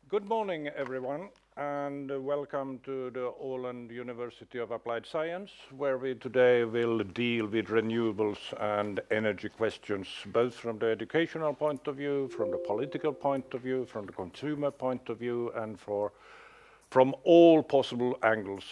Good morning, everyone, and welcome to the Åland University of Applied Science, where we today will deal with renewables and energy questions, both from the educational point of view, from the political point of view, from the consumer point of view, and from all possible angles.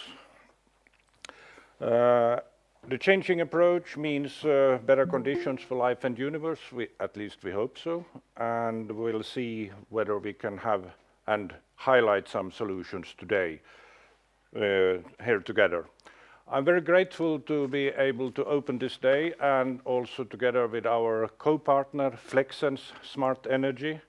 The changing approach means better conditions for life and universe, at least we hope so, and we'll see whether we can have and highlight some solutions today here together. I'm very grateful to be able to open this day, and also together with our co-partner Flexens Smart Energy,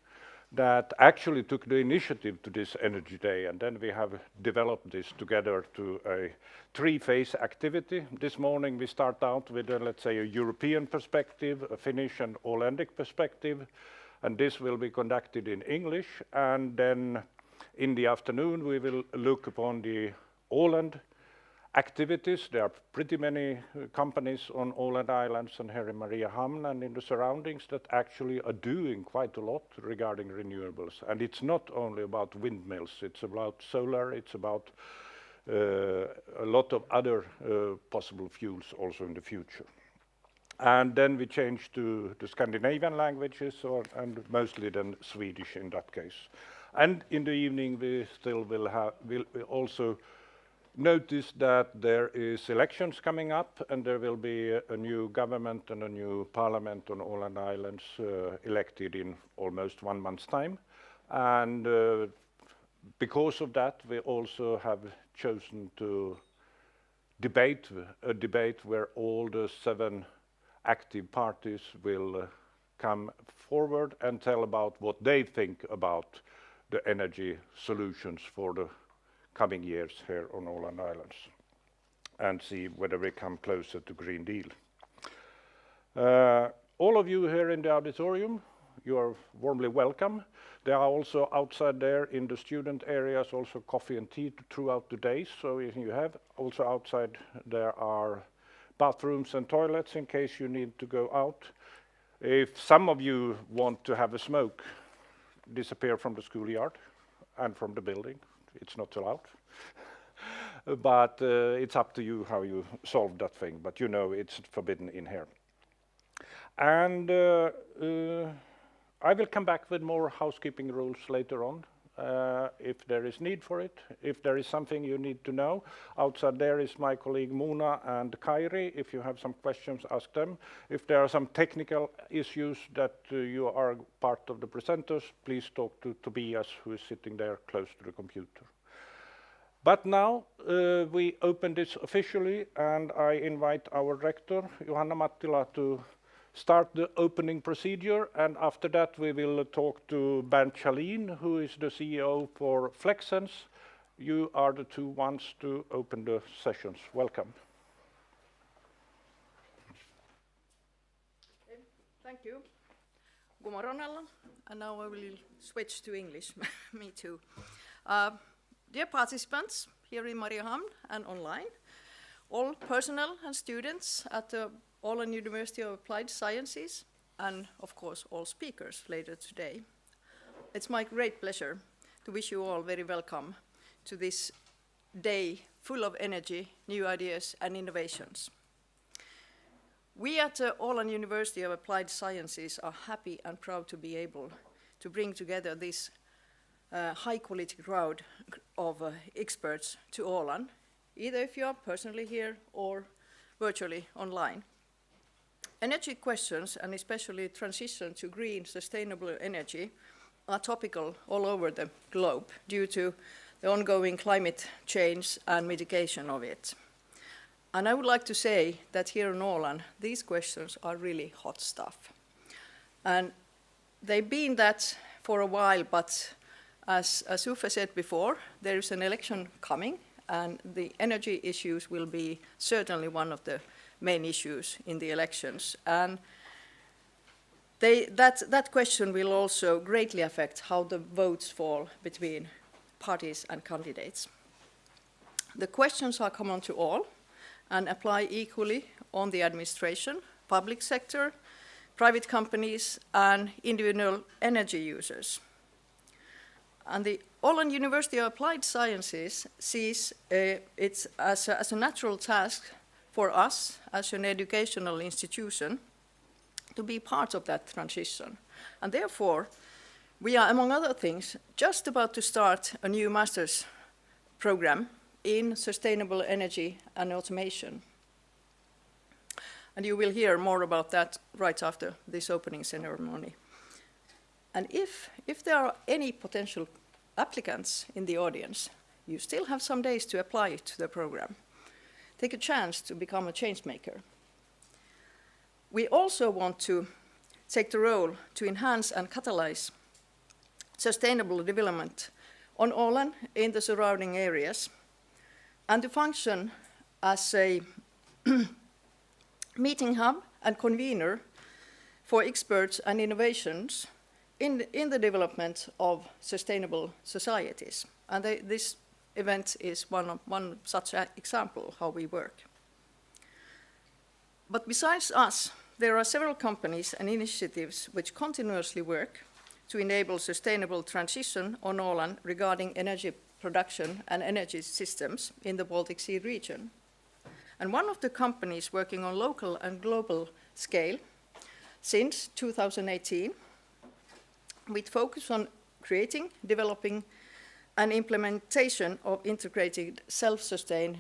that actually took the initiative to this Energy Day, and then we have developed this together to a three-phase activity. This morning we start out with let's say a European perspective, a Finnish and Ålandic perspective, and this will be conducted in English, and then in the afternoon we will look upon the Åland activities. There are pretty many companies on Åland Islands and here in Mariehamn and in the surroundings that actually are doing quite a lot regarding renewables. And it's not only about windmills, it's about solar, it's about a lot of other possible fuels also in the future. And then we change to the Scandinavian languages, and mostly then Swedish in that case. And in the evening we still will also notice that there is elections coming up, and there will be a new government and a new parliament on Åland Islands elected in almost 1 month's time. And because of that, we also have chosen to debate where all the 7 active parties will come forward and tell about what they think about the energy solutions for the coming years here on Åland Islands, and see whether we come closer to Green Deal. All of you here in the auditorium, you are warmly welcome. There are also outside there in the student areas also coffee and tea throughout the day, so if you have also outside there are bathrooms and toilets in case you need to go out. If some of you want to have a smoke, disappear from the schoolyard and from the building. It's not allowed. But it's up to you how you solve that thing, but you know it's forbidden in here. And I will come back with more housekeeping rules later on, if there is need for it. If there is something you need to know, outside there is my colleague Mona and Kairi. If you have some questions, ask them. If there are some technical issues that you are part of the presenters, please talk to Tobias, who is sitting there close to the computer. But now we open this officially, and I invite our rector, Johanna Mattila, to start the opening procedure, and after that we will talk to Berndt Schalin, who is the CEO for Flexens. You are the 2 ones to open the sessions. Welcome. Thank you. God morgon alla. And now I will switch to English. Me too. Dear participants here in Mariehamn and online, all personnel and students at the Åland University of Applied Sciences, and of course all speakers later today. It's my great pleasure to wish you all very welcome to this day full of energy, new ideas and innovations. We at the Åland University of Applied Sciences are happy and proud to be able to bring together this high-quality crowd of experts to Åland, either if you are personally here or virtually online. Energy questions, and especially transition to green, sustainable energy, are topical all over the globe due to the ongoing climate change and mitigation of it. And I would like to say that here in Åland, these questions are really hot stuff. And they've been that for a while, but as Uffe said before, there is an election coming, and the energy issues will be certainly one of the main issues in the elections. And that question will also greatly affect how the votes fall between parties and candidates. The questions are common to all and apply equally on the administration, public sector, private companies, and individual energy users. And the Åland University of Applied Sciences sees it as a natural task for us as an educational institution to be part of that transition. And therefore, we are, among other things, just about to start a new master's program in sustainable energy and automation. And you will hear more about that right after this opening ceremony. And if there are any potential applicants in the audience, you still have some days to apply to the program. Take a chance to become a change maker. We also want to take the role to enhance and catalyze sustainable development on Åland in the surrounding areas, and to function as a meeting hub and convener for experts and innovations in the development of sustainable societies. And this event is one such example how we work. But besides us, there are several companies and initiatives which continuously work to enable sustainable transition on Åland regarding energy production and energy systems in the Baltic Sea region. And one of the companies working on local and global scale since 2018, with focus on creating, developing, and implementation of integrated self-sustained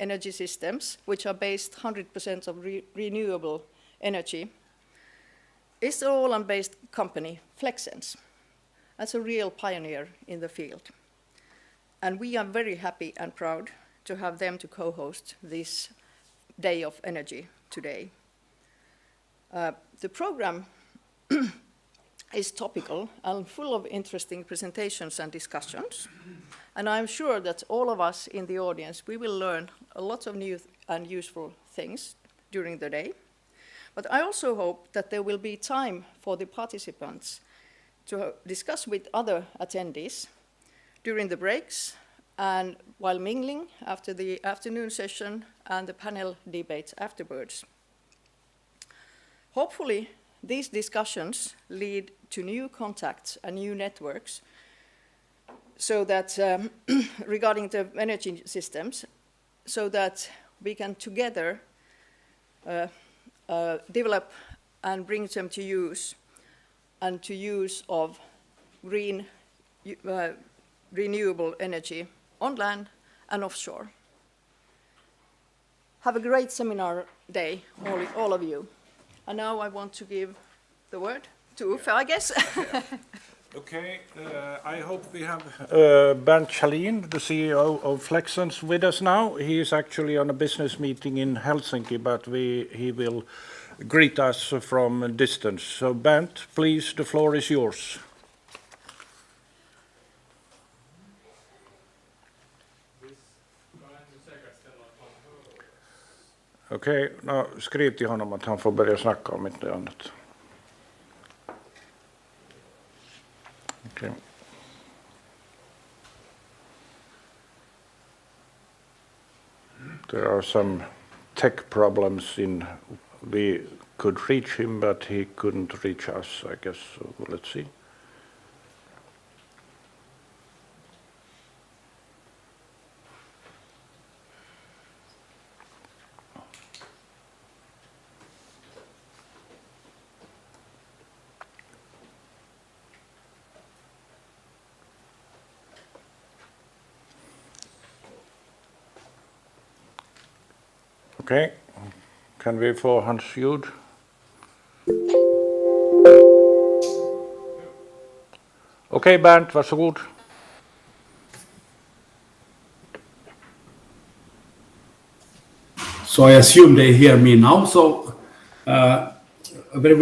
energy systems, which are based 100% of renewable energy, is the Åland-based company Flexens. That's a real pioneer in the field. And we are very happy and proud to have them to co-host this Day of Energy today. The program is topical and full of interesting presentations and discussions. And I'm sure that all of us in the audience, we will learn a lot of new and useful things during the day. But I also hope that there will be time for the participants to discuss with other attendees during the breaks and while mingling after the afternoon session and the panel debate afterwards. Hopefully, these discussions lead to new contacts and new networks so that regarding the energy systems, so that we can together develop and bring them to use and to use of green renewable energy on land and offshore. Have a great seminar day, all of you. And now I want to give the word to Uffe, I guess. Okay, I hope we have Berndt Schalin, the CEO of Flexens, with us now. He is actually on a business meeting in Helsinki, but he will greet us from a distance. So Berndt, please, the floor is yours. Okej, skriv till honom att han får börja snacka om inte annat. Okay. There are some tech problems we could reach him, but he couldn't reach us, I guess. So let's see. Okej, kan vi få hans ljud? Okej, Berndt, varsågod. So I assume they hear me now. So a very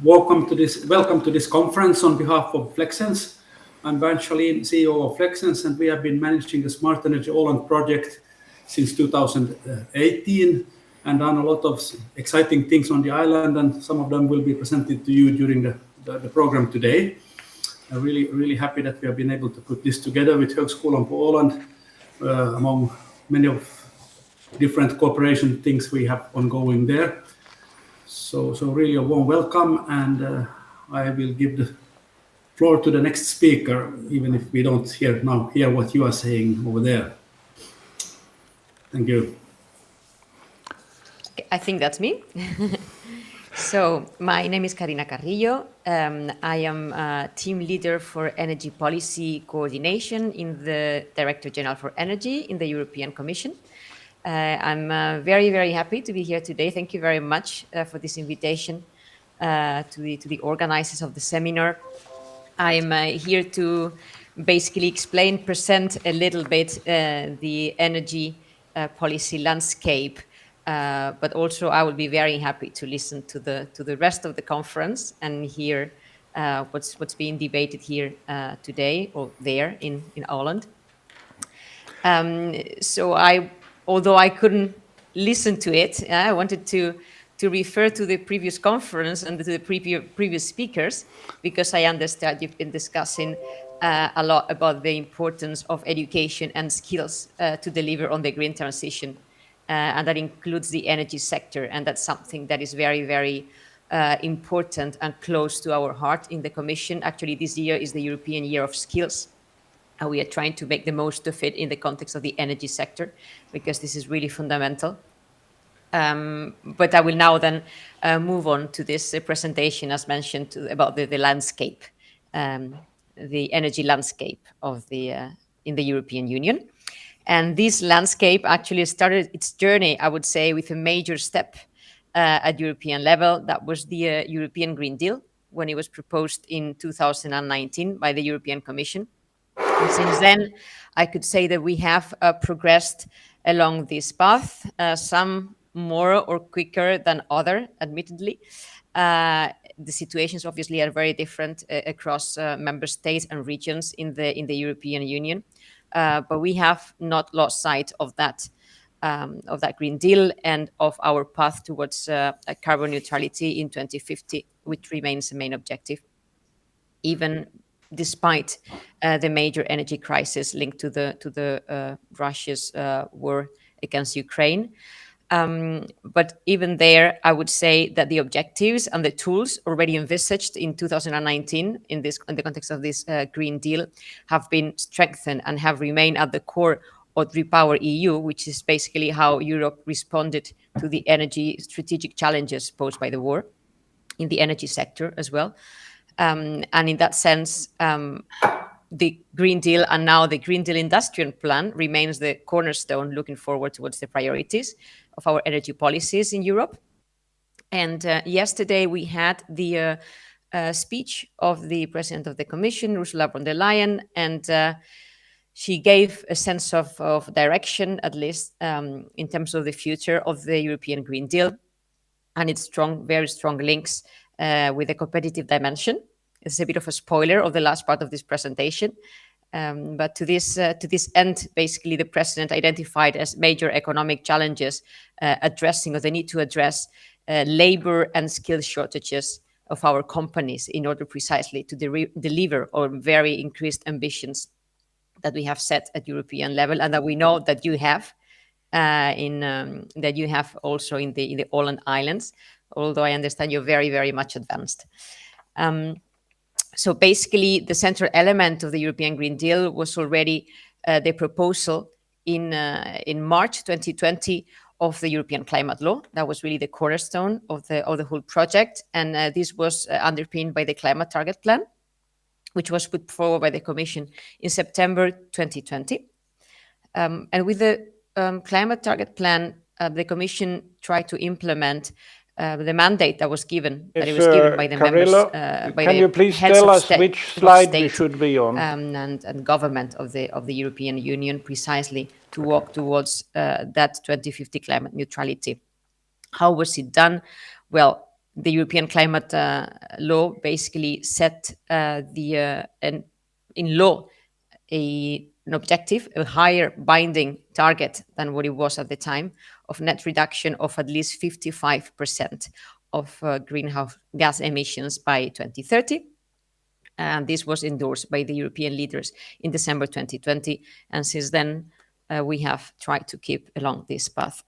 welcome to this conference on behalf of Flexens. I'm Berndt Schalin, CEO of Flexens, and we have been managing the Smart Energy Åland project since 2018 and done a lot of exciting things on the island, and some of them will be presented to you during the program today. I'm really happy that we have been able to put this together with Högskolan på Åland, among many of different cooperation things we have ongoing there. So really a warm welcome, and I will give the floor to the next speaker, even if we don't hear what you are saying over there. Thank you. I think that's me. So my name is Carina Carrillo. I am team leader for energy policy coordination in the Director General for Energy in the European Commission. I'm very, very happy to be here today. Thank you very much for this invitation to the organizers of the seminar. I'm here to basically present a little bit the energy policy landscape. But also, I will be very happy to listen to the rest of the conference and hear what's being debated here today or there in Åland. So although I couldn't listen to it, I wanted to refer to the previous conference and to the previous speakers, because I understand you've been discussing a lot about the importance of education and skills to deliver on the green transition. And that includes the energy sector. And that's something that is very, very important and close to our heart in the Commission. Actually, this year is the European Year of Skills. And we are trying to make the most of it in the context of the energy sector, because this is really fundamental. But I will now then move on to this presentation, as mentioned, about the landscape, the energy landscape of in the European Union. And this landscape actually started its journey, I would say, with a major step at European level. That was the European Green Deal, when it was proposed in 2019 by the European Commission. And since then, I could say that we have progressed along this path, some more or quicker than other, admittedly. The situations obviously are very different across member states and regions in the European Union. But we have not lost sight of that Green Deal and of our path towards carbon neutrality in 2050, which remains the main objective, even despite the major energy crisis linked to the Russia's war against Ukraine. But even there, I would say that the objectives and the tools already envisaged in 2019 in the context of this Green Deal have been strengthened and have remained at the core of Repower EU, which is basically how Europe responded to the energy strategic challenges posed by the war in the energy sector as well. And in that sense, the Green Deal and now the Green Deal Industrial Plan remains the cornerstone looking forward towards the priorities of our energy policies in Europe. And yesterday we had the speech of the President of the Commission, Ursula von der Leyen, and she gave a sense of direction, at least in terms of the future of the European Green Deal and its very strong links with the competitive dimension. It's a bit of a spoiler of the last part of this presentation. But to this end, basically, the President identified as major economic challenges addressing, or the need to address, labor and skill shortages of our companies in order precisely to deliver on very increased ambitions that we have set at European level and that we know that you have that you have also in the Åland Islands, although I understand you're very, very much advanced. So basically, the central element of the European Green Deal was already the proposal in March 2020 of the European Climate Law. That was really the cornerstone of the whole project, and this was underpinned by the Climate Target Plan, which was put forward by the Commission in September 2020. And with the Climate Target Plan, the Commission tried to implement the mandate that was given, that it was given by the Carrillo, members, by can the you please heads tell of us state, which slide we state, should be on? And government of the European Union, precisely to walk towards that 2050 climate neutrality. How was it done? Well, the European Climate Law basically set in law an objective, a higher binding target than what it was at the time, of net reduction of at least 55% of greenhouse gas emissions by 2030. And this was endorsed by the European leaders in December 2020. And since then, we have tried to keep along this path.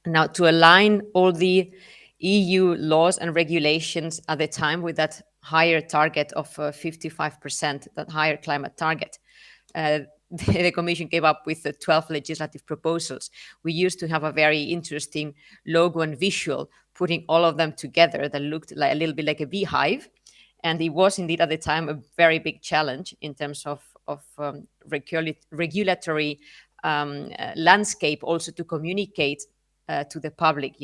Now, to align all the EU laws and regulations at the time with that higher target of 55%, that higher climate target, the Commission came up with 12 legislative proposals. We used to have a very interesting logo and visual, putting all of them together that looked like a little bit like a beehive. And it was indeed at the time a very big challenge in terms of regulatory landscape, also to communicate to the public,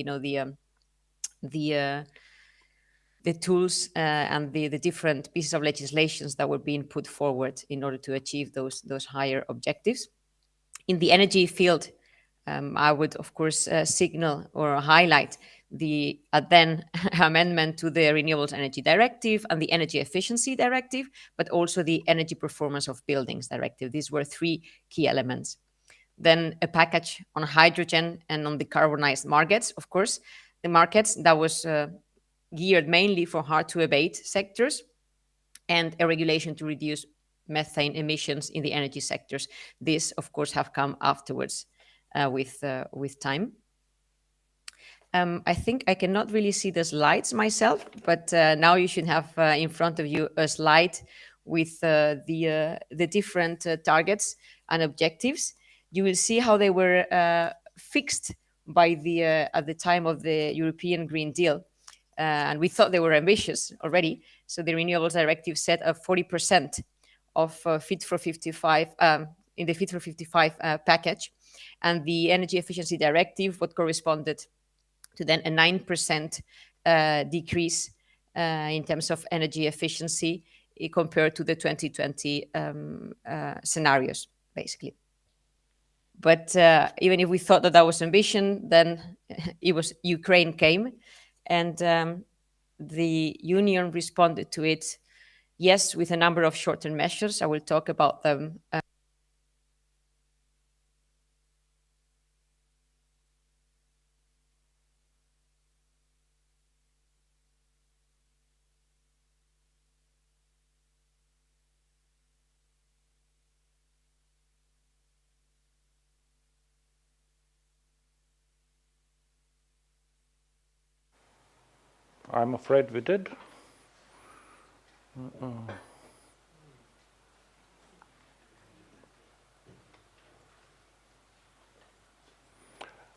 the tools and the different pieces of legislations that were being put forward in order to achieve those higher objectives. In the energy field, I would, of course, signal or highlight the then amendment to the Renewables Energy Directive and the Energy Efficiency Directive, but also the Energy Performance of Buildings Directive. These were three key elements. Then a package on hydrogen and on decarbonized markets, of course, the markets that was geared mainly for hard-to-abate sectors, and a regulation to reduce methane emissions in the energy sectors. This, of course, have come afterwards with time. I think I cannot really see the slides myself, but now you should have in front of you a slide with the different targets and objectives. You will see how they were fixed by at the time of the European Green Deal. And we thought they were ambitious already. So the Renewables Directive set a 40% of Fit for 55 in the Fit for 55 package. And the Energy Efficiency Directive, what corresponded to then a 9% decrease in terms of energy efficiency compared to the 2020 scenarios, basically. But even if we thought that was ambition, then Ukraine came, and the Union responded to it, yes, with a number of short-term measures. I will talk about them. I'm afraid we did.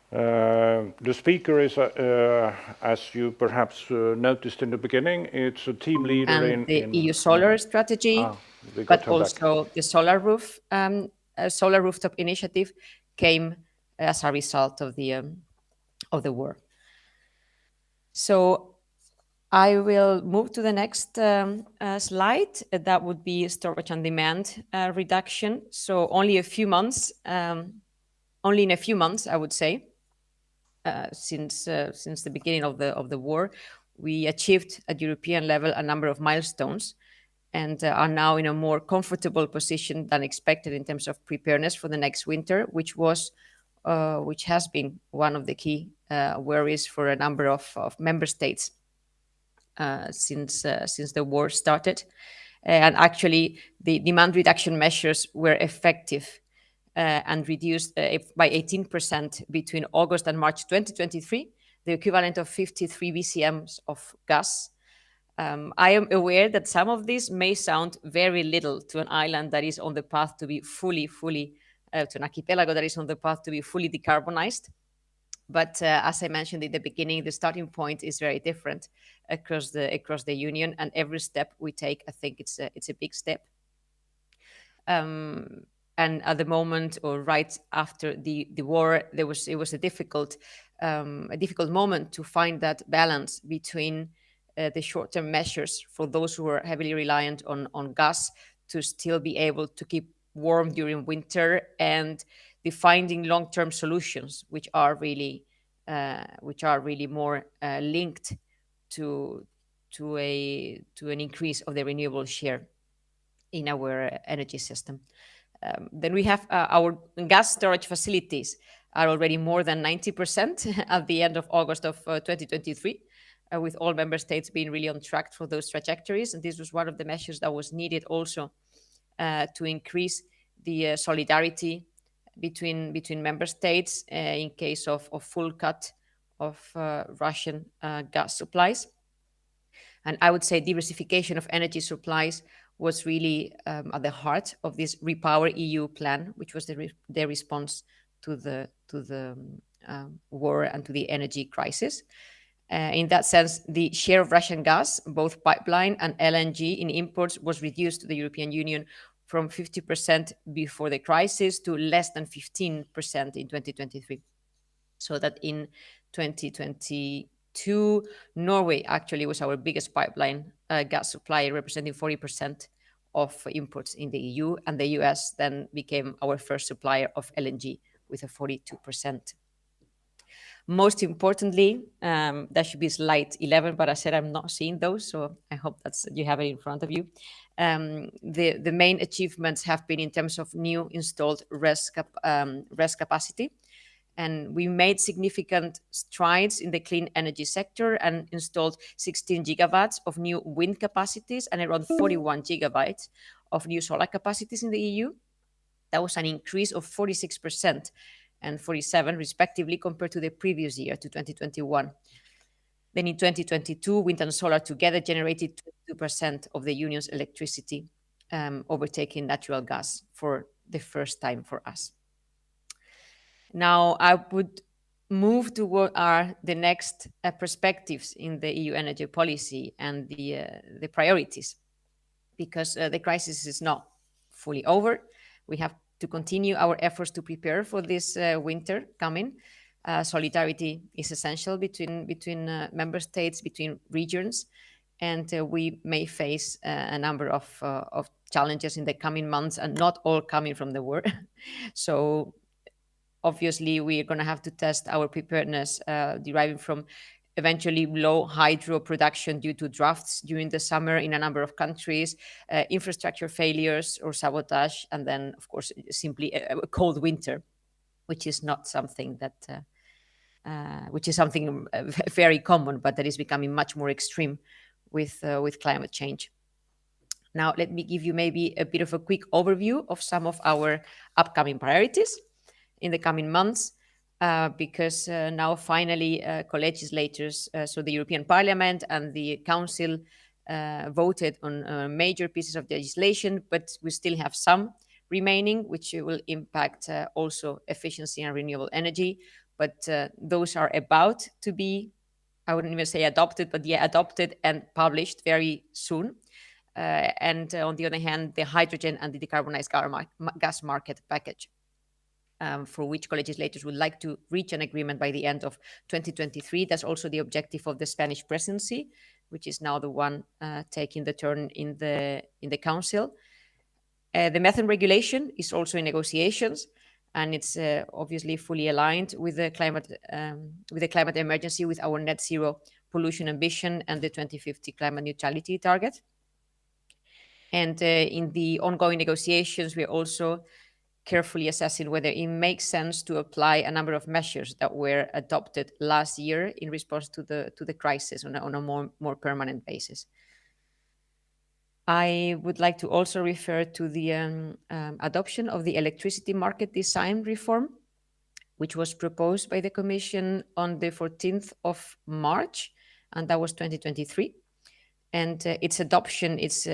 The speaker is, as you perhaps noticed in the beginning, it's a team leader and in the EU solar strategy, but also the solar rooftop initiative came as a result of the war. So I will move to the next slide. That would be storage and demand reduction. So only in a few months, I would say, since the beginning of the war, we achieved at European level a number of milestones, and are now in a more comfortable position than expected in terms of preparedness for the next winter, which has been one of the key worries for a number of member states since the war started. And actually, the demand reduction measures were effective and reduced by 18% between August and March 2023, the equivalent of 53 BCMs of gas. I am aware that some of this may sound very little to an island that is on the path to be fully to an archipelago that is on the path to be fully decarbonized. But as I mentioned in the beginning, the starting point is very different across the Union, and every step we take, I think it's a big step. And at the moment, or right after the war, it was a difficult moment to find that balance between the short-term measures for those who are heavily reliant on gas to still be able to keep warm during winter, and the finding long-term solutions which are really more linked to an increase of the renewable share in our energy system. Then we have our gas storage facilities are already more than 90% at the end of August of 2023, with all member states being really on track for those trajectories. And this was one of the measures that was needed also to increase the solidarity between member states in case of full cut of Russian gas supplies. And I would say diversification of energy supplies was really at the heart of this Repower EU plan, which was the response to the war and to the energy crisis. In that sense, the share of Russian gas, both pipeline and LNG in imports, was reduced to the European Union from 50% before the crisis to less than 15% in 2023. So that in 2022, Norway actually was our biggest pipeline gas supplier, representing 40% of imports in the EU, and the US then became our first supplier of LNG with a 42%. Most importantly, that should be slide 11, but I said I'm not seeing those, so I hope you have it in front of you. The main achievements have been in terms of new installed RES capacity. And we made significant strides in the clean energy sector and installed 16 gigawatts of new wind capacities and around 41 gigabytes of new solar capacities in the EU. That was an increase of 46% and 47% respectively compared to the previous year, to 2021. Then in 2022, wind and solar together generated 22% of the union's electricity, overtaking natural gas for the first time for us. Now, I would move to what are the next perspectives in the EU energy policy and the priorities, because the crisis is not fully over. We have to continue our efforts to prepare for this winter coming. Solidarity is essential between member states, between regions, and we may face a number of challenges in the coming months, and not all coming from the war. So obviously, we're going to have to test our preparedness deriving from eventually low hydro production due to droughts during the summer in a number of countries, infrastructure failures or sabotage, and then, of course, simply a cold winter, which is not something that, which is something very common, but that is becoming much more extreme with climate change. Now, let me give you maybe a bit of a quick overview of some of our upcoming priorities in the coming months, because now finally co-legislators, so the European Parliament and the Council voted on major pieces of legislation, but we still have some remaining, which will impact also efficiency and renewable energy. But those are about to be, I wouldn't even say adopted, but yeah, adopted and published very soon. And on the other hand, the hydrogen and the decarbonized gas market package, for which co-legislators would like to reach an agreement by the end of 2023. That's also the objective of the Spanish presidency, which is now the one taking the turn in the Council. The methane regulation is also in negotiations, and it's obviously fully aligned with the climate emergency, with our net zero pollution ambition and the 2050 climate neutrality target. And in the ongoing negotiations, we're also carefully assessing whether it makes sense to apply a number of measures that were adopted last year in response to the crisis on a more permanent basis. I would like to also refer to the adoption of the electricity market design reform, which was proposed by the Commission on the 14th of March, and that was 2023. And its adoption is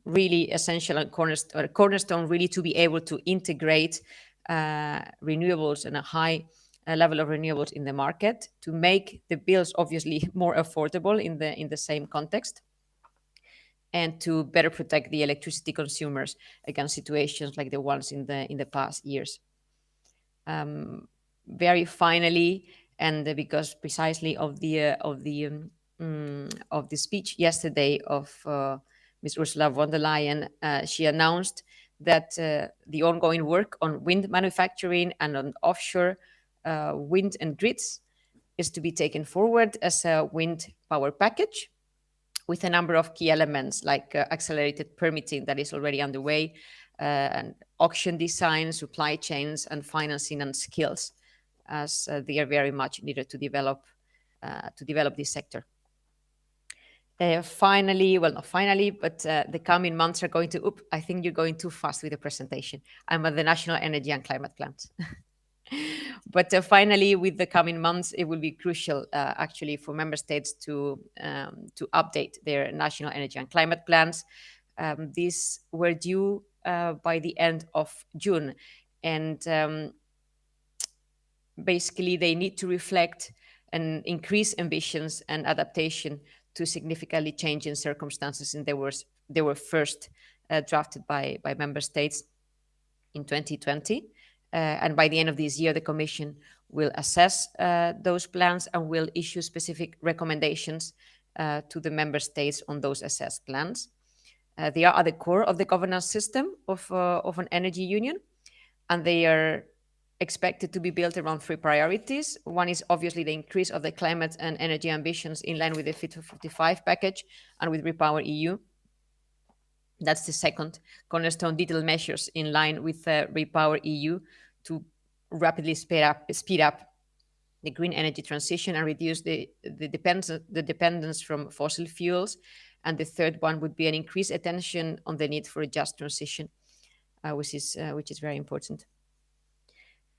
really essential and cornerstone really to be able to integrate renewables and a high level of renewables in the market, to make the bills obviously more affordable in the same context, and to better protect the electricity consumers against situations like the ones in the past years. Very finally, and because precisely of the speech yesterday of Ms. Ursula von der Leyen, she announced that the ongoing work on wind manufacturing and on offshore wind and grids is to be taken forward as a wind power package with a number of key elements like accelerated permitting that is already underway, and auction design, supply chains, and financing and skills, as they are very much needed to develop this sector. Finally, well, not finally, but the coming months are going to, I think you're going too fast with the presentation. I'm at the National Energy and Climate Plans. But finally, with the coming months, it will be crucial actually for member states to update their national energy and climate plans. These were due by the end of June, and basically they need to reflect and increase ambitions and adaptation to significantly changing circumstances, and they were first drafted by member states in 2020. And by the end of this year, the Commission will assess those plans and will issue specific recommendations to the member states on those assessed plans. They are at the core of the governance system of an energy union, and they are expected to be built around three priorities. One is obviously the increase of the climate and energy ambitions in line with the Fit for 55 package and with Repower EU. That's the second cornerstone, detailed measures in line with Repower EU to rapidly speed up the green energy transition and reduce the dependence from fossil fuels. And the third one would be an increased attention on the need for a just transition, which is very important.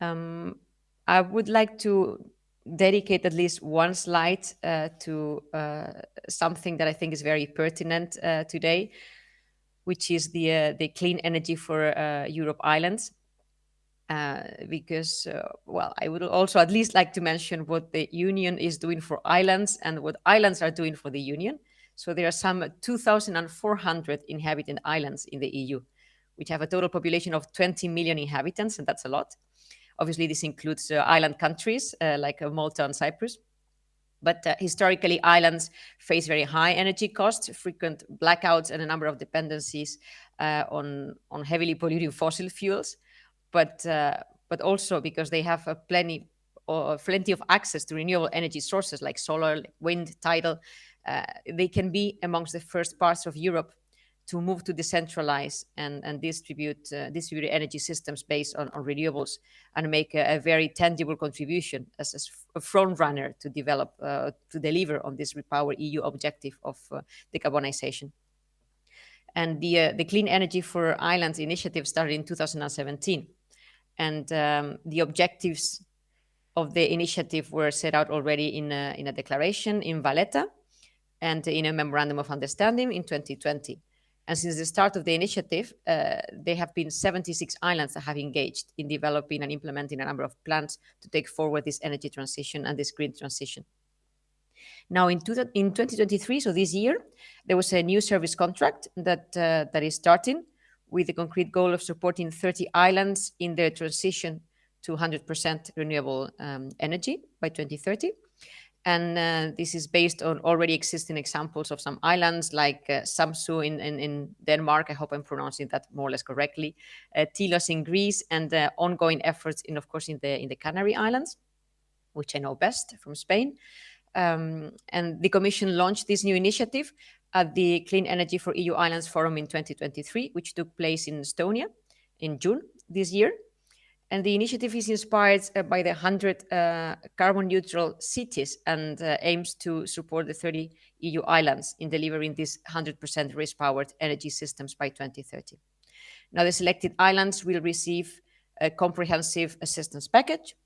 I would like to dedicate at least one slide to something that I think is very pertinent today, which is the clean energy for Europe Islands. Because, well, I would also at least like to mention what the Union is doing for islands and what islands are doing for the Union. So there are some 2,400 inhabited islands in the EU, which have a total population of 20 million inhabitants, and that's a lot. Obviously, this includes island countries like Malta and Cyprus. But historically, islands face very high energy costs, frequent blackouts, and a number of dependencies on heavily polluting fossil fuels. But also because they have plenty of access to renewable energy sources like solar, wind, tidal, they can be amongst the first parts of Europe to move to decentralize and distribute energy systems based on renewables and make a very tangible contribution as a front runner to deliver on this Repower EU objective of decarbonization. And the Clean Energy for Islands initiative started in 2017. And the objectives of the initiative were set out already in a declaration in Valletta and in a memorandum of understanding in 2020. And since the start of the initiative, there have been 76 islands that have engaged in developing and implementing a number of plans to take forward this energy transition and this green transition. Now, in 2023, so this year, there was a new service contract that is starting with the concrete goal of supporting 30 islands in their transition to 100% renewable energy by 2030. And this is based on already existing examples of some islands like Samsu in Denmark, I hope I'm pronouncing that more or less correctly, Tilos in Greece, and ongoing efforts, of course, in the Canary Islands, which I know best from Spain. And the Commission launched this new initiative at the Clean Energy for EU Islands Forum in 2023, which took place in Estonia in June this year. And the initiative is inspired by the 100 carbon-neutral cities and aims to support the 30 EU islands in delivering these 100% risk-powered energy systems by 2030. Now, the selected islands will receive a comprehensive assistance package,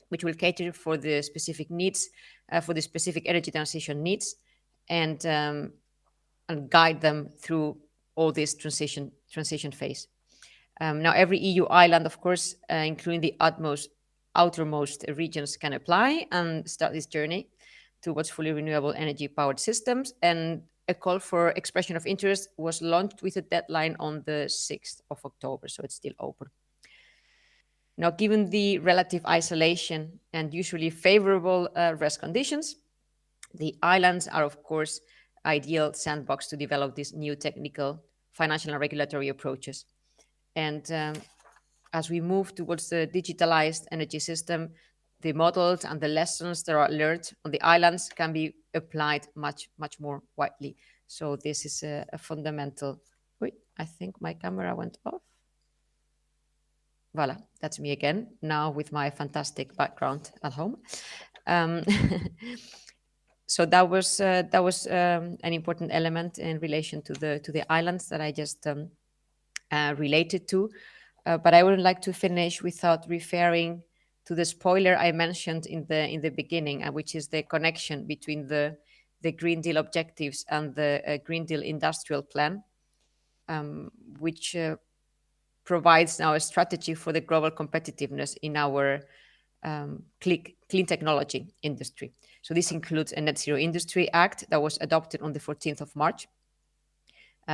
which will cater for the specific needs, for the specific energy transition needs, and guide them through all this transition phase. Now, every EU island, of course, including the outermost regions, can apply and start this journey towards fully renewable energy-powered systems. And a call for expression of interest was launched with a deadline on the 6th of October, so it's still open. Now, given the relative isolation and usually favorable rest conditions, the islands are, of course, ideal sandbox to develop these new technical, financial, and regulatory approaches. And as we move towards the digitalized energy system, the models and the lessons that are learned on the islands can be applied much more widely. So this is a fundamental. Wait, I think my camera went off. Voila, that's me again, now with my fantastic background at home. So that was an important element in relation to the islands that I just related to. But I would like to finish without referring the spoiler I mentioned in the beginning, which is the connection between the Green Deal objectives and the Green Deal industrial plan, which provides now a strategy for the global competitiveness in our clean technology industry. So this includes a Net Zero Industry Act that was adopted on the 14th of March,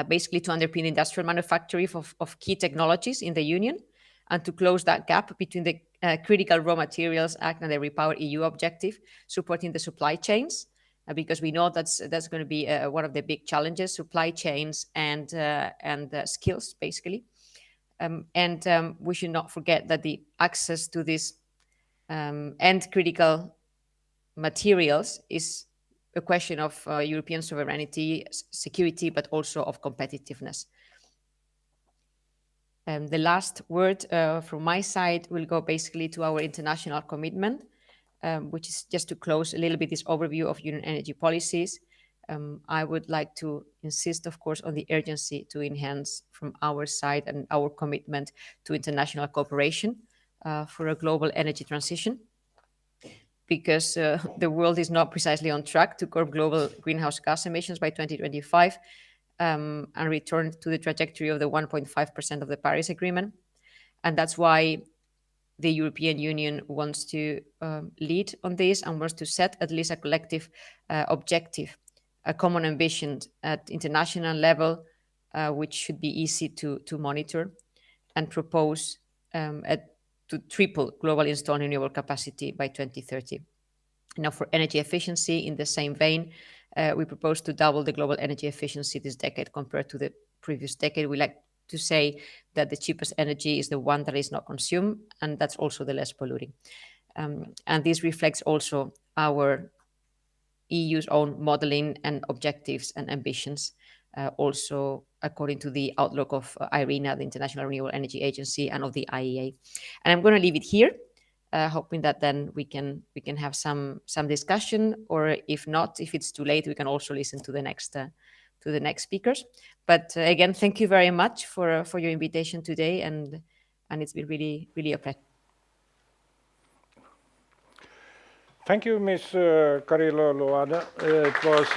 basically to underpin industrial manufacturing of key technologies in the Union and to close that gap between the Critical Raw Materials Act and the Repower EU objective, supporting the supply chains, because we know that's going to be one of the big challenges, supply chains and skills, basically. And we should not forget that the access to these end critical materials is a question of European sovereignty, security, but also of competitiveness. The last word from my side will go basically to our international commitment, which is just to close a little bit this overview of Union energy policies. I would like to insist, of course, on the urgency to enhance from our side and our commitment to international cooperation for a global energy transition, because the world is not precisely on track to curb global greenhouse gas emissions by 2025 and return to the trajectory of the 1.5% of the Paris Agreement. And that's why the European Union wants to lead on this and wants to set at least a collective objective, a common ambition at international level, which should be easy to monitor, and propose to triple global installed renewable capacity by 2030. Now, for energy efficiency, in the same vein, we propose to double the global energy efficiency this decade compared to the previous decade. We like to say that the cheapest energy is the one that is not consumed, and that's also the less polluting. And this reflects also our EU's own modeling and objectives and ambitions, also according to the outlook of IRENA, the International Renewable Energy Agency, and of the IEA. And I'm going to leave it here, hoping that then we can have some discussion, or if not, if it's too late, we can also listen to the next speakers. But again, thank you very much for your invitation today, and it's been really a pleasure. Thank you, Ms. Carrillo Loeda. It was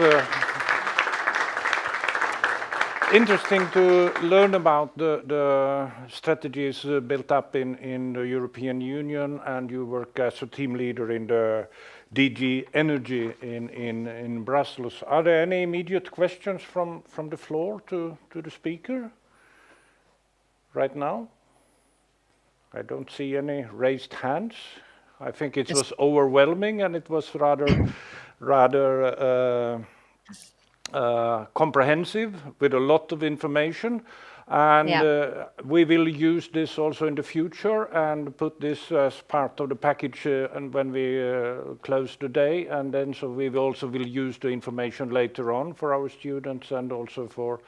interesting to learn about the strategies built up in the European Union, and you work as a team leader in the DG Energy in Brussels. Are there any immediate questions from the floor to the speaker right now? I don't see any raised hands. I think it was overwhelming, and it was rather comprehensive with a lot of information, and we will use this also in the future and put this as part of the package and when we close the day, and then so we also will use the information later on for our students and also for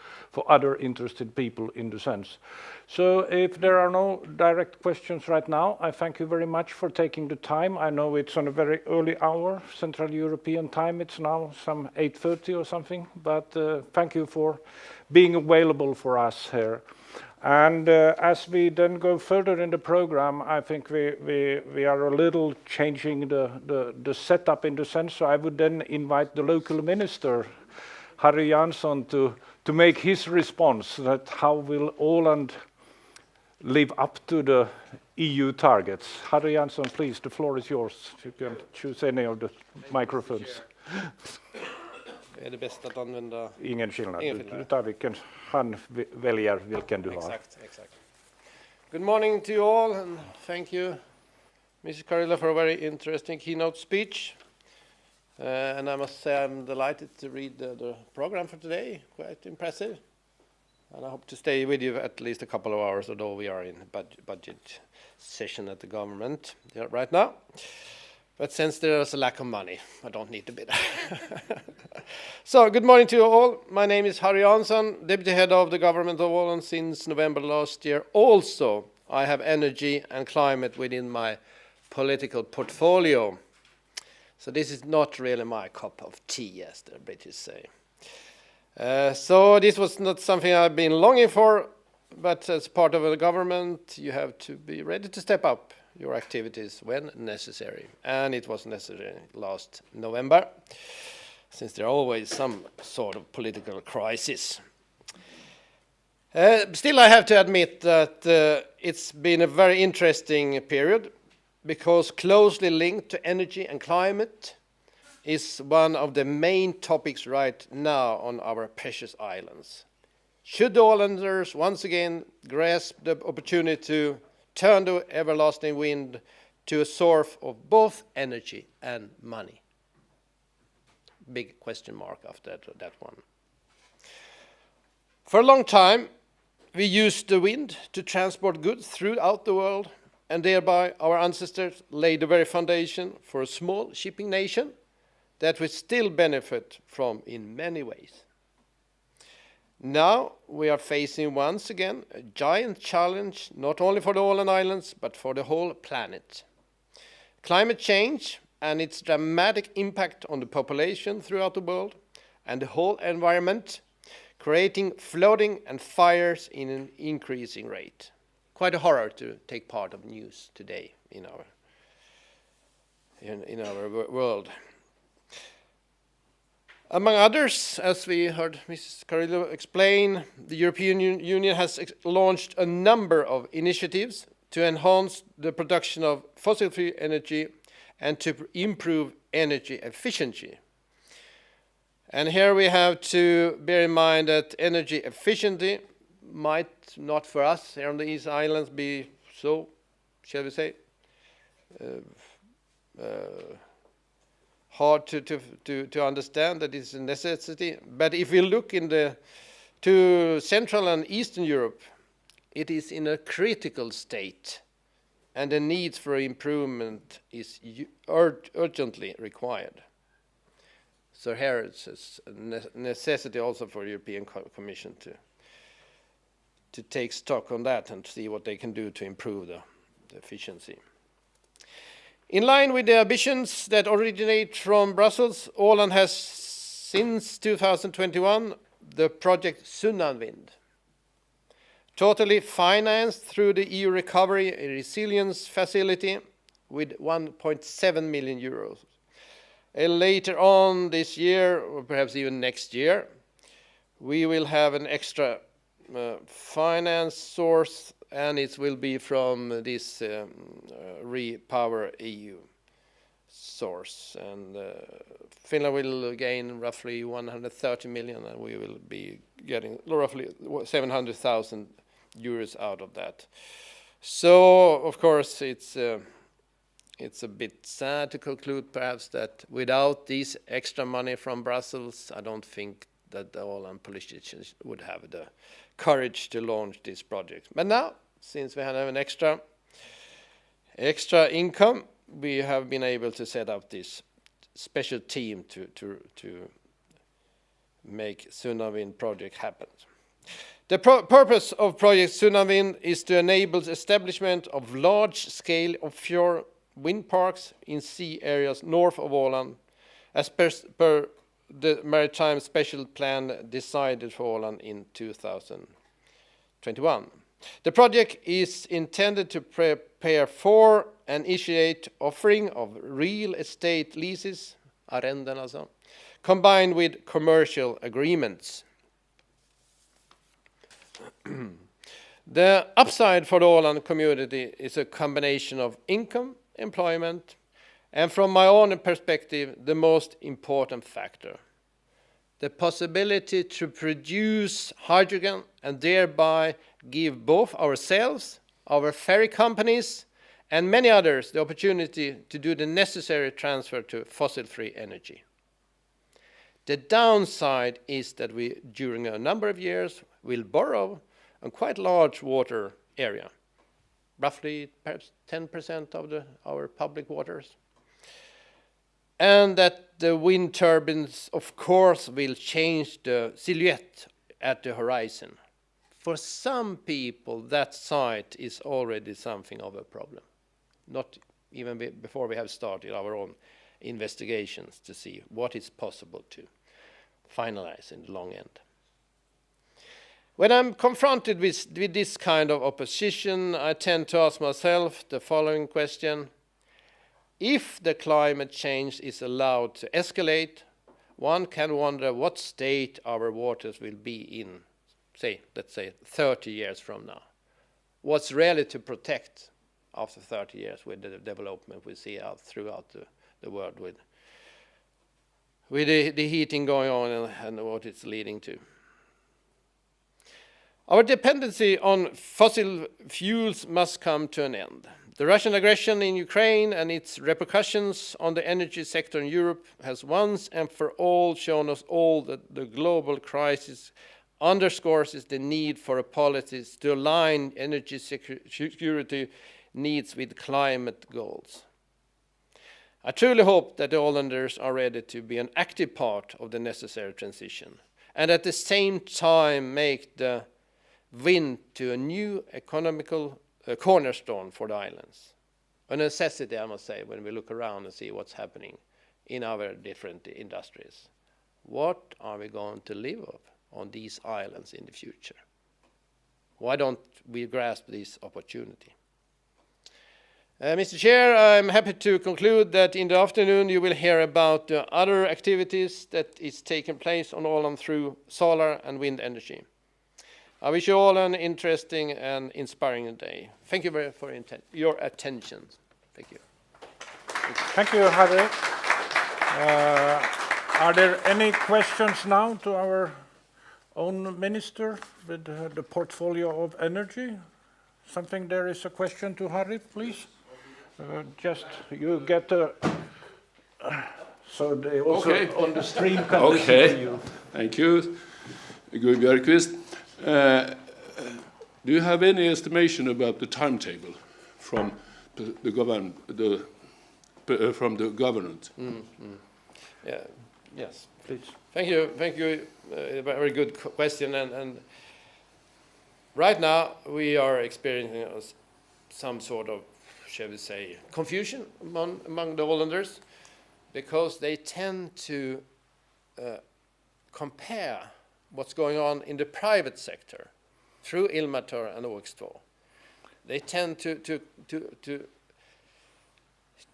other interested people in the sense. So if there are no direct questions right now, I thank you very much for taking the time. I know it's on a very early hour, Central European time. It's now some 8:30 or something, but thank you for being available for us here. And as we then go further in the program, I think we are a little changing the setup in the sense, so I would then invite the local minister, Harry Jansson, to make his response that how will Åland live up to the EU targets. Harry Jansson, please, the floor is yours. You can choose any of the microphones. Är det bäst att använda? Ingen skillnad. Du tar vilken, han väljer vilken du har. Exakt. Good morning to you all, and thank you, Mrs. Carrillo, for a very interesting keynote speech. And I must say I'm delighted to read the program for today. Quite impressive. And I hope to stay with you at least a couple of hours, although we are in budget session at the government right now. But since there is a lack of money, I don't need to be there. So, good morning to you all. My name is Harry Jansson, Deputy Head of the Government of Åland since November last year. Also, I have energy and climate within my political portfolio. So this is not really my cup of tea, as the British say. So this was not something I've been longing for, but as part of the government, you have to be ready to step up your activities when necessary. And it was necessary last November, since there are always some sort of political crisis. Still, I have to admit that it's been a very interesting period, because closely linked to energy and climate is one of the main topics right now on our precious islands. Should the Ålanders once again grasp the opportunity to turn the everlasting wind to a source of both energy and money? Big question mark after that one. For a long time, we used the wind to transport goods throughout the world, and thereby our ancestors laid the very foundation for a small shipping nation that we still benefit from in many ways. Now we are facing once again a giant challenge, not only for the Åland Islands, but for the whole planet. Climate change and its dramatic impact on the population throughout the world and the whole environment, creating flooding and fires in an increasing rate. Quite a horror to take part of news today in our world. Among others, as we heard Mrs. Carrillo explain, the European Union has launched a number of initiatives to enhance the production of fossil-free energy and to improve energy efficiency. And here we have to bear in mind that energy efficiency might not for us here on the East Islands be so, shall we say, hard to understand that it's a necessity. But if we look to Central and Eastern Europe, it is in a critical state, and the need for improvement is urgently required. So here it's a necessity also for the European Commission to take stock on that and see what they can do to improve the efficiency. In line with the ambitions that originate from Brussels, Åland has since 2021 the project Sunnanvind, totally financed through the EU Recovery and Resilience Facility with 1.7 million euros. And later on this year, or perhaps even next year, we will have an extra finance source, and it will be from this Repower EU source. And Finland will gain roughly 130 million, and we will be getting roughly 700,000 euros out of that. So, of course, it's a bit sad to conclude, perhaps, that without this extra money from Brussels, I don't think that the Åland politicians would have the courage to launch this project. But now, since we have an extra income, we have been able to set up this special team to make Sunnanvind project happen. The purpose of Project Sunnanvind is to enable the establishment of large-scale offshore wind parks in sea areas north of Åland, as per the Maritime Special Plan decided for Åland in 2021. The project is intended to prepare for and initiate offering of real estate leases, arrenden alltså, combined with commercial agreements. The upside for the Åland community is a combination of income, employment, and from my own perspective, the most important factor, the possibility to produce hydrogen and thereby give both ourselves, our ferry companies, and many others the opportunity to do the necessary transfer to fossil-free energy. The downside is that we, during a number of years, will borrow a quite large water area, roughly perhaps 10% of our public waters. And that the wind turbines, of course, will change the silhouette at the horizon. For some people, that site is already something of a problem, not even before we have started our own investigations to see what is possible to finalize in the long end. When I'm confronted with this kind of opposition, I tend to ask myself the following question. If the climate change is allowed to escalate, one can wonder what state our waters will be in, let's say 30 years from now. What's really to protect after 30 years with the development we see throughout the world with the heating going on and what it's leading to. Our dependency on fossil fuels must come to an end. The Russian aggression in Ukraine and its repercussions on the energy sector in Europe has once and for all shown us all that the global crisis underscores the need for policies to align energy security needs with climate goals. I truly hope that the Ålanders are ready to be an active part of the necessary transition and at the same time make the wind to a new economical cornerstone for the islands. A necessity, I must say, when we look around and see what's happening in our different industries. What are we going to live of on these islands in the future? Why don't we grasp this opportunity? Mr. Chair, I'm happy to conclude that in the afternoon you will hear about the other activities that is taking place on Åland through solar and wind energy. I wish you all an interesting and inspiring day. Thank you very much for your attention. Thank you. Thank you, Harry. Are there any questions now to our own minister with the portfolio of energy? Something there is a question to Harry, please. Just you get so they also on the stream can listen to you. Thank you, Gud Björkqvist. Do you have any estimation about the timetable from the government? Yeah. Yes, please. Thank you. Thank you. A very good question. And right now we are experiencing some sort of, shall we say, confusion among the Ålanders, because they tend to compare what's going on in the private sector through Ilmatar and OX2. They tend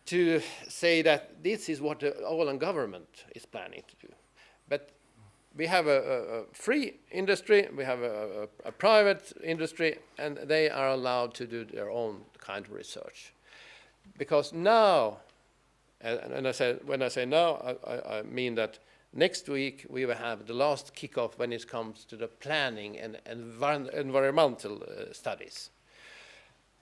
to say that this is what the Åland government is planning to do. But we have a free industry, we have a private industry, and they are allowed to do their own kind of research. Because now, and when I say now, I mean that next week we will have the last kickoff when it comes to the planning and environmental studies.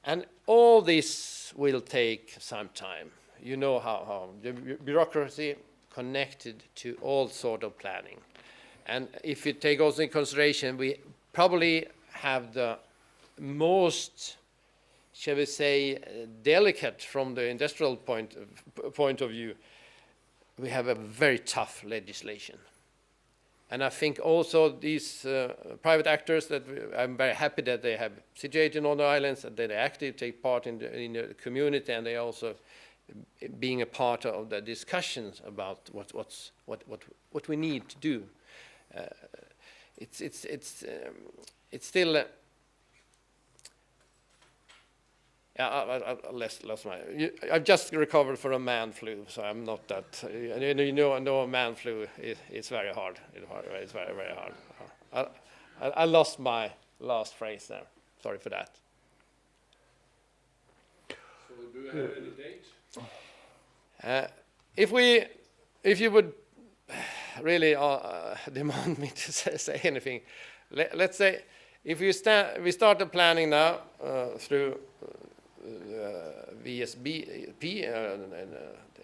And all this will take some time. You know how the bureaucracy connected to all sort of planning. And if you take also in consideration, we probably have the most, shall we say, delicate from the industrial point of view. We have a very tough legislation. And I think also these private actors that I'm very happy that they have situated on the islands and that they actively take part in the community, and they also being a part of the discussions about what we need to do. It's still. I've just recovered from a man flu, so I'm not that. You know, man flu is very hard. It's very, very hard. I lost my last phrase there. Sorry for that. So do you have any date? If you would really demand me to say anything, let's say if we start the planning now through VSBP,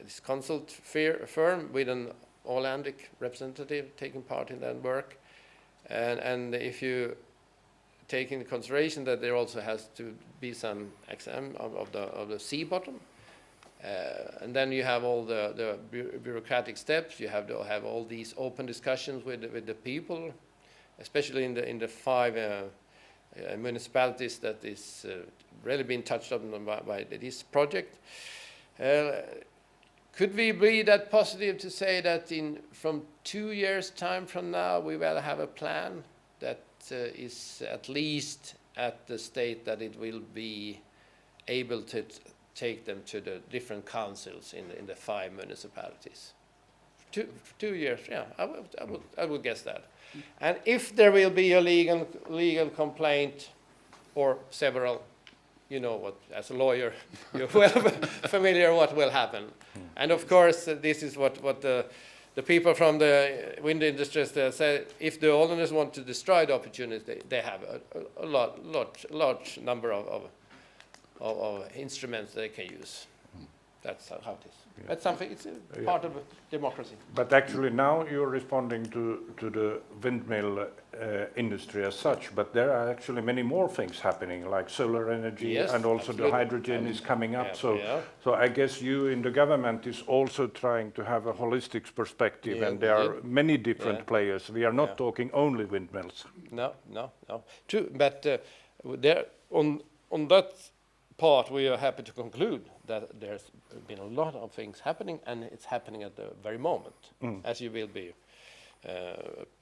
this consult firm with an Ålandic representative taking part in that work, and if you take into consideration that there also has to be some exam of the sea bottom, and then you have all the bureaucratic steps. You have to have all these open discussions with the people, especially in the 5 municipalities that is really been touched on by this project. Could we be that positive to say that from 2 years' time from now we will have a plan that is at least at the state that it will be able to take them to the different councils in the 5 municipalities. 2 years, yeah, I would guess that. And if there will be a legal complaint or several, you know what, as a lawyer, you're well familiar what will happen. And of course, this is what the people from the wind industry say. If the Ålanders want to destroy the opportunity, they have a large number of instruments they can use. That's how it is. Yeah. That's something. It's a part of democracy. But actually, now you're responding to the windmill industry as such. But there are actually many more things happening, like solar energy, yes, and also absolutely. the hydrogen is coming up. Yeah, so I guess you in the government is also trying to have a holistic perspective, and there are many different players. We are not talking only windmills. No. True, but there on that part, we are happy to conclude that there's been a lot of things happening, and it's happening at the very moment, as you will be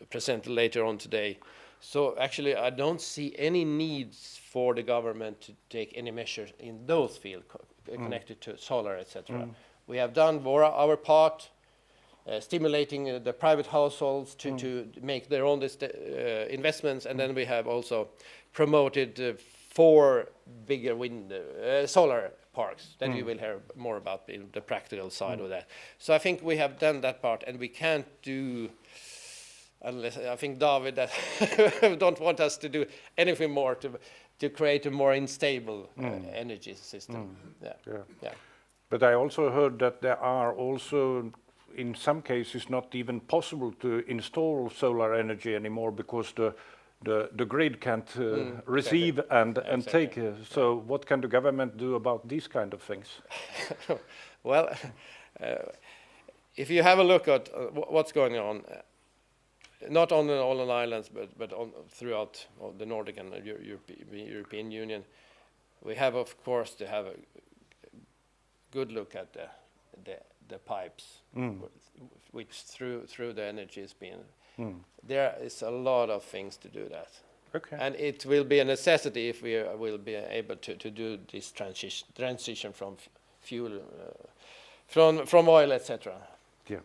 presented later on today. So actually, I don't see any needs for the government to take any measures in those fields connected to solar, etc. We have done our part, stimulating the private households to make their own investments, and then we have also promoted 4 bigger solar parks that you will hear more about in the practical side of that. So I think we have done that part, and we can't do, unless I think David that don't want us to do anything more to create a more unstable energy system. Yeah. But I also heard that there are also, in some cases, not even possible to install solar energy anymore because the grid can't receive and take. So what can the government do about these kind of things? Well, if you have a look at what's going on, not on the Åland Islands, but throughout the Nordic and European Union, we have, of course, to have a good look at the pipes, which through the energy is being. There is a lot of things to do that. Okay. And it will be a necessity if we will be able to do this transition from fuel, from oil, etc. Yeah.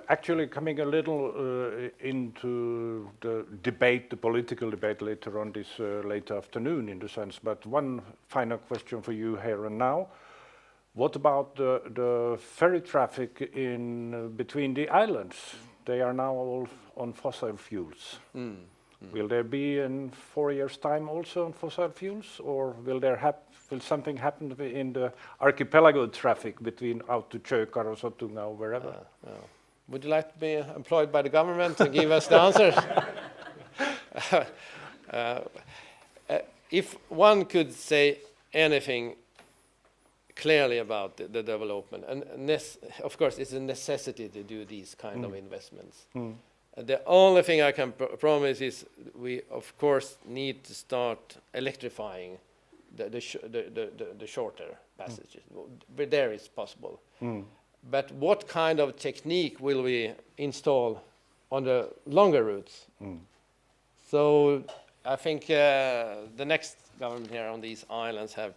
Actually, coming a little into the debate, the political debate later on this late afternoon, in the sense. But one final question for you here and now: what about the ferry traffic in between the islands? They are now all on fossil fuels. Will there be in 4 years' time also on fossil fuels, or will something happen in the archipelago traffic between out to Tjökar or Sottunga or wherever? Would you like to be employed by the government to give us the answers? If one could say anything clearly about the development, and of course it's a necessity to do these kind of investments. The only thing I can promise is we of course need to start electrifying the shorter passages, but there is possible. But what kind of technique will we install on the longer routes? So I think the next government here on these islands have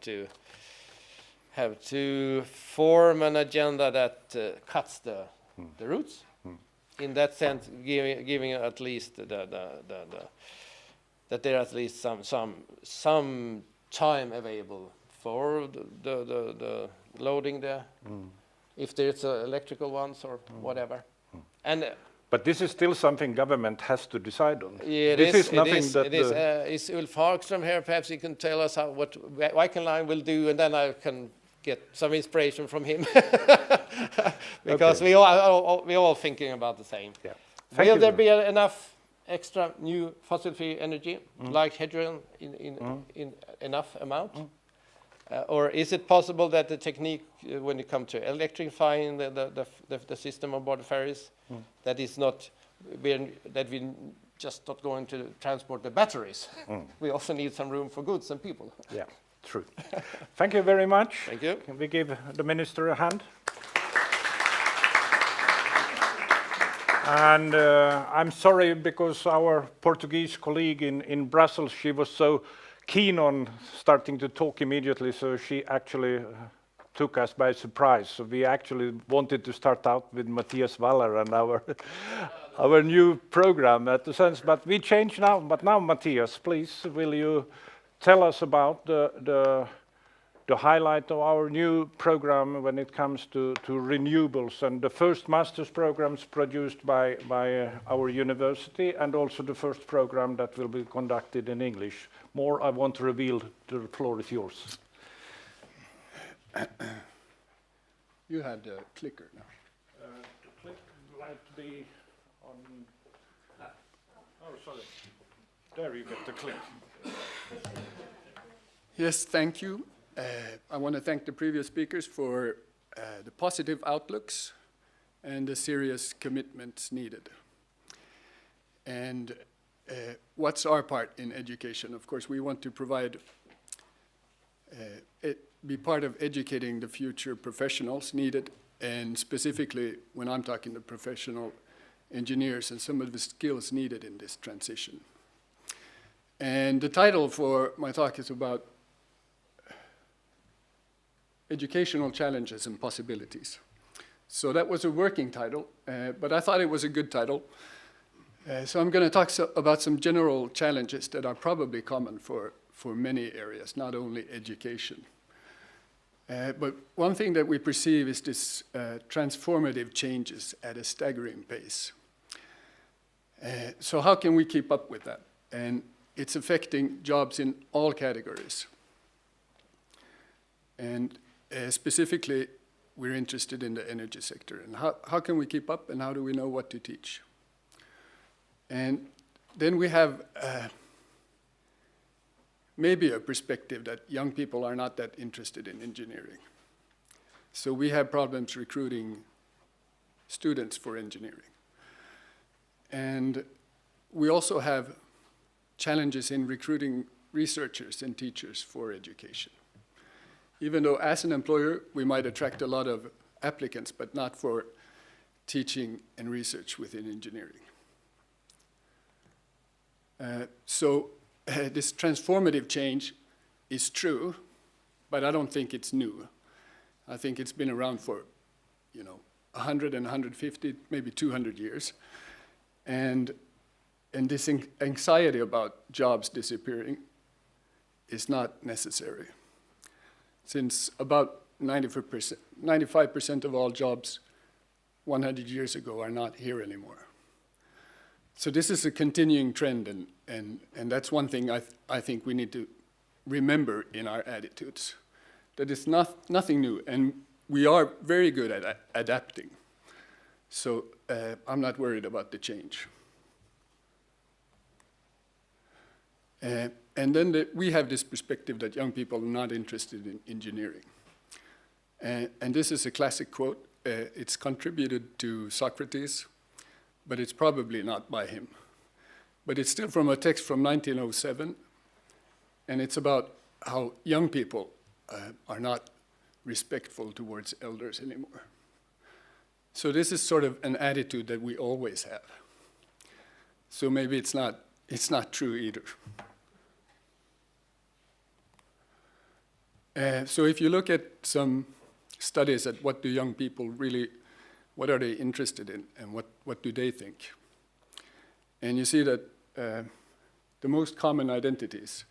to form an agenda that cuts the routes. In that sense, giving at least that there at least some time available for the loading there, if there's electrical ones or whatever. And but this is still something government has to decide on. Yeah, this is nothing that is Ulf Hagström what perhaps he can tell us what Viking Line will do, and then I can get some inspiration from him. Because we all thinking about the same. Yeah. Will there be enough extra new fossil-free energy, like hydrogen, in enough amount? Or is it possible that the technique, when it comes to electrifying the system on board the ferries, that is not, that we just not going to transport the batteries? We also need some room for goods and people. Yeah, true. Thank you very much. Thank you. Can we give the minister a hand? And I'm sorry because our Portuguese colleague in Brussels, she was so keen on starting to talk immediately, so she actually took us by surprise. So we actually wanted to start out with Matias Waller and our new program at the sense, but we changed now. But now, Matias, please, will you tell us about the highlight of our new program when it comes to renewables and the first master's programs produced by our university and also the first program that will be conducted in English. More I want to reveal, the floor is yours. You had a clicker now. The click might be on... Oh, sorry. There you get the click. Yes, thank you. I want to thank the previous speakers for the positive outlooks and the serious commitments needed. And what's our part in education? Of course, we want to be part of educating the future professionals needed, and specifically when I'm talking to professional engineers and some of the skills needed in this transition. And the title for my talk is about educational challenges and possibilities. So that was a working title, but I thought it was a good title. So I'm going to talk about some general challenges that are probably common for many areas, not only education. But one thing that we perceive is this transformative changes at a staggering pace. So how can we keep up with that? And it's affecting jobs in all categories. And specifically, we're interested in the energy sector. And how can we keep up, and how do we know what to teach? And then we have maybe a perspective that young people are not that interested in engineering. So we have problems recruiting students for engineering. And we also have challenges in recruiting researchers and teachers for education. Even though as an employer, we might attract a lot of applicants, but not for teaching and research within engineering. This transformative change is true, but I don't think it's new. I think it's been around for, 100 and 150, maybe 200 years. And this anxiety about jobs disappearing is not necessary, since about 95% of all jobs 100 years ago are not here anymore. So this is a continuing trend, and that's one thing I think we need to remember in our attitudes, that it's nothing new, and we are very good at adapting. So I'm not worried about the change. And then we have this perspective that young people are not interested in engineering. And this is a classic quote. It's contributed to Socrates, but it's probably not by him. But it's still from a text from 1907, and it's about how young people are not respectful towards elders anymore. So this is sort of an attitude that we always have. So maybe it's not true either. So if you look at some studies at what do young people really, what are they interested in, and what do they think? And you see that the most common identities,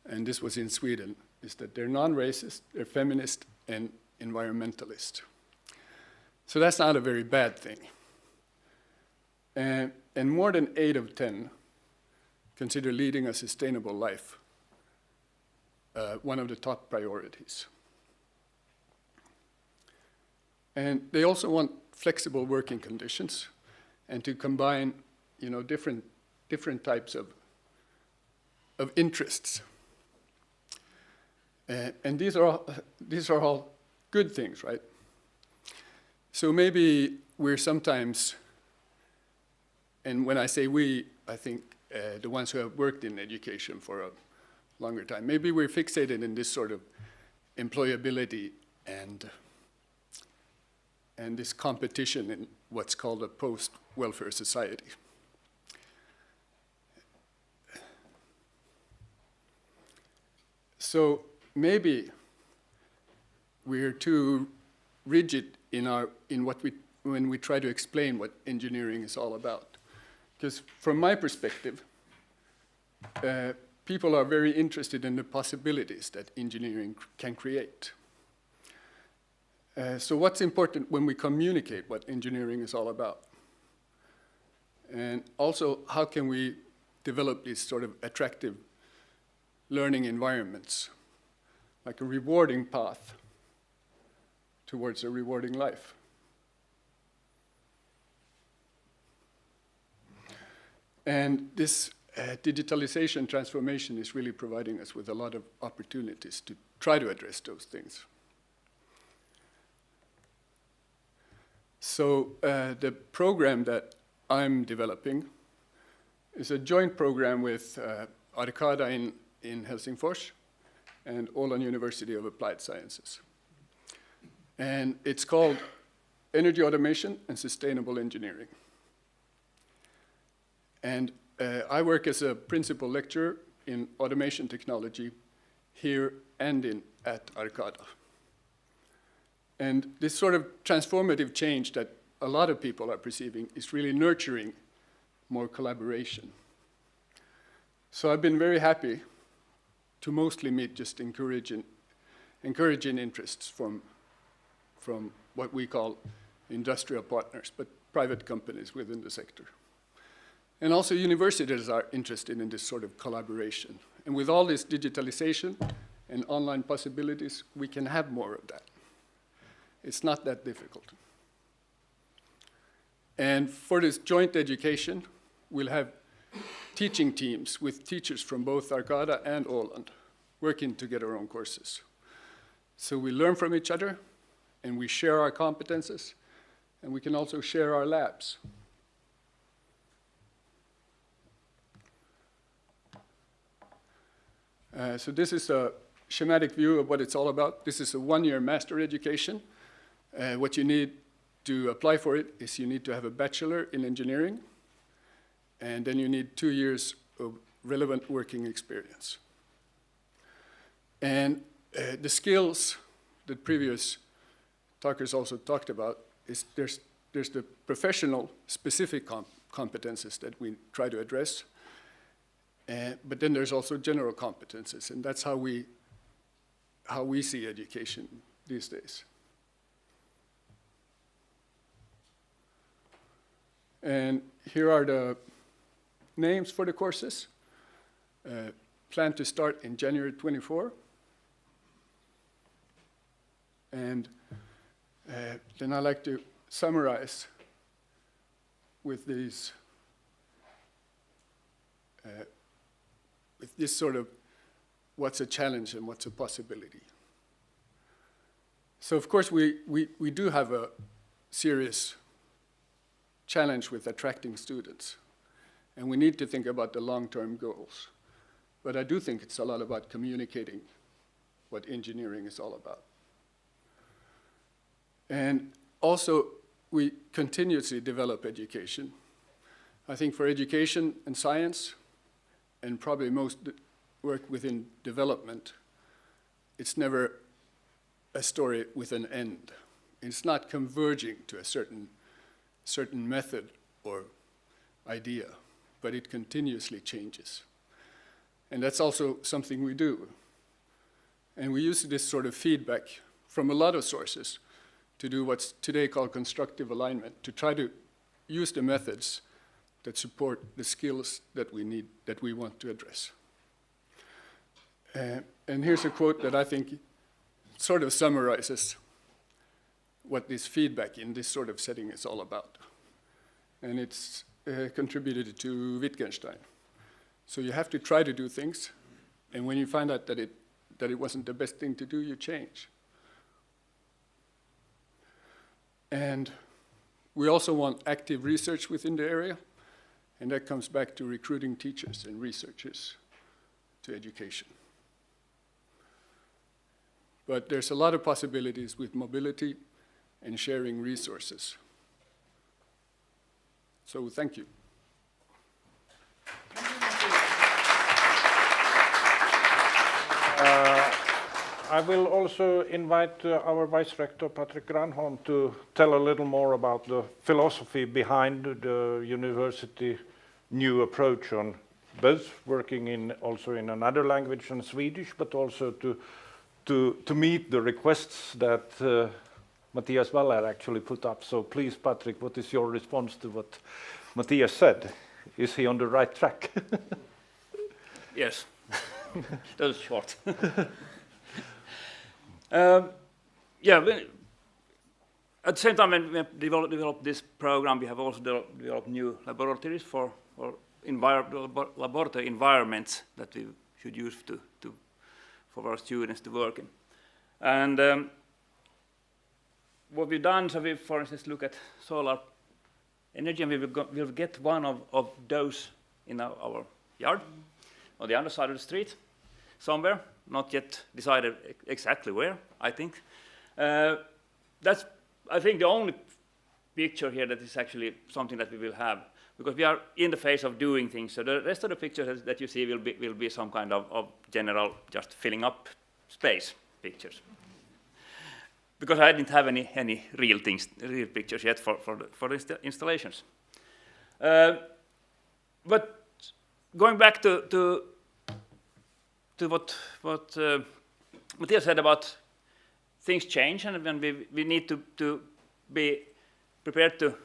and this was in Sweden, is that they're non-racist, they're feminist, and environmentalist. So that's not a very bad thing. And more than 8 of 10 consider leading a sustainable life one of the top priorities. And they also want flexible working conditions and to combine, different types of interests. And these are all good things, right? So maybe we're sometimes, and when I say we, I think the ones who have worked in education for a longer time, maybe we're fixated in this sort of employability and and this competition in what's called a post-welfare society. So maybe we're too rigid when we try to explain what engineering is all about. Because from my perspective, people are very interested in the possibilities that engineering can create. So what's important when we communicate what engineering is all about? And also, how can we develop these sort of attractive learning environments, like a rewarding path towards a rewarding life? And this digitalization transformation is really providing us with a lot of opportunities to try to address those things. So the program that I'm developing is a joint program with Arcada in Helsingfors and Åland University of Applied Sciences. And it's called Energy Automation and Sustainable Engineering. And I work as a principal lecturer in automation technology here and at Arcada. And this sort of transformative change that a lot of people are perceiving is really nurturing more collaboration. So I've been very happy to mostly meet just encouraging interests from what we call industrial partners, but private companies within the sector. And also universities are interested in this sort of collaboration. And with all this digitalization and online possibilities, we can have more of that. It's not that difficult. And for this joint education, we'll have teaching teams with teachers from both Arcada and Åland working together on courses. So we learn from each other, and we share our competences, and we can also share our labs. So this is a schematic view of what it's all about. This is a one-year master education. What you need to apply for it is you need to have a bachelor in engineering, and then you need 2 years of relevant working experience. And the skills that previous talkers also talked about is there's the professional specific competences that we try to address, but then there's also general competences, and that's how we see education these days. And here are the names for the courses. Planned to start in January 24. And then I like to summarize with these, with this sort of what's a challenge and what's a possibility. So of course we do have a serious challenge with attracting students, and we need to think about the long-term goals. But I do think it's a lot about communicating what engineering is all about. And also, we continuously develop education. I think for education and science, and probably most work within development, it's never a story with an end. It's not converging to a certain method or idea, but it continuously changes. And that's also something we do. And we use this sort of feedback from a lot of sources to do what's today called constructive alignment, to try to use the methods that support the skills that we need, that we want to address. And here's a quote that I think sort of summarizes what this feedback in this sort of setting is all about. And it's contributed to Wittgenstein. So you have to try to do things, and when you find out that it wasn't the best thing to do, you change. And we also want active research within the area, and that comes back to recruiting teachers and researchers to education. But there's a lot of possibilities with mobility and sharing resources. So thank you. I will also invite our Vice Rector Patric Granholm to tell a little more about the philosophy behind the university new approach on both working also in another language than Swedish, but also to meet the requests that Matias Waller actually put up. So please, Patric, what is your response to what Matias said? Is he on the right track? Yes, that was short. At the same time, when we developed this program, we have also developed new laboratories for laboratory environments that we should use for our students to work in. And what we've done, so we, for instance, look at solar energy, and we'll get one of those in our yard, on the other side of the street, somewhere, not yet decided exactly where, I think. That's, I think, the only picture here that is actually something that we will have, because we are in the phase of doing things. So the rest of the pictures that you see will be some kind of general, just filling up space pictures. Because I didn't have any real pictures yet for the installations. But going back to what Matias said about things change, and when we need to be prepared to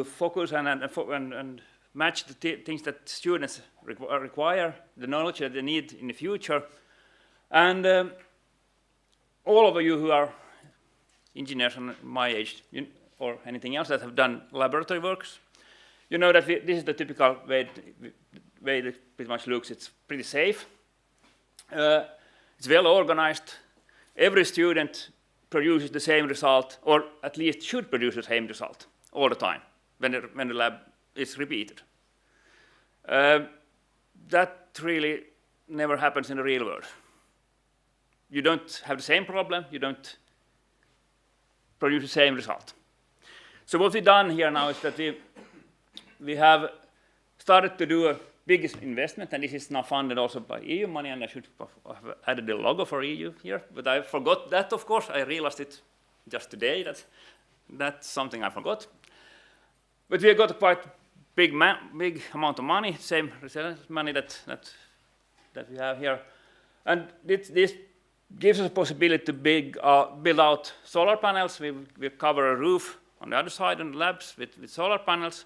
focus and match the things that students require, the knowledge that they need in the future. And all of you who are engineers and my age, or anything else that have done laboratory works, you know that this is the typical way it pretty much looks. It's pretty safe. It's well organized. Every student produces the same result, or at least should produce the same result all the time when the lab is repeated. That really never happens in the real world. You don't have the same problem, you don't produce the same result. So what we've done here now is that we have started to do a big investment, and this is now funded also by EU money, and I should have added the logo for EU here, but I forgot that, of course. I realized it just today, that's something I forgot. But we got a quite big amount of money, same money that we have here. And this gives us a possibility to build out solar panels. We cover a roof on the other side in the labs with solar panels.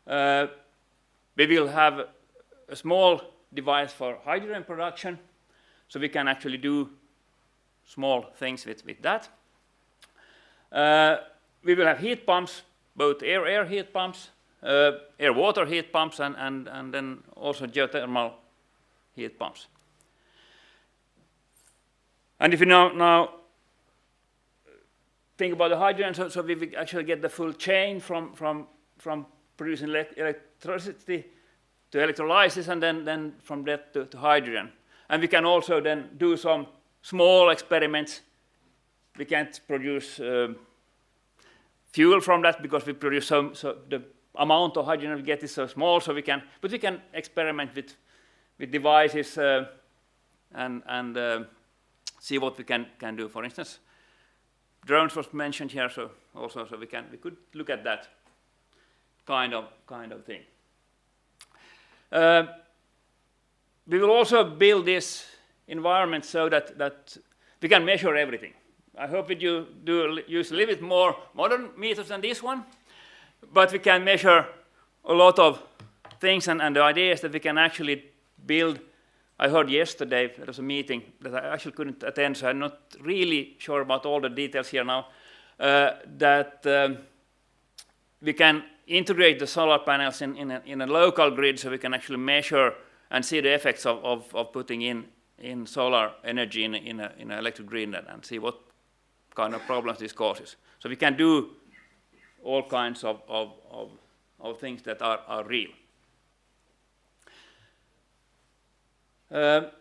We will have a small device for hydrogen production, so we can actually do small things with that. We will have heat pumps, both air heat pumps, air-water heat pumps, and then also geothermal heat pumps. And if you now think about the hydrogen, so we actually get the full chain from producing electricity to electrolysis, and then from that to hydrogen. And we can also then do some small experiments. We can't produce fuel from that because we produce so the amount of hydrogen we get is so small, so we can experiment with devices and see what we can do. For instance, drones was mentioned here, so we could look at that kind of thing. We will also build this environment so that we can measure everything. I hope that you do use a little bit more modern methods than this one, but we can measure a lot of things, and the idea is that we can actually build. I heard yesterday, there was a meeting that I actually couldn't attend, so I'm not really sure about all the details here now, that we can integrate the solar panels in a local grid, so we can actually measure and see the effects of putting in solar energy in an electric grid and see what kind of problems this causes. So we can do all kinds of things that are real. But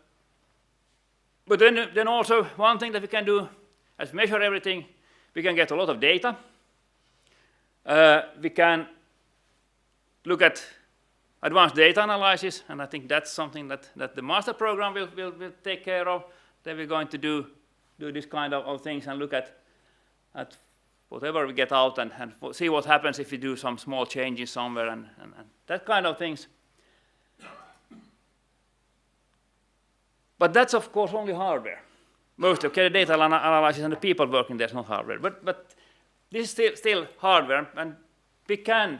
then also one thing that we can do is measure everything. we can get a lot of data. We can look at advanced data analysis, and I think that's something that the master program will take care of. Then we're going to do this kind of things and look at whatever we get out and see what happens if we do some small changes somewhere and that kind of things. But that's of course only hardware. Most of the data analysis and the people working there is not hardware. But this is still hardware, and we can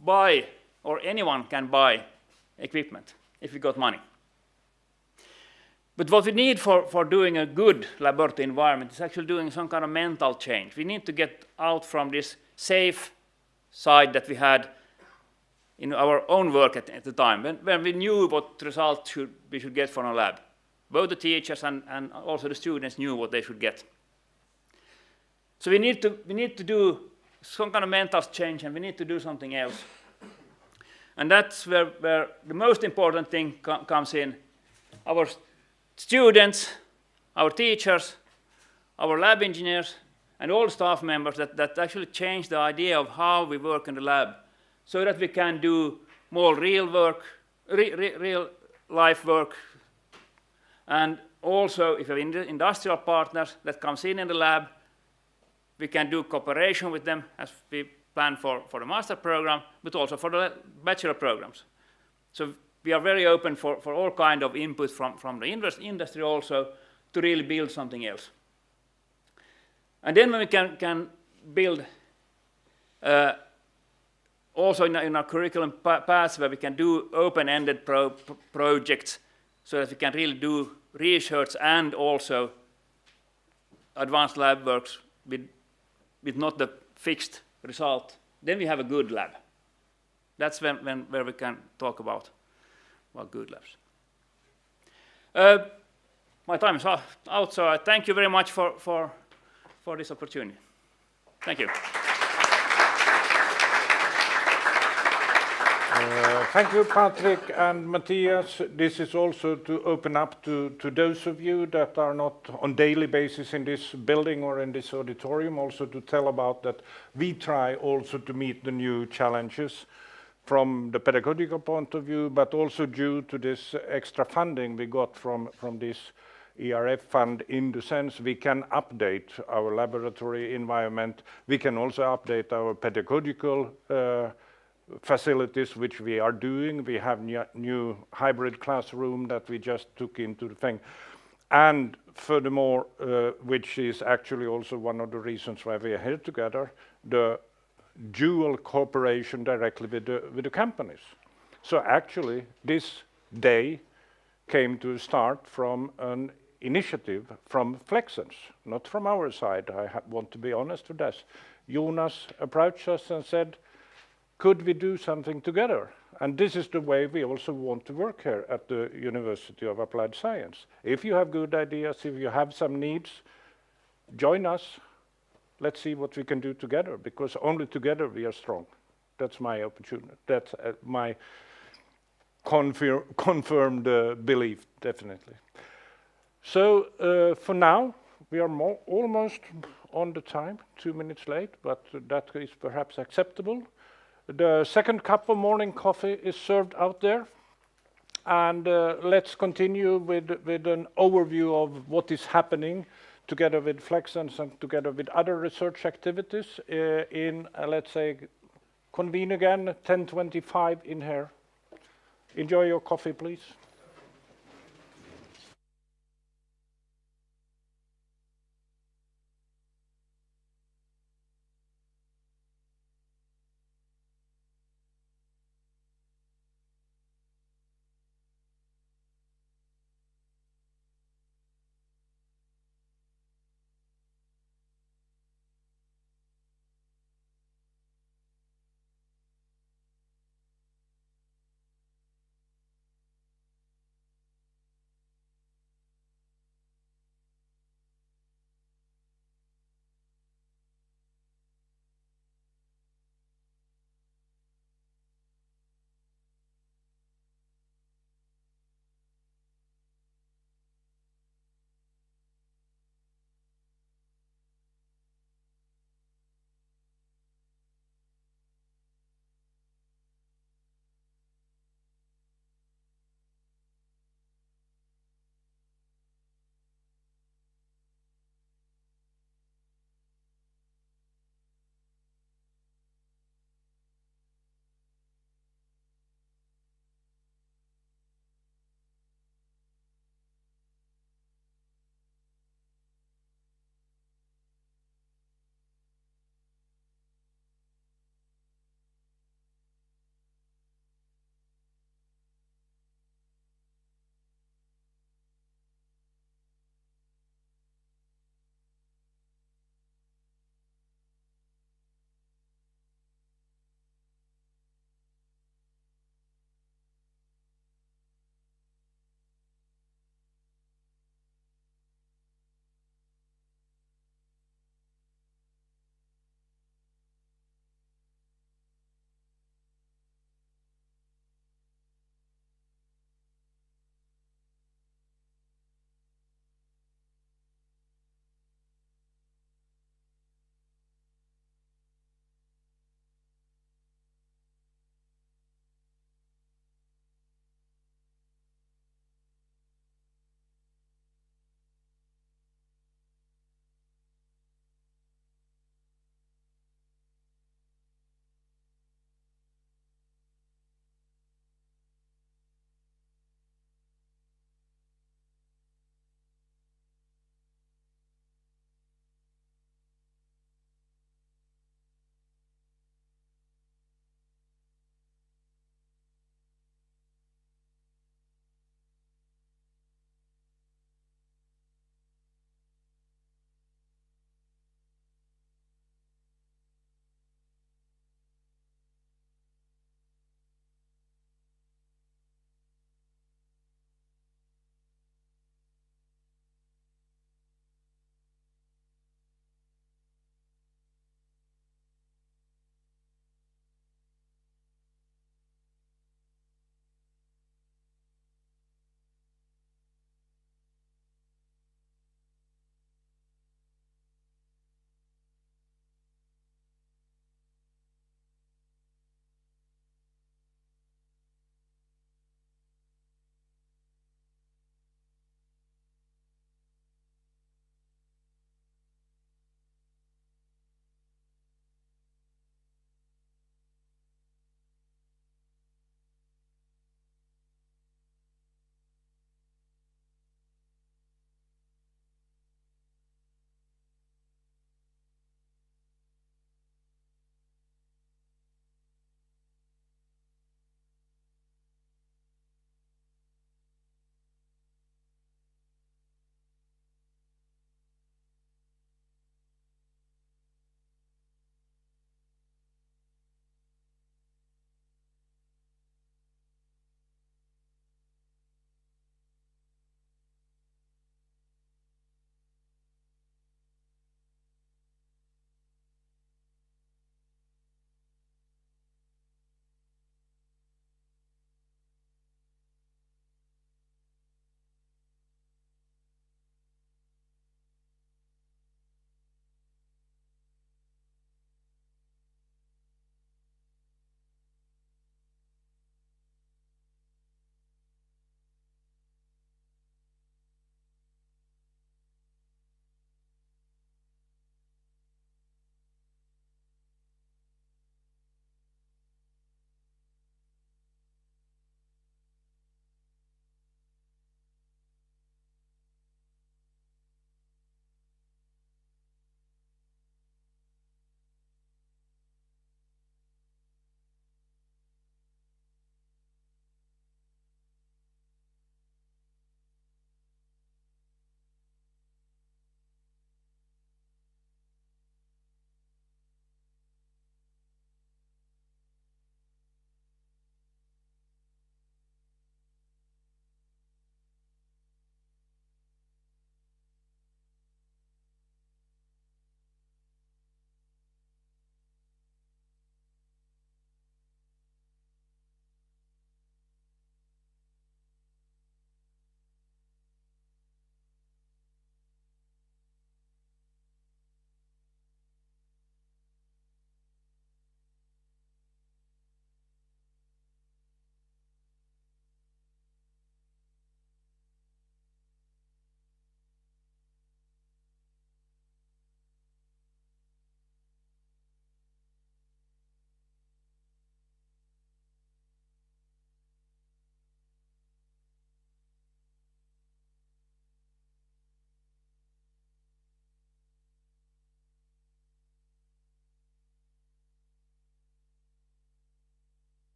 buy, or anyone can buy, equipment if we got money. But what we need for doing a good laboratory environment is actually doing some kind of mental change. We need to get out from this safe side that we had in our own work at the time, when we knew what results we should get from a lab. Both the teachers and also the students knew what they should get. So we need to do some kind of mental change, and we need to do something else. And that's where the most important thing comes in. Our students, our teachers, our lab engineers, and all staff members that actually change the idea of how we work in the lab, so that we can do more real work, real life work. And also, if we have industrial partners that comes in the lab, we can do cooperation with them as we plan for the master program, but also for the bachelor programs. So we are very open for all kind of input from the industry also to really build something else. And then we can build also in our curriculum paths where we can do open-ended projects so that we can really do research and also advanced lab works with not the fixed result. Then we have a good lab. That's where we can talk about good labs. My time is out, so I thank you very much for this opportunity. Thank you. Thank you, Patric and Matias. This is also to open up to those of you that are not on daily basis in this building or in this auditorium, also to tell about that we try also to meet the new challenges from the pedagogical point of view, but also due to this extra funding we got from this ERF fund. In the sense we can update our laboratory environment, we can also update our pedagogical facilities, which we are doing. We have new hybrid classroom that we just took into the thing. And furthermore, which is actually also one of the reasons why we are here together, the dual cooperation directly with the companies. So actually, this day came to start from an initiative from Flexens, not from our side. I want to be honest with this. Jonas approached us and said, could we do something together? And this is the way we also want to work here at the University of Applied Science. If you have good ideas, if you have some needs, join us. Let's see what we can do together, because only together we are strong. That's my opportunity. That's my confirmed belief, definitely. So for now, we are almost on the time, 2 minutes late, but that is perhaps acceptable. The second cup of morning coffee is served out there. And let's continue with an overview of what is happening together with Flexens and together with other research activities in, let's say, convene again, 10:25 in here. Enjoy your coffee, please.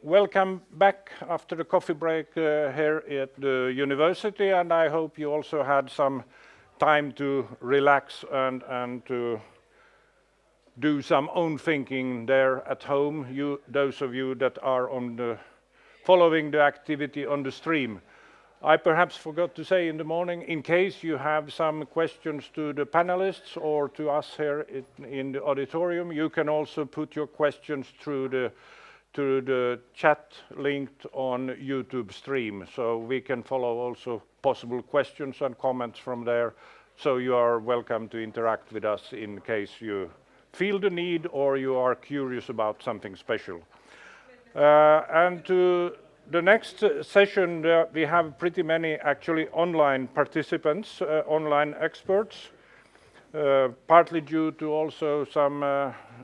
welcome back after the coffee break here at the university, and I hope you also had some time to relax and to do some own thinking there at home, those of you that are following the activity on the stream. I perhaps forgot to say in the morning, in case you have some questions to the panelists or to us here in the auditorium, you can also put your questions through the chat linked on YouTube stream, so we can follow also possible questions and comments from there. So you are welcome to interact with us in case you feel the need or you are curious about something special. And to the next session, we have pretty many actually online participants, online experts, partly due to also some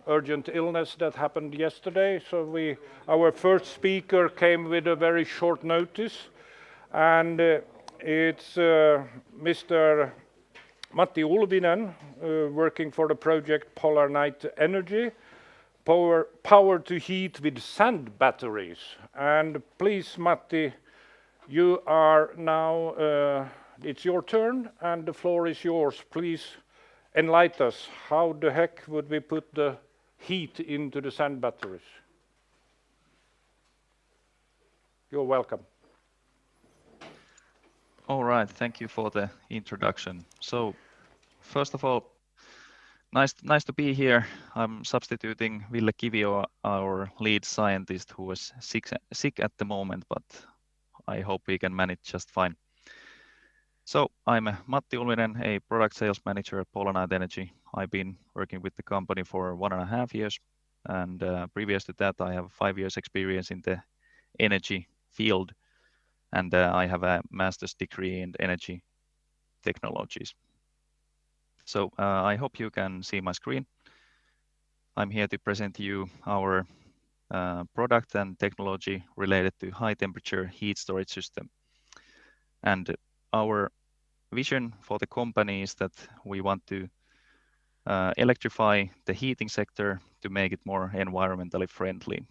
urgent illness that happened yesterday. So our first speaker came with a very short notice, and it's Mr. Matti Ulvinen, working for the project Polar Night Energy, power to heat with sand batteries. And please, Matti, you are now, it's your turn, and the floor is yours. Please enlighten us. How the heck would we put the heat into the sand batteries? You're welcome. All right, thank you for the introduction. So, first of all, nice to be here. I'm substituting Ville Kivio, our lead scientist, who was sick at the moment, but I hope we can manage just fine. So, I'm Matti Ulvinen, a product sales manager at Polar Night Energy. I've been working with the company for 1.5 years, and previous to that, I have 5 years experience in the energy field, and I have a master's degree in energy technologies. So I hope you can see my screen. I'm here to present you our product and technology related to high temperature heat storage system. And our vision for the company is that we want to electrify the heating sector to make it more environmentally friendly.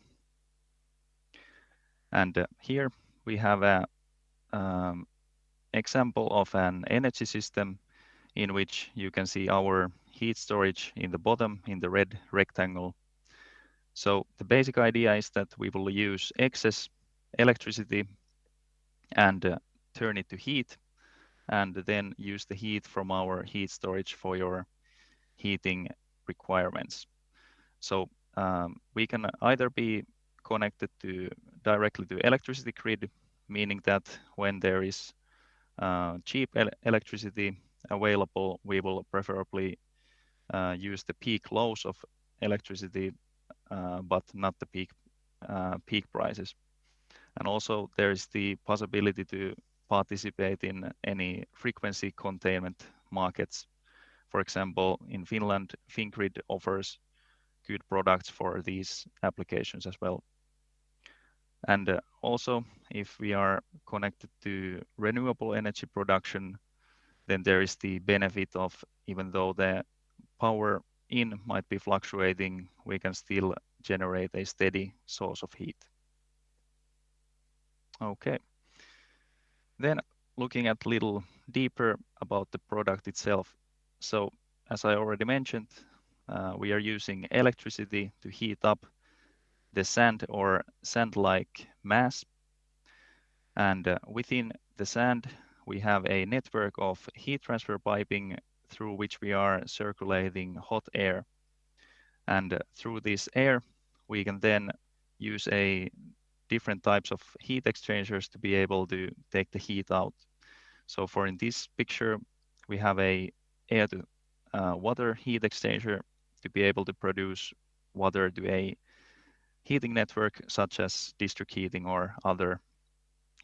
And here we have a example of an energy system in which you can see our heat storage in the bottom in the red rectangle. So the basic idea is that we will use excess electricity and turn it to heat, and then use the heat from our heat storage for your heating requirements. So we can either be connected directly to electricity grid, meaning that when there is cheap electricity available, we will preferably use the peak lows of electricity, but not the peak prices. And also there is the possibility to participate in any frequency containment markets. For example, in Finland, Fingrid offers good products for these applications as well. And also, if we are connected to renewable energy production, then there is the benefit of, even though the power in might be fluctuating, we can still generate a steady source of heat. Okay. Then looking at a little deeper about the product itself. So as I already mentioned, we are using electricity to heat up the sand or sand-like mass. And within the sand, we have a network of heat transfer piping through which we are circulating hot air. And through this air, we can then use different types of heat exchangers to be able to take the heat out. So for in this picture, we have a air to water heat exchanger to be able to produce water to a heating network such as district heating or other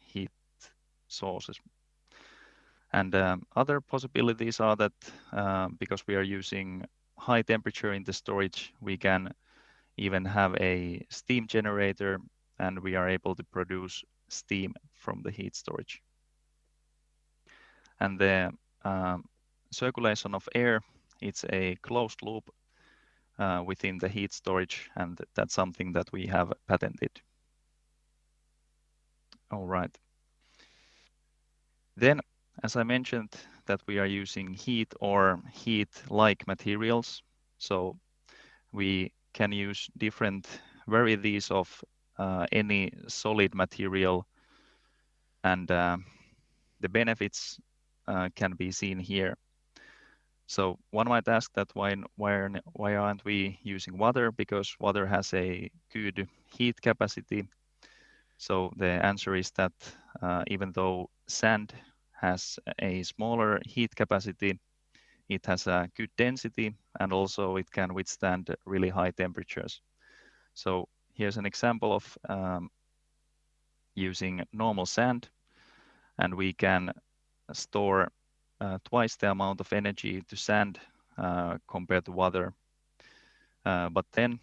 heat sources. And other possibilities are that because we are using high temperature in the storage, we can even have a steam generator, and we are able to produce steam from the heat storage. And the circulation of air, it's a closed loop within the heat storage, and that's something that we have patented. All right. Then, as I mentioned, that we are using heat or heat-like materials. So we can use different varieties of any solid material, and the benefits can be seen here. So one might ask that why aren't we using water? Because water has a good heat capacity. So the answer is that even though sand has a smaller heat capacity, it has a good density, and also it can withstand really high temperatures. So here's an example of using normal sand, and we can store twice the amount of energy to sand compared to water. But then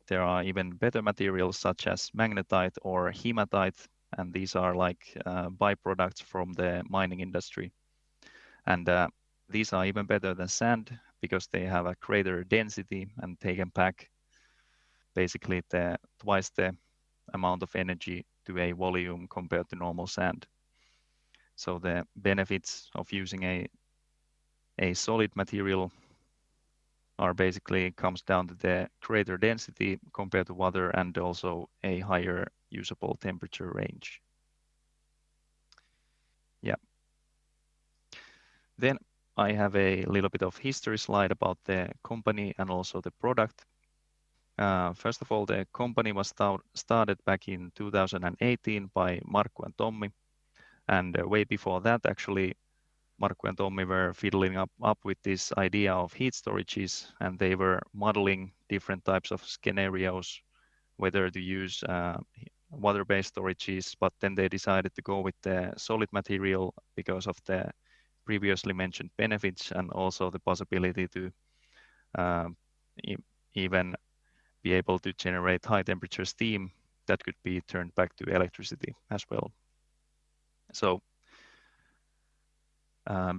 there are even better materials such as magnetite or hematite, and these are like byproducts from the mining industry. And these are even better than sand because they have a greater density and they can pack basically twice the amount of energy to a volume compared to normal sand. So the benefits of using a solid material are basically comes down to the greater density compared to water and also a higher usable temperature range. Yeah. Then I have a little bit of history slide about the company and also the product. First of all, the company was started back in 2018 by Markku and Tommi. And way before that, actually, Markku and Tommi were fiddling up with this idea of heat storages, and they were modeling different types of scenarios, whether to use water-based storages, but then they decided to go with the solid material because of the previously mentioned benefits and also the possibility to even be able to generate high temperature steam that could be turned back to electricity as well. So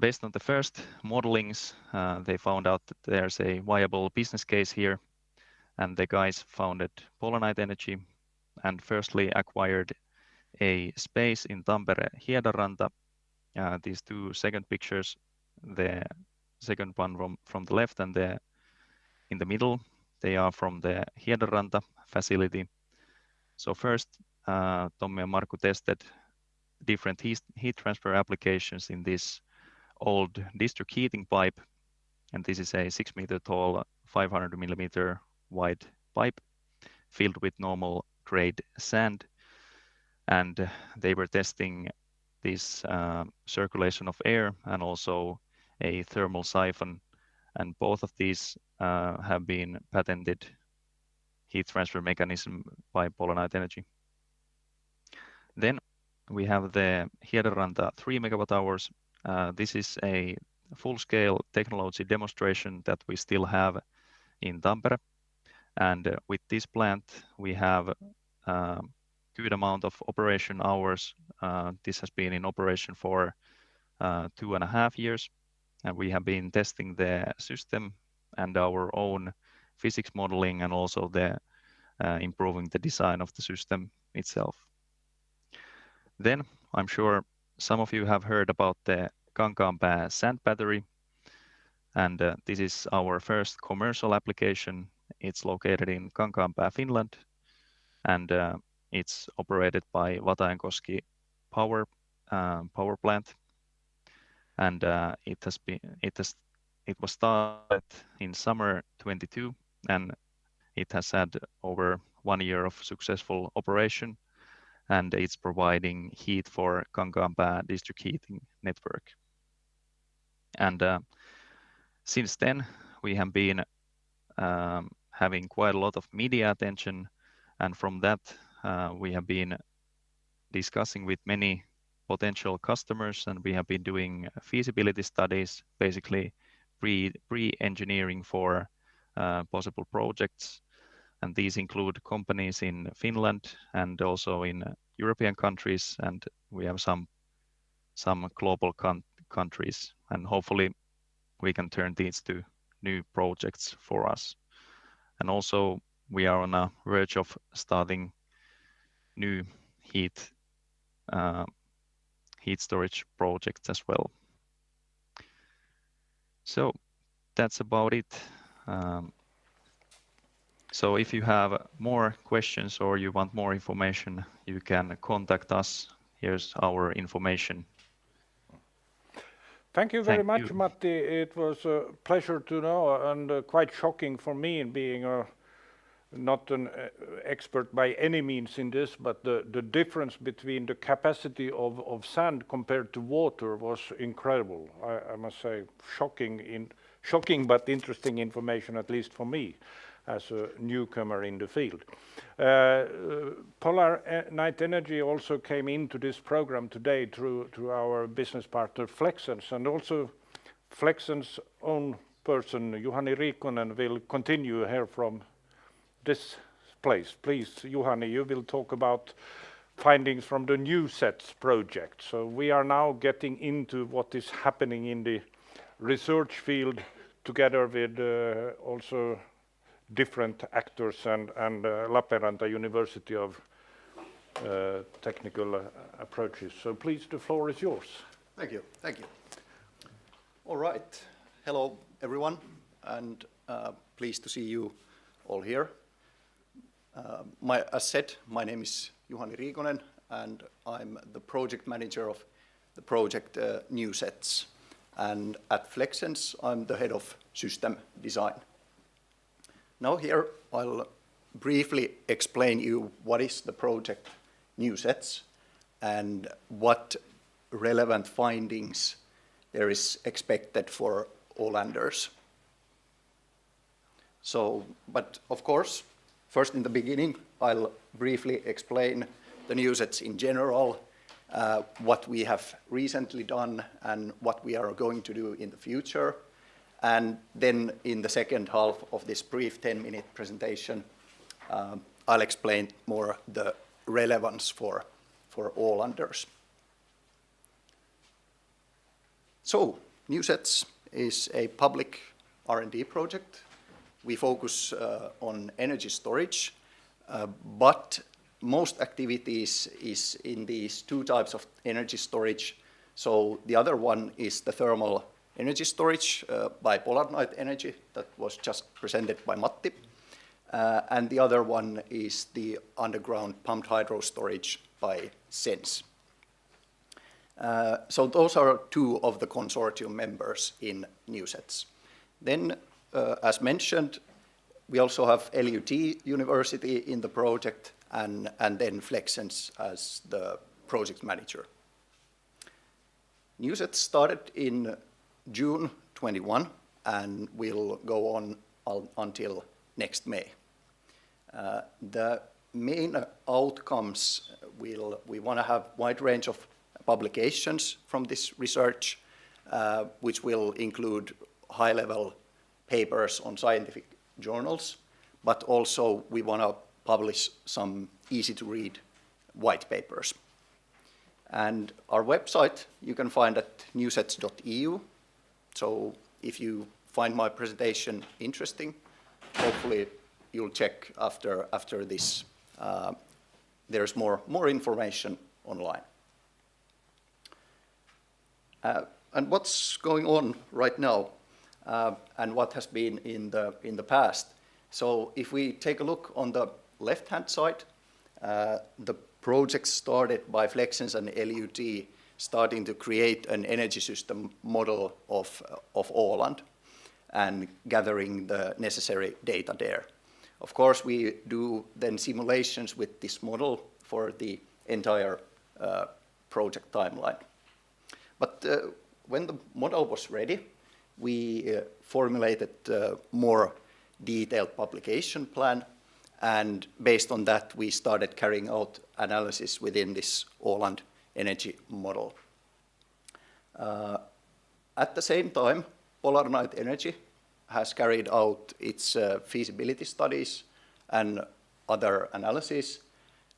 based on the first modelings, they found out that there's a viable business case here, and the guys founded Polanite Energy and firstly acquired a space in Tampere Hiedaranta. These two second pictures, the second one from the left and in the middle, they are from the Hiedaranta facility. So first, Tommi and Markku tested different heat transfer applications in this old district heating pipe, and this is a 6 meter tall, 500 millimeter wide pipe filled with normal grade sand, and they were testing this circulation of air and also a thermal siphon, and both of these have been patented heat transfer mechanism by Polanite Energy. Then we have the Hiedaranta 3 megawatt hours. This is a full-scale technology demonstration that we still have in Tampere. And with this plant, we have a good amount of operation hours. This has been in operation for 2.5 years. And we have been testing the system and our own physics modeling and also the improving the design of the system itself. Then I'm sure some of you have heard about the Kankaanpää sand battery, and this is our first commercial application. It's located in Kankaanpää, Finland, and it's operated by Vatajankoski power plant, and it was started in summer 22, and it has had over 1 year of successful operation, and it's providing heat for Kankaanpää district heating network. And since then, we have been having quite a lot of media attention, and from that, we have been discussing with many potential customers, and we have been doing feasibility studies, basically pre-engineering for possible projects. And these include companies in Finland and also in European countries, and we have some global countries, and hopefully we can turn these to new projects for us. And also we are on a verge of starting new heat heat storage projects as well. So that's about it. So if you have more questions or you want more information, you can contact us. Here's our information. Thank you very Thank much, you. Matti. It was a pleasure to know, and quite shocking for me, being not an expert by any means in this, but the difference between the capacity of sand compared to water was incredible. I must say, shocking but interesting information, at least for me, as a newcomer in the field. Polar Night Energy also came into this program today through our business partner Flexens, and also Flexens' own person, Juhani Riikonen, will continue here from this place. Please, Juhani, you will talk about findings from the NewSets project. So we are now getting into what is happening in the research field together with also different actors and Lappeenranta University of Technical Approaches. So please, the floor is yours. Thank you. Thank you. All right. Hello, everyone, and pleased to see you all here. As said, my name is Juhani Riikonen, and I'm the project manager of the project NewSets. And at Flexens, I'm the head of system design. Now here, I'll briefly explain you what is the project NewSets and what relevant findings there is expected for Ålanders. So, but of course, first in the beginning, I'll briefly explain the NewSets in general, what we have recently done and what we are going to do in the future. And then in the second half of this brief 10-minute presentation, I'll explain more the relevance for Ålanders. So, NewSets is a public R&D project. We focus on energy storage, but most activities is in these two types of energy storage. So the other one is the thermal energy storage by Polar Night Energy that was just presented by Matti. And the other one is the underground pumped hydro storage by SENS. So those are two of the consortium members in NewSets. Then, as mentioned, we also have LUT University in the project and then Flexens as the project manager. NewSets started in June 21 and will go on until next May. The main outcomes we want to have wide range of publications from this research, which will include high-level papers on scientific journals, but also we want to publish some easy-to-read white papers. And our website you can find at newsets.eu. So if you find my presentation interesting, hopefully you'll check after this. There's more information online. And what's going on right now, and what has been in the past? So if we take a look on the left-hand side, the project started by Flexens and LUT, starting to create an energy system model of Åland and gathering the necessary data there. Of course, we do then simulations with this model for the entire project timeline. But when the model was ready, we formulated a more detailed publication plan, and based on that, we started carrying out analysis within this Åland energy model. At the same time, Polar Night Energy has carried out its feasibility studies and other analyses.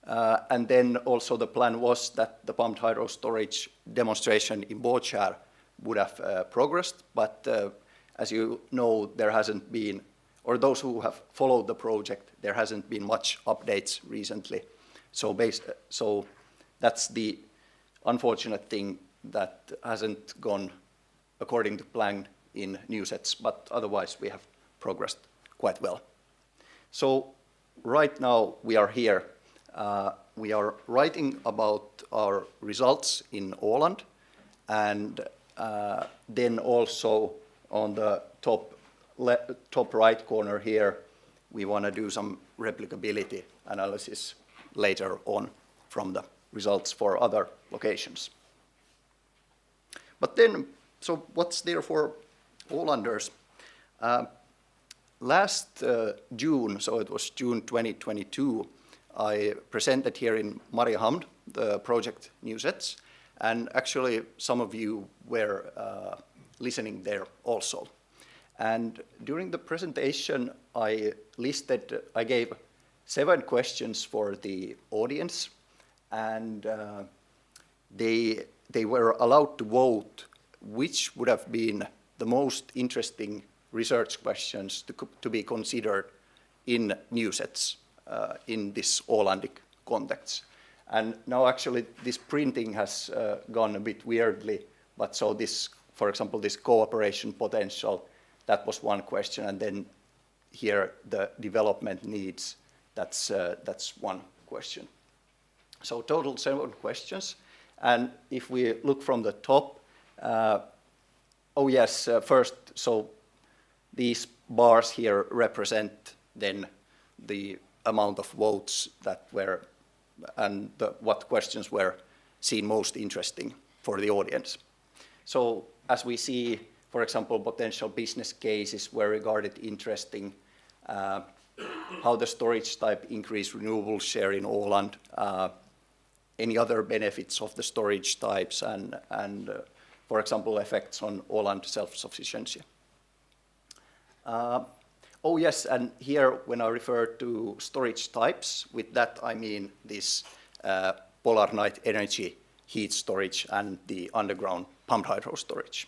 And then also the plan was that the pumped hydro storage demonstration in Båtskär would have progressed, but as you know, there hasn't been, or those who have followed the project, there hasn't been much updates recently. So that's the unfortunate thing that hasn't gone according to plan in new sets, but otherwise we have progressed quite well. So right now we are here. We are writing about our results in Åland, and then also on the top right corner here, we want to do some replicability analysis later on from the results for other locations. But then, so what's there for Ålanders? Last June, so it was June 2022, I presented here in Mariehamn the project new sets, and actually some of you were listening there also. And during the presentation, I gave 7 questions for the audience, and they were allowed to vote which would have been the most interesting research questions to be considered in new sets in this Ålandic context. And now actually this printing has gone a bit weirdly, but so this, for example, this cooperation potential, that was one question, and then here the development needs, that's one question. So total 7 questions, and if we look from the top, first, so these bars here represent then the amount of votes that were, and what questions were seen most interesting for the audience. So as we see, for example, potential business cases were regarded interesting, how the storage type increased renewable share in Åland, any other benefits of the storage types, and for example, effects on Åland self-sufficiency. And here when I refer to storage types, with that I mean this polar night energy heat storage and the underground pumped hydro storage.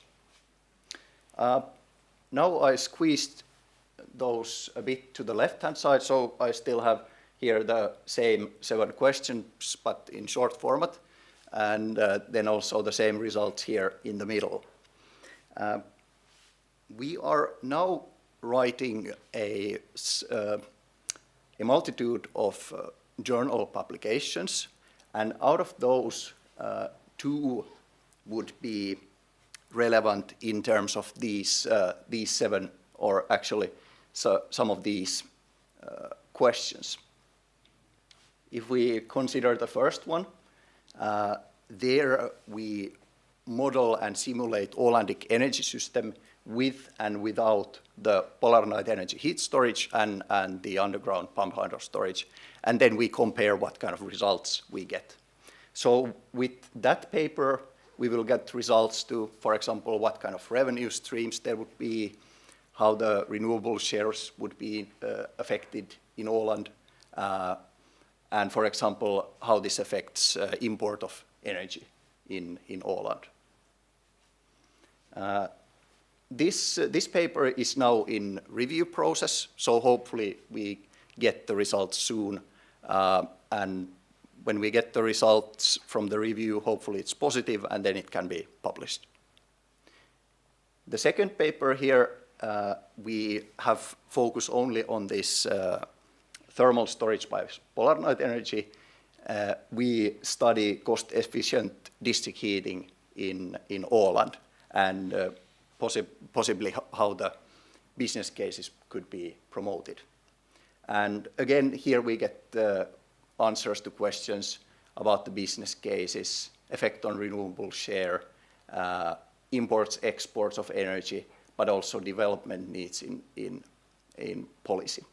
Now I squeezed those a bit to the left-hand side, so I still have here the same 7 questions, but in short format, and then also the same results here in the middle. We are now writing a multitude of journal publications, and out of those, 2 would be relevant in terms of these 7, or actually some of these questions. If we consider the first one, there we model and simulate Ålandic energy system with and without the polar night energy heat storage and the underground pumped hydro storage, and then we compare what kind of results we get. So with that paper, we will get results to, for example, what kind of revenue streams there would be, how the renewable shares would be affected in Åland, and for example, how this affects import of energy in Åland. This paper is now in review process, so hopefully we get the results soon, and when we get the results from the review, hopefully it's positive, and then it can be published. The second paper here, we have focused only on this thermal storage by polar night energy. We study cost-efficient district heating in Åland, and possibly how the business cases could be promoted. And again, here we get answers to questions about the business cases, effect on renewable share, imports, exports of energy, but also development needs in policy.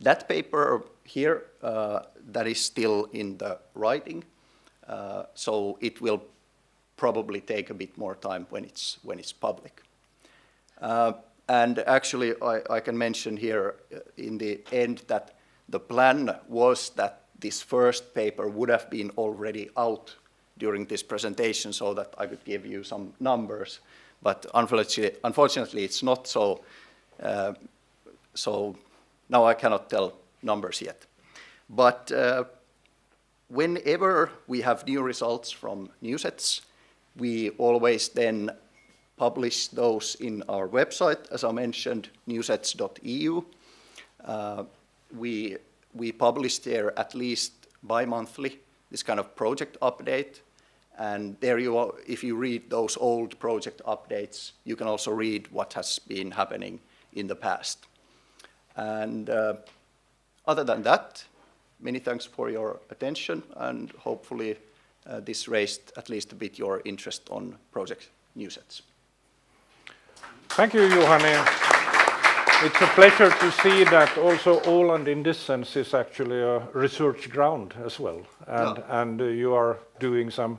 That paper here, that is still in the writing, so it will probably take a bit more time when it's public. And actually, I can mention here in the end that the plan was that this first paper would have been already out during this presentation so that I could give you some numbers, but unfortunately it's not so. So now I cannot tell numbers yet. But whenever we have new results from new sets, we always then publish those in our website, as I mentioned, newsets.eu. We publish there at least bi-monthly this kind of project update. And there you are, if you read those old project updates, you can also read what has been happening in the past. And other than that, many thanks for your attention, and hopefully this raised at least a bit your interest on project new sets. Thank you, Juhani. It's a pleasure to see that also Åland in this sense is actually a research ground as well. And you are doing some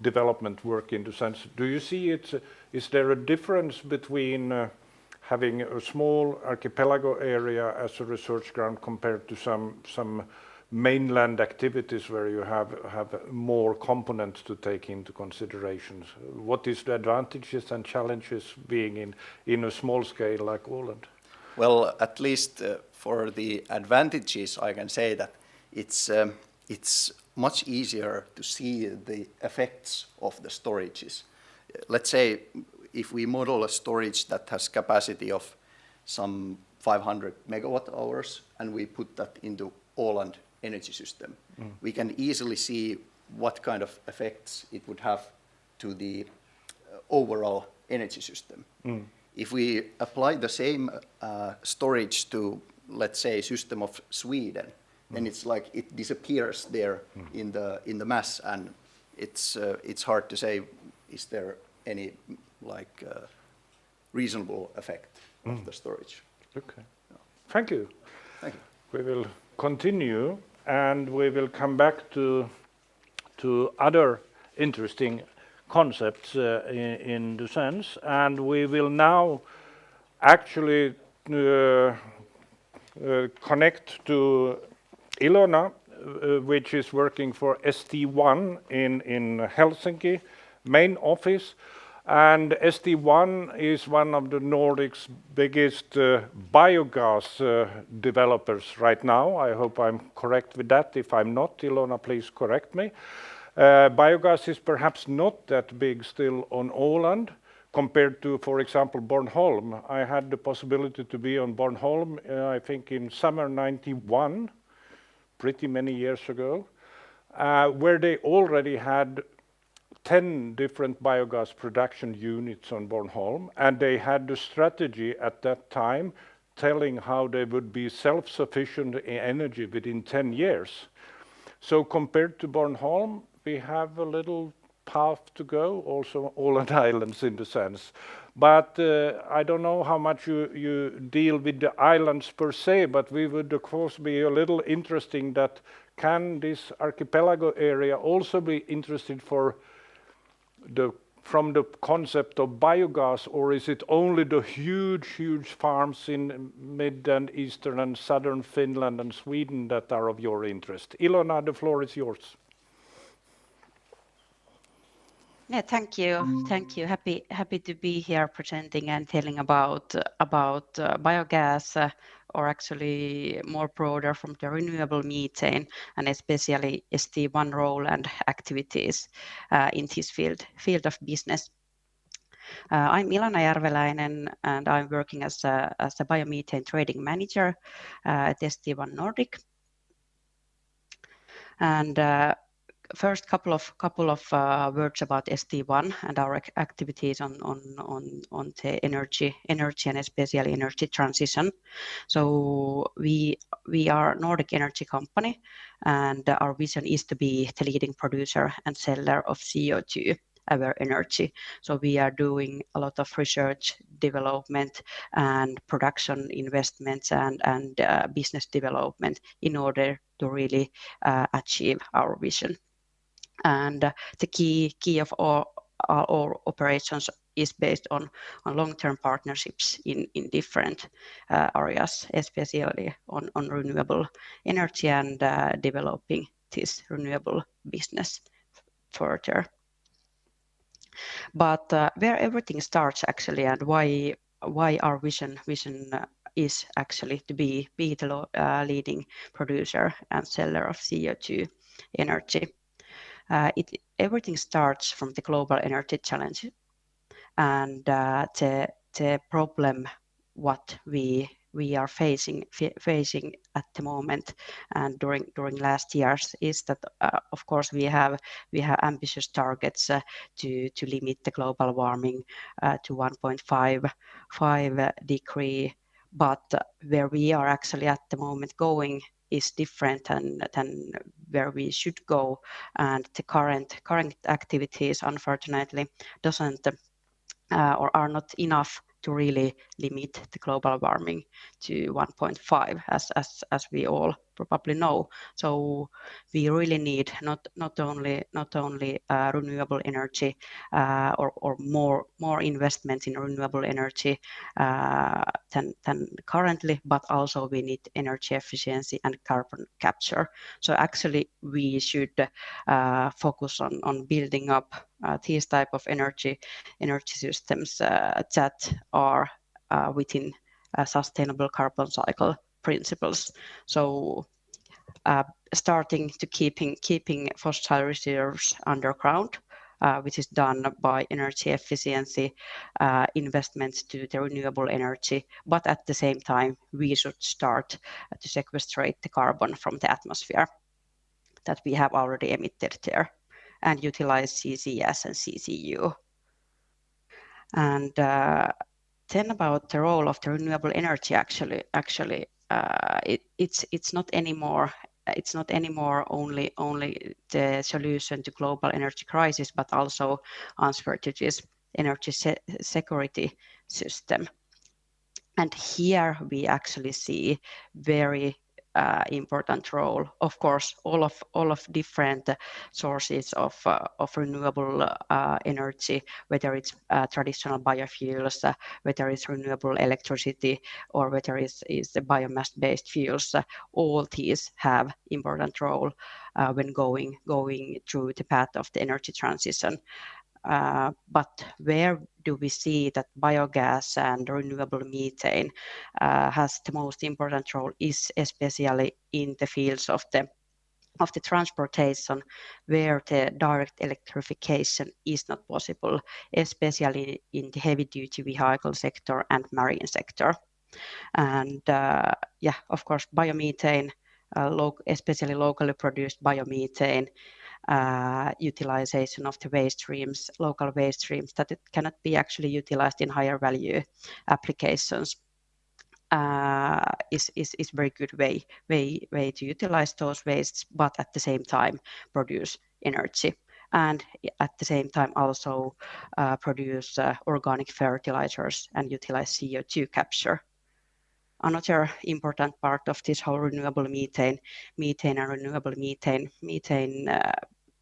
development work in the sense. Do you see is there a difference between having a small archipelago area as a research ground compared to some mainland activities where you have more components to take into consideration? What is the advantages and challenges being in a small scale like Åland? Well, at least for the advantages, I can say that it's much easier to see the effects of the storages. Let's say if we model a storage that has capacity of some 500 megawatt hours and we put that into Åland energy system, we can easily see what kind of effects it would have to the overall energy system. If we apply the same storage to, let's say, system of Sweden, then it's like it disappears there in the mass, and it's hard to say is there any like reasonable effect of the storage. Okay. Thank you. Thank you. We will continue, and we will come back to other interesting concepts in the sense, and we will now actually connect to Ilona, which is working for ST1 in Helsinki main office. And ST1 is one of the Nordic's biggest biogas developers right now. I hope I'm correct with that. If I'm not, Ilona, please correct me. Biogas is perhaps not that big still on Åland compared to, for example, Bornholm. I had the possibility to be on Bornholm, I think in summer 91, pretty many years ago, where they already had 10 different biogas production units on Bornholm, and they had the strategy at that time telling how they would be self-sufficient in energy within 10 years. So compared to Bornholm, we have a little path to go, also Åland Islands in the sense. But I don't know how much you deal with the islands per se, but we would of course be a little interesting that can this archipelago area also be interested for from the concept of biogas, or is it only the huge farms in mid and eastern and southern Finland and Sweden that are of your interest? Ilona, the floor is yours. Yeah, thank you. Thank you. Happy to be here presenting and telling about biogas, or actually more broader from the renewable methane, and especially ST1 role and activities in this field of business. I'm Ilona Järveläinen, and I'm working as a biomethane trading manager at ST1 Nordic. And first, couple of words about ST1 and our activities on the energy and especially energy transition. So we are a Nordic energy company, and our vision is to be the leading producer and seller of CO2 aware energy. So we are doing a lot of research, development, and production investments and business development in order to really achieve our vision. And the key of all our operations is based on long-term partnerships in different areas, especially on renewable energy and developing this renewable business further. But where everything starts actually, and why our vision is actually to be the leading producer and seller of CO2 energy. Everything starts from the global energy challenge, and the problem what we are facing at the moment and during last years is that of course we have ambitious targets to limit the global warming to 1.5 degree, but where we are actually at the moment going is different than where we should go, and the current activities unfortunately doesn't or are not enough to really limit the global warming to 1.5, as we all probably know. So we really need not only renewable energy or more investment in renewable energy than currently, but also we need energy efficiency and carbon capture. So actually we should focus on building up these type of energy systems that are within sustainable carbon cycle principles. So starting to keeping fossil reserves underground, which is done by energy efficiency investments to the renewable energy, but at the same time we should start to sequestrate the carbon from the atmosphere that we have already emitted there, and utilize CCS and CCU. And then about the role of the renewable energy, actually, it's not anymore. It's not anymore only the solution to global energy crisis, but also answer to this energy security system. And here we actually see very important role. Of course, all of different sources of renewable energy, whether it's traditional biofuels, whether it's renewable electricity, or whether it's the biomass-based fuels, all these have important role when going through the path of the energy transition. But where do we see that biogas and renewable methane has the most important role is especially in the fields of the transportation, where the direct electrification is not possible, especially in the heavy-duty vehicle sector and marine sector. And of course, biomethane, especially locally produced biomethane, utilization of the waste streams, local waste streams, that it cannot be actually utilized in higher value applications, is very good way to utilize those wastes, but at the same time produce energy, and at the same time also produce organic fertilizers and utilize CO2 capture. Another important part of this whole renewable methane and renewable methane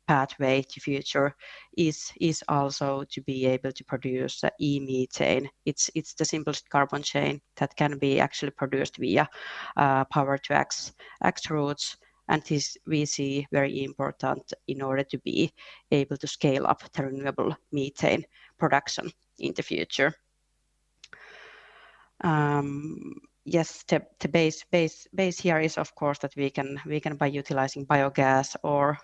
pathway to future is also to be able to produce e-methane. It's the simplest carbon chain that can be actually produced via power to X routes, and this we see very important in order to be able to scale up the renewable methane production in the future. Yes, the base here is of course that we can by utilizing biogas or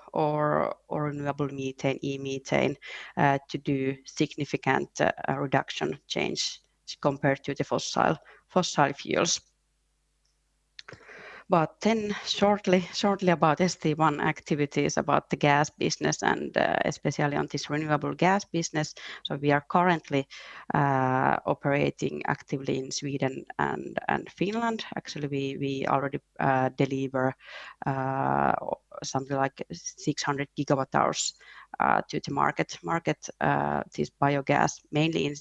renewable methane, e-methane, to do significant reduction change compared to the fossil fuels. But then shortly about ST1 activities, about the gas business, and especially on this renewable gas business. So we are currently operating actively in Sweden and Finland. Actually, we already deliver something like 600 gigawatt hours to the market this biogas, mainly in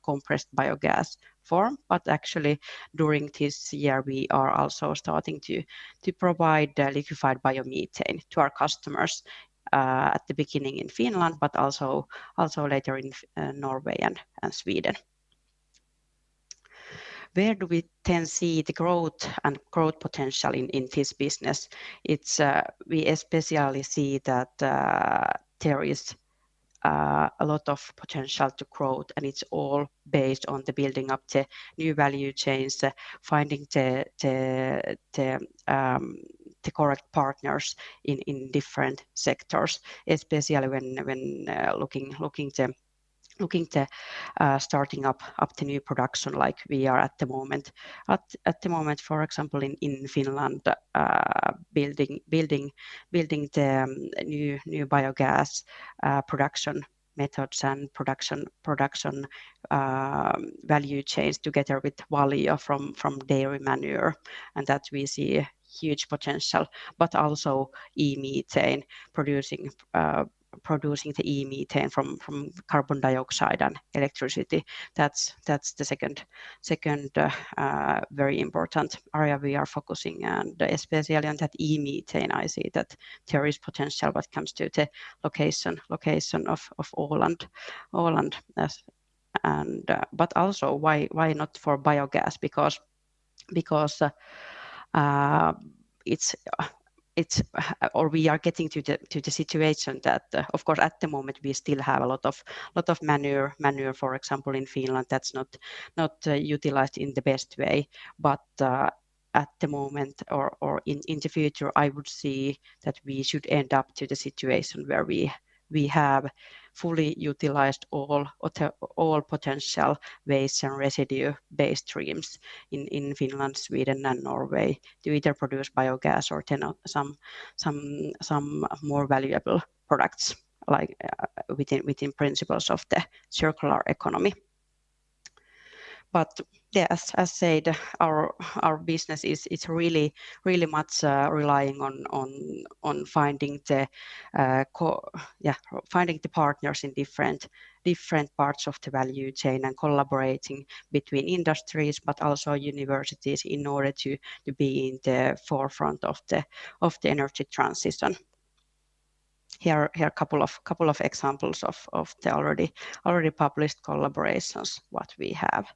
compressed biogas form, but actually during this year we are also starting to provide liquefied biomethane to our customers at the beginning in Finland, but also later in Norway and Sweden. Where do we then see the growth potential in this business? It's we especially see that there is a lot of potential to growth, and it's all based on the building up the new value chains, finding the the correct partners in different sectors, especially when looking to starting up the new production like we are at the moment. At the moment, for example, in Finland, building the new biogas production methods and production value chains together with Valio from dairy manure, and that we see huge potential. But also e-methane, producing the e-methane from carbon dioxide and electricity. That's the second very important area we are focusing, and especially on that e-methane, I see that there is potential when it comes to the location of Åland, but also why not for biogas, because it's or we are getting to the situation that of course at the moment we still have a lot of manure, for example, in Finland that's not utilized in the best way, but at the moment or in the future I would see that we should end up to the situation where we have fully utilized all potential waste and residue-based streams in Finland, Sweden, and Norway to either produce biogas or some more valuable products, like within principles of the circular economy. But yes, as said, our business is really much relying on finding the partners in different parts of the value chain and collaborating between industries, but also universities in order to be in the forefront of the energy transition. Here are couple of examples of the already published collaborations what we have.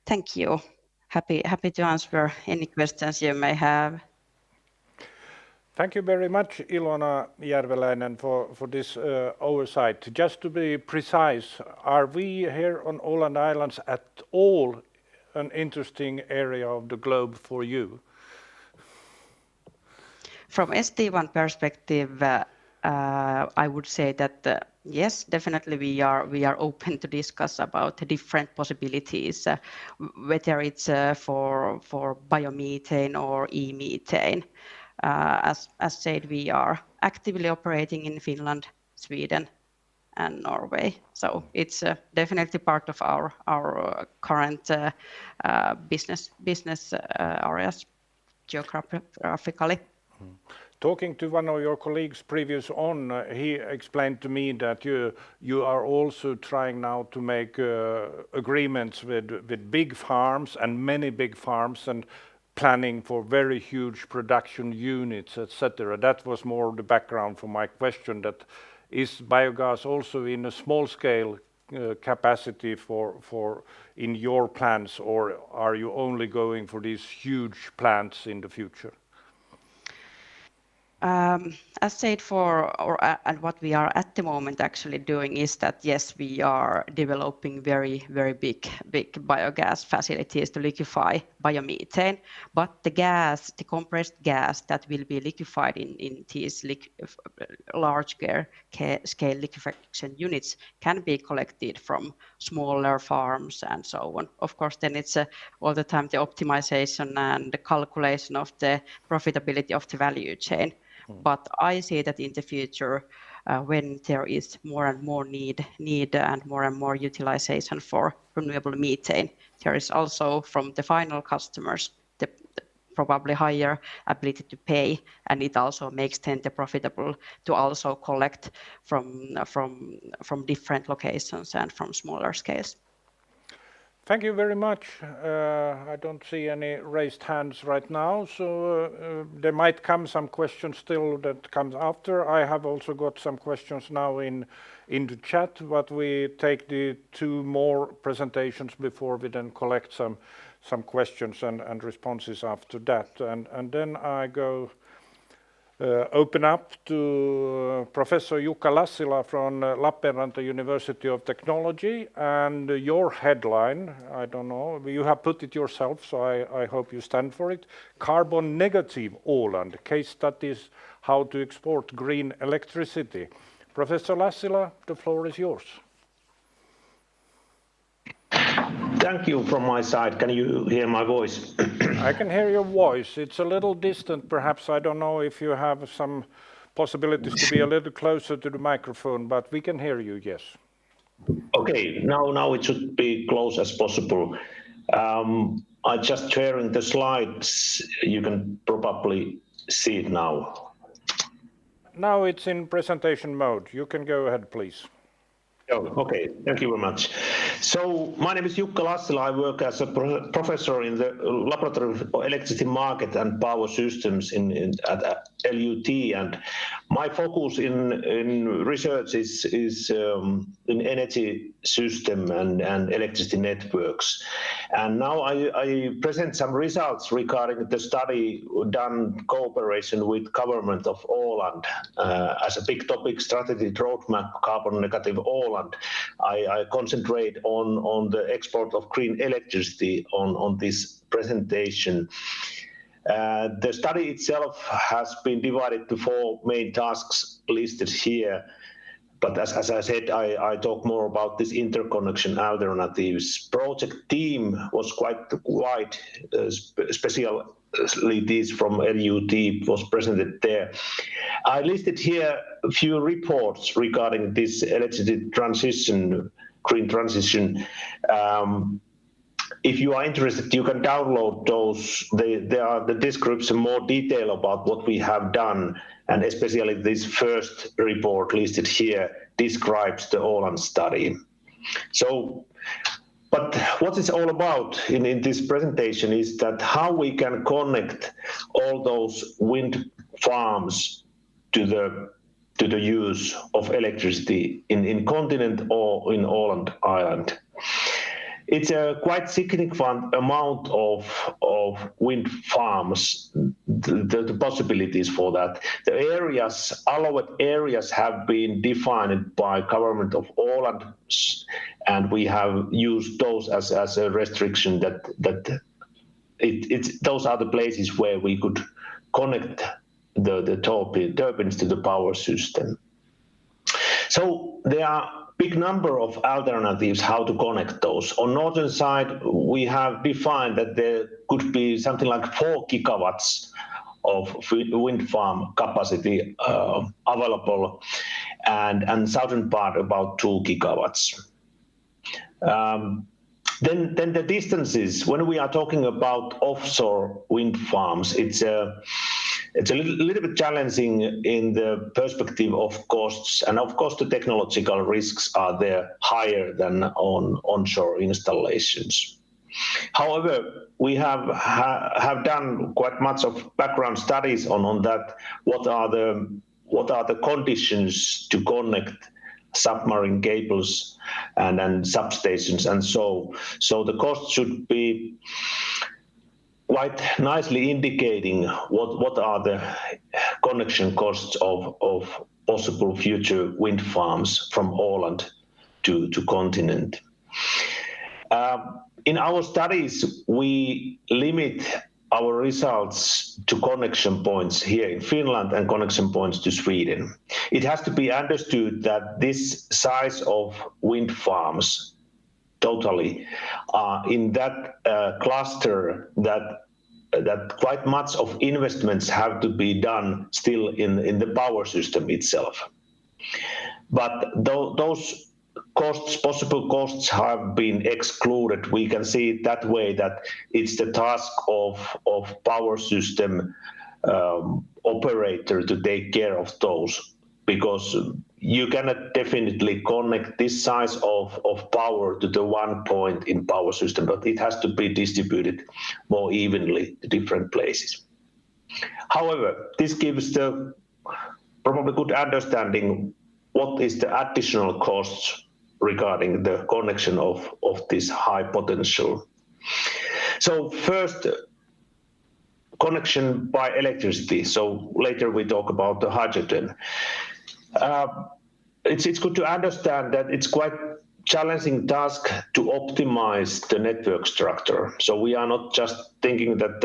Thank you. Happy to answer any questions you may have. Thank you very much, Ilona Järveläinen, for this oversight. Just to be precise, are we here on Åland Islands at all an interesting area of the globe for you? From ST1 perspective, I would say that yes, definitely we are open to discuss about the different possibilities, whether it's for biomethane or e-methane. As said, we are actively operating in Finland, Sweden, and Norway. So it's definitely part of our current business areas geographically. Talking to one of your colleagues previous on, he explained to me that you are also trying now to make agreements with big farms and many big farms and planning for very huge production units, etc. That was more the background for my question, that is biogas also in a small scale capacity for in your plans, or are you only going for these huge plants in the future? As said, and what we are at the moment actually doing is that yes, we are developing very big biogas facilities to liquefy biomethane, but the compressed gas that will be liquefied in these large scale liquefaction units can be collected from smaller farms and so on. Of course, then it's all the time the optimization and the calculation of the profitability of the value chain. But I see that in the future, when there is more and more need and more utilization for renewable methane, there is also from the final customers the probably higher ability to pay, and it also makes then the profitable to also collect from different locations and from smaller scales. Thank you very much. I don't see any raised hands right now, so there might come some questions still that comes after. I have also got some questions now in the chat, but we take the two more presentations before we then collect some questions and responses after that. And then I go open up to Professor Jukka Lassila from Lappeenranta University of Technology, and your headline, I don't know, you have put it yourself, so I hope you stand for it, Carbon Negative Åland, case studies how to export green electricity. Professor Lassila, the floor is yours. Thank you from my side. Can you hear my voice? I can hear your voice. It's a little distant, perhaps. I don't know if you have some possibilities to be a little closer to the microphone, but we can hear you, yes. Okay, now it should be close as possible. I'm just sharing the slides. You can probably see it now. Now it's in presentation mode. You can go ahead, please. Oh, okay, thank you very much. So my name is Jukka Lassila. I work as a professor in the Laboratory of Electricity Market and Power Systems at LUT, and my focus in research is in energy system and electricity networks. And now I present some results regarding the study done cooperation with Government of Åland as a big topic strategy roadmap Carbon Negative Åland. I concentrate on the export of green electricity on this presentation. The study itself has been divided to 4 main tasks listed here. But as I said, I talk more about this interconnection alternatives. Project team was quite wide, especially these from LUT was presented there. I listed here a few reports regarding this electricity transition, green transition. If you are interested, you can download those. There are the description, more detail about what we have done, and especially this first report listed here describes the Åland study. So, but what it's all about in this presentation is that how we can connect all those wind farms to the use of electricity in continent or in Åland Island. It's a quite significant amount of wind farms, the possibilities for that. The areas, allowed areas have been defined by Government of Åland, and we have used those as a restriction that those are the places where we could connect the turbines to the power system. So there are big number of alternatives how to connect those. On northern side, we have defined that there could be something like 4 gigawatts of wind farm capacity available, and southern part about 2 gigawatts. Then the distances, when we are talking about offshore wind farms, it's a little bit challenging in the perspective of costs, and of course the technological risks are there higher than on onshore installations. However, we have done quite much of background studies on that. What are the conditions to connect submarine cables and substations and so the cost should be quite nicely indicating what are the connection costs of possible future wind farms from Åland to continent. In our studies, we limit our results to connection points here in Finland and connection points to Sweden. It has to be understood that this size of wind farms totally in that cluster that quite much of investments have to be done still in the power system itself. But those costs, possible costs, have been excluded. We can see it that way, that it's the task of power system operator to take care of those, because you cannot definitely connect this size of power to the one point in power system, but it has to be distributed more evenly to different places. However, this gives the probably good understanding what is the additional costs regarding the connection of this high potential. So first, connection by electricity. So later we talk about the hydrogen. It's good to understand that it's quite challenging task to optimize the network structure. So we are not just thinking that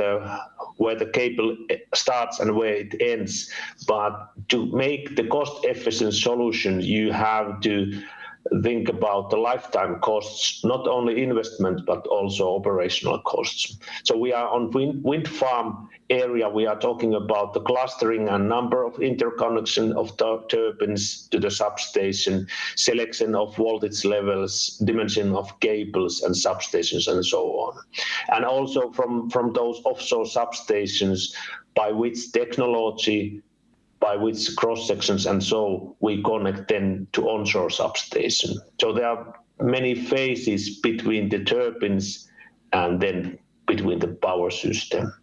where the cable starts and where it ends, but to make the cost-efficient solution, you have to think about the lifetime costs, not only investment, but also operational costs. So we are on wind farm area, we are talking about the clustering and number of interconnection of turbines to the substation, selection of voltage levels, dimension of cables and substations and so on. And also from those offshore substations, by which technology, by which cross sections and so we connect then to onshore substation. So there are many phases between the turbines and then between the power system.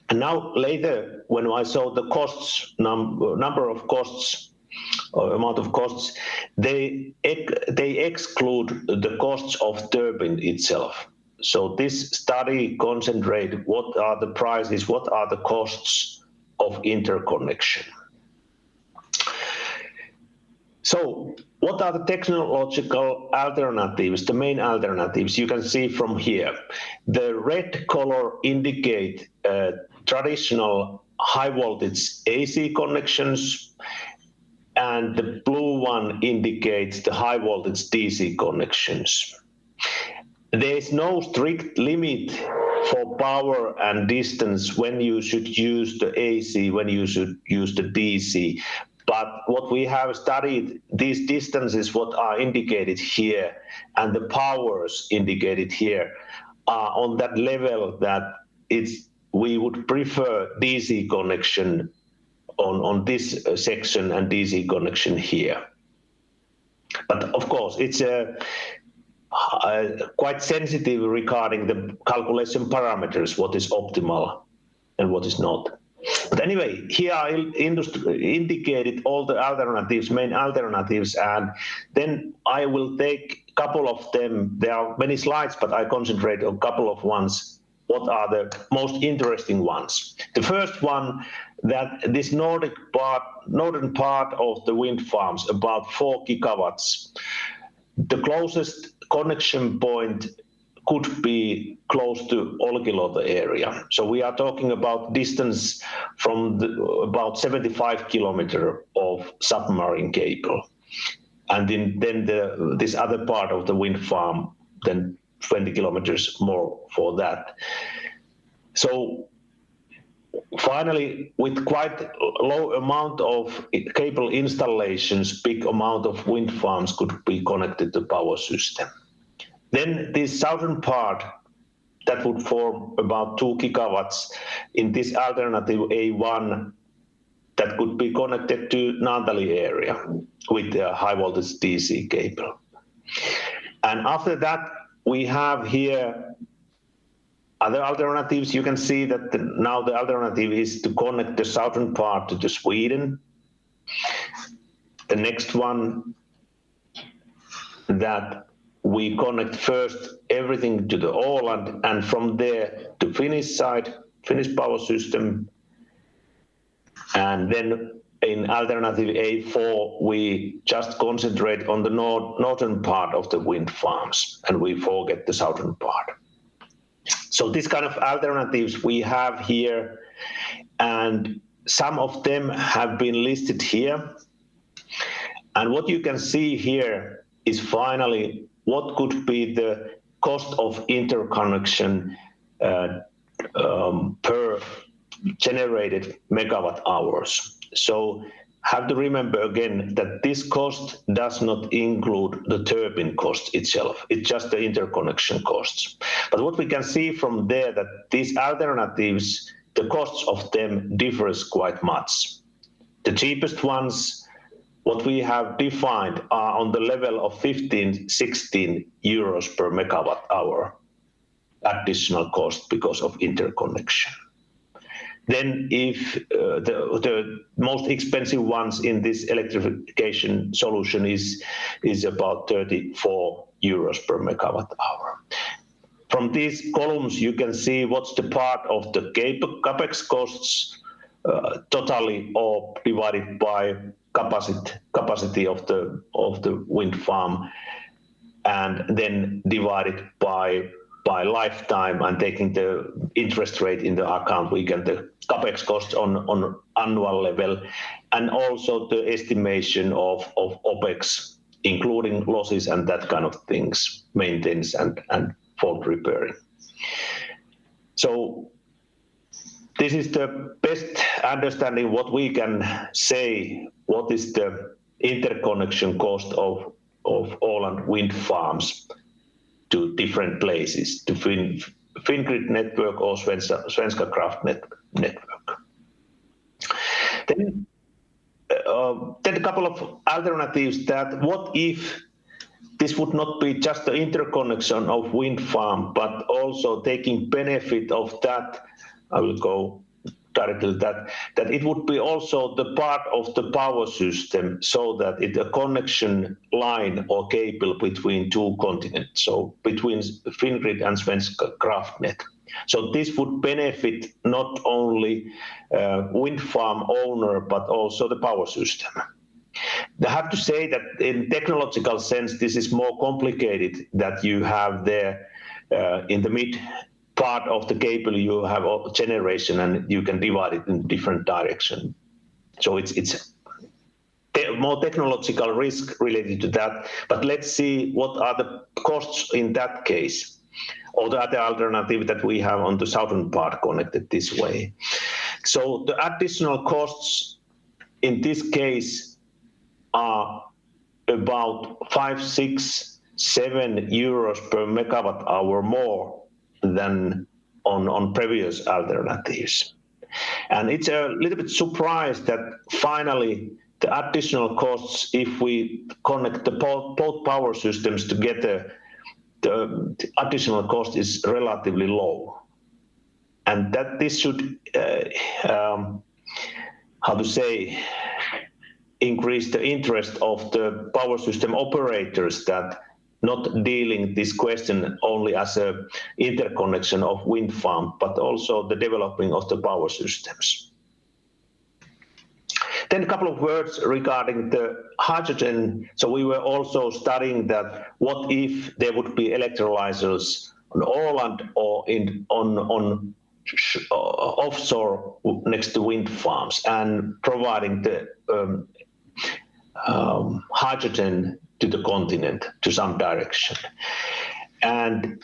And now later, when I saw the costs, number of costs, or amount of costs, they exclude the costs of turbine itself. So this study concentrate what are the prices, what are the costs of interconnection. So what are the technological alternatives, the main alternatives? You can see from here. The red color indicate traditional high voltage AC connections, and the blue one indicates the high voltage DC connections. There is no strict limit for power and distance when you should use the AC, when you should use the DC. But what we have studied, these distances, what are indicated here, and the powers indicated here, are on that level that we would prefer DC connection on this section and DC connection here. But of course, it's quite sensitive regarding the calculation parameters, what is optimal and what is not. But anyway, here I indicated all the alternatives, main alternatives, and then I will take a couple of them. There are many slides, but I concentrate on a couple of ones. What are the most interesting ones? The first one, that this northern part of the wind farms, about 4 gigawatts, the closest connection point could be close to Olkiluoto area. So we are talking about distance from about 75 kilometers of submarine cable. And then this other part of the wind farm, then 20 kilometers more for that. So finally, with quite low amount of cable installations, big amount of wind farms could be connected to power system. Then this southern part, that would form about 2 gigawatts in this alternative A1, that could be connected to Naantali area with a high voltage DC cable. And after that, we have here other alternatives. You can see that now the alternative is to connect the southern part to Sweden. The next one, that we connect first everything to the Åland, and from there to Finnish side, Finnish power system. And then in alternative A4, we just concentrate on the northern part of the wind farms, and we forget the southern part. So this kind of alternatives we have here, and some of them have been listed here. And what you can see here is finally what could be the cost of interconnection per generated megawatt hours. So have to remember again that this cost does not include the turbine cost itself. It's just the interconnection costs. But what we can see from there, that these alternatives, the costs of them differs quite much. The cheapest ones, what we have defined, are on the level of 15-16 euros per megawatt hour additional cost because of interconnection. Then if the most expensive ones in this electrification solution is about 34 euros per megawatt hour. from these columns, you can see what's the part of the capex costs totally or divided by capacity of the wind farm, and then divided by lifetime, and taking the interest rate in the account, we get the capex costs on annual level, and also the estimation of OPEX, including losses and that kind of things, maintenance and fault repairing. So this is the best understanding what we can say, what is the interconnection cost of Åland wind farms to different places, to Fingrid network or Svenska Kraftnät network. Then a couple of alternatives, that what if this would not be just the interconnection of wind farm, but also taking benefit of that. I will go directly to that it would be also the part of the power system, so that it's a connection line or cable between two continents, so between Fingrid and Svenska Kraftnät. So this would benefit not only wind farm owner, but also the power system. I have to say that in technological sense, this is more complicated, that you have there in the mid part of the cable, you have a generation, and you can divide it in different direction. So it's more technological risk related to that. But let's see what are the costs in that case, or the other alternative that we have on the southern part connected this way. So the additional costs in this case are about 5, 6, 7 euros per megawatt hour more than on previous alternatives. And it's a little bit surprised that finally the additional costs, if we connect the both power systems together, the additional cost is relatively low. And that this should, increase the interest of the power system operators, that not dealing this question only as a interconnection of wind farm, but also the developing of the power systems. Then a couple of words regarding the hydrogen. So we were also studying that what if there would be electrolyzers on Åland or on offshore next to wind farms, and providing the hydrogen to the continent to some direction. And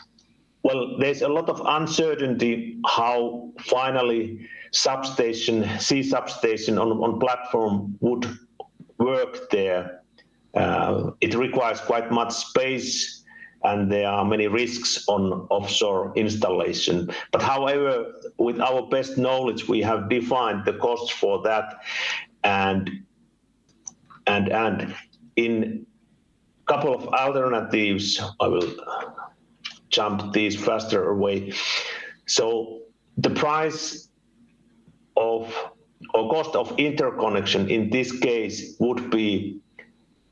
well, there's a lot of uncertainty how finally sea substation on platform would work there. It requires quite much space, and there are many risks on offshore installation. But however, with our best knowledge, we have defined the costs for that, and in couple of alternatives, I will jump these faster away. So the price of or cost of interconnection in this case would be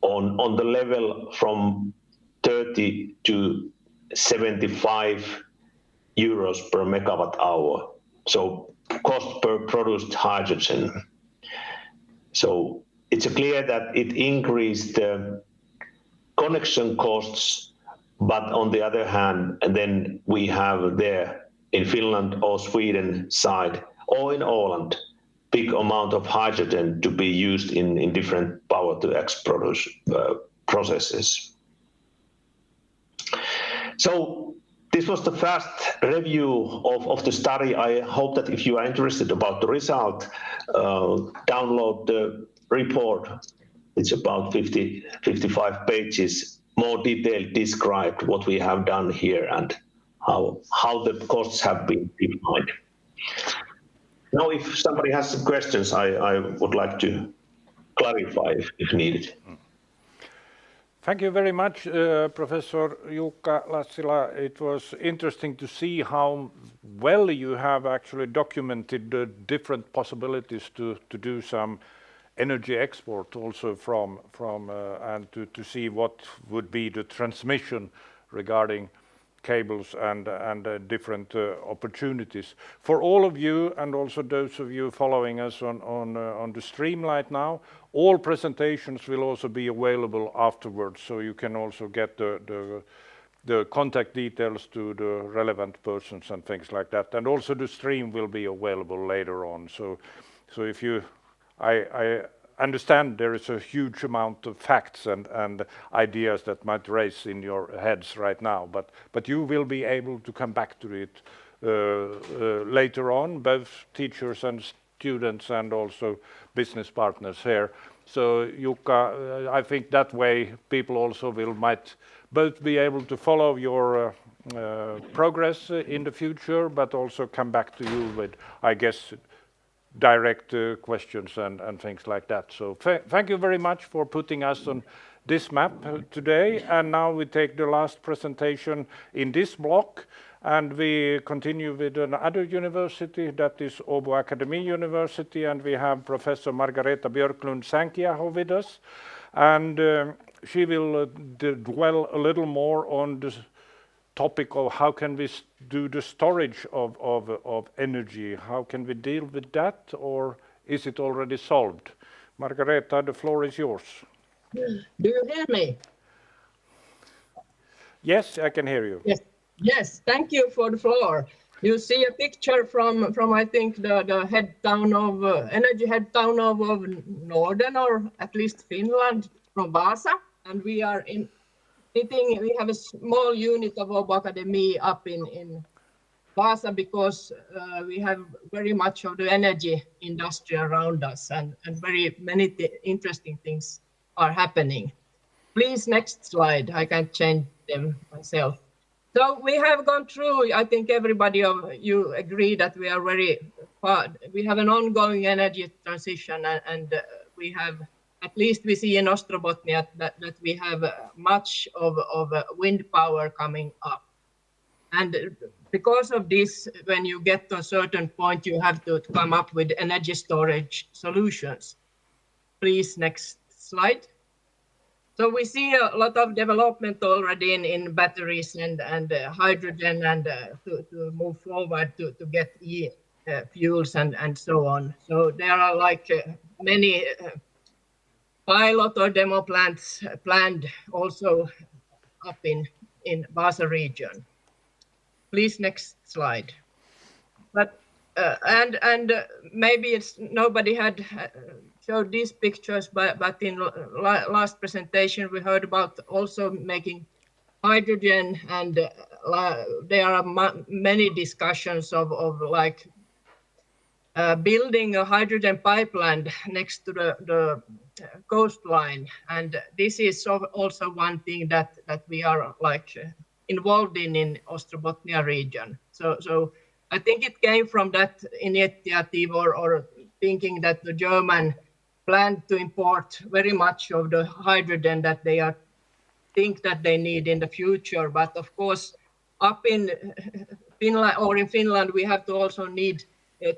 on the level from 30 to 75 euros per megawatt hour. So cost per produced hydrogen. So it's clear that it increased the connection costs, but on the other hand, and then we have there in Finland or Sweden side, or in Åland, big amount of hydrogen to be used in different power to X processes. So this was the first review of the study. I hope that if you are interested about the result, download the report. It's about 55 pages, more detailed described what we have done here and how the costs have been defined. Now, if somebody has some questions, I would like to clarify if needed. Thank you very much, Professor Jukka Lassila. It was interesting to see how well you have actually documented the different possibilities to do some energy export also from and to see what would be the transmission regarding cables and different opportunities. For all of you and also those of you following us on the stream right now, all presentations will also be available afterwards, so you can also get the contact details to the relevant persons and things like that. And also the stream will be available later on. So if you, I understand there is a huge amount of facts and ideas that might race in your heads right now, but you will be able to come back to it later on, both teachers and students and also business partners here. So Jukka, I think that way people also might both be able to follow your progress in the future, but also come back to you with, I guess, direct questions and things like that. So thank you very much for putting us on this map today. And now we take the last presentation in this block, and we continue with another university, that is Åbo Akademi University, and we have Professor Margareta Björklund-Sänkiaho with us. And she will dwell a little more on the topic of how can we do the storage of energy. How can we deal with that, or is it already solved? Margareta, the floor is yours. Do you hear me? Yes, I can hear you. Yes, thank you for the floor. You see a picture from I think the head town of energy head town of Northern, or at least Finland, from Vasa, and we are we have a small unit of Åbo Akademi up in Vasa because we have very much of the energy industry around us, and very many interesting things are happening. Please, next slide. I can't change them myself. So we have gone through, I think everybody of you agree that we are very far. We have an ongoing energy transition, and we have, at least we see in Ostrobotnia that we have much of wind power coming up. And because of this, when you get to a certain point, you have to come up with energy storage solutions. Please, next slide. So we see a lot of development already in batteries and hydrogen, and to move forward to get fuels and so on. So there are like many pilot or demo plants planned also up in Vasa region. Please, next slide. But and maybe it's nobody had showed these pictures, but in last presentation we heard about also making hydrogen, and there are many discussions of like building a hydrogen pipeline next to the coastline, and this is also one thing that we are like involved in Ostrobotnia region. So I think it came from that initiative or thinking that the German planned to import very much of the hydrogen that they think that they need in the future. But of course, up in Finland, or in Finland, we have to also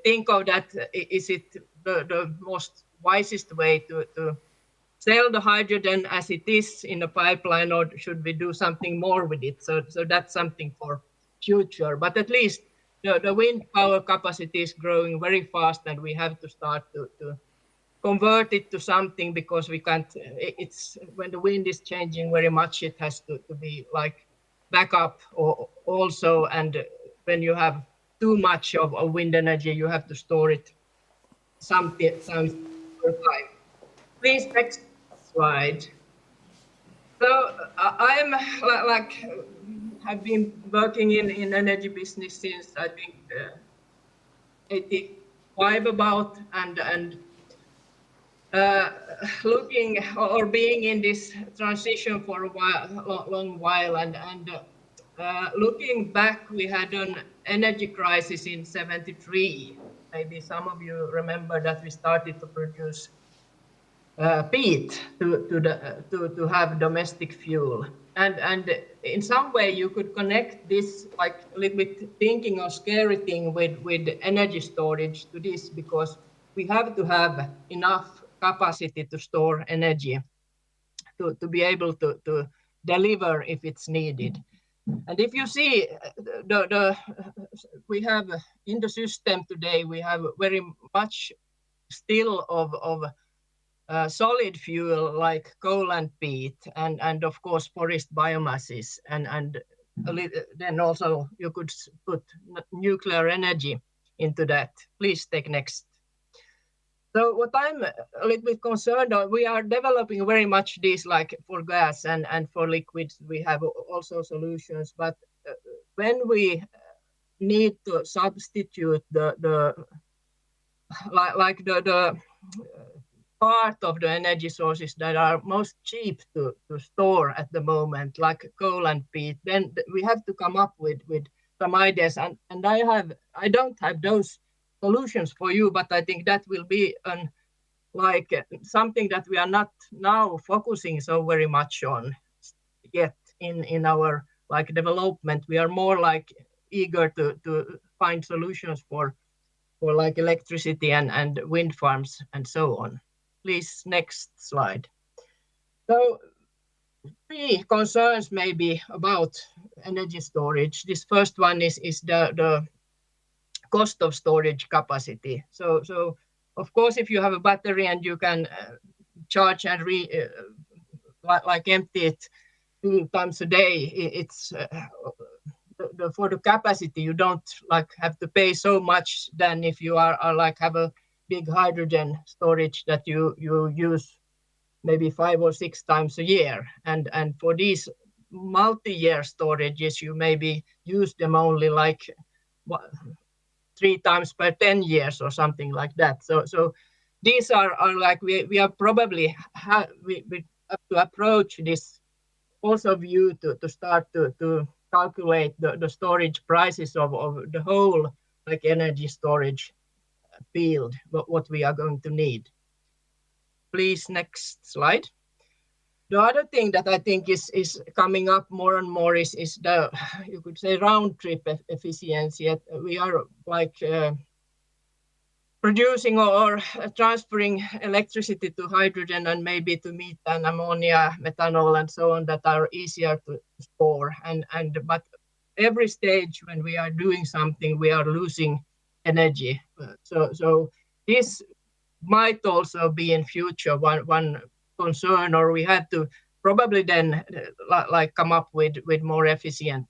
think of that. Is it the most wisest way to sell the hydrogen as it is in the pipeline, or should we do something more with it? So that's something for future. But at least the wind power capacity is growing very fast, and we have to start to convert it to something, because we can't, it's when the wind is changing very much, it has to be like backup also, and when you have too much of wind energy, you have to store it some time. Please, next slide. So I am have been working in energy business since I think 85 about, and looking or being in this transition for a long while, and looking back, we had an energy crisis in '73. Maybe some of you remember that we started to produce peat to have domestic fuel, and in some way you could connect this, like a little bit thinking or scary thing with energy storage to this, because we have to have enough capacity to store energy to be able to deliver if it's needed. And if you see we have in the system today, we have very much still of solid fuel like coal and peat, and of course forest biomasses, and then also you could put nuclear energy into that. Please take next. So what I'm a little bit concerned of, we are developing very much these, like for gas and for liquids, we have also solutions. But when we need to substitute the part of the energy sources that are most cheap to store at the moment, like coal and peat, then we have to come up with some ideas. And I don't have those solutions for you, but I think that will be something that we are not now focusing so very much on yet in our development. We are more eager to find solutions for electricity and wind farms and so on. Please, next slide. So 3 concerns maybe about energy storage. This first one is the cost of storage capacity. So of course, if you have a battery and you can charge and empty it 2 times a day, it's for the capacity you don't have to pay so much than if you are have a big hydrogen storage that you use maybe 5 or 6 times a year, and for these multi-year storages you maybe use them only 3 times per 10 years or something like that. So these are we are probably we have to approach this also view to start to calculate the storage prices of the whole energy storage field, what we are going to need. Please, next slide. The other thing that I think is coming up more and more is the, you could say, round trip efficiency. We are producing or transferring electricity to hydrogen and maybe to methane, ammonia, methanol, and so on that are easier to store. But every stage when we are doing something, we are losing energy. So this might also be in future one concern, or we have to probably then come up with more efficient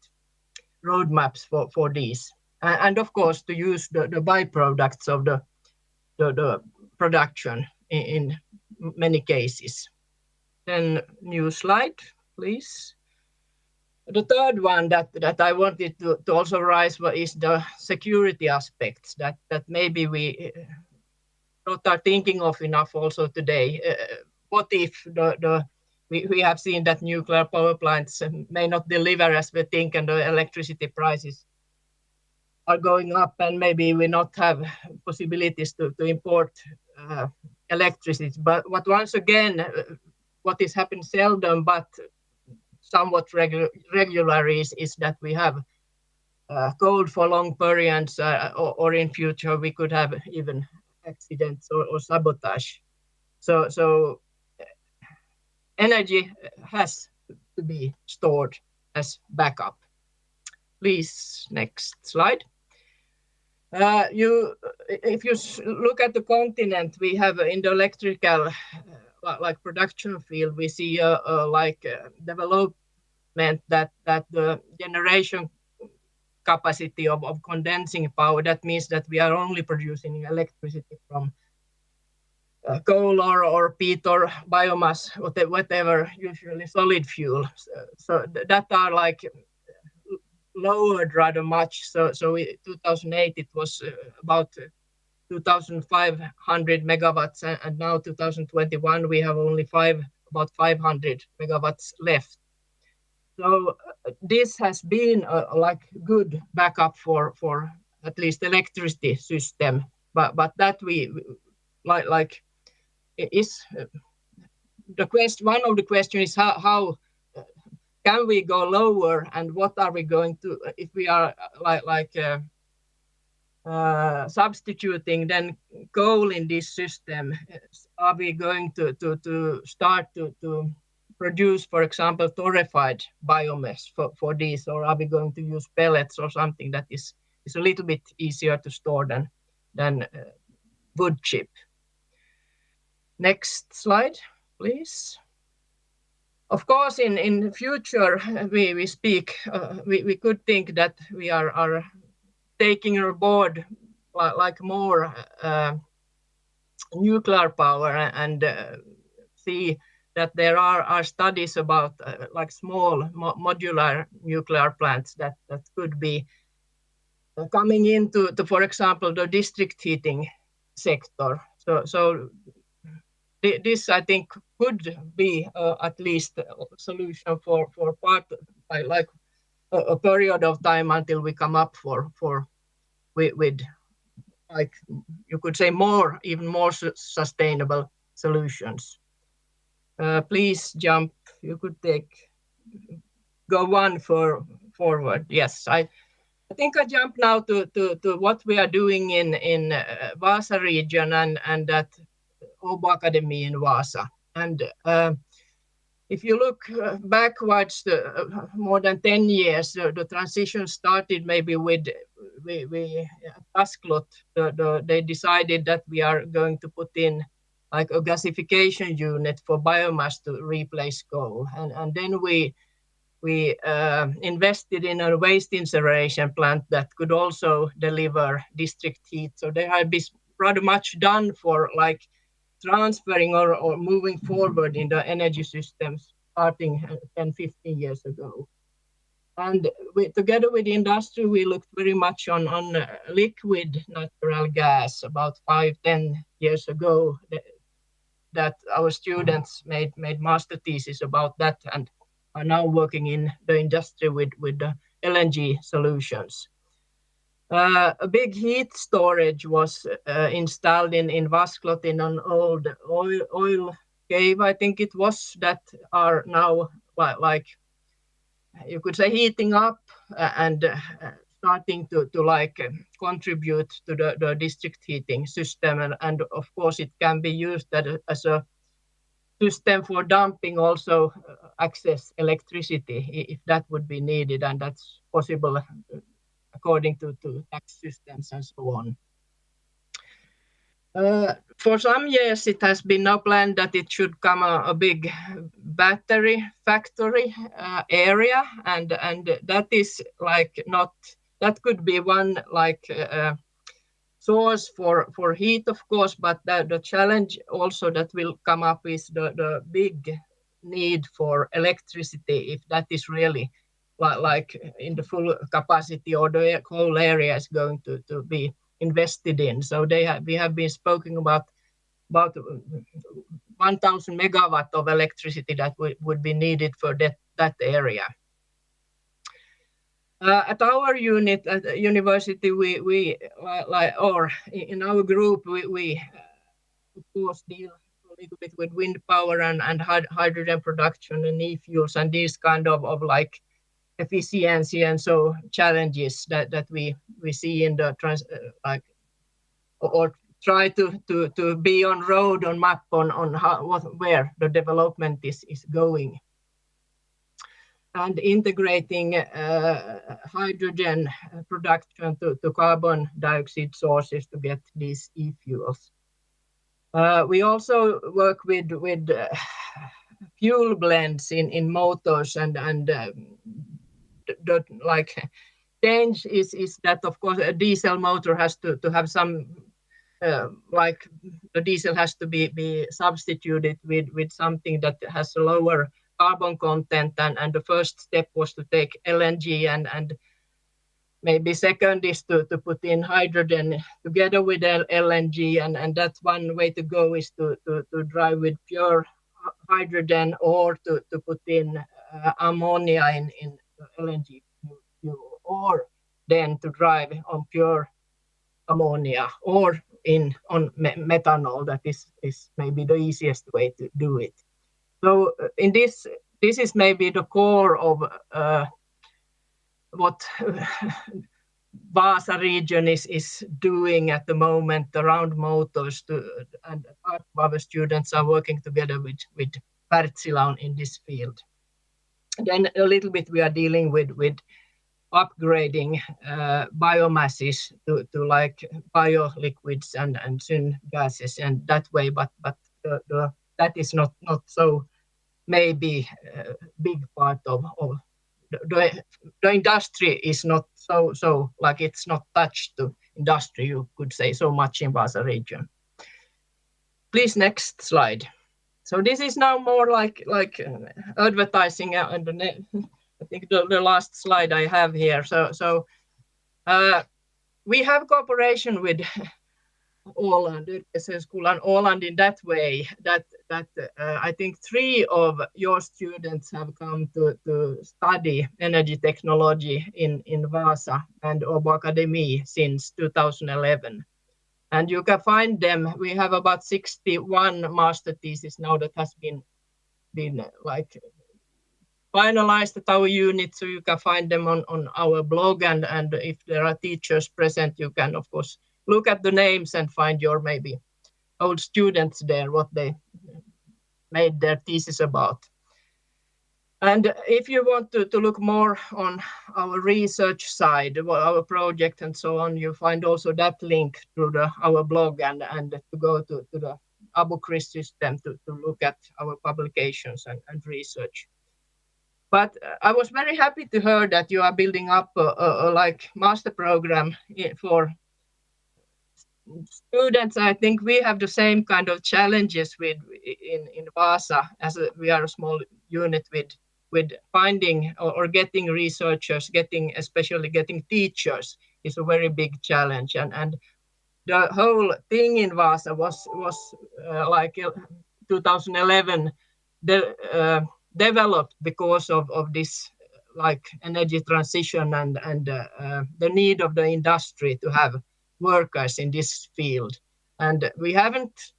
roadmaps for these, and of course to use the byproducts of the production in many cases. Then new slide, please. The third one that I wanted to also raise is the security aspects that maybe we not are thinking of enough also today. What if we have seen that nuclear power plants may not deliver as we think, and the electricity prices are going up, and maybe we not have possibilities to import electricity. But once again, what is happening seldom but somewhat regular is that we have cold for long periods, or in future we could have even accidents or sabotage. So energy has to be stored as backup. Please, next slide. If you look at the continent, we have in the electrical production field, we see development that the generation capacity of condensing power, that means that we are only producing electricity from coal or peat or biomass, whatever, usually solid fuel. So that are lowered rather much. So 2008 it was about 2,500 megawatts, and now 2021 we have only about 500 megawatts left. So this has been a good backup for at least electricity system, but that we is the question. One of the questions is how can we go lower, and what are we going to, if we are substituting then coal in this system, are we going to start to produce, for example, torrefied biomass for this, or are we going to use pellets or something that is a little bit easier to store than wood chip? Next slide, please. Of course, in the future, we speak, we could think that we are taking on board like more nuclear power and see that there are studies about like small modular nuclear plants that could be coming into, for example, the district heating sector. So this, I think, could be at least a solution for part, like a period of time until we come up with like you could say even more sustainable solutions. Please jump. You could go one forward. Yes, I think I jump now to what we are doing in Vaasa region and that Åbo Akademi in Vaasa. And if you look backwards, more than 10 years, the transition started maybe with Asklot. They decided that we are going to put in like a gasification unit for biomass to replace coal. And then we invested in a waste incineration plant that could also deliver district heat. So they have been rather much done for like transferring or moving forward in the energy systems starting 10, 15 years ago. And together with the industry, we looked very much on liquid natural gas about 5, 10 years ago that our students made master thesis about that and are now working in the industry with the LNG solutions. A big heat storage was installed in Vasklot in an old oil cave, I think it was, that are now like you could say heating up and starting to like contribute to the district heating system. And of course it can be used as a system for dumping also access electricity if that would be needed, and that's possible according to tax systems and so on. For some years, it has been now planned that it should come a big battery factory area, and that is like not, that could be one like source for heat, of course, but the challenge also that will come up is the big need for electricity, if that is really like in the full capacity or the whole area is going to be invested in. So we have been speaking about 1,000 megawatt of electricity that would be needed for that area. At our unit at the university, we or in our group, we of course deal a little bit with wind power and hydrogen production and e-fuels and these kind of like efficiency and so challenges that we see in the or try to be on road on map on where the development is going, and integrating hydrogen production to carbon dioxide sources to get these e-fuels. We also work with fuel blends in motors and the like change is that of course a diesel motor has to have some like the diesel has to be substituted with something that has a lower carbon content, and the first step was to take LNG and maybe second is to put in hydrogen together with LNG, and that's one way to go is to drive with pure hydrogen or to put in ammonia in LNG fuel, or then to drive on pure ammonia or on methanol. That is maybe the easiest way to do it. So in this is maybe the core of what Vaasa region is doing at the moment around motors, and our students are working together with Wärtsilä in this field. Then a little bit we are dealing with upgrading biomasses to like bioliquids and syngases and that way, but that is not so maybe big part of the industry is not so like it's not touched to industry, you could say, so much in Vaasa region. Please, next slide. So this is now more like advertising, and I think the last slide I have here. So we have cooperation with Åland, Yrkeshögskolan Åland in that way that I think 3 of your students have come to study energy technology in Vaasa and Åbo Akademi since 2011. And you can find them. We have about 61 master theses now that has been like finalized at our unit, so you can find them on our blog, and if there are teachers present, you can of course look at the names and find your maybe old students there, what they made their thesis about. And if you want to look more on our research side, our project and so on, you find also that link through our blog and to go to the ABO-CRIS system to look at our publications and research. But I was very happy to hear that you are building up a like master program for students. I think we have the same kind of challenges in Vaasa, as we are a small unit with finding or getting researchers, especially getting teachers is a very big challenge. And the whole thing in Vaasa was like 2011 developed because of this like energy transition and the need of the industry to have workers in this field. And we haven't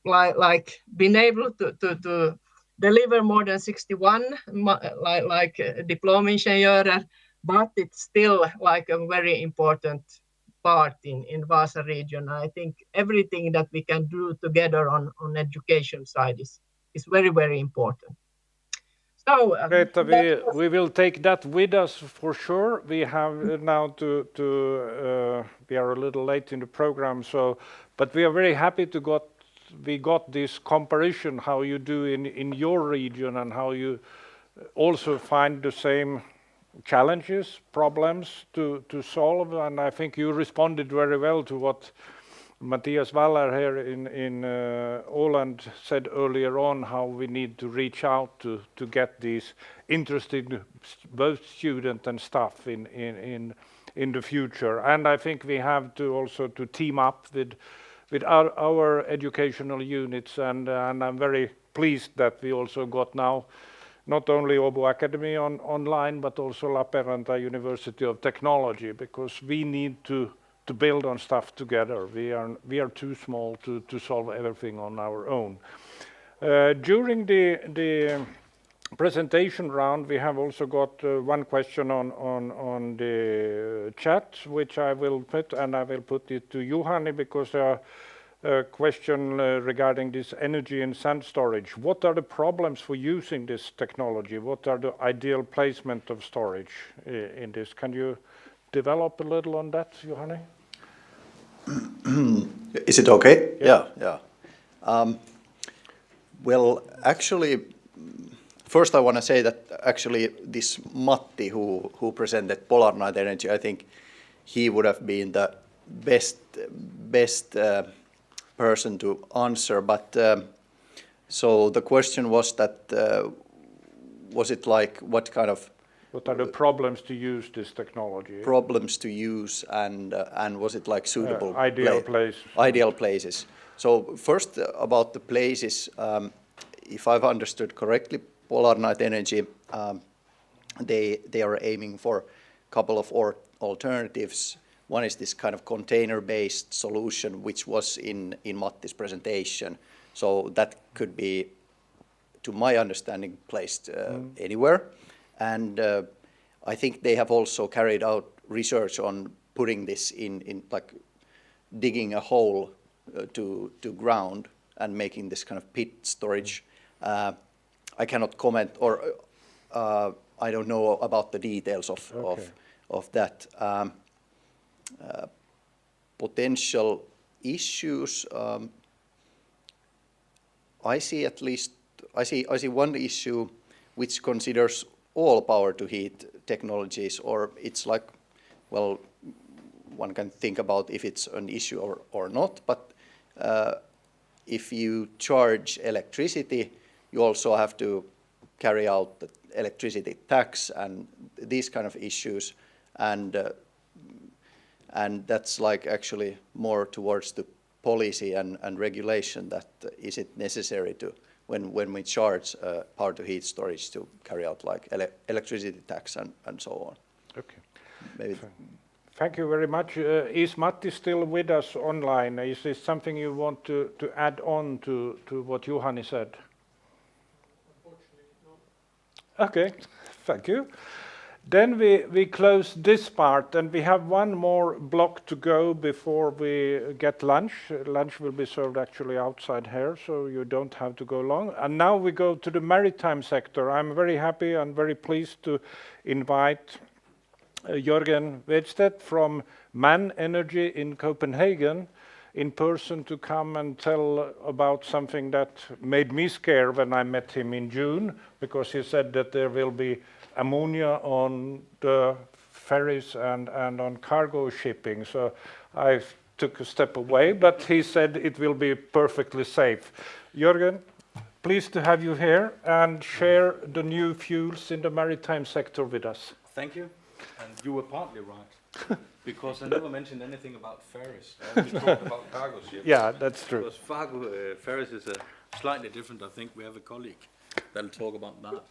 like been able to deliver more than 61 like diploma ingenjörer, but it's still like a very important part in Vaasa region. I think everything that we can do together on education side is very, very important. So Greta, we will take that with us for sure. We have now we are a little late in the program, but we are very happy we got this comparison how you do in your region and how you also find the same challenges, problems to solve. And I think you responded very well to what Matias Waller here in Åland said earlier on, how we need to reach out to get these interested both student and staff in the future. And I think we have to also to team up with our educational units, and I'm very pleased that we also got now not only Åbo Akademi online, but also Lappeenranta University of Technology, because we need to build on stuff together. We are too small to solve everything on our own. During the presentation round, we have also got one question on the chat, which I will put, and I will put it to Juhani, because a question regarding this energy and sand storage. What are the problems for using this technology? What are the ideal placement of storage in this? Can you develop a little on that, Juhani? Is it okay? Yeah. Well, actually, first I want to say that actually this Matti who presented Polar Night Energy, I think he would have been the best person to answer. But so the question was that was it like what are the problems to use this technology? Problems to use, and was it like suitable ideal places? So first about the places, if I've understood correctly, Polar Night Energy, they are aiming for a couple of alternatives. One is this kind of container-based solution, which was in Matti's presentation. So that could be, to my understanding, placed anywhere. And I think they have also carried out research on putting this in like digging a hole to ground and making this kind of pit storage I cannot comment, or I don't know about the details of that. Potential issues. I see one issue which considers all power to heat technologies, or it's like, well, one can think about if it's an issue or not, but if you charge electricity, you also have to carry out the electricity tax and these kind of issues, and that's like actually more towards the policy and regulation, that is it necessary to, when we charge power to heat storage, to carry out like electricity tax and so on. Okay. Maybe. Thank you very much. Is Matti still with us online? Is this something you want to add on to what Juhani said? Unfortunately, no. Okay, thank you. Then we close this part, and we have one more block to go before we get lunch. Lunch will be served actually outside here, so you don't have to go long. And now we go to the maritime sector. I'm very happy and very pleased to invite Jorgen Vedstet from MAN Energy in Copenhagen in person to come and tell about something that made me scared when I met him in June, because he said that there will be ammonia on the ferries and on cargo shipping. So I took a step away, but he said it will be perfectly safe. Jorgen, pleased to have you here and share the new fuels in the maritime sector with us. Thank you. And you were partly right, because I never mentioned anything about ferries. I only talked about cargo ships. Yeah, that's true. Because ferries is slightly different. I think we have a colleague that'll talk about that.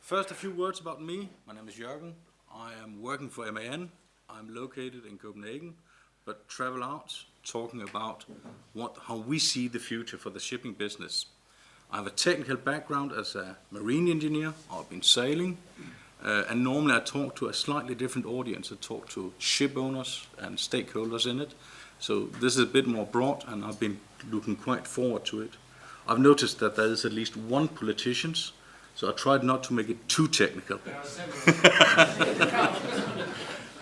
First, a few words about me. My name is Jorgen. I am working for MAN. I'm located in Copenhagen, but travel out talking about how we see the future for the shipping business. I have a technical background as a marine engineer. I've been sailing. And normally I talk to a slightly different audience. I talk to ship owners and stakeholders in it. So this is a bit more broad, and I've been looking quite forward to it. I've noticed that there is at least one politician, so I tried not to make it too technical.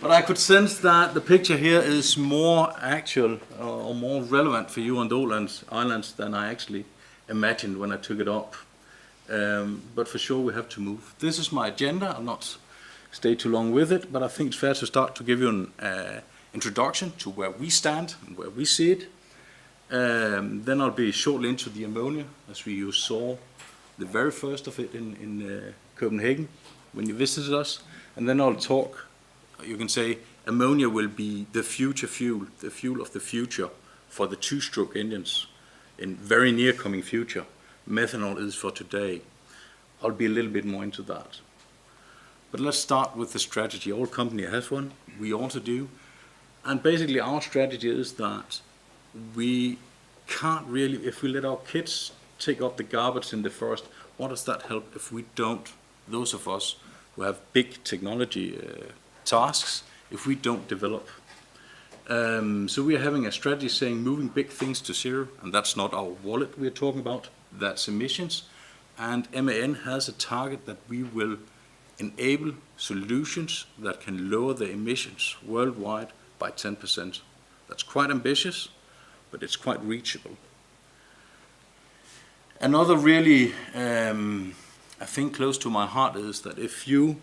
But I could sense that the picture here is more actual or more relevant for you on the Åland Islands than I actually imagined when I took it up. But for sure we have to move. This is my agenda. I'll not stay too long with it, but I think it's fair to start to give you an introduction to where we stand and where we see it. Then I'll be shortly into the ammonia, as you saw the very first of it in Copenhagen when you visited us. And then I'll talk, you can say, ammonia will be the future fuel, the fuel of the future for the two-stroke engines in very near coming future. Methanol is for today. I'll be a little bit more into that. But let's start with the strategy. All company has one. We also do. And basically our strategy is that we can't really, if we let our kids take up the garbage in the forest, what does that help if we don't, those of us who have big technology tasks, if we don't develop? So we are having a strategy saying moving big things to zero, and that's not our wallet we're talking about. That's emissions, and MAN has a target that we will enable solutions that can lower the emissions worldwide by 10%. That's quite ambitious, but it's quite reachable. Another really, I think, close to my heart is that if you,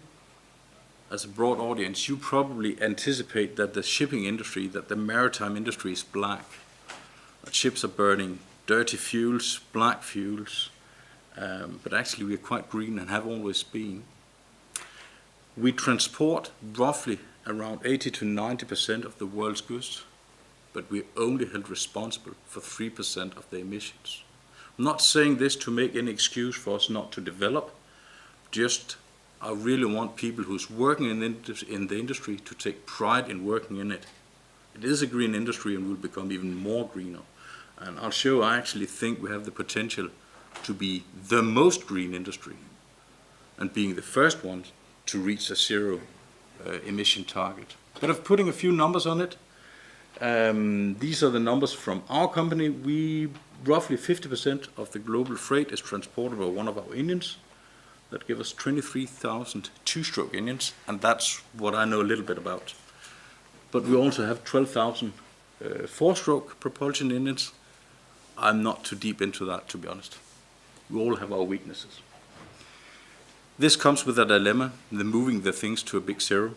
as a broad audience, you probably anticipate that the shipping industry, that the maritime industry is black, that ships are burning dirty fuels, black fuels, but actually we're quite green and have always been. We transport roughly around 80 to 90% of the world's goods, but we're only held responsible for 3% of the emissions. I'm not saying this to make any excuse for us not to develop, just I really want people who's working in the industry to take pride in working in it. It is a green industry and will become even more greener. And I'll show I actually think we have the potential to be the most green industry and being the first one to reach a zero emission target. But of putting a few numbers on it, These are the numbers from our company. Roughly 50% of the global freight is transported by one of our engines. That gives us 23,000 two-stroke engines, and that's what I know a little bit about. But we also have 12,000 four-stroke propulsion engines. I'm not too deep into that, to be honest. We all have our weaknesses. This comes with a dilemma, the moving the things to a big zero.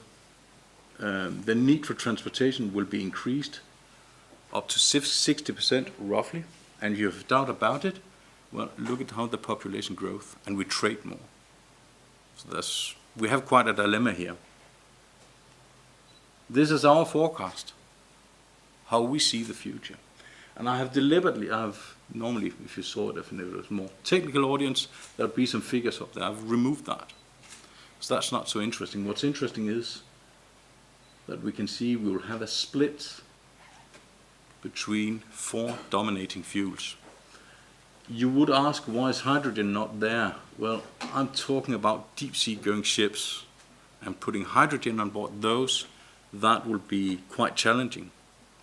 The need for transportation will be increased up to 60% roughly, and you have doubt about it, well, look at how the population grows, and we trade more. So we have quite a dilemma here. This is our forecast, how we see the future. And I have deliberately, normally, if you saw it, if it was more technical audience, there'll be some figures up there. I've removed that. So that's not so interesting. What's interesting is that we can see we will have a split between 4 dominating fuels. You would ask, why is hydrogen not there? Well, I'm talking about deep sea going ships and putting hydrogen on board those. That will be quite challenging,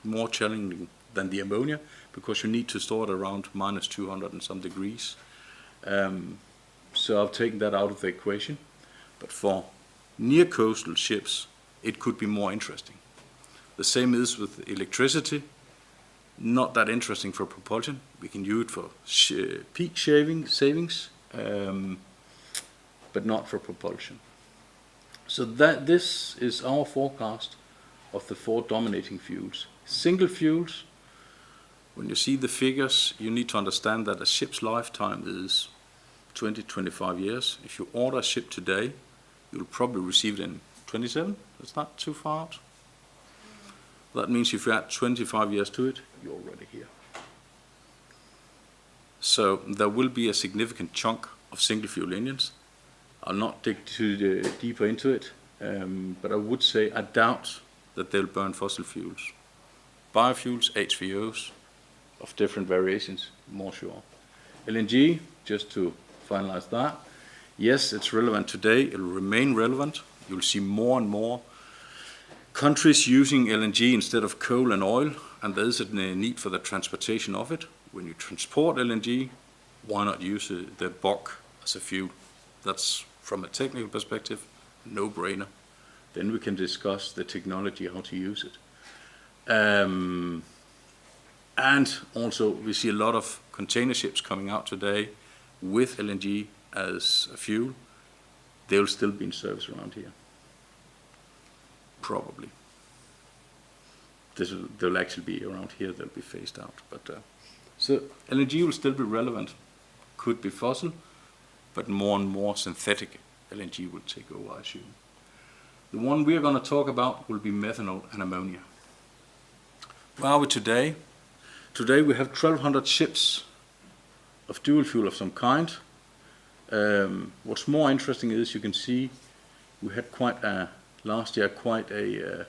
more challenging than the ammonia, because you need to store it around minus 200 and some degrees. So I've taken that out of the equation. But for near coastal ships, it could be more interesting. The same is with electricity. Not that interesting for propulsion. We can use it for peak savings, but not for propulsion. So this is our forecast of the 4 dominating fuels. Single fuels, when you see the figures, you need to understand that a ship's lifetime is 20-25 years. If you order a ship today, you'll probably receive it in 27. That's not too far out. That means if you add 25 years to it, you're already here. So there will be a significant chunk of single fuel engines. I'll not dig too deeper into it, but I would say I doubt that they'll burn fossil fuels. Biofuels, HVOs of different variations, more sure. LNG, just to finalize that, yes, it's relevant today. It'll remain relevant. You'll see more and more countries using LNG instead of coal and oil, and there is a need for the transportation of it. When you transport LNG, why not use the BOC as a fuel? That's, from a technical perspective, no brainer. Then we can discuss the technology, how to use it. And also, we see a lot of container ships coming out today with LNG as a fuel. They'll still be in service around here. Probably. They'll actually be around here, they'll be phased out. But so LNG will still be relevant. Could be fossil, but more and more synthetic LNG will take over, I assume. The one we are going to talk about will be methanol and ammonia. Where are we today? Today we have 1,200 ships of dual fuel of some kind. What's more interesting is you can see we had last year quite a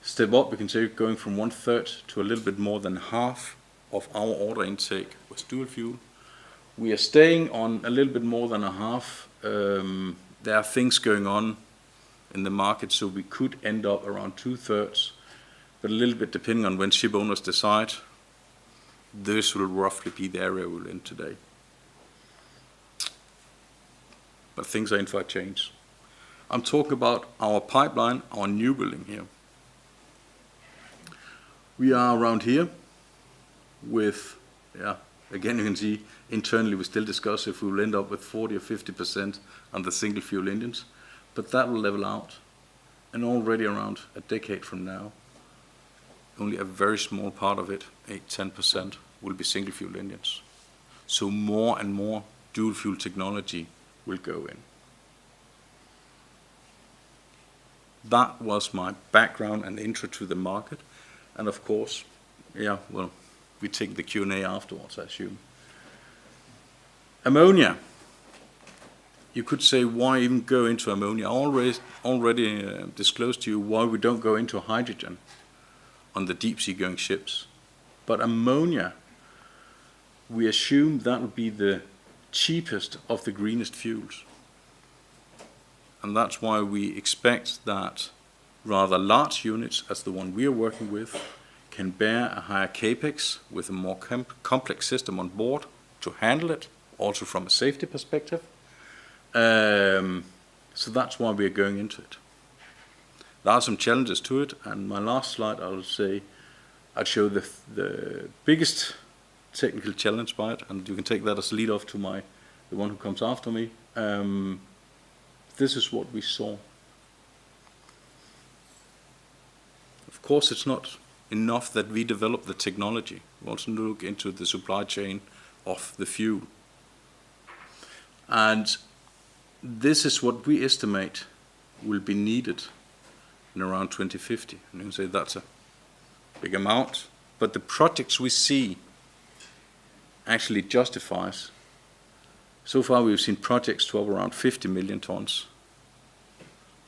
step up. We can say going from 1/3 to a little bit more than half of our order intake was dual fuel. We are staying on a little bit more than a half. There are things going on in the market, so we could end up around 2/3, but a little bit depending on when ship owners decide. This will roughly be the area we're in today. But things are in for a change. I'm talking about our pipeline, our new building here. We are around here with, again you can see internally we still discuss if we will end up with 40 or 50% on the single fuel engines, but that will level out. And already around a decade from now, only a very small part of it, 8-10%, will be single fuel engines. So more and more dual fuel technology will go in. That was my background and intro to the market. And of course, we take the Q&A afterwards, I assume. Ammonia. You could say, why even go into ammonia? I already disclosed to you why we don't go into hydrogen on the deep sea going ships. But ammonia, we assume that will be the cheapest of the greenest fuels. And that's why we expect that rather large units, as the one we are working with, can bear a higher capex with a more complex system on board to handle it, also from a safety perspective. So that's why we are going into it. There are some challenges to it, and my last slide, I'll show the biggest technical challenge by it, and you can take that as a lead off to the one who comes after me. This is what we saw. Of course, it's not enough that we develop the technology. We also look into the supply chain of the fuel. And this is what we estimate will be needed in around 2050. And you can say that's a big amount, but the projects we see actually justifies. So far we've seen projects of around 50 million tons,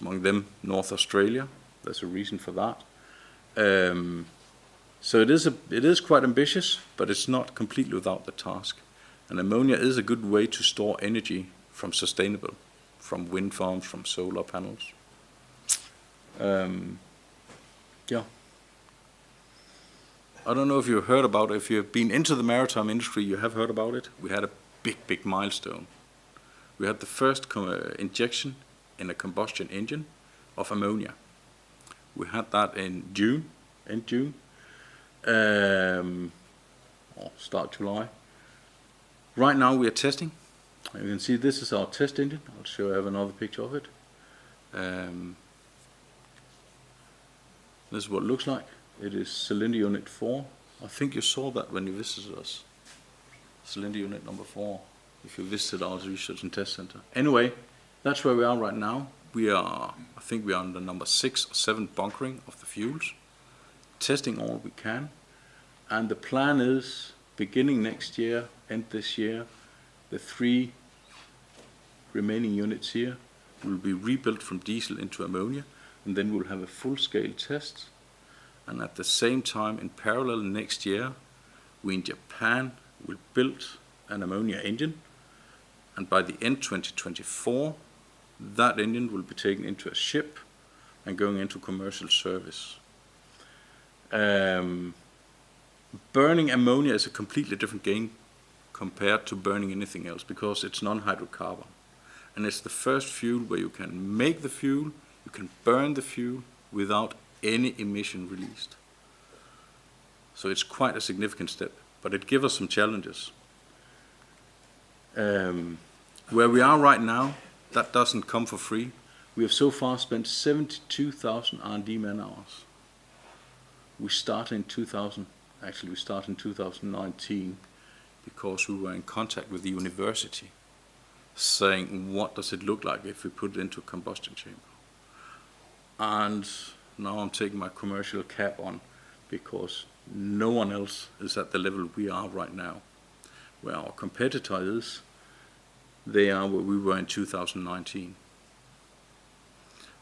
among them North Australia. There's a reason for that. So it is quite ambitious, but it's not completely without the task. And ammonia is a good way to store energy from sustainable, from wind farms, from solar panels. Yeah. I don't know if you've heard about it. If you've been into the maritime industry, you have heard about it. We had a big milestone. We had the first injection in a combustion engine of ammonia. We had that in June, or start July. Right now we are testing. You can see this is our test engine. I'll show you, I have another picture of it. This is what it looks like. It is cylinder unit 4. I think you saw that when you visited us. Cylinder unit number 4, if you visited our research and test center. Anyway, that's where we are right now. I think we are on the number 6 or 7 bunkering of the fuels, testing all we can. And the plan is, beginning next year, end this year, the 3 remaining units here will be rebuilt from diesel into ammonia, and then we'll have a full-scale test. And at the same time, in parallel next year, we in Japan will build an ammonia engine, and by the end 2024, that engine will be taken into a ship and going into commercial service. Burning ammonia is a completely different game compared to burning anything else, because it's non-hydrocarbon. And it's the first fuel where you can make the fuel, you can burn the fuel without any emission released. So it's quite a significant step, but it gives us some challenges. Where we are right now, that doesn't come for free. We have so far spent 72,000 R&D man hours. We started in 2019 because we were in contact with the university saying, what does it look like if we put it into a combustion chamber? And now I'm taking my commercial cap on, because no one else is at the level we are right now. Where our competitor is, they are where we were in 2019.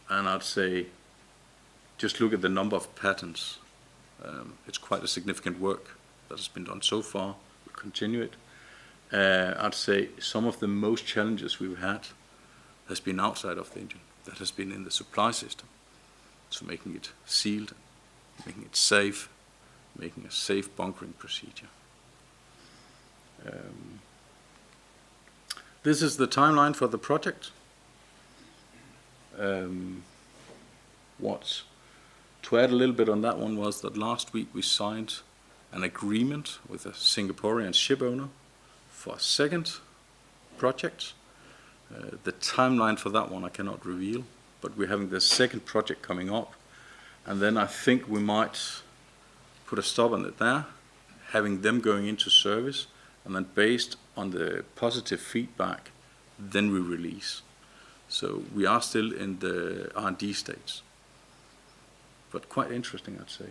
And I'd say, just look at the number of patents. It's quite a significant work that has been done so far. We'll continue it. I'd say some of the most challenges we've had has been outside of the engine. That has been in the supply system. So making it sealed, making it safe, making a safe bunkering procedure. This is the timeline for the project. To add a little bit on that one was that last week we signed an agreement with a Singaporean ship owner for a second project. The timeline for that one I cannot reveal, but we're having the second project coming up, and then I think we might put a stop on it there, having them going into service, and then based on the positive feedback, then we release. So we are still in the R&D stage, but quite interesting, I'd say.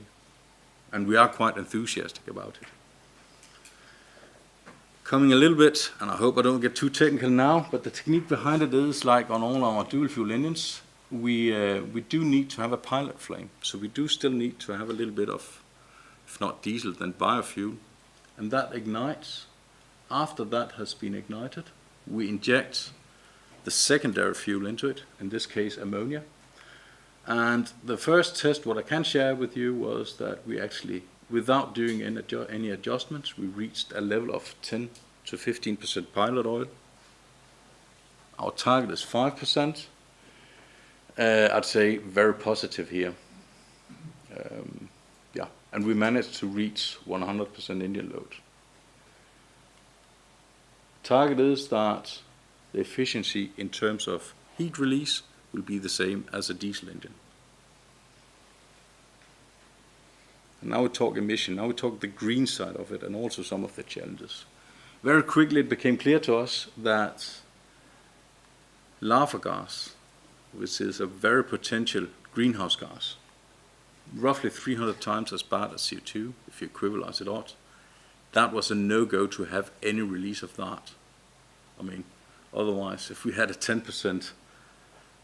And we are quite enthusiastic about it. Coming a little bit, and I hope I don't get too technical now, but the technique behind it is like on all our dual fuel engines, we do need to have a pilot flame. So we do still need to have a little bit of, if not diesel, then biofuel. And that ignites. After that has been ignited, we inject the secondary fuel into it, in this case ammonia. And the first test, what I can share with you, was that we actually, without doing any adjustments, we reached a level of 10 to 15% pilot oil. Our target is 5%. I'd say very positive here. Yeah, and we managed to reach 100% Indian load. Target is that the efficiency in terms of heat release will be the same as a diesel engine. And now we talk emission, now we talk the green side of it and also some of the challenges. Very quickly it became clear to us that lava gas, which is a very potential greenhouse gas, roughly 300 times as bad as CO2, if you equivalize it out, that was a no-go to have any release of that. I mean, otherwise, if we had a 10%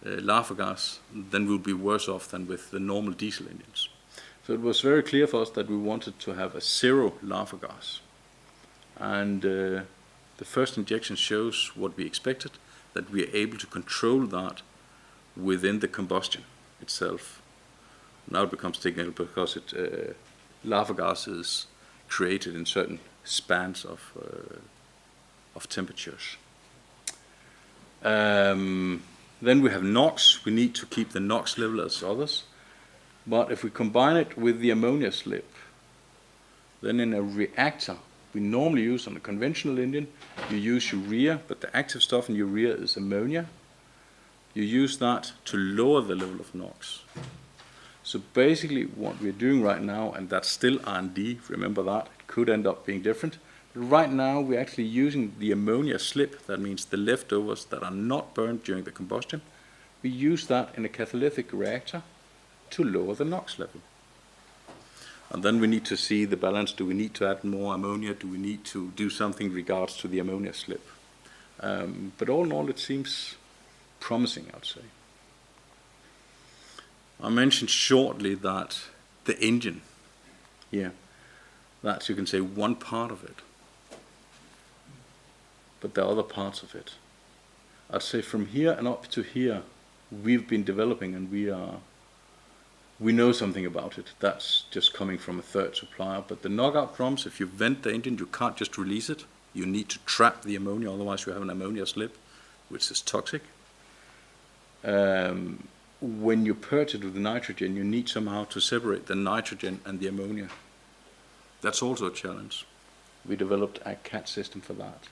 lava gas, then we'll be worse off than with the normal diesel engines. So it was very clear for us that we wanted to have a zero lava gas. And the first injection shows what we expected, that we are able to control that within the combustion itself. Now it becomes technical because lava gas is created in certain spans of temperatures. Then we have NOx. We need to keep the NOx level as others. But if we combine it with the ammonia slip, then in a reactor, we normally use on a conventional engine, you use urea, but the active stuff in urea is ammonia. You use that to lower the level of NOx. So basically what we're doing right now, and that's still R&D, remember that, it could end up being different. But right now we're actually using the ammonia slip, that means the leftovers that are not burned during the combustion. We use that in a catalytic reactor to lower the NOx level. And then we need to see the balance. Do we need to add more ammonia? Do we need to do something in regards to the ammonia slip? But all in all, it seems promising, I'd say. I mentioned shortly that the engine here, that's, you can say, one part of it. But there are other parts of it. I'd say from here and up to here, we've been developing and we know something about it. That's just coming from a third supplier. But the knockout drums, if you vent the engine, you can't just release it. You need to trap the ammonia, otherwise you have an ammonia slip, which is toxic. When you purge it with nitrogen, you need somehow to separate the nitrogen and the ammonia. That's also a challenge. We developed a CAT system for that.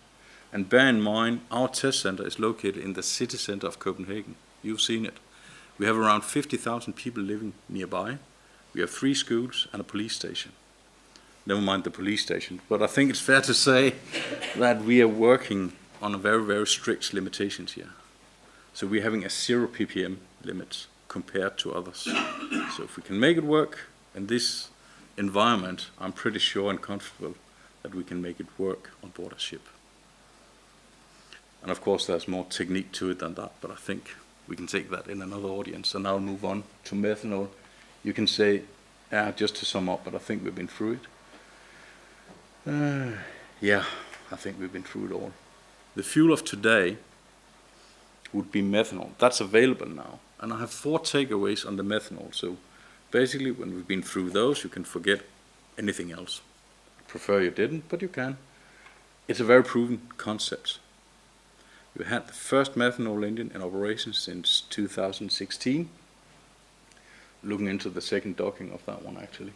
And bear in mind, our test center is located in the city center of Copenhagen. You've seen it. We have around 50,000 people living nearby. We have 3 schools and a police station. Never mind the police station. But I think it's fair to say that we are working on a very, very strict limitations here. So we're having a 0 ppm limit compared to others. So if we can make it work in this environment, I'm pretty sure and comfortable that we can make it work on board a ship. And of course there's more technique to it than that, but I think we can take that in another audience. And I'll move on to methanol. You can say, just to sum up, but I think we've been through it. Yeah, I think we've been through it all. The fuel of today would be methanol. That's available now. And I have 4 takeaways on the methanol. So basically, when we've been through those, you can forget anything else. I prefer you didn't, but you can. It's a very proven concept. We had the first methanol engine in operation since 2016. Looking into the second docking of that one, actually.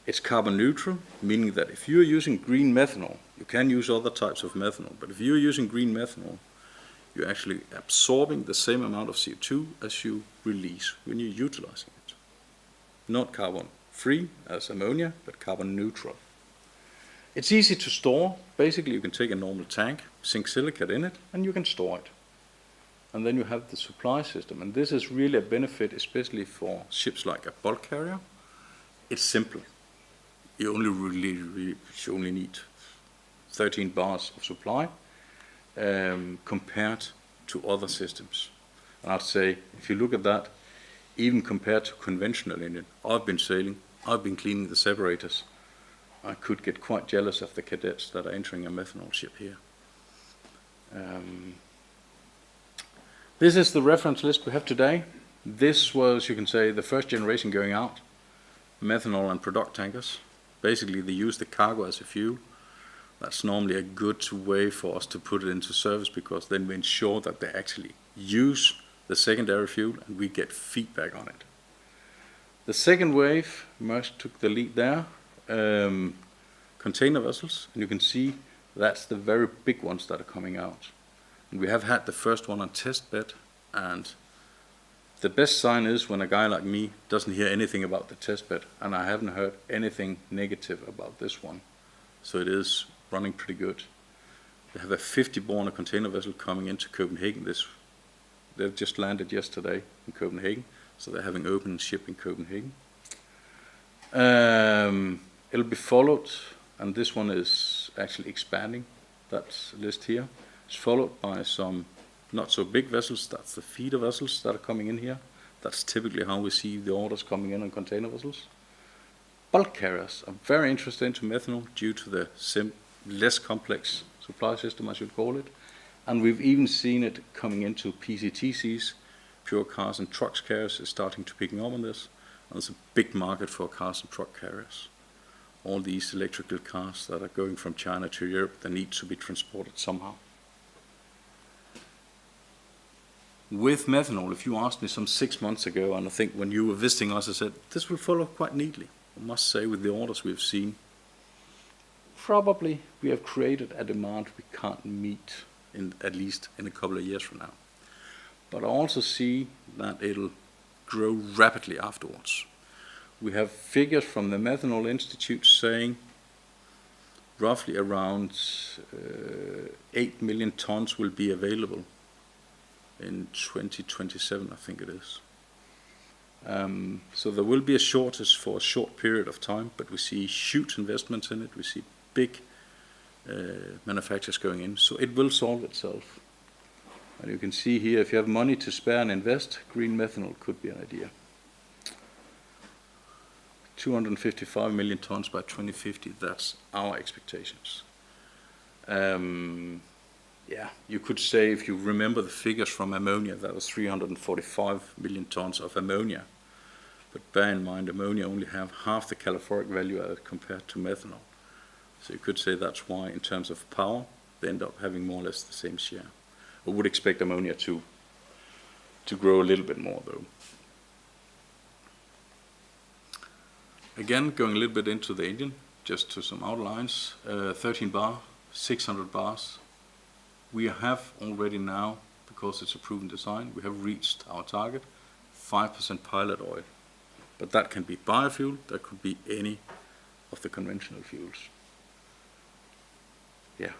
It's carbon neutral, meaning that if you're using green methanol, you can use other types of methanol, but if you're using green methanol, you're actually absorbing the same amount of CO2 as you release when you're utilizing it. Not carbon free as ammonia, but carbon neutral. It's easy to store. Basically, you can take a normal tank, sink silicate in it, and you can store it. And then you have the supply system. And this is really a benefit, especially for ships like a bulk carrier. It's simple. You only need 13 bars of supply compared to other systems. And I'd say, if you look at that, even compared to conventional engine, I've been sailing, I've been cleaning the separators. I could get quite jealous of the cadets that are entering a methanol ship here. This is the reference list we have today. This was, you can say, the first generation going out, methanol and product tankers. Basically, they use the cargo as a fuel. That's normally a good way for us to put it into service, because then we ensure that they actually use the secondary fuel and we get feedback on it. The second wave, Maersk took the lead there, container vessels, and you can see that's the very big ones that are coming out. And we have had the first one on test bed, and the best sign is when a guy like me doesn't hear anything about the test bed, and I haven't heard anything negative about this one. So it is running pretty good. They have a 50-borne container vessel coming into Copenhagen. They've just landed yesterday in Copenhagen, so they're having open ship in Copenhagen. It'll be followed, and this one is actually expanding, that list here. It's followed by some not so big vessels. That's the feeder vessels that are coming in here. That's typically how we see the orders coming in on container vessels. Bulk carriers are very interested into methanol due to the less complex supply system, I should call it. And we've even seen it coming into PCTCs, pure cars and trucks carriers is starting to picking up on this. And there's a big market for cars and truck carriers. All these electrical cars that are going from China to Europe, they need to be transported somehow. With methanol, if you asked me some 6 months ago, and I think when you were visiting us, I said, this will follow quite neatly. I must say, with the orders we've seen, probably we have created a demand we can't meet, at least in a couple of years from now. But I also see that it'll grow rapidly afterwards. We have figures from the Methanol Institute saying roughly around 8 million tons will be available in 2027, I think it is. So there will be a shortage for a short period of time, but we see huge investments in it. We see big manufacturers going in, so it will solve itself. And you can see here, if you have money to spare and invest, green methanol could be an idea. 255 million tons by 2050, that's our expectations. Yeah, you could say, if you remember the figures from ammonia, that was 345 million tons of ammonia. But bear in mind, ammonia only have half the calorific value added compared to methanol. So you could say that's why, in terms of power, they end up having more or less the same share. I would expect ammonia to grow a little bit more, though. Again, going a little bit into the engine, just to some outlines. 13 bar, 600 bars. We have already now, because it's a proven design, we have reached our target, 5% pilot oil. But that can be biofuel, that could be any of the conventional fuels. Yeah.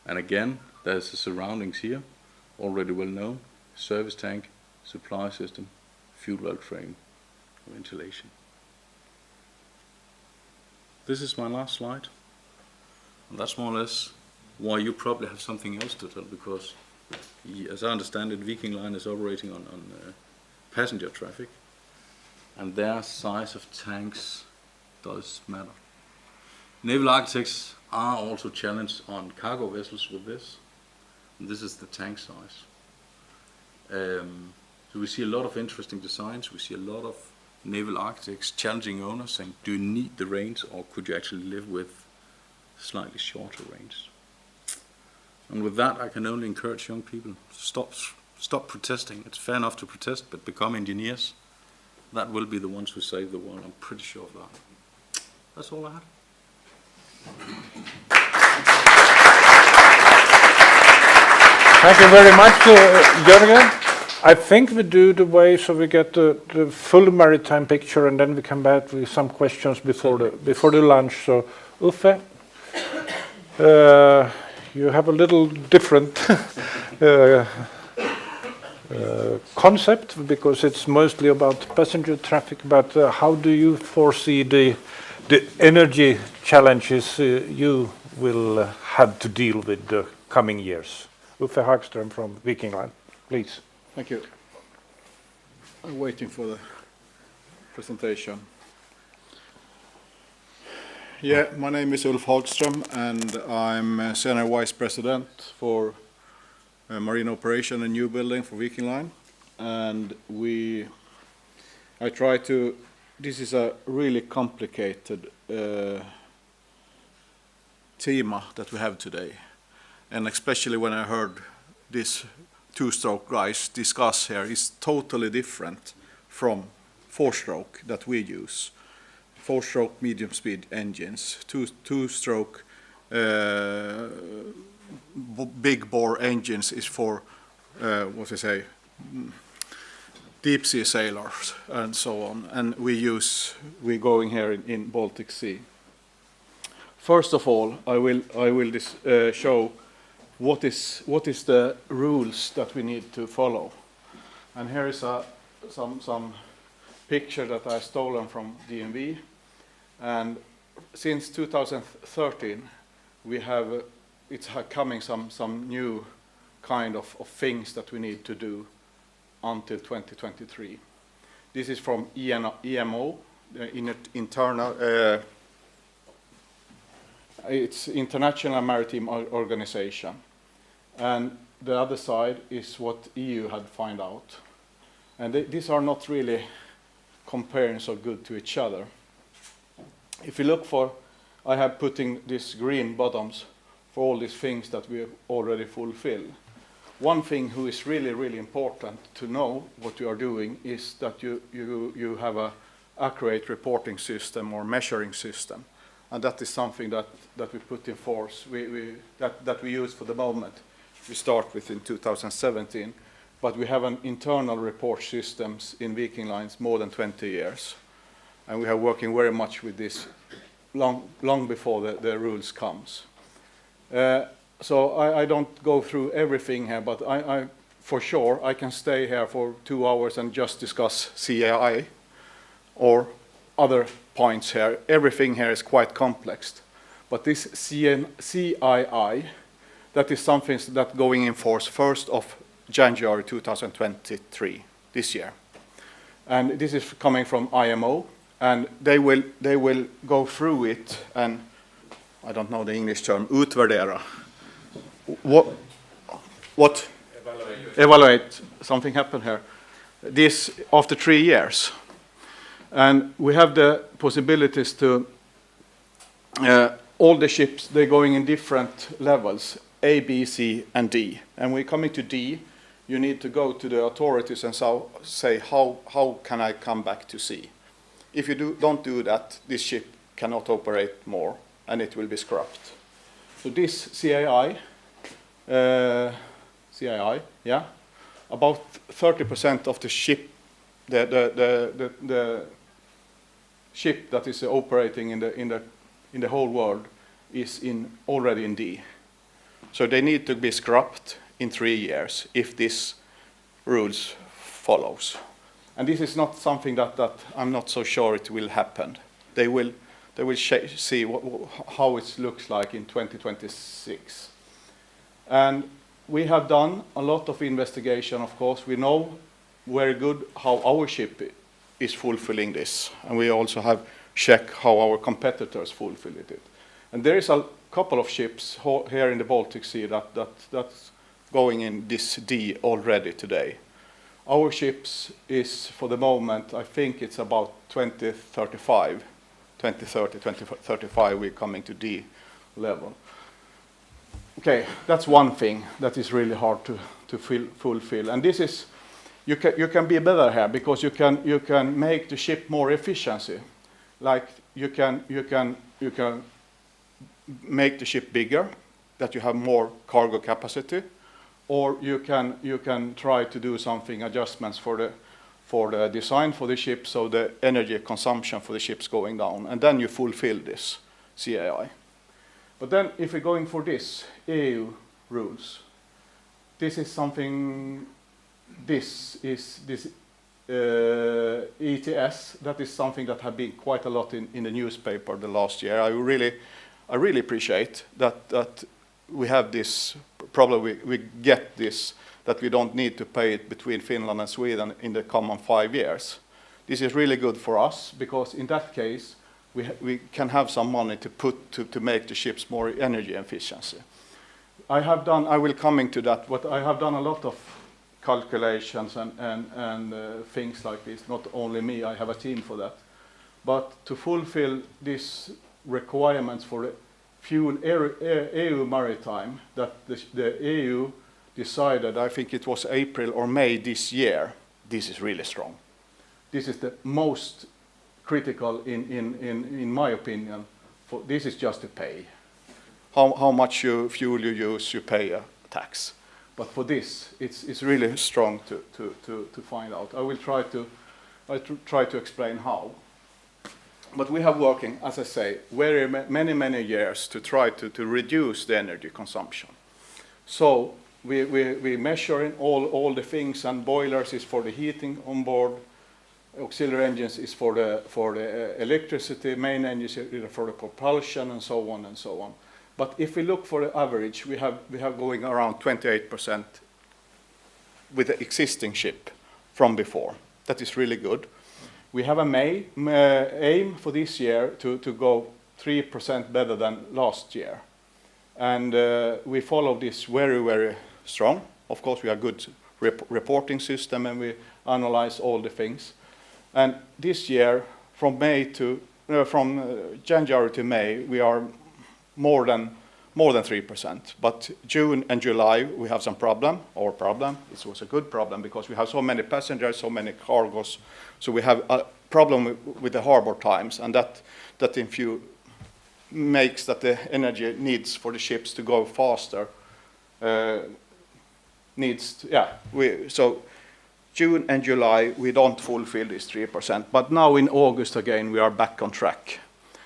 And again, there's the surroundings here, already well known: service tank, supply system, fuel well frame, ventilation. This is my last slide. And that's more or less why you probably have something else to tell, because as I understand it, Viking Line is operating on passenger traffic, and their size of tanks does matter. Naval architects are also challenged on cargo vessels with this, and this is the tank size. So we see a lot of interesting designs. We see a lot of naval architects challenging owners, saying, do you need the range, or could you actually live with slightly shorter range? And with that, I can only encourage young people, stop protesting. It's fair enough to protest, but become engineers. That will be the ones who save the world. I'm pretty sure of that. That's all I had. Thank you very much, Jorgen. I think we do the way so we get the full maritime picture, and then we come back with some questions before the lunch. So, Uffe, you have a little different concept, because it's mostly about passenger traffic. But how do you foresee the energy challenges you will have to deal with the coming years? Ulf Hagström from Viking Line, please. Thank you. I'm waiting for the presentation. Yeah, my name is Ulf Hagström, and I'm Senior Vice President for Marine Operation and New Building for Viking Line. and I try to. This is a really complicated theme that we have today, and especially when I heard this two-stroke guys discuss here, is totally different from four-stroke that we use. Four-stroke medium-speed engines, two-stroke big-bore engines is for deep sea sailors and so on, and we're going here in Baltic Sea. First of all, I will show what is the rules that we need to follow, and here is some picture that I stolen from DNV, and since 2013 we have it's coming some new kind of things that we need to do until 2023. This is from IMO, it's International Maritime Organization, and the other side is what EU had found out, and these are not really comparing so good to each other. If you look for, I have putting these green bottoms for all these things that we already fulfill. One thing who is really, really important to know what you are doing is that you have a accurate reporting system or measuring system, and that is something that we put in force. That we use for the moment. We start with in 2017, but we have an internal report systems in Viking Lines more than 20 years, and we are working very much with this long before the rules comes. So I don't go through everything here, but I for sure I can stay here for 2 hours and just discuss CII or other points here. Everything here is quite complex, but this CII, that is something that going in force 1st of January 2023 this year, and this is coming from IMO, and they will go through it, and I don't know the English term, utvärdera. What? Evaluate. Something happened here. This after 3 years, and we have the possibilities to all the ships. They're going in different levels, A, B, C, and D. And we're coming to D. You need to go to the authorities and say how can I come back to C? If you don't do that, this ship cannot operate more, and it will be scrapped. So this CII, yeah, about 30% of the ship, the ship that is operating in the whole world is already in D. So they need to be scrapped in 3 years if this rules follows. And this is not something that I'm not so sure it will happen. They will see how it looks like in 2026. And we have done a lot of investigation, of course. We know very good how our ship is fulfilling this. And we also have checked how our competitors fulfill it. And there is a couple of ships here in the Baltic Sea that's going in this D already today. Our ships is, for the moment, I think it's about 2035, 2030, 2035, we're coming to D level. Okay, that's one thing that is really hard to fulfill. And this is, you can be better here because you can make the ship more efficiency. Like you can make the ship bigger, that you have more cargo capacity, or you can try to do something adjustments for the design for the ship, so the energy consumption for the ship's going down, and then you fulfill this CII. But then if we're going for this EU rules, this is something. This ETS, that is something that have been quite a lot in the newspaper the last year. I really appreciate that we have this problem. We get this, that we don't need to pay it between Finland and Sweden in the common 5 years. This is really good for us because in that case we can have some money to put to make the ships more energy efficiency. I will coming to that, but I have done a lot of calculations and things like this. Not only me, I have a team for that. But to fulfill these requirements for the fuel EU maritime, that the EU decided, I think it was April or May this year, this is really strong. This is the most critical in my opinion. This is just to pay. How much fuel you use, you pay a tax. But for this, it's really strong to find out. I will try to explain how. But we have working, as I say, very many years to try to reduce the energy consumption. So we measuring all the things, and boilers is for the heating on board, auxiliary engines is for the electricity, main engines is for the propulsion, and so on and so on. But if we look for the average, we have going around 28% with the existing ship from before. That is really good. We have a aim for this year to go 3% better than last year. And we follow this very strong. Of course, we have good reporting system, and we analyze all the things. And this year, from January to May, we are more than 3%. But June and July, we have some problem. It was a good problem because we have so many passengers, so many cargos. So we have a problem with the harbor times, and that in few makes that the energy needs for the ships to go faster. So June and July, we don't fulfill this 3%. But now in August again, we are back on track.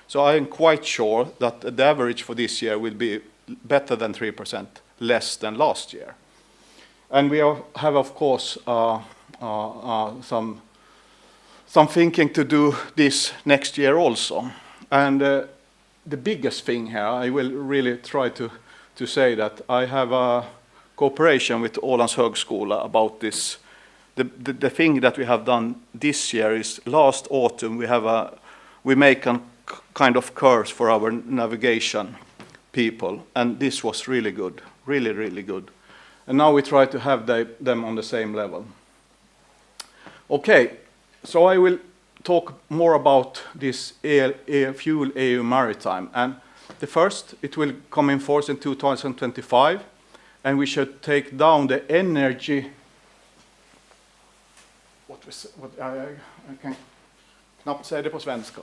So I am quite sure that the average for this year will be better than 3% less than last year. And we have, of course, some thinking to do this next year also. And the biggest thing here, I will really try to say that I have a cooperation with Ålands Högskola about this. The thing that we have done this year is last autumn we make a kind of course for our navigation people, and this was really good, really good. And now we try to have them on the same level. Okay, so I will talk more about this fuel EU maritime, and the first, it will come in force in 2025, and we should take down the energy. Jag kan knappt säga det på svenska.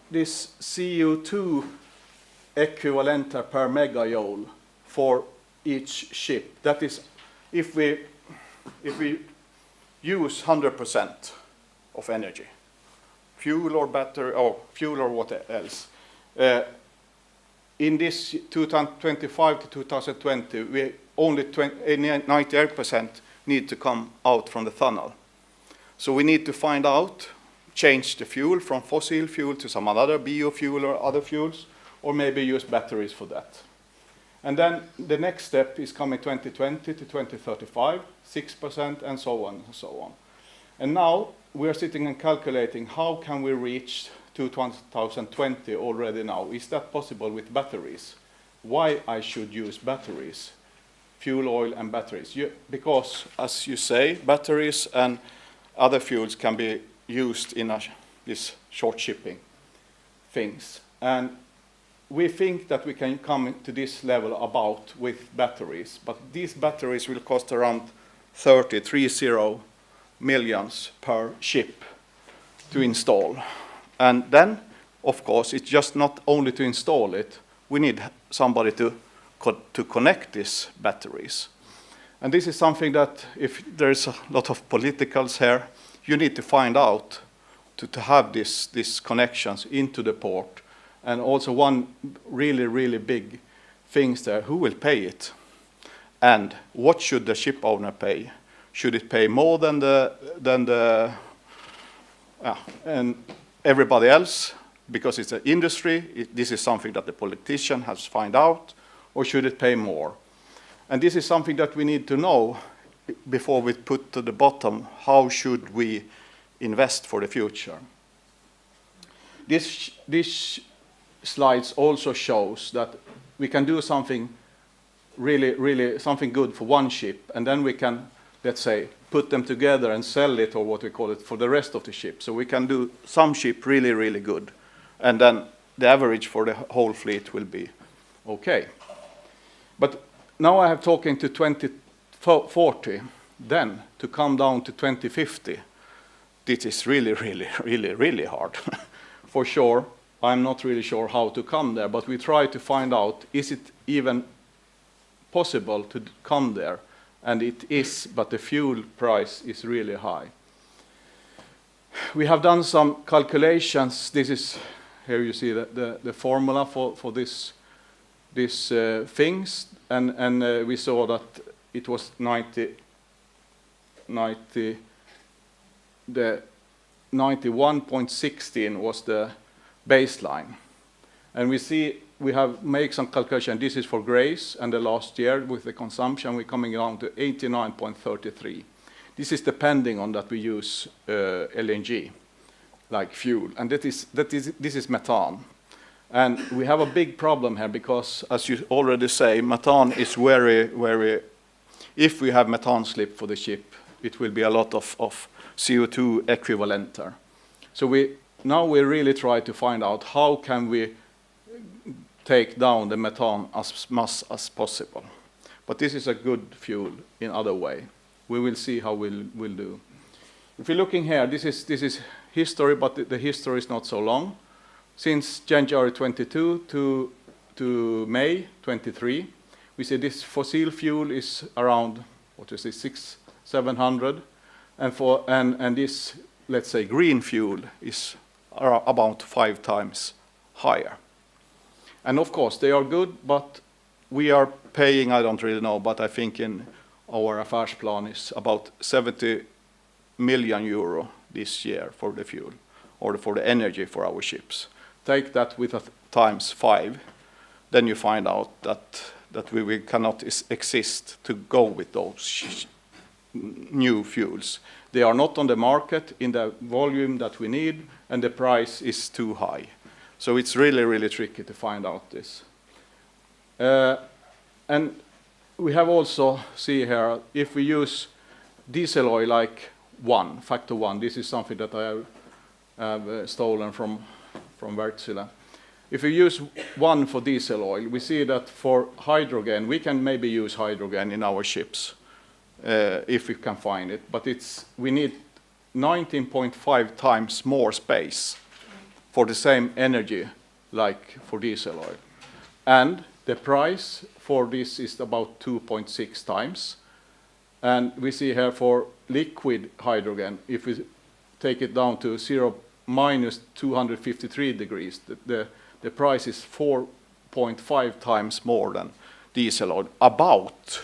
This CO2 equivalent per megajoule for each ship. That is, if we use 100% of energy, fuel or battery, or fuel or what else. In this 2025 to 2020, we only 98% need to come out from the tunnel. So we need to find out, change the fuel from fossil fuel to some other biofuel or other fuels, or maybe use batteries for that. And then the next step is coming 2020 to 2035, 6%, and so on and so on. And now we are sitting and calculating how can we reach 2020 already now. Is that possible with batteries? Why I should use batteries, fuel oil and batteries? Because, as you say, batteries and other fuels can be used in this short shipping things. And we think that we can come to this level about with batteries, but these batteries will cost around 30 millions per ship to install. And then, of course, it's just not only to install it, we need somebody to connect these batteries. And this is something that, if there's a lot of politicals here, you need to find out to have these connections into the port. And also one really big things there, who will pay it? And what should the ship owner pay? Should it pay more than and everybody else? Because it's an industry, this is something that the politician has to find out, or should it pay more? And this is something that we need to know before we put to the bottom, how should we invest for the future? This slides also shows that we can do something really something good for one ship, and then we can, let's say, put them together and sell it, or what we call it, for the rest of the ship. So we can do some ship really good, and then the average for the whole fleet will be okay. But now I have talking to 2040, then to come down to 2050, this is really hard. For sure, I'm not really sure how to come there, but we try to find out, is it even possible to come there? And it is, but the fuel price is really high. We have done some calculations. This is, here you see the formula for this things, and we saw that it was 91.16 was the baseline. And we see we have made some calculation. This is for grace, and the last year with the consumption, we're coming down to 89.33. This is depending on that we use LNG, like fuel, and this is methane. And we have a big problem here because, as you already say, methane is very, if we have methane slip for the ship, it will be a lot of CO2 equivalent there. So now we really try to find out how can we take down the methane as much as possible. But this is a good fuel in other way. We will see how we'll do. If you're looking here, this is history, but the history is not so long. Since January 22 to May 23, we see this fossil fuel is around, what is it, 600-700, and this, let's say, green fuel is about 5 times higher. And of course, they are good, but we are paying, I don't really know, but I think in our affairs plan is about 70 million euro this year for the fuel, or for the energy for our ships. Take that with a times 5, then you find out that we cannot exist to go with those new fuels. They are not on the market in the volume that we need, and the price is too high. So it's really tricky to find out this. And we have also see here, if we use diesel oil like factor 1, this is something that I have stolen from Wärtsilä. If we use 1 for diesel oil, we see that for hydrogen, we can maybe use hydrogen in our ships if we can find it, but we need 19.5 times more space for the same energy like for diesel oil. And the price for this is about 2.6 times. And we see here for liquid hydrogen, if we take it down to minus 253 degrees, the price is 4.5 times more than diesel oil, about.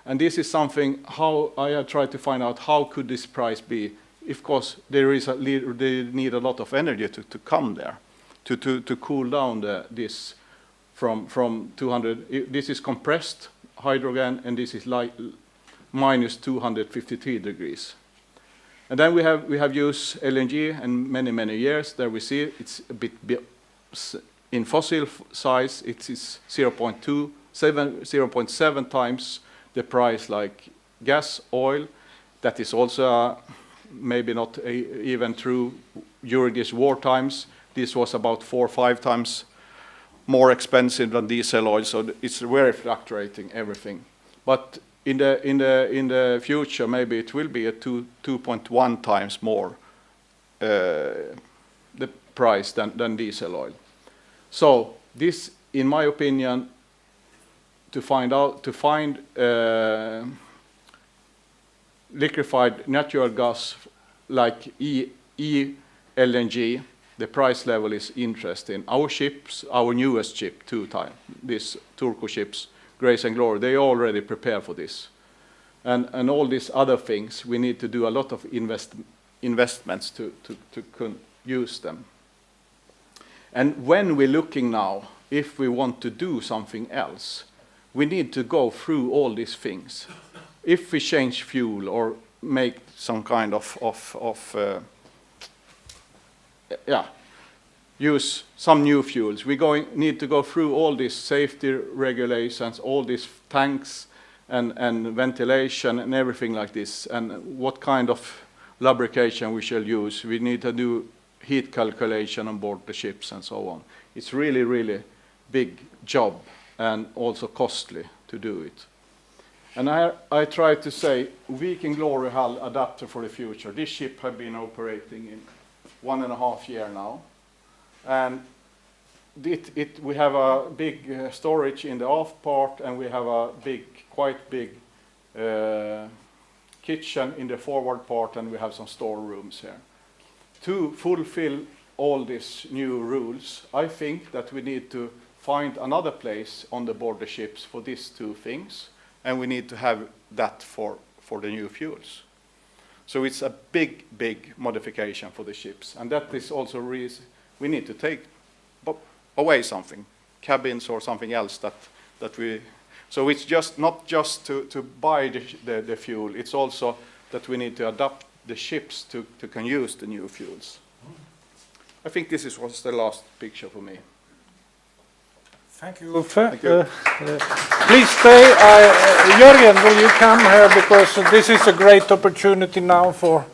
And this is something, how I have tried to find out how could this price be. Of course, they need a lot of energy to come there, to cool down this from 200. This is compressed hydrogen, and this is like minus 253 degrees. And then we have used LNG in many years. There we see it's a bit in fossil size. It is 0.7 times the price like gas oil. That is also maybe not even true during these war times. This was about 4 or 5 times more expensive than diesel oil, so it's very fluctuating everything. But in the future, maybe it will be a 2.1 times more the price than diesel oil. So this, in my opinion, to find liquefied natural gas like LNG, the price level is interesting. Our ships, our newest ship, these Turku ships, Grace and Glory, they already prepare for this. And all these other things, we need to do a lot of investments to use them. And when we're looking now, if we want to do something else, we need to go through all these things. If we change fuel or make some kind of use some new fuels. We need to go through all these safety regulations, all these tanks and ventilation and everything like this, and what kind of lubrication we shall use. We need to do heat calculation on board the ships and so on. It's really, really big job and also costly to do it. And I try to say, Viking Glory Hull adapter for the future. This ship has been operating in 1.5 years now. And we have a big storage in the aft part, and we have a quite big kitchen in the forward part, and we have some storerooms here. To fulfill all these new rules, I think that we need to find another place on the board the ships for these two things, and we need to have that for the new fuels. So it's a big modification for the ships, and that is also reason we need to take away something, cabins or something else that we. So it's just not just to buy the fuel. It's also that we need to adapt the ships to can use the new fuels. I think this was the last picture for me. Thank you, Ulf. Please stay. Jorgen, will you come here, because this is a great opportunity now for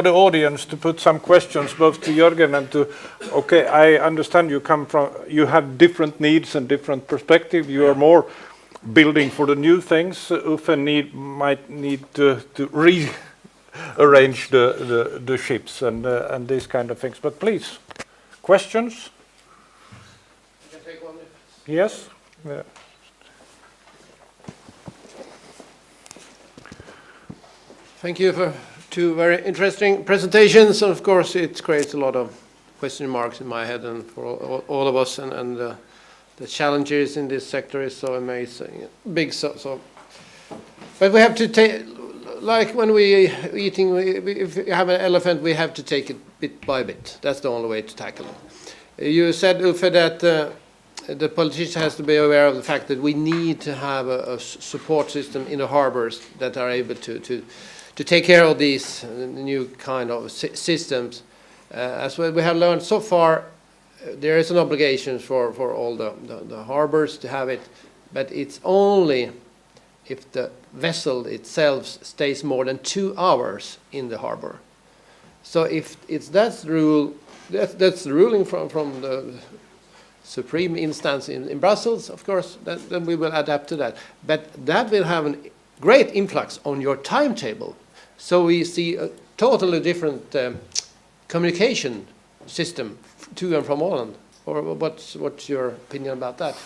the audience to put some questions both to Jorgen and to. Okay, I understand you have different needs and different perspective. You are more building for the new things. Ulf might need to rearrange the ships and these kind of things. But please, questions? I can take one. Yes. Yeah. Thank you for two very interesting presentations. And of course, it creates a lot of question marks in my head and for all of us. And the challenges in this sector is so amazing, big. But we have to take, like when we eating, if you have an elephant, we have to take it bit by bit. That's the only way to tackle it. You said, Ulf, that the politician has to be aware of the fact that we need to have a support system in the harbors that are able to take care of these new kind of systems. As we have learned so far, there is an obligation for all the harbors to have it, but it's only if the vessel itself stays more than 2 hours in the harbor. So if it's that's the rule, that's the ruling from the supreme instance in Brussels, of course, then we will adapt to that. But that will have a great influx on your timetable. So we see a totally different communication system to and from Åland. Or what's your opinion about that?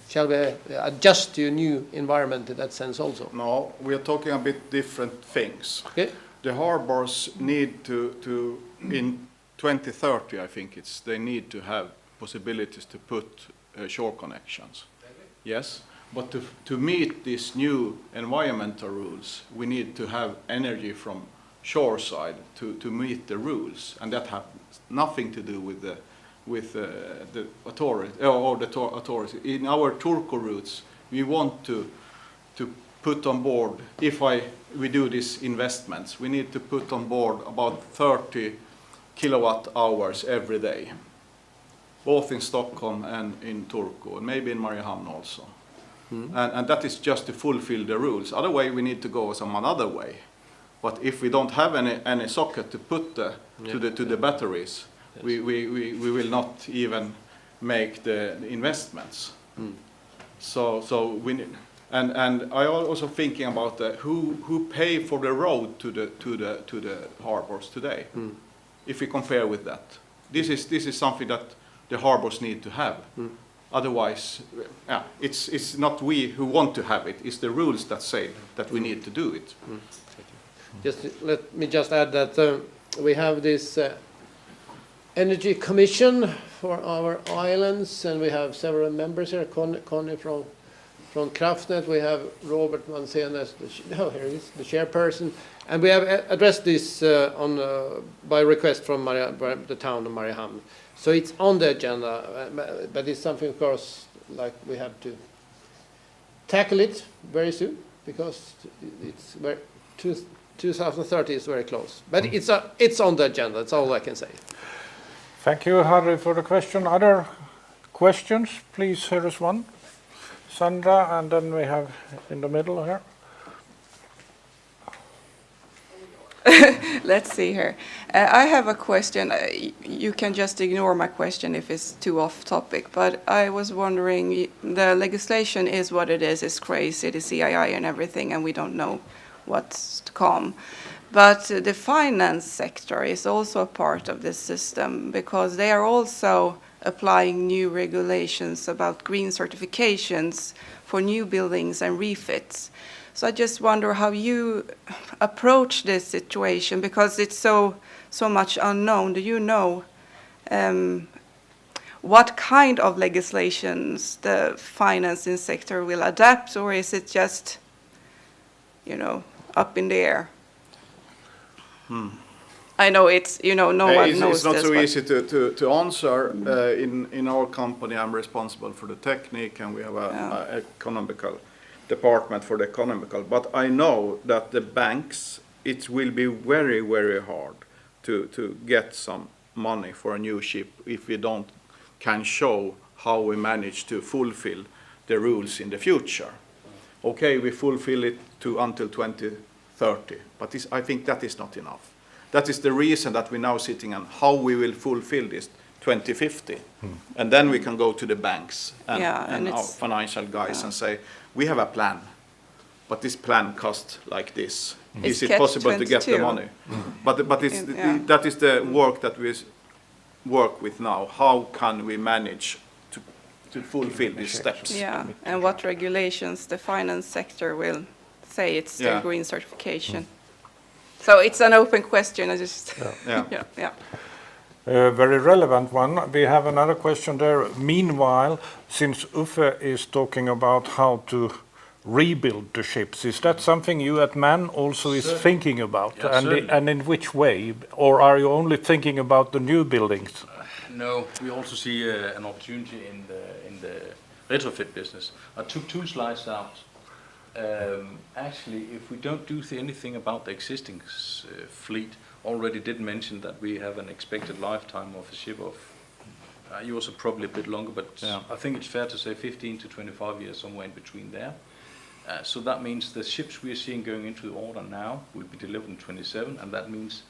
Shall we adjust to a new environment in that sense also? No, we are talking a bit different things. Okay. The harbors need to in 2030, I think they need to have possibilities to put shore connections. Yes, but to meet these new environmental rules, we need to have energy from shore side to meet the rules, and that has nothing to do with the authority or the authority. In our Turku routes, we want to put on board, if we do these investments, we need to put on board about 30 kilowatt hours every day, both in Stockholm and in Turku, and maybe in Mariehamn also. And that is just to fulfill the rules. Otherwise, we need to go some another way. But if we don't have any socket to put to the batteries, we will not even make the investments. So we need, and I also thinking about who pay for the road to the harbors today. If we compare with that, this is something that the harbors need to have. Otherwise, it's not we who want to have it. It's the rules that say that we need to do it. Let me just add that we have this Energy Commission for our islands, and we have several members here. Conny from Kraftnät. We have Robert Mansén as here he is, the chairperson, and we have addressed this by request from the town of Mariehamn. So it's on the agenda, but it's something, of course, like we have to tackle it very soon, because it's 2030 is very close. But it's on the agenda. That's all I can say. Thank you, Harry, for the question. Other questions? Please, here is one. Sandra, and then we have in the middle here. Let's see here. I have a question. You can just ignore my question if it's too off topic, but I was wondering, the legislation is what it is. It's crazy, the CII and everything, and we don't know what's to come. But the finance sector is also a part of this system because they are also applying new regulations about green certifications for new buildings and refits. So I just wonder how you approach this situation because it's so much unknown. Do you know what kind of legislations the financing sector will adapt, or is it just, up in the air? I know it's, no one knows it's not this, so but easy to answer. In our company, I'm responsible for the technique, and we have a economical department for the economical. But I know that the banks, it will be very, very hard to get some money for a new ship if we can show how we manage to fulfill the rules in the future. Okay, we fulfill it until 2030, but I think that is not enough. That is the reason that we're now sitting on how we will fulfill this 2050. And then we can go to the banks and our financial guys and say, we have a plan, but this plan costs like this. Is it possible to get the money? But that is the work that we work with now. How can we manage to fulfill these steps? Yeah, and what regulations the finance sector will say it's the green certification. So it's an open question. I just Very relevant one. We have another question there. Meanwhile, since Uffe is talking about how to rebuild the ships, is that something you at MAN also is thinking about? And in which way? Or are you only thinking about the new buildings? No, we also see an opportunity in the retrofit business. I took 2 slides out. Actually, if we don't do anything about the existing fleet, already did mention that we have an expected lifetime of a ship of, yours are probably a bit longer, but I think it's fair to say 15 to 25 years, somewhere in between there. So that means the ships we are seeing going into the order now will be delivered in 27, and that means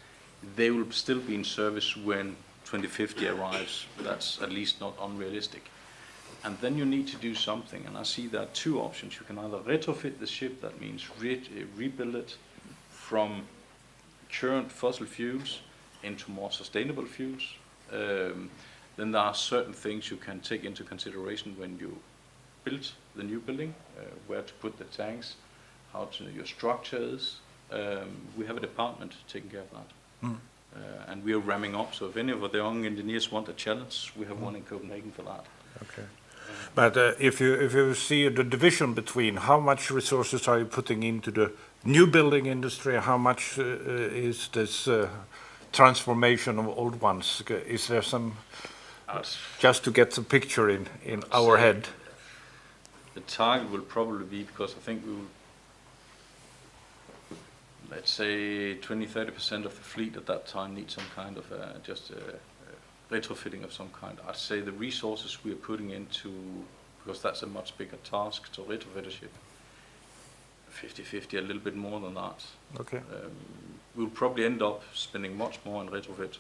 they will still be in service when 2050 arrives. That's at least not unrealistic. And then you need to do something, and I see there are 2 options. You can either retrofit the ship, that means rebuild it from current fossil fuels into more sustainable fuels. Then there are certain things you can take into consideration when you build the new building, where to put the tanks, how your structure is. We have a department taking care of that. And we are ramming up, so if any of the young engineers want a challenge, we have one in Copenhagen for that. Okay. But if you see the division between how much resources are you putting into the new building industry, how much is this transformation of old ones? Is there some, just to get the picture in our head? The target will probably be, because I think we will, let's say 20-30% of the fleet at that time need some kind of retrofitting of some kind. I'd say the resources we are putting into, because that's a much bigger task to retrofit a ship, 50-50, a little bit more than that. Okay. We'll probably end up spending much more on retrofit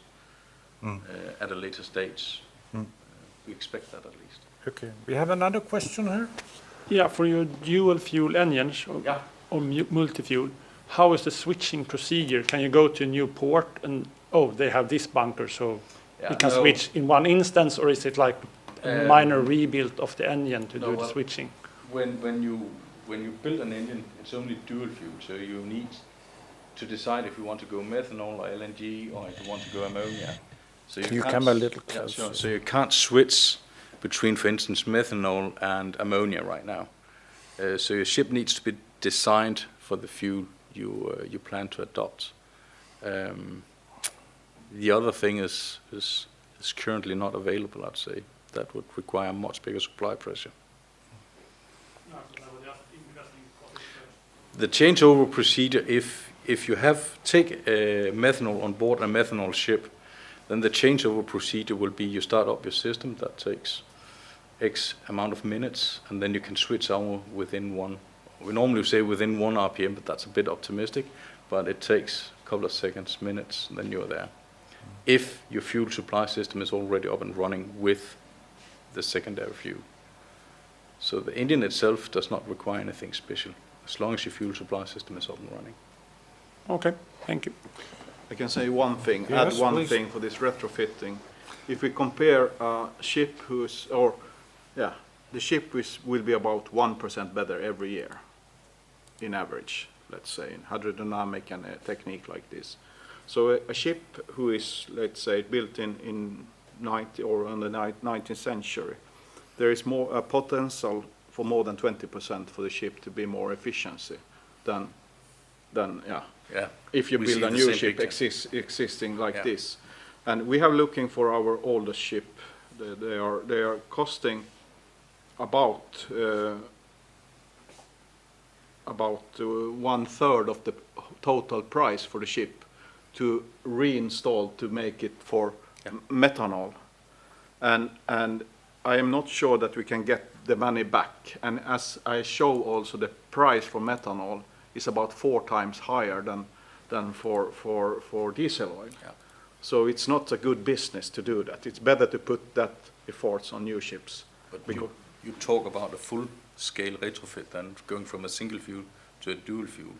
at a later stage. We expect that at least. Okay. We have another question here. Yeah, for your dual fuel engines or multi-fuel, how is the switching procedure? Can you go to a new port and, they have this bunker, so you can switch in one instance, or is it like a minor rebuild of the engine to do the switching? When you build an engine, it's only dual fuel, so you need to decide if you want to go methanol or LNG, or if you want to go ammonia. So you come a little closer. Sure. So you can't switch between, for instance, methanol and ammonia right now. So your ship needs to be designed for the fuel you plan to adopt. The other thing is currently not available, I'd say. That would require much bigger supply pressure. The changeover procedure, if you take methanol on board a methanol ship, Then the changeover procedure will be you start up your system, that takes X amount of minutes, and then you can switch over within we normally say within 1 RPM, but that's a bit optimistic, but it takes a couple of seconds, minutes, and then you're there. If your fuel supply system is already up and running with the secondary fuel. So the engine itself does not require anything special, as long as your fuel supply system is up and running. Okay, thank you. I can say one thing, Yes, add one please. thing for this retrofitting. If we compare a ship the ship will be about 1% better every year, in average, let's say, in hydrodynamic and a technique like this. So a ship who is, let's say, built in 90 or on the 19th century, there is more a potential for more than 20% for the ship to be more efficiency than if you We build see a the new same ship picture. existing like this. And we have looking for our oldest ship. They are costing about 1/3 of the total price for the ship to reinstall to make it for methanol. And I am not sure that we can get the money back. And as I show also, the price for methanol is about 4 times higher than for diesel oil. Yeah. So it's not a good business to do that. It's better to put that efforts on new ships. But you talk about a full-scale retrofit than going from a single fuel to a dual fuel.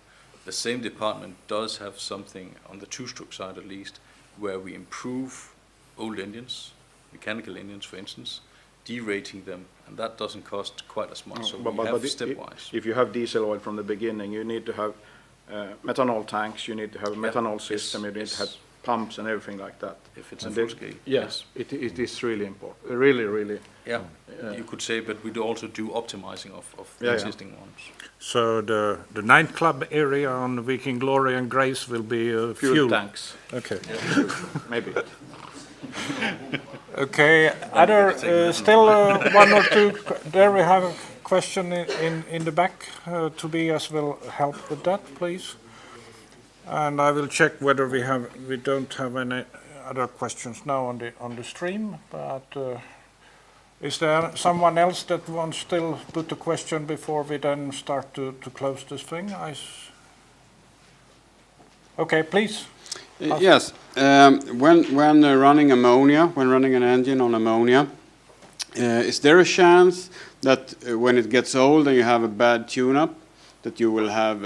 The same department does have something on the two-stroke side at least, where we improve old engines, mechanical engines for instance, derating them, and that doesn't cost quite as much. So we have stepwise. If you have diesel oil from the beginning, you need to have methanol tanks, you need to have a methanol system, you need to have pumps and everything like that. If it's a full scale. Yes, it is really important. Really. Yeah, you could say, but we do also do optimizing of the existing ones. So the nightclub area on Viking Glory and Grace will be fuel tanks. Okay. Yeah, maybe. Okay. Other still one or two. There we have a question in the back. Tobias will help with that, please. And I will check whether we don't have any other questions now on the stream. But is there someone else that wants still put a question before we then start to close this thing? Okay, please. Yes. When running ammonia, when running an engine on ammonia, is there a chance that when it gets old and you have a bad tune-up, that you will have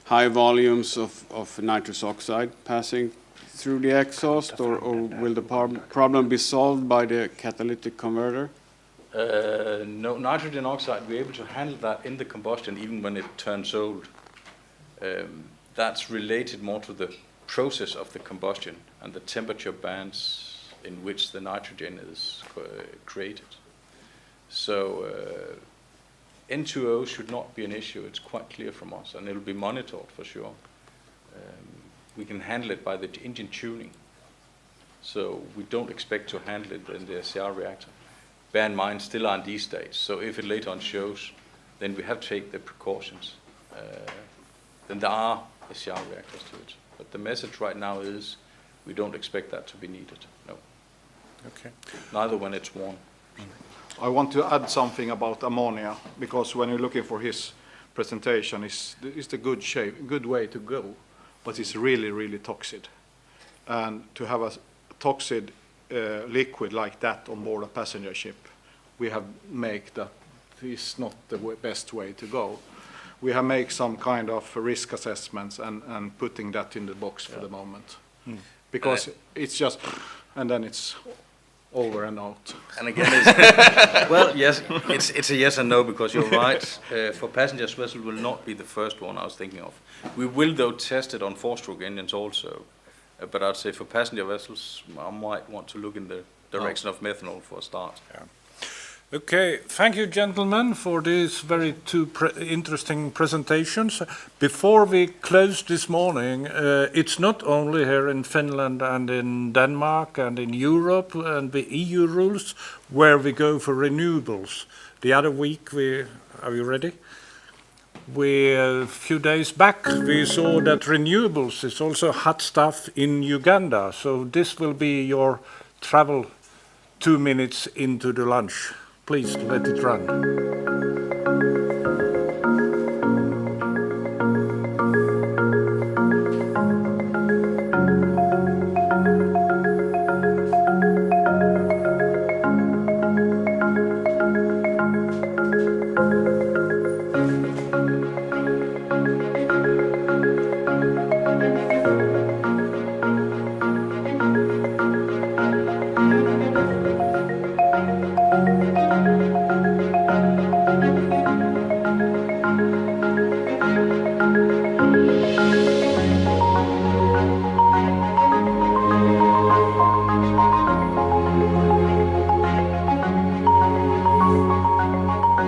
high volumes of nitrous oxide passing through the exhaust, or will the problem be solved by the catalytic converter? No, nitrogen oxide, we're able to handle that in the combustion even when it turns old. That's related more to the process of the combustion and the temperature bands in which the nitrogen is created. So N2O should not be an issue. It's quite clear from us, and it'll be monitored for sure. We can handle it by the engine tuning. So we don't expect to handle it in the SCR reactor. Bear in mind, still R&D stage. So if it later on shows, then we have to take the precautions. Then there are SCR reactors to it. But the message right now is we don't expect that to be needed. No. Okay. Neither when it's worn. I want to add something about ammonia, because when you're looking for his presentation, it's the good way to go, but it's really toxic. And to have a toxic liquid like that on board a passenger ship, we have made that is not the best way to go. We have made some kind of risk assessments and putting that in the box for the moment. Because it's just, and then it's over and out. And again, well, yes, it's a yes and no, because you're right. For passengers vessel will not be the first one I was thinking of. We will though test it on 4-stroke engines also, but I'd say for passenger vessels, I might want to look in the direction of methanol for a start. Yeah. Okay, thank you, gentlemen, for these very interesting presentations. Before we close this morning, it's not only here in Finland and in Denmark and in Europe and the EU rules where we go for renewables. The other week, are you ready? A few days back, we saw that renewables is also hot stuff in Uganda. So this will be your travel 2 minutes into the lunch. Please let it run.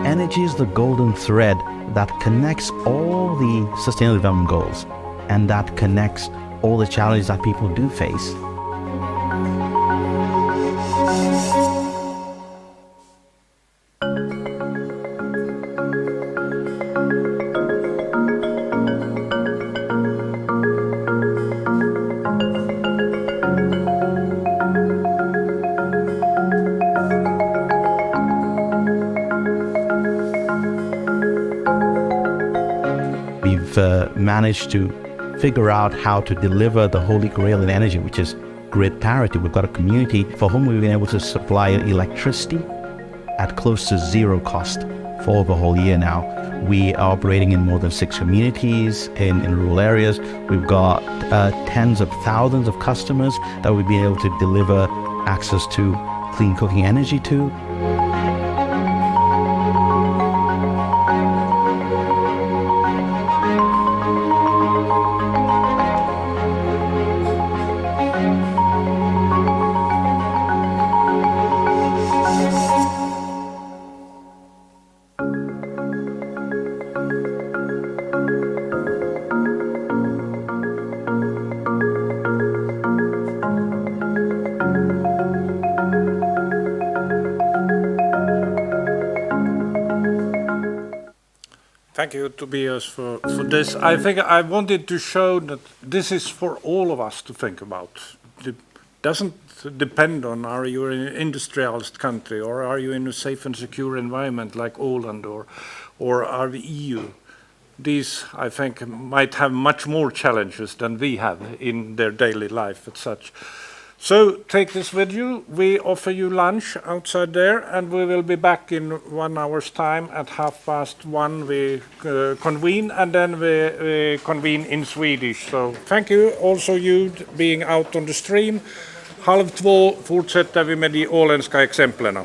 Energy is the golden thread that connects all the Sustainable Development Goals and that connects all the challenges that people do face. Managed to figure out how to deliver the holy grail in energy, which is grid parity. We've got a community for whom we've been able to supply electricity at close to zero cost for over a whole year now. We are operating in more than 6 communities in rural areas. We've got tens of thousands of customers that we've been able to deliver access to clean cooking energy to. Thank you, Tobias, for this. I think I wanted to show that this is for all of us to think about. It doesn't depend on are you in an industrialized country or are you in a safe and secure environment like Åland or are the EU. These, I think, might have much more challenges than we have in their daily life as such. So take this with you. We offer you lunch outside there, and we will be back in 1 hour's time at 1:30. We convene, and then we convene in Swedish. So thank you, also you being out on the stream. 1:30 fortsätter vi med de åländska exemplen.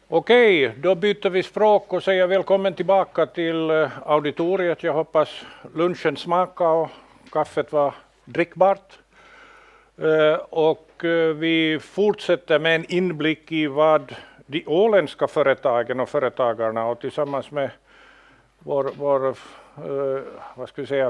Okej, då byter vi språk och säger välkommen tillbaka till auditoriet. Jag hoppas lunchen smakade och kaffet var drickbart. Och vi fortsätter med en inblick i vad de åländska företagen och företagarna och tillsammans med vår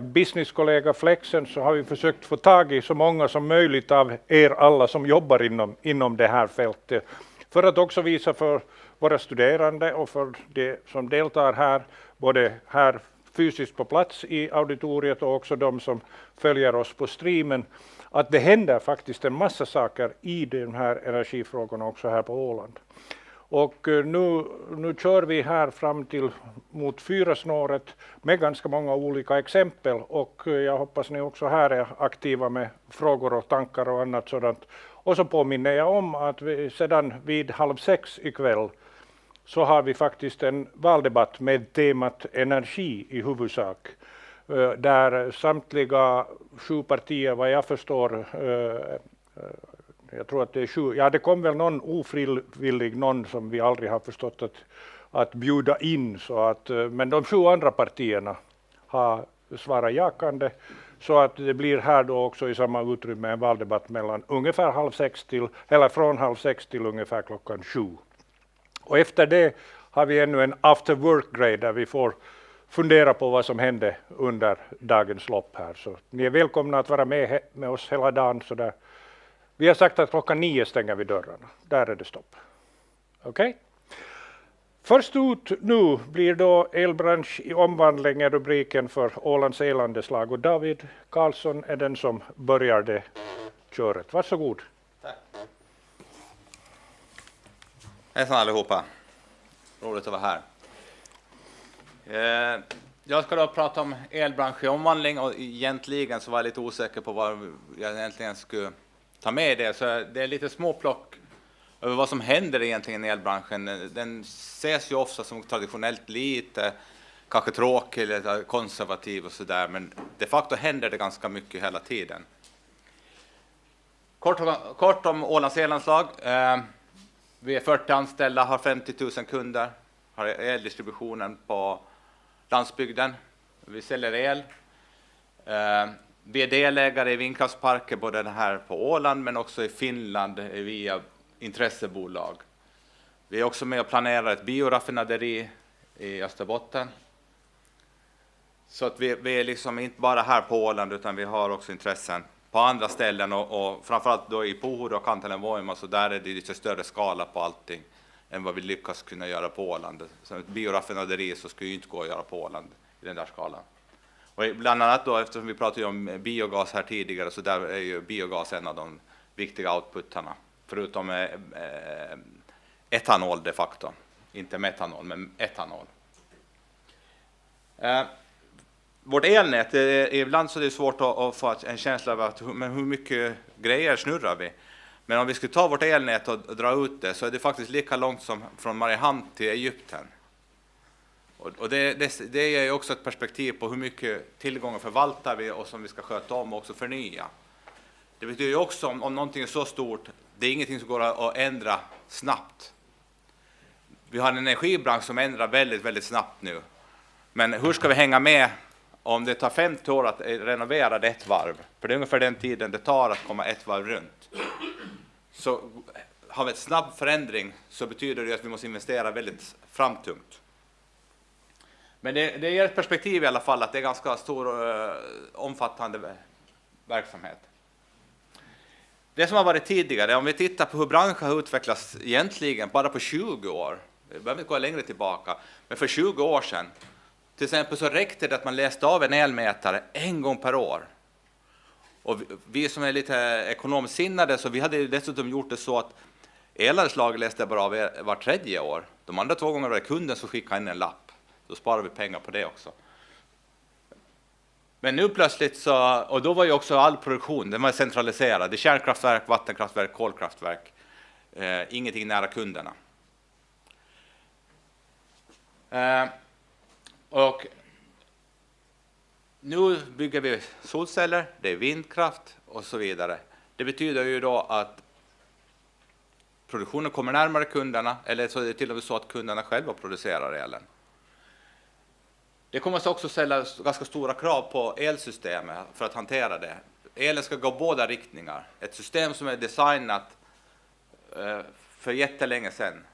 businesskollega Flexens så har vi försökt få tag i så många som möjligt av er alla som jobbar inom det här fältet. För att också visa för våra studerande och för de som deltar här, både här fysiskt på plats i auditoriet och också de som följer oss på streamen, att det händer faktiskt en massa saker i de här energifrågorna också här på Åland. Och nu kör vi här fram till mot 4-snåret med ganska många olika exempel och jag hoppas ni också här är aktiva med frågor och tankar och annat sådant. Och så påminner jag om att vi sedan vid 5:30 ikväll så har vi faktiskt en valdebatt med temat energi i huvudsak. Där samtliga 7 partier, vad jag förstår, jag tror att det är 7, ja det kom väl någon ofrivillig, någon som vi aldrig har förstått att bjuda in. Så att, men de 7 andra partierna har svarat jakande. Så att det blir här då också i samma utrymme en valdebatt mellan ungefär 5:30 till, eller från 5:30 till ungefär 7. Och efter det har vi ännu en after work-grej där vi får fundera på vad som hände under dagens lopp här. Så ni är välkomna att vara med oss hela dagen. Så där. Vi har sagt att 9:00 stänger vi dörrarna. Där är det stopp. Okej? Först ut nu blir då elbransch i omvandling är rubriken för Ålands elandeslag. Och David Karlsson är den som börjar det köret. Varsågod. Tack. Hejsan allihopa. Roligt att vara här. Jag ska då prata om elbransch i omvandling och egentligen så var jag lite osäker på vad jag egentligen skulle ta med det. Så det är lite småplock över vad som händer egentligen i elbranschen. Den ses ju ofta som traditionellt lite, kanske tråkig eller konservativ och sådär. Men de facto händer det ganska mycket hela tiden. Kort om Ålands elanslag. Vi är 40 anställda, har 50 000 kunder, har eldistributionen på landsbygden. Vi säljer el. Vi är delägare i vindkraftsparker både här på Åland men också i Finland via intressebolag. Vi är också med och planerar ett bioraffinaderi i Österbotten. Så att vi är liksom inte bara här på Åland utan vi har också intressen på andra ställen och framförallt då i Pohud och Kantelen-Voima så där är det lite större skala på allting än vad vi lyckas kunna göra på Åland. Så ett bioraffinaderi så skulle ju inte gå att göra på Åland i den där skalan. Och bland annat då eftersom vi pratade om biogas här tidigare så där är ju biogas en av de viktiga outputarna. Förutom etanol de facto. Inte metanol men etanol. Vårt elnät, ibland så är det svårt att få en känsla av att men hur mycket grejer snurrar vi. Men om vi skulle ta vårt elnät och dra ut det så är det faktiskt lika långt som från Mariehamn till Egypten. Och det ger ju också ett perspektiv på hur mycket tillgångar förvaltar vi och som vi ska sköta om och också förnya. Det betyder ju också om någonting är så stort, det är ingenting som går att ändra snabbt. Vi har en energibransch som ändrar väldigt, väldigt snabbt nu. Men hur ska vi hänga med om det tar 50 år att renovera det ett varv? För det är ungefär den tiden det tar att komma ett varv runt. Så har vi ett snabb förändring så betyder det att vi måste investera väldigt framtungt. Men det ger ett perspektiv i alla fall att det är ganska stor omfattande verksamhet. Det som har varit tidigare, om vi tittar på hur branschen har utvecklats egentligen bara på 20 år. Vi behöver inte gå längre tillbaka. Men för 20 år sedan, till exempel så räckte det att man läste av en elmätare en gång per år. Och vi som är lite ekonomiskt sinnade så vi hade dessutom gjort det så att elanslaget läste bara av var 3:e år. De andra 2 gånger var det kunden som skickade in en lapp. Då sparar vi pengar på det också. Men nu plötsligt så, och då var ju också all produktion, den var centraliserad. Det är kärnkraftverk, vattenkraftverk, kolkraftverk. Ingenting nära kunderna. Och nu bygger vi solceller, det är vindkraft och så vidare. Det betyder ju då att produktionen kommer närmare kunderna, eller så är det till och med så att kunderna själva producerar elen. Det kommer också ställa ganska stora krav på elsystemet för att hantera det. Elen ska gå båda riktningar. Ett system som är designat för jättelänge sedan,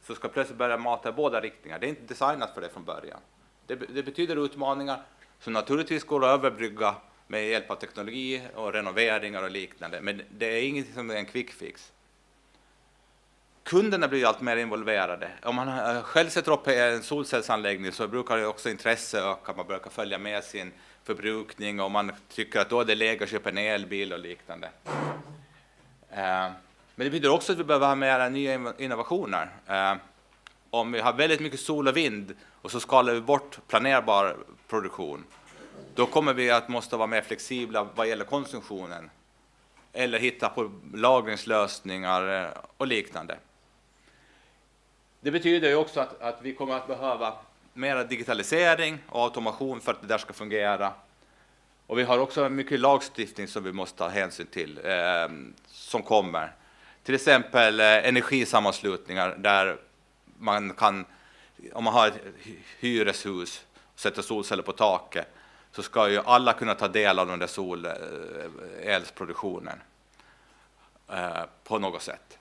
så ska plötsligt börja mata i båda riktningar. Det är inte designat för det från början. Det betyder utmaningar som naturligtvis går att överbrygga med hjälp av teknologi och renoveringar och liknande. Men det är inget som är en quick fix. Kunderna blir allt mer involverade. Om man själv sätter upp en solcellsanläggning så brukar det också intresse öka. Man brukar följa med sin förbrukning och man tycker att då är det läge att köpa en elbil och liknande. Men det betyder också att vi behöver ha mer nya innovationer. Om vi har väldigt mycket sol och vind och så skalar vi bort planerbar produktion, då kommer vi att måste vara mer flexibla vad gäller konsumtionen. Eller hitta på lagringslösningar och liknande. Det betyder ju också att vi kommer att behöva mer digitalisering och automation för att det där ska fungera. Och vi har också mycket lagstiftning som vi måste ta hänsyn till som kommer. Till exempel energisammanslutningar där man kan, om man har ett hyreshus och sätter solceller på taket, så ska ju alla kunna ta del av den där solelsproduktionen på något sätt.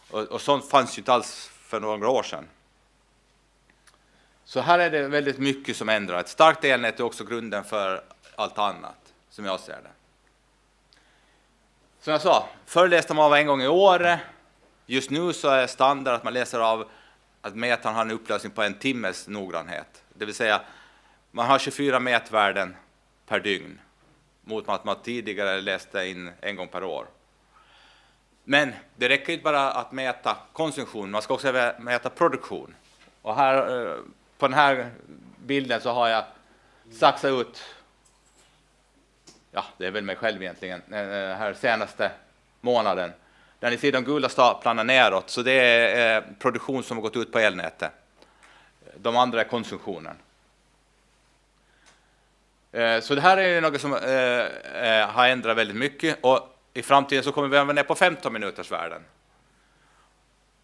Och sånt fanns ju inte alls för några år sedan. Så här är det väldigt mycket som ändrar. Ett starkt elnät är också grunden för allt annat, som jag ser det. Som jag sa, förr läste man av en gång i året. Just nu så är standard att man läser av att mätaren har en upplösning på 1 timmes noggrannhet. Det vill säga, man har 24 mätvärden per dygn mot att man tidigare läste in en gång per år. Men det räcker inte bara att mäta konsumtion, man ska också mäta produktion. Och här på den här bilden så har jag saxat ut, ja det är väl mig själv egentligen, den här senaste månaden. Där ni ser de gula staplarna neråt, så det är produktion som har gått ut på elnätet. De andra är konsumtionen. Så det här är något som har ändrat väldigt mycket, och i framtiden så kommer vi vara ner på 15 minuters värden.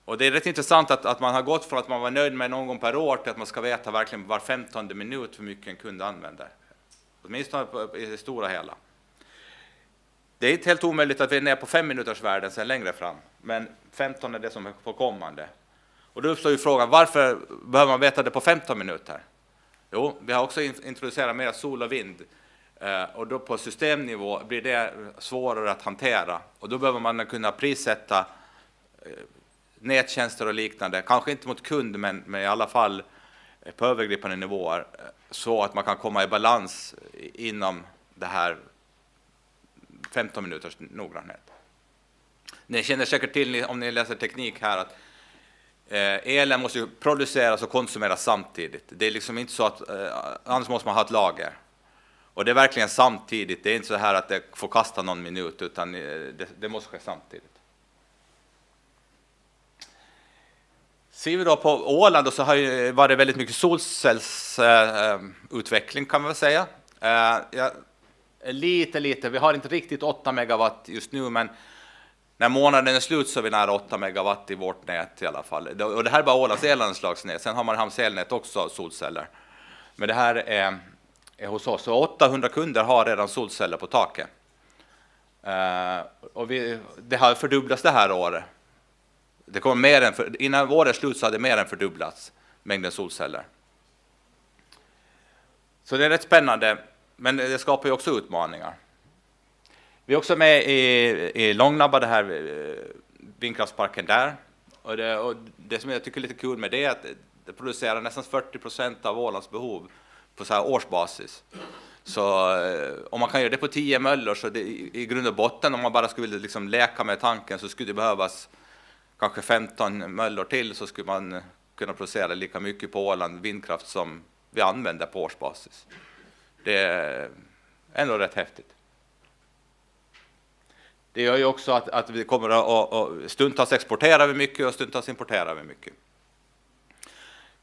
Och det är rätt intressant att man har gått från att man var nöjd med någon gång per år till att man ska veta verkligen var 15:e minut hur mycket en kund använder. Åtminstone i det stora hela. Det är inte helt omöjligt att vi är ner på 5 minuters värden sen längre fram, men 15 är det som är på kommande. Och då uppstår ju frågan, varför behöver man veta det på 15 minuter? Jo, vi har också introducerat mer sol och vind. Och då på systemnivå blir det svårare att hantera. Och då behöver man kunna prissätta nättjänster och liknande. Kanske inte mot kund, men i alla fall på övergripande nivåer. Så att man kan komma i balans inom det här 15 minuters noggrannhet. Ni känner säkert till, om ni läser teknik här, att elen måste ju produceras och konsumeras samtidigt. Det är liksom inte så att annars måste man ha ett lager. Och det är verkligen samtidigt. Det är inte så här att det får kasta någon minut, utan det måste ske samtidigt. Ser vi då på Åland, så har det varit väldigt mycket solcellsutveckling kan man väl säga. Lite. Vi har inte riktigt 8 megawatt just nu, men när månaden är slut så är vi nära 8 megawatt i vårt nät i alla fall. Och det här är bara Ålands elanslagsnät. Sen har man Hamns elnät också solceller. Men det här är hos oss. Så 800 kunder har redan solceller på taket. Och det har fördubblats det här året. Det kommer mer än innan årets slut så hade det mer än fördubblats mängden solceller. Så det är rätt spännande, men det skapar ju också utmaningar. Vi är också med i Långnabba, det här vindkraftsparken där. Och det som jag tycker är lite kul med det är att det producerar nästan 40% av Ålands behov på så här årsbasis. Så om man kan göra det på 10 möllor, så det, i grund och botten, om man bara skulle liksom leka med tanken, så skulle det behövas kanske 15 möllor till, så skulle man kunna producera lika mycket på Åland vindkraft som vi använder på årsbasis. Det är ändå rätt häftigt. Det gör ju också att vi kommer att stundtals exportera vi mycket och stundtals importerar vi mycket.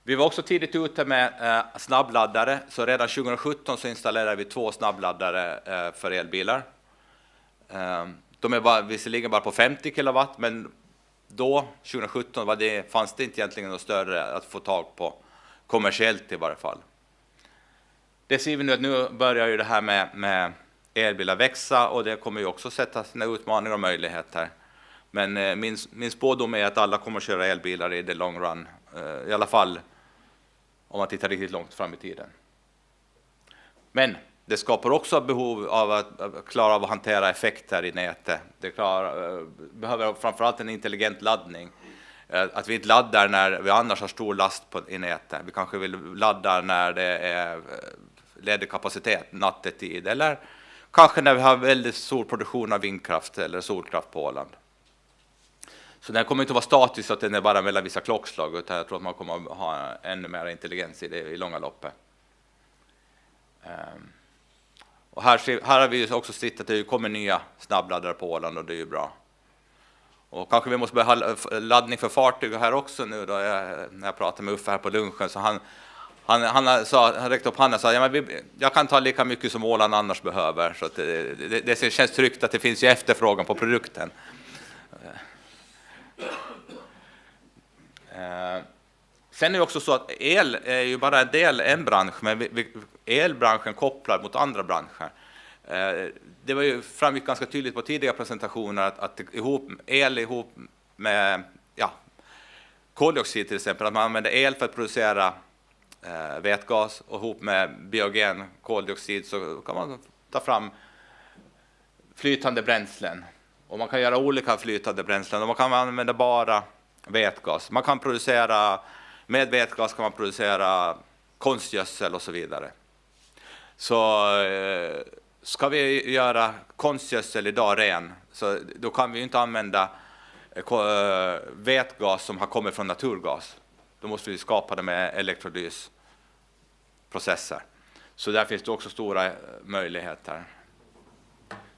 Vi var också tidigt ute med snabbladdare, så redan 2017 så installerade vi 2 snabbladdare för elbilar. De är visserligen bara på 50 kilowatt, men då, 2017, fanns det inte egentligen något större att få tag på, kommersiellt i varje fall. Det ser vi nu att nu börjar ju det här med elbilar växa, och det kommer ju också sätta sina utmaningar och möjligheter. Men min spådom är att alla kommer att köra elbilar i the long run, i alla fall om man tittar riktigt långt fram i tiden. Men det skapar också behov av att klara av att hantera effekter i nätet. Det behöver framförallt en intelligent laddning. Att vi inte laddar när vi annars har stor last i nätet. Vi kanske vill ladda när det är ledig kapacitet nattetid, eller kanske när vi har väldigt stor produktion av vindkraft eller solkraft på Åland. Så den kommer inte att vara statisk så att den är bara mellan vissa klockslag, utan jag tror att man kommer att ha ännu mer intelligens i det i långa loppet. Och här har vi också sett att det kommer nya snabbladdare på Åland, och det är ju bra. Och kanske vi måste börja ha laddning för fartyg här också nu då, när jag pratade med Uffe här på lunchen. Så han räckte upp handen och sa, ja, men jag kan ta lika mycket som Åland annars behöver. Så att det känns tryggt att det finns ju efterfrågan på produkten. Sen är det också så att el är ju bara en bransch, men elbranschen kopplar mot andra branscher. Det var ju framgick ganska tydligt på tidiga presentationer att el ihop med koldioxid till exempel, att man använder el för att producera vätgas, och ihop med biogen koldioxid så kan man ta fram flytande bränslen. Och man kan göra olika flytande bränslen, och man kan använda bara vätgas. Man kan producera, med vätgas kan man producera konstgödsel och så vidare. Så ska vi göra konstgödsel idag ren, så då kan vi inte använda vätgas som har kommit från naturgas. Då måste vi skapa det med elektrolysprocesser. Så där finns det också stora möjligheter.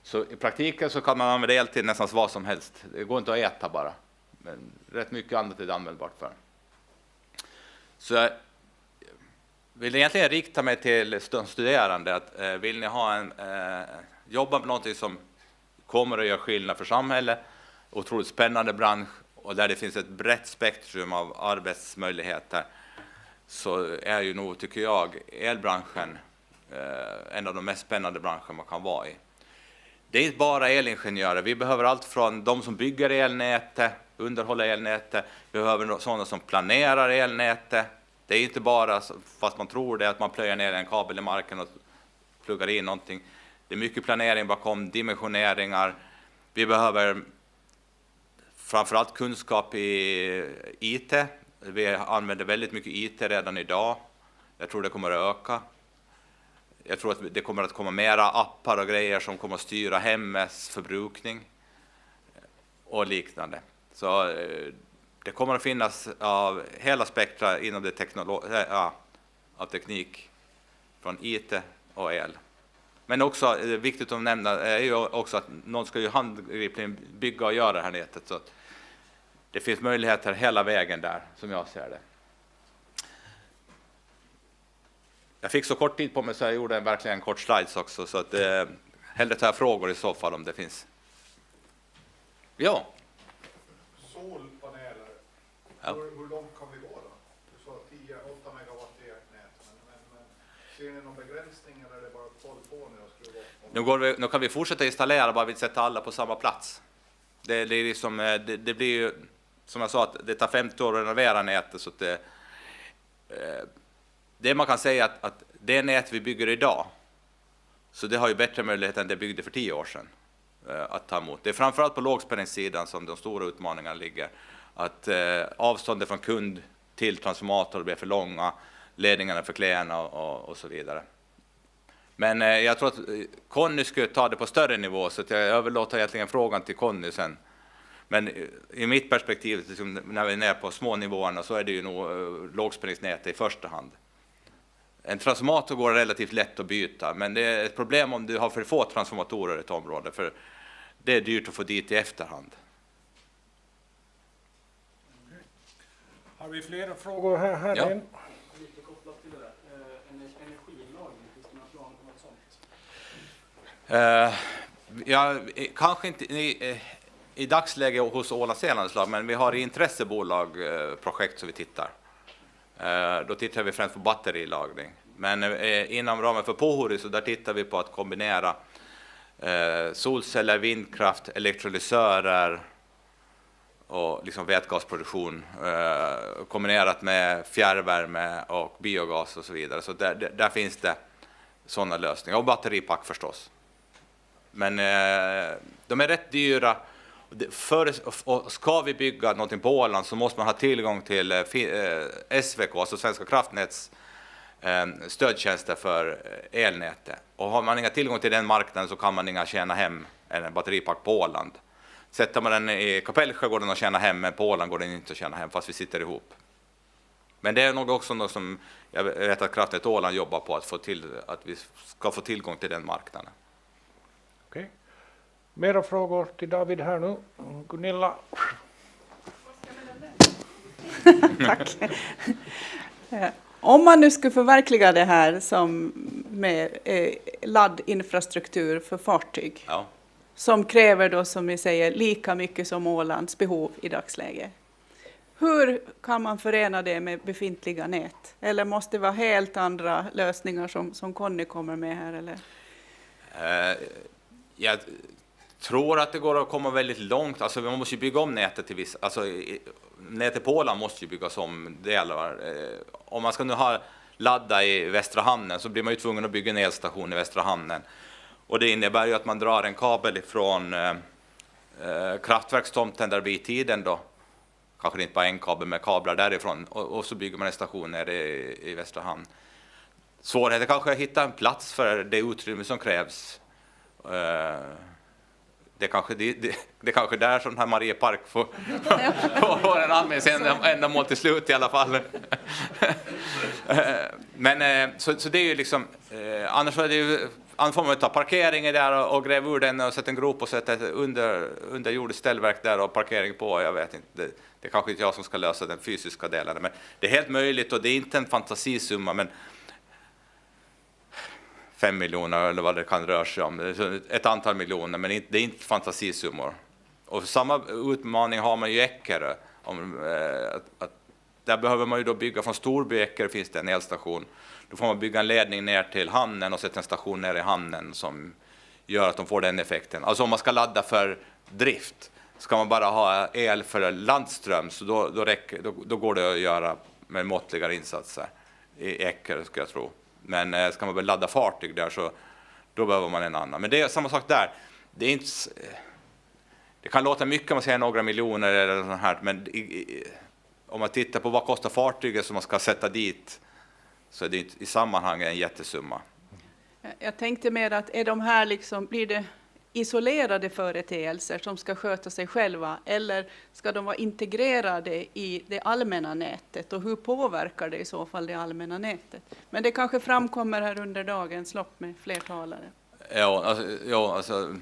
Så i praktiken så kan man använda el till nästan vad som helst. Det går inte att äta bara. Men rätt mycket annat är det användbart för. Så jag vill egentligen rikta mig till studerande. Att, vill ni ha jobba med någonting som kommer att göra skillnad för samhället, otroligt spännande bransch, och där det finns ett brett spektrum av arbetsmöjligheter, så är ju nog, tycker jag, elbranschen en av de mest spännande branscher man kan vara i. Det är inte bara elingenjörer. Vi behöver allt från de som bygger elnätet, underhåller elnätet. Vi behöver sådana som planerar elnätet. Det är inte bara, fast man tror det, att man plöjer ner en kabel i marken och pluggar in någonting. Det är mycket planering bakom, dimensioneringar. Vi behöver framförallt kunskap i IT. Vi använder väldigt mycket IT redan idag. Jag tror det kommer att öka. Jag tror att det kommer att komma mera appar och grejer som kommer att styra hemmets förbrukning och liknande. Så det kommer att finnas av hela spektra inom det av teknik, från IT och el. Men också viktigt att nämna är ju också att någon ska ju handgripligen bygga och göra det här nätet. Så att det finns möjligheter hela vägen där, som jag ser det. Jag fick så kort tid på mig så jag gjorde verkligen en kort slides också. Så att hellre tar jag frågor i så fall om det finns. Ja. Solpaneler. Ja. Hur långt kan vi gå då? Du sa 10-8 megawatt i ert nät. Men ser ni någon begränsning, eller är det bara att hålla på nu och skruva upp? Nu kan vi fortsätta installera, bara vi sätter alla på samma plats. Det blir ju, som jag sa, att det tar 50 år att renovera nätet. Så att det man kan säga att det nät vi bygger idag, så det har ju bättre möjlighet än det byggde för 10 år sedan att ta emot. Det är framförallt på lågspänningssidan som de stora utmaningarna ligger. Att avståndet från kund till transformator blir för långa, ledningarna för klena och så vidare. Men jag tror att Conny skulle ta det på större nivå, så att jag överlåter egentligen frågan till Conny sen. Men i mitt perspektiv, liksom, när vi är nere på små nivåerna, så är det ju nog lågspänningsnätet i första hand. En transformator går relativt lätt att byta, men det är ett problem om du har för få transformatorer i ett område, för det är dyrt att få dit i efterhand. Har vi flera frågor här? Ja. Lite kopplat till det där. Energidagen, finns det några planer på något sånt? Ja, kanske inte. i dagsläget hos Åland Islands Harry, men vi har i intressebolag projekt som vi tittar. Då tittar vi främst på batterilagring. Men inom ramen för Pohori så där tittar vi på att kombinera solceller, vindkraft, elektrolysörer och liksom vätgasproduktion kombinerat med fjärrvärme och biogas och så vidare. Så där finns det sådana lösningar. Och batteripack förstås. Men de är rätt dyra. Och ska vi bygga någonting på Åland så måste man ha tillgång till SVK, alltså Svenska Kraftnäts stödtjänster för elnätet. Och har man inga tillgång till den marknaden så kan man inga tjäna hem en batteripack på Åland. Sätter man den i Kapellskärgården och tjäna hem, men på Åland går den inte att tjäna hem fast vi sitter ihop. Men det är nog också något som jag vet att Kraftnät Åland jobbar på att vi ska få tillgång till den marknaden. Okej. Mera frågor till David här nu. Gunilla. Tack. Om man nu ska förverkliga det här som med laddinfrastruktur för fartyg, som kräver då, som vi säger, lika mycket som Ålands behov i dagsläget. Hur kan man förena det med befintliga nät? Eller måste det vara helt andra lösningar som Conny kommer med här? Eller? Jag tror att det går att komma väldigt långt. Alltså man måste ju bygga om nätet till vissa. Alltså nätet på Åland måste ju byggas om delar. Om man ska nu ha ladda i Västra hamnen så blir man ju tvungen att bygga en elstation i Västra hamnen. Och det innebär ju att man drar en kabel ifrån kraftverkstomten där vid tiden då. Kanske inte bara en kabel med kablar därifrån. Och så bygger man en station nere i Västra hamn. Svårigheten kanske är att hitta en plats för det utrymme som krävs. Det är kanske där som den här Mariepark får en användningsändamål till slut i alla fall. Men så det är ju liksom, annars är det ju, annars får man ta parkeringen där och gräva ur den och sätta en grop och sätta ett underjordiskt ställverk där och parkering på. Jag vet inte, det är kanske inte jag som ska lösa den fysiska delen. Men det är helt möjligt och det är inte en fantasisumma, men 5 miljoner eller vad det kan röra sig om. Ett antal miljoner, men det är inte fantasisummor. Och samma utmaning har man ju i Eckerö. Där behöver man ju då bygga från Storby Eckerö finns det en elstation. Då får man bygga en ledning ner till hamnen och sätta en station ner i hamnen som gör att de får den effekten. Alltså om man ska ladda för drift, ska man bara ha el för landström så då går det att göra med måttligare insatser i Eckerö ska jag tro. Men ska man väl ladda fartyg där så då behöver man en annan. Men det är samma sak där. Det är inte, det kan låta mycket om man säger några miljoner eller sånt här, men om man tittar på vad kostar fartyget som man ska sätta dit så är det i sammanhanget en jättesumma. Jag tänkte mer att är de här liksom, blir det isolerade företeelser som ska sköta sig själva eller ska de vara integrerade i det allmänna nätet och hur påverkar det i så fall det allmänna nätet? Men det kanske framkommer här under dagens lopp med fler talare. Alltså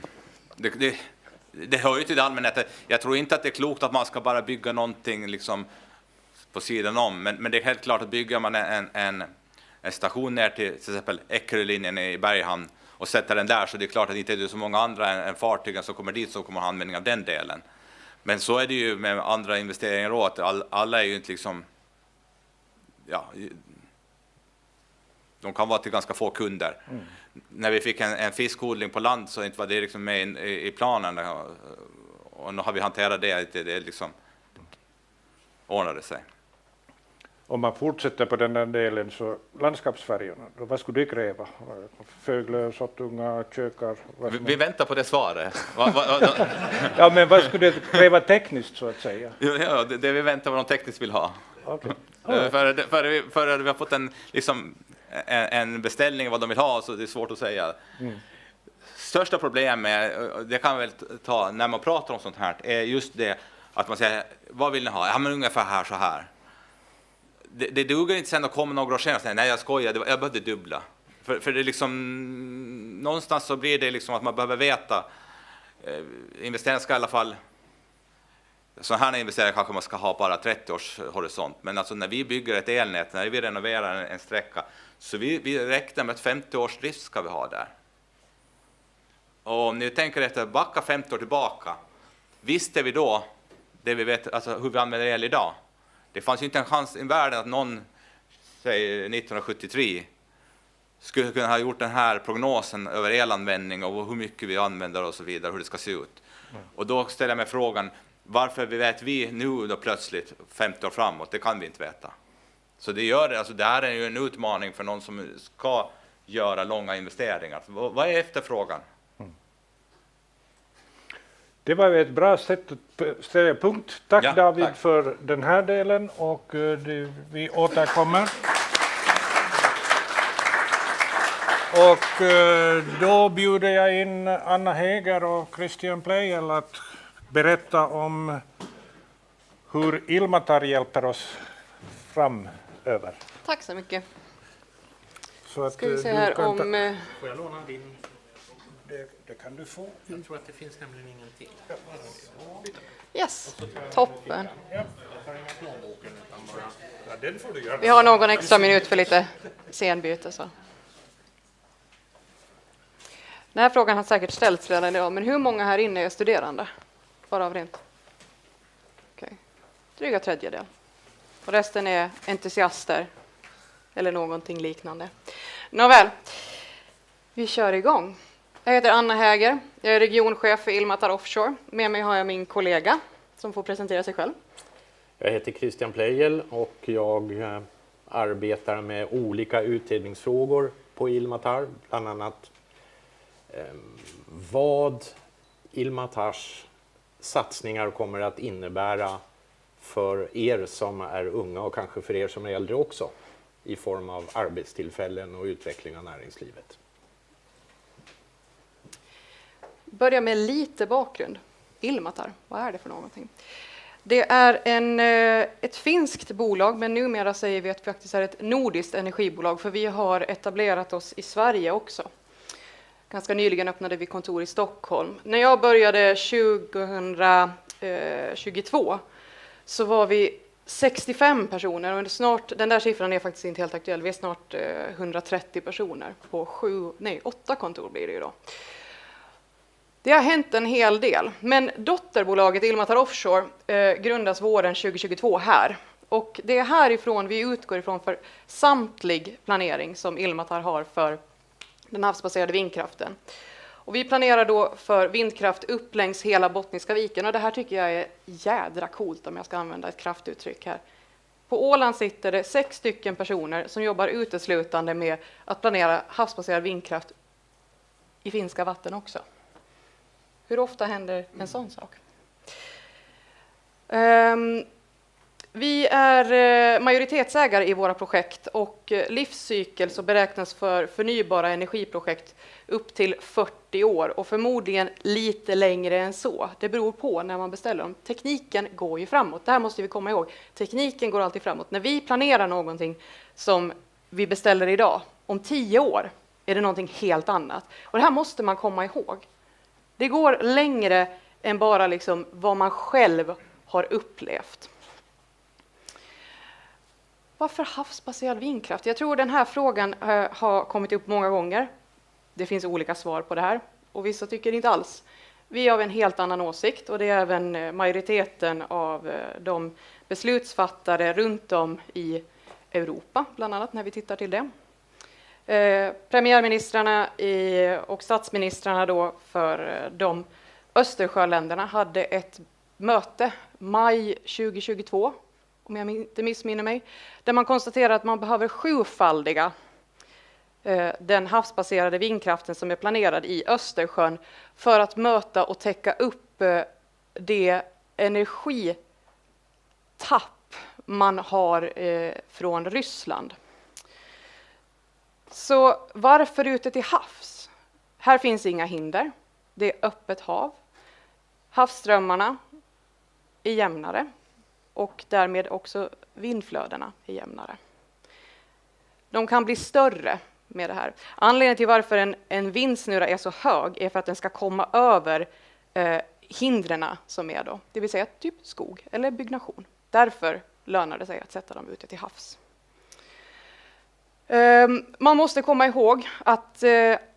det hör ju till det allmänna nätet. Jag tror inte att det är klokt att man ska bara bygga någonting liksom på sidan om, men det är helt klart att bygger man en station ner till exempel Eckerölinjen i Berghamn och sätter den där så det är klart att inte är så många andra än fartygen som kommer dit som kommer ha användning av den delen. Men så är det ju med andra investeringar då, att alla är ju inte liksom, de kan vara till ganska få kunder. När vi fick en fiskodling på land så inte var det liksom med i planen och nu har vi hanterat det liksom ordnade sig. Om man fortsätter på den där delen så landskapsfärgerna, då vad skulle det kräva? Föglö, Sottunga, kökar? Vi väntar på det svaret. Ja, men vad skulle det kräva tekniskt så att säga? Ja, det vi väntar på de tekniskt vill ha. Okay. För vi har fått en beställning vad de vill ha så det är svårt att säga. Största problemet, det kan väl ta när man pratar om sånt här, är just det att man säger, vad vill ni ha? Ja, men ungefär här så här. Det duger inte sen att komma några år senare och säga, nej jag skojar, jag behövde dubbla. För det är liksom, någonstans så blir det liksom att man behöver veta, investeringar ska i alla fall, så här investeringar kanske man ska ha bara 30 års horisont. Men alltså när vi bygger ett elnät, när vi renoverar en sträcka, så vi räknar med att 50 års drift ska vi ha där. Och om ni tänker efter, backa 50 år tillbaka, Visste vi då det vi vet, alltså hur vi använder el idag? Det fanns ju inte en chans i världen att någon, säg 1973, skulle kunna ha gjort den här prognosen över elanvändning och hur mycket vi använder och så vidare, hur det ska se ut. Och då ställer jag mig frågan, varför vet vi nu då plötsligt 50 år framåt? Det kan vi inte veta. Så det gör det, alltså det här är ju en utmaning för någon som ska göra långa investeringar. Vad är efterfrågan? Det var ett bra sätt att ställa punkt. Tack David tack. för den här delen och vi återkommer. Och då bjuder jag in Anna Häger och Christian Pleijel att berätta om hur Ilmatar hjälper oss framöver. Tack så mycket. Så att ska vi se här om... Får jag låna din? Det kan du få. Jag tror att det finns nämligen ingenting. Yes, toppen. Jag tar inga plånboken utan bara... Ja, den får du göra. Vi har någon extra minut för lite scenbyte. Så. Den här frågan har säkert ställts redan idag, men hur många här inne är studerande? Bara av rent. Okej. Dryga tredjedel. Och resten är entusiaster eller någonting liknande. Nåväl, vi kör igång. Jag heter Anna Häger, jag är regionchef för Ilmatar Offshore. Med mig har jag min kollega som får presentera sig själv. Jag heter Christian Pleijel och jag arbetar med olika utredningsfrågor på Ilmatar. Bland annat vad Ilmatars satsningar kommer att innebära för er som är unga och kanske för er som är äldre också i form av arbetstillfällen och utveckling av näringslivet. Börja med lite bakgrund. Ilmatar, vad är det för någonting? Det är ett finskt bolag, men numera säger vi att det faktiskt är ett nordiskt energibolag, för vi har etablerat oss i Sverige också. Ganska nyligen öppnade vi kontor i Stockholm. När jag började 2022 så var vi 65 personer och snart, den där siffran är faktiskt inte helt aktuell, vi är snart 130 personer på 8 kontor blir det ju då. Det har hänt en hel del, men dotterbolaget Ilmatar Offshore grundas våren 2022 här. Och det är härifrån vi utgår ifrån för samtlig planering som Ilmatar har för den havsbaserade vindkraften. Och vi planerar då för vindkraft upp längs hela Bottniska viken, och det här tycker jag är jädra coolt om jag ska använda ett kraftuttryck här. På Åland sitter det 6 stycken personer som jobbar uteslutande med att planera havsbaserad vindkraft i finska vatten också. Hur ofta händer en sån sak? Vi är majoritetsägare i våra projekt och livscykel så beräknas för förnybara energiprojekt upp till 40 år och förmodligen lite längre än så. Det beror på när man beställer dem. Tekniken går ju framåt. Det här måste vi komma ihåg. Tekniken går alltid framåt. När vi planerar någonting som vi beställer idag, om 10 år är det någonting helt annat. Och det här måste man komma ihåg. Det går längre än bara liksom vad man själv har upplevt. Varför havsbaserad vindkraft? Jag tror den här frågan har kommit upp många gånger. Det finns olika svar på det här och vissa tycker inte alls. Vi har en helt annan åsikt och det är även majoriteten av de beslutsfattare runt om i Europa, bland annat när vi tittar till det. Premiärministrarna och statsministrarna då för de Östersjöländerna hade ett möte maj 2022, om jag inte missminner mig, där man konstaterar att man behöver 7-faldiga den havsbaserade vindkraften som är planerad i Östersjön för att möta och täcka upp det energitapp man har från Ryssland. Så varför ute till havs? Här finns inga hinder. Det är öppet hav. Havsströmmarna är jämnare och därmed också vindflödena är jämnare. De kan bli större med det här. Anledningen till varför en vindsnurra är så hög är för att den ska komma över hindren som är då. Det vill säga typ skog eller byggnation. Därför lönar det sig att sätta dem ute till havs. Man måste komma ihåg att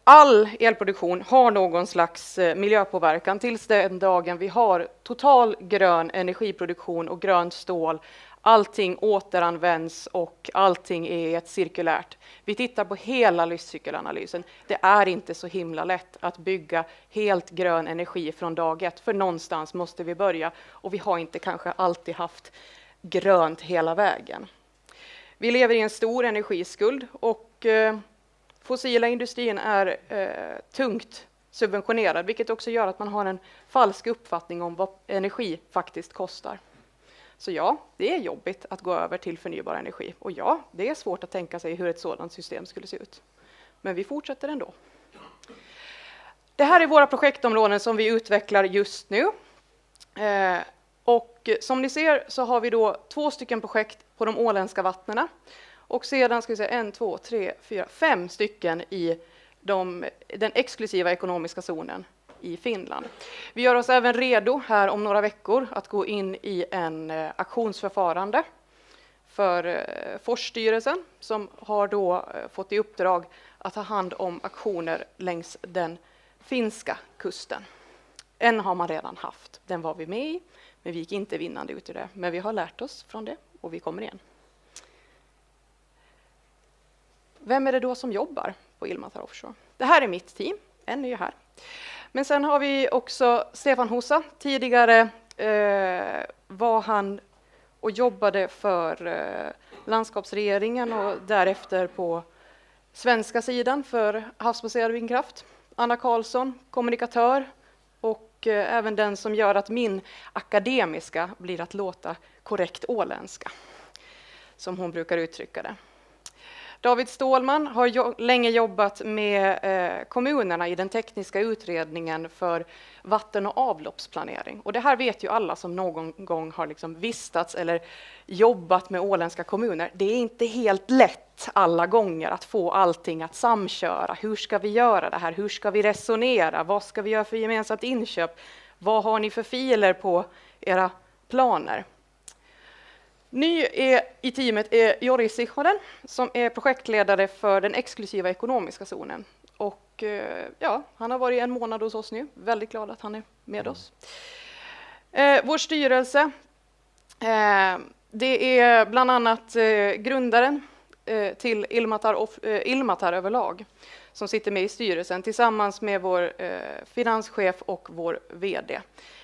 all elproduktion har någon slags miljöpåverkan tills den dagen vi har total grön energiproduktion och grönt stål. Allting återanvänds och allting är ett cirkulärt. Vi tittar på hela livscykelanalysen. Det är inte så himla lätt att bygga helt grön energi från dag ett, för någonstans måste vi börja och vi har inte kanske alltid haft grönt hela vägen. Vi lever i en stor energiskuld och fossila industrin är tungt subventionerad, vilket också gör att man har en falsk uppfattning om vad energi faktiskt kostar. Så ja, det är jobbigt att gå över till förnybar energi. Och ja, det är svårt att tänka sig hur ett sådant system skulle se ut. Men vi fortsätter ändå. Det här är våra projektområden som vi utvecklar just nu. Och som ni ser så har vi då 2 stycken projekt på de åländska vattnena. Och sedan ska vi säga 1, 2, 3, 4, 5 stycken i den exklusiva ekonomiska zonen i Finland. Vi gör oss även redo här om några veckor att gå in i en auktionsförfarande för Forsstyrelsen som har då fått i uppdrag att ta hand om auktioner längs den finska kusten. En har man redan haft, den var vi med i, men vi gick inte vinnande ut i det. Men vi har lärt oss från det och vi kommer igen. Vem är det då som jobbar på Ilmatar Offshore? Det här är mitt team, en är ju här. Men sen har vi också Stefan Hossa. Tidigare var han och jobbade för landskapsregeringen och därefter på svenska sidan för havsbaserad vindkraft. Anna Karlsson, kommunikatör och även den som gör att min akademiska blir att låta korrekt åländska, som hon brukar uttrycka det. David Stålman har länge jobbat med kommunerna i den tekniska utredningen för vatten- och avloppsplanering. Och det här vet ju alla som någon gång har liksom vistats eller jobbat med åländska kommuner. Det är inte helt lätt alla gånger att få allting att samköra. Hur ska vi göra det här? Hur ska vi resonera? Vad ska vi göra för gemensamt inköp? Vad har ni för filer på era planer? Ny i teamet är Jori Sihonen som är projektledare för den exklusiva ekonomiska zonen. Och ja, han har varit 1 månad hos oss nu. Väldigt glad att han är med oss. Vår styrelse, det är bland annat grundaren till Ilmatar överlag som sitter med i styrelsen tillsammans med vår finanschef och vår vd.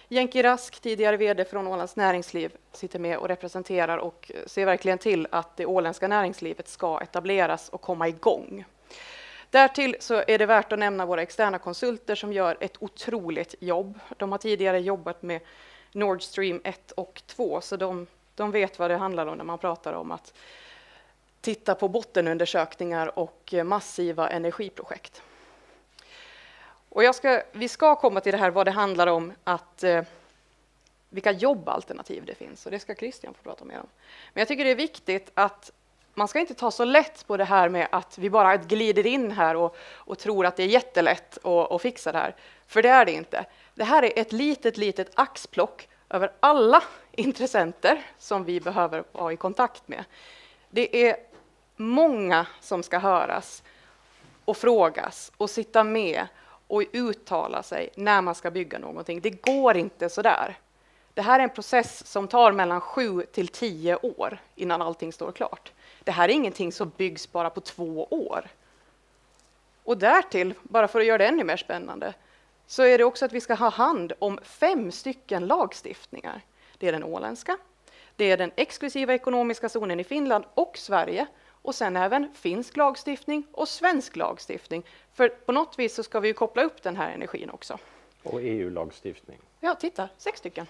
Jenki Rask, tidigare vd från Ålands näringsliv, sitter med och representerar och ser verkligen till att det åländska näringslivet ska etableras och komma igång. Därtill så är det värt att nämna våra externa konsulter som gör ett otroligt jobb. De har tidigare jobbat med Nord Stream 1 och 2, så de vet vad det handlar om när man pratar om att titta på bottenundersökningar och massiva energiprojekt. Och vi ska komma till det här vad det handlar om, att vilka jobbalternativ det finns. Och det ska Christian få prata mer om. Men jag tycker det är viktigt att man ska inte ta så lätt på det här med att vi bara glider in här och tror att det är jättelätt att fixa det här. För det är det inte. Det här är ett litet axplock över alla intressenter som vi behöver vara i kontakt med. Det är många som ska höras och frågas och sitta med och uttala sig när man ska bygga någonting. Det går inte så där. Det här är en process som tar mellan 7 till 10 år innan allting står klart. Det här är ingenting som byggs bara på 2 år. Och därtill, bara för att göra det ännu mer spännande, så är det också att vi ska ha hand om 5 stycken lagstiftningar. Det är den åländska, det är den exklusiva ekonomiska zonen i Finland och Sverige, och sen även finsk lagstiftning och svensk lagstiftning. För på något vis så ska vi ju koppla upp den här energin också. Och EU-lagstiftning. Ja, titta, 6 stycken.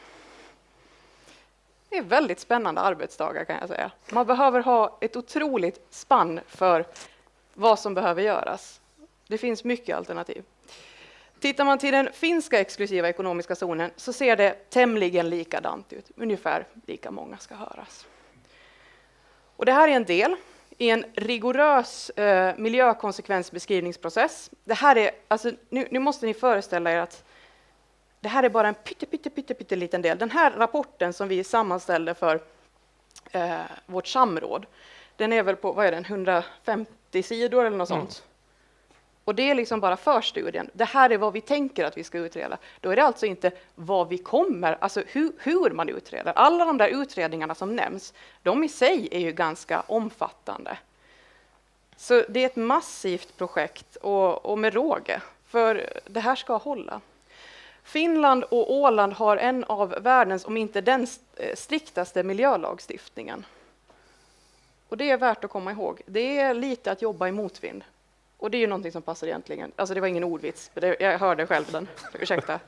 Det är väldigt spännande arbetsdagar kan jag säga. Man behöver ha ett otroligt spann för vad som behöver göras. Det finns mycket alternativ. Tittar man till den finska exklusiva ekonomiska zonen så ser det tämligen likadant ut. Ungefär lika många ska höras. Och det här är en del i en rigorös miljökonsekvensbeskrivningsprocess. Det här är, alltså, nu måste ni föreställa er att det här är bara en pytteliten del. Den här rapporten som vi sammanställde för vårt samråd, den är väl på, vad är den, 150 sidor eller något sånt. Och det är liksom bara förstudien. Det här är vad vi tänker att vi ska utreda. Då är det alltså inte vad vi kommer, alltså hur man utreder. Alla de där utredningarna som nämns, de i sig är ju ganska omfattande. Så det är ett massivt projekt och med råge, för det här ska hålla. Finland och Åland har en av världens, om inte den striktaste miljölagstiftningen. Och det är värt att komma ihåg. Det är lite att jobba i motvind. Och det är ju någonting som passar egentligen. Alltså det var ingen ordvits, jag hörde själv den. Ursäkta.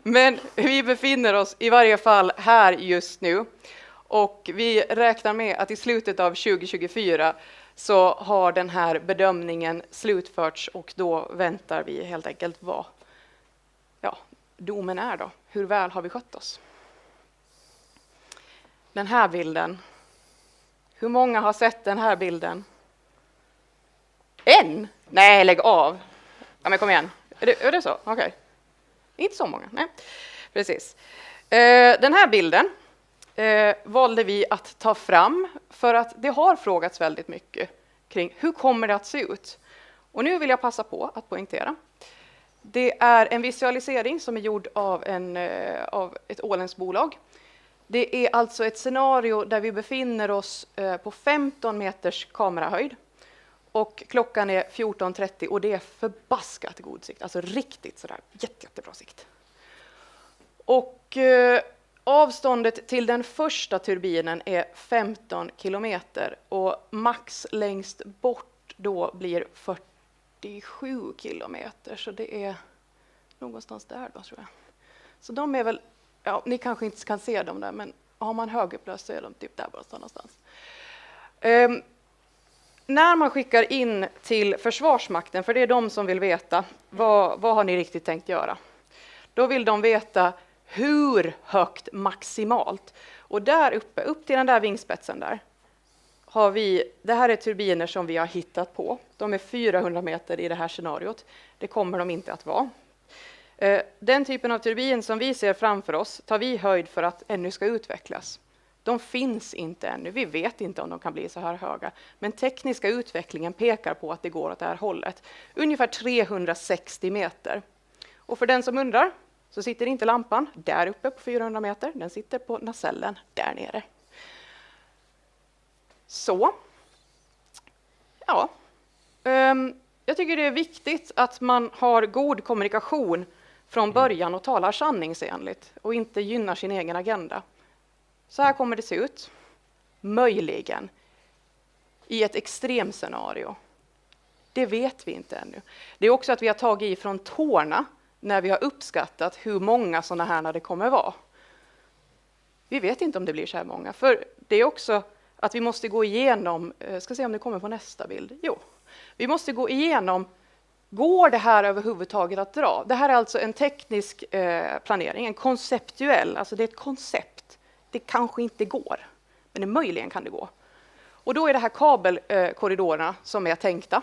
Men vi befinner oss i varje fall här just nu. Och vi räknar med att i slutet av 2024 så har den här bedömningen slutförts och då väntar vi helt enkelt vad domen är då. Hur väl har vi skött oss? Den här bilden. Hur många har sett den här bilden? En? Nej, lägg av. Ja, men kom igen. Är det så? Okej. Okay. Inte så många. Nej, precis. Den här bilden valde vi att ta fram för att det har frågats väldigt mycket kring hur kommer det att se ut. Och nu vill jag passa på att poängtera. Det är en visualisering som är gjord av ett åländskt bolag. Det är alltså ett scenario där vi befinner oss på 15 meters kamerahöjd. Och klockan är 14:30 och det är förbaskat god sikt. Alltså riktigt sådär jättebra sikt. Och avståndet till den första turbinen är 15 kilometer. Och max längst bort då blir 47 kilometer. Så det är någonstans där då tror jag. Så de är väl, ja ni kanske inte kan se dem där, men har man högupplöst så är de typ där bara någonstans. När man skickar in till Försvarsmakten, för det är de som vill veta vad har ni riktigt tänkt göra. Då vill de veta hur högt maximalt. Och där uppe, upp till den där vingspetsen där, har vi, det här är turbiner som vi har hittat på. De är 400 meter i det här scenariot. Det kommer de inte att vara. Den typen av turbin som vi ser framför oss tar vi höjd för att ännu ska utvecklas. De finns inte ännu. Vi vet inte om de kan bli så här höga. Men tekniska utvecklingen pekar på att det går åt det här hållet. Ungefär 360 meter. Och för den som undrar så sitter inte lampan där uppe på 400 meter. Den sitter på nacellen där nere. Så. Ja. Jag tycker det är viktigt att man har god kommunikation från början och talar sanningsenligt och inte gynnar sin egen agenda. Så här kommer det se ut, möjligen, i ett extremscenario. Det vet vi inte ännu. Det är också att vi har tagit ifrån tårna när vi har uppskattat hur många sådana här det kommer vara. Vi vet inte om det blir så här många, för det är också att vi måste gå igenom, ska se om det kommer på nästa bild. Jo, vi måste gå igenom, går det här överhuvudtaget att dra? Det här är alltså en teknisk planering, en konceptuell, alltså det är ett koncept. Det kanske inte går, men det möjligen kan det gå. Och då är det här kabelkorridorerna som är tänkta.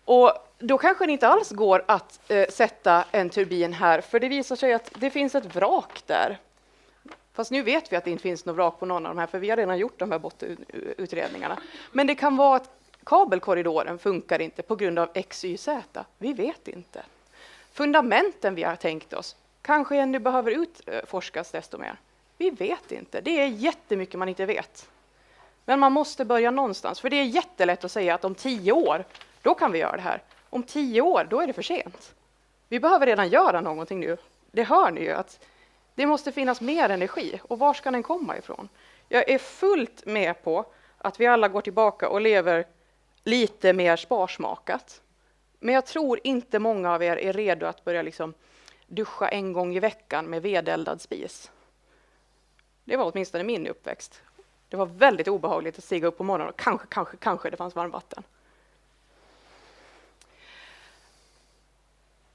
Och då kanske det inte alls går att sätta en turbin här, för det visar sig att det finns ett vrak där. Fast nu vet vi att det inte finns något vrak på någon av de här, för vi har redan gjort de här bottenutredningarna. Men det kan vara att kabelkorridoren funkar inte på grund av X, Y, Z. Vi vet inte. Fundamenten vi har tänkt oss kanske ännu behöver utforskas desto mer. Vi vet inte. Det är jättemycket man inte vet. Men man måste börja någonstans. För det är jättelätt att säga att om 10 år, då kan vi göra det här. Om 10 år, då är det för sent. Vi behöver redan göra någonting nu. Det hör ni ju att det måste finnas mer energi. Och var ska den komma ifrån? Jag är fullt med på att vi alla går tillbaka och lever lite mer sparsmakat. Men jag tror inte många av er är redo att börja liksom duscha en gång i veckan med vedeldad spis. Det var åtminstone min uppväxt. Det var väldigt obehagligt att stiga upp på morgonen och kanske det fanns varmvatten.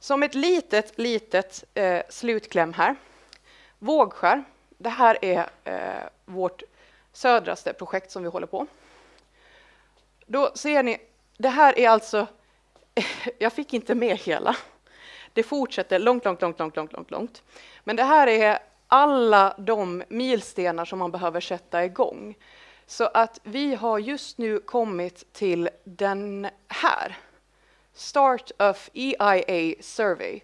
Som ett litet slutkläm här. Vågskär. Det här är vårt södraste projekt som vi håller på. Då ser ni, det här är alltså, jag fick inte med hela. Det fortsätter långt. Men det här är alla de milstenar som man behöver sätta igång. Så att vi har just nu kommit till den här. Start of EIA Survey.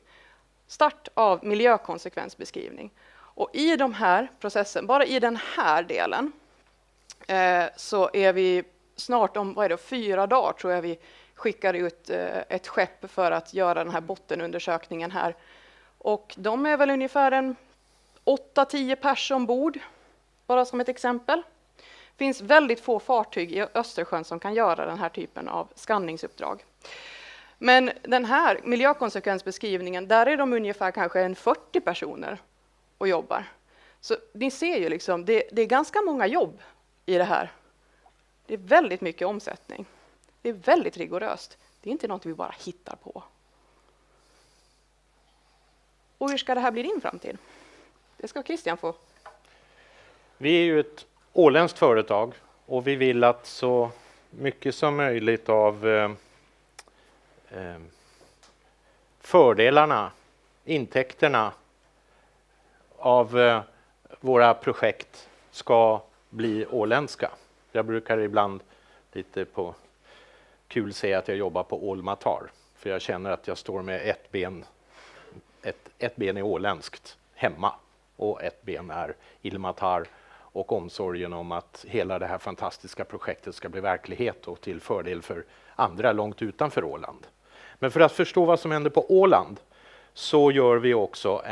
Start av miljökonsekvensbeskrivning. Och i de här processen, bara i den här delen, så är vi snart om 4 dagar tror jag vi skickar ut ett skepp för att göra den här bottenundersökningen här. Och de är väl ungefär en 8-10 pers ombord, bara som ett exempel. Det finns väldigt få fartyg i Östersjön som kan göra den här typen av skanningsuppdrag. Men den här miljökonsekvensbeskrivningen, där är de ungefär kanske en 40 personer och jobbar. Så ni ser ju liksom, det är ganska många jobb i det här. Det är väldigt mycket omsättning. Det är väldigt rigoröst. Det är inte något vi bara hittar på. Och hur ska det här bli din framtid? Det ska Christian få. Vi är ju ett åländskt företag och vi vill att så mycket som möjligt av fördelarna, intäkterna av våra projekt ska bli åländska. Jag brukar ibland lite på kul säga att jag jobbar på Ilmatar, för jag känner att jag står med ett ben är åländskt hemma och ett ben är Ilmatar och omsorgen om att hela det här fantastiska projektet ska bli verklighet och till fördel för andra långt utanför Åland. Men för att förstå vad som händer på Åland så gör vi också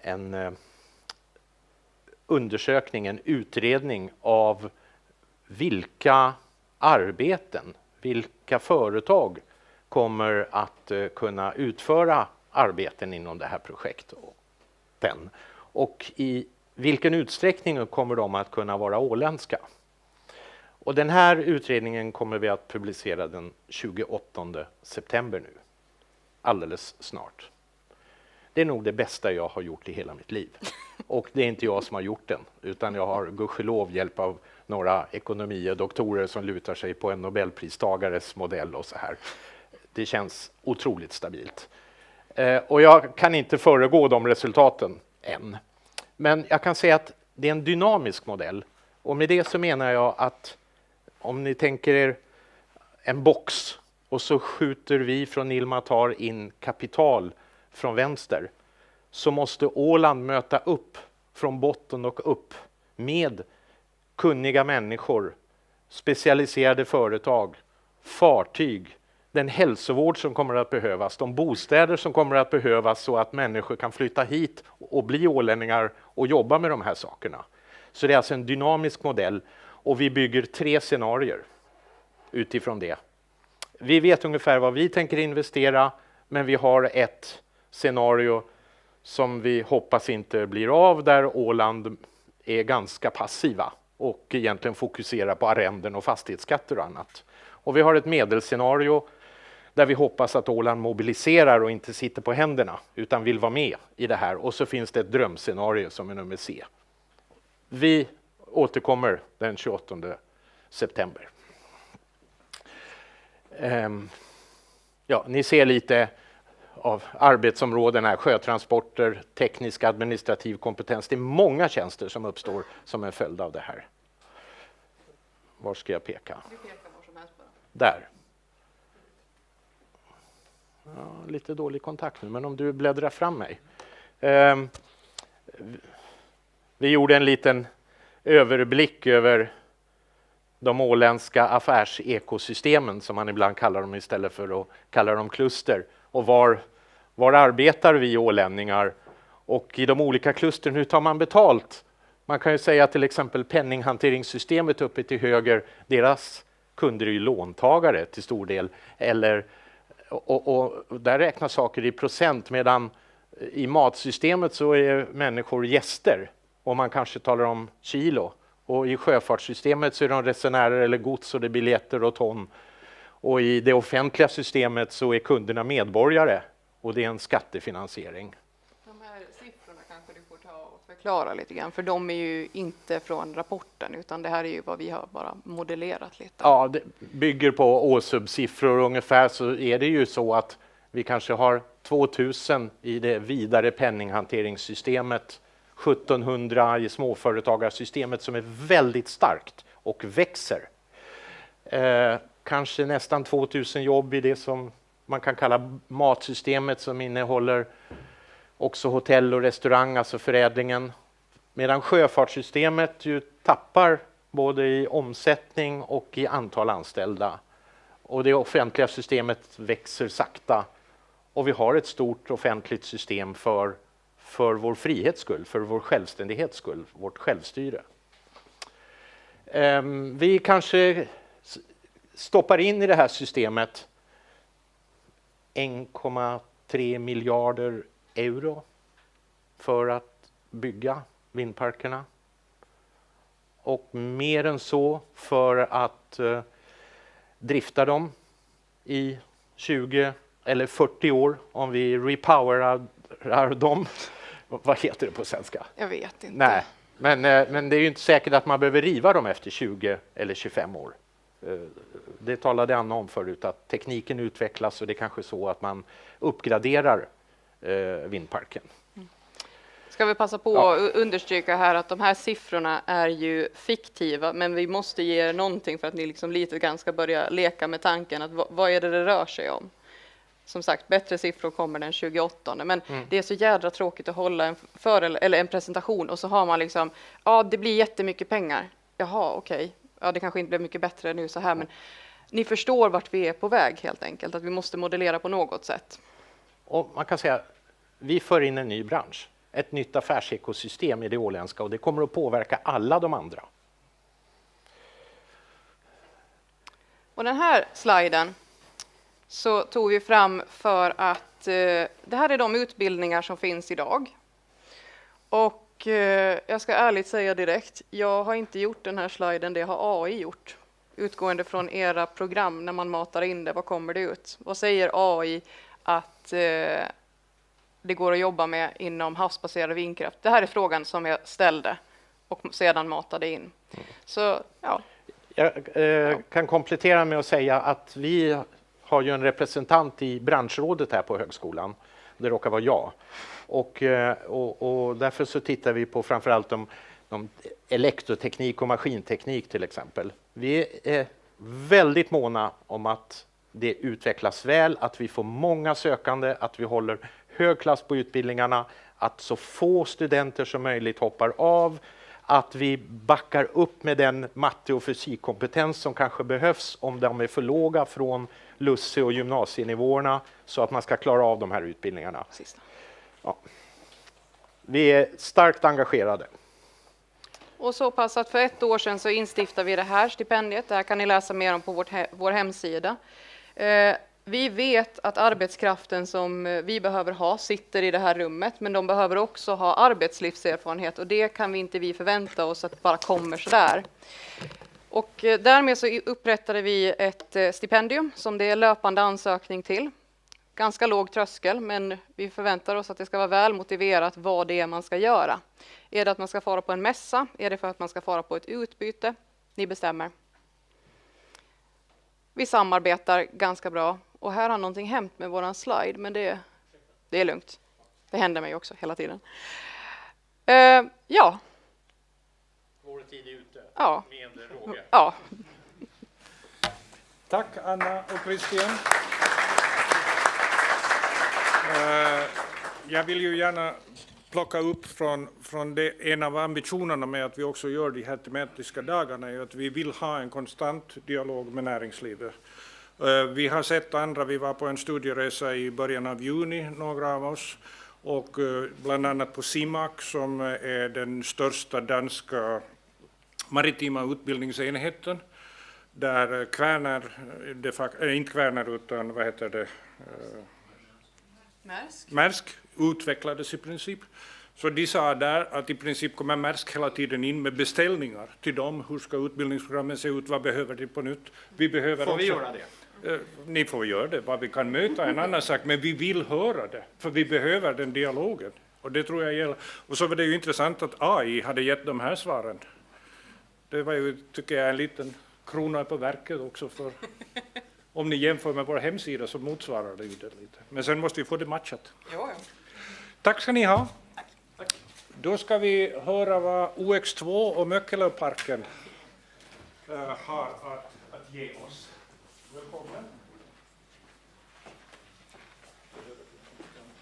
en undersökning, en utredning av vilka arbeten, vilka företag kommer att kunna utföra arbeten inom det här projektet. Och i vilken utsträckning kommer de att kunna vara åländska? Och den här utredningen kommer vi att publicera den 28 september nu. Alldeles snart. Det är nog det bästa jag har gjort i hela mitt liv. Och det är inte jag som har gjort den, utan jag har gudskelov hjälp av några ekonomidoktorer som lutar sig på en nobelpristagares modell och så här. Det känns otroligt stabilt. Och jag kan inte föregå de resultaten än. Men jag kan säga att det är en dynamisk modell. Och med det så menar jag att om ni tänker er en box och så skjuter vi från Ilmatar in kapital från vänster, så måste Åland möta upp från botten och upp med kunniga människor, specialiserade företag, fartyg, den hälsovård som kommer att behövas, de bostäder som kommer att behövas så att människor kan flytta hit och bli ålänningar och jobba med de här sakerna. Så det är alltså en dynamisk modell och vi bygger 3 scenarier utifrån det. Vi vet ungefär vad vi tänker investera, men vi har ett scenario som vi hoppas inte blir av, där Åland är ganska passiva och egentligen fokuserar på arrenden och fastighetsskatter och annat. Och vi har ett medelscenario där vi hoppas att Åland mobiliserar och inte sitter på händerna utan vill vara med i det här. Och så finns det ett drömscenario som är nummer C. Vi återkommer den 28 september. Ja, ni ser lite av arbetsområden här, sjötransporter, teknisk administrativ kompetens. Det är många tjänster som uppstår som en följd av det här. Var ska jag peka? Du pekar var som helst bara. Där. Ja, lite dålig kontakt nu, men om du bläddrar fram mig. Vi gjorde en liten överblick över de åländska affärsekosystemen, som man ibland kallar dem istället för att kalla dem kluster. Och var arbetar vi ålänningar? Och i de olika klustren, hur tar man betalt? Man kan ju säga till exempel penninghanteringssystemet uppe till höger, deras kunder är ju låntagare till stor del. Och där räknas saker i procent, medan i matsystemet så är människor gäster. Och man kanske talar om kilo. Och i sjöfartssystemet så är de resenärer eller gods och det är biljetter och ton. Och i det offentliga systemet så är kunderna medborgare och det är en skattefinansiering. De här siffrorna kanske du får ta och förklara lite grann, för de är ju inte från rapporten utan det här är ju vad vi har bara modellerat lite. Ja, det bygger på årsubsiffror ungefär, så är det ju så att vi kanske har 2000 i det vidare penninghanteringssystemet, 1700 i småföretagarsystemet som är väldigt starkt och växer. Kanske nästan 2000 jobb i det som man kan kalla matsystemet, som innehåller också hotell och restaurang, alltså förädlingen. Medan sjöfartssystemet ju tappar både i omsättning och i antal anställda. Och det offentliga systemet växer sakta. Och vi har ett stort offentligt system för vår frihets skull, för vår självständighets skull, vårt självstyre. Vi kanske stoppar in i det här systemet 1,3 miljarder euro för att bygga vindparkerna. Och mer än så för att drifta dem i 20 eller 40 år om vi repowerar dem. Vad heter det på svenska? Jag vet inte. Nej, men det är ju inte säkert att man behöver riva dem efter 20 eller 25 år. Det talade Anna om förut, att tekniken utvecklas och det är kanske så att man uppgraderar vindparken. Ska vi passa på att understryka här att de här siffrorna är ju fiktiva, men vi måste ge er någonting för att ni liksom lite grann ska börja leka med tanken att vad är det rör sig om. Som sagt, bättre siffror kommer den 28, men det är så jädra tråkigt att hålla en presentation och så har man liksom, ja det blir jättemycket pengar. Jaha, okej. Ja, det kanske inte blev mycket bättre nu så här, men ni förstår vart vi är på väg helt enkelt, att vi måste modellera på något sätt. Och man kan säga, vi för in en ny bransch, ett nytt affärsekosystem i det åländska, och det kommer att påverka alla de andra. Och den här sliden så tog vi fram för att det här är de utbildningar som finns idag. Och jag ska ärligt säga direkt, jag har inte gjort den här sliden, det har AI gjort. Utgående från era program när man matar in det, vad kommer det ut? Vad säger AI att det går att jobba med inom havsbaserad vindkraft? Det här är frågan som jag ställde och sedan matade in. Så ja. Jag kan komplettera med att säga att vi har ju en representant i branschrådet här på högskolan. Det råkar vara jag. Och därför så tittar vi på framförallt de elektroteknik och maskinteknik till exempel. Vi är väldigt måna om att det utvecklas väl, att vi får många sökande, att vi håller hög klass på utbildningarna, att så få studenter som möjligt hoppar av, att vi backar upp med den matte- och fysikkompetens som kanske behövs om de är för låga från lusse- och gymnasienivåerna, så att man ska klara av de här utbildningarna. Ja. Vi är starkt engagerade. Och så pass att för 1 år sedan så instiftade vi det här stipendiet. Det här kan ni läsa mer om på vår hemsida. Vi vet att arbetskraften som vi behöver ha sitter i det här rummet, men de behöver också ha arbetslivserfarenhet, och det kan vi förvänta oss att det bara kommer så där. Och därmed så upprättade vi ett stipendium som det är löpande ansökning till. Ganska låg tröskel, men vi förväntar oss att det ska vara väl motiverat vad det är man ska göra. Är det att man ska fara på en mässa? Är det för att man ska fara på ett utbyte? Ni bestämmer. Vi samarbetar ganska bra. Och här har någonting hänt med våran slide, men det är lugnt. Det händer mig också hela tiden. Ja. Vår tid är ute. Ja. Med råge. Ja. Tack Anna och Christian. Jag vill ju gärna plocka upp från det, en av ambitionerna med att vi också gör de här tematiska dagarna är att vi vill ha en konstant dialog med näringslivet. Vi har sett andra, vi var på en studieresa i början av juni, några av oss, och bland annat på CIMAC som är den största danska maritima utbildningsenheten, där inte Kvärner utan vad heter det? Maersk utvecklades i princip. Så de sa där att i princip kommer Maersk hela tiden in med beställningar till dem. Hur ska utbildningsprogrammen se ut? Vad behöver de på nytt? Vi behöver får vi göra det? Ni får göra det. Vad vi kan möta en annan sak. Men vi vill höra det. För vi behöver den dialogen. Och det tror jag gäller. Och så var det ju intressant att AI hade gett de här svaren. Det var ju, tycker jag, en liten krona på verket också. För om ni jämför med vår hemsida så motsvarar det ju det lite. Men sen måste vi få det matchat. Jo. Tack ska ni ha. Då ska vi höra vad OX2 och Möckelöparken har att ge oss. Välkommen.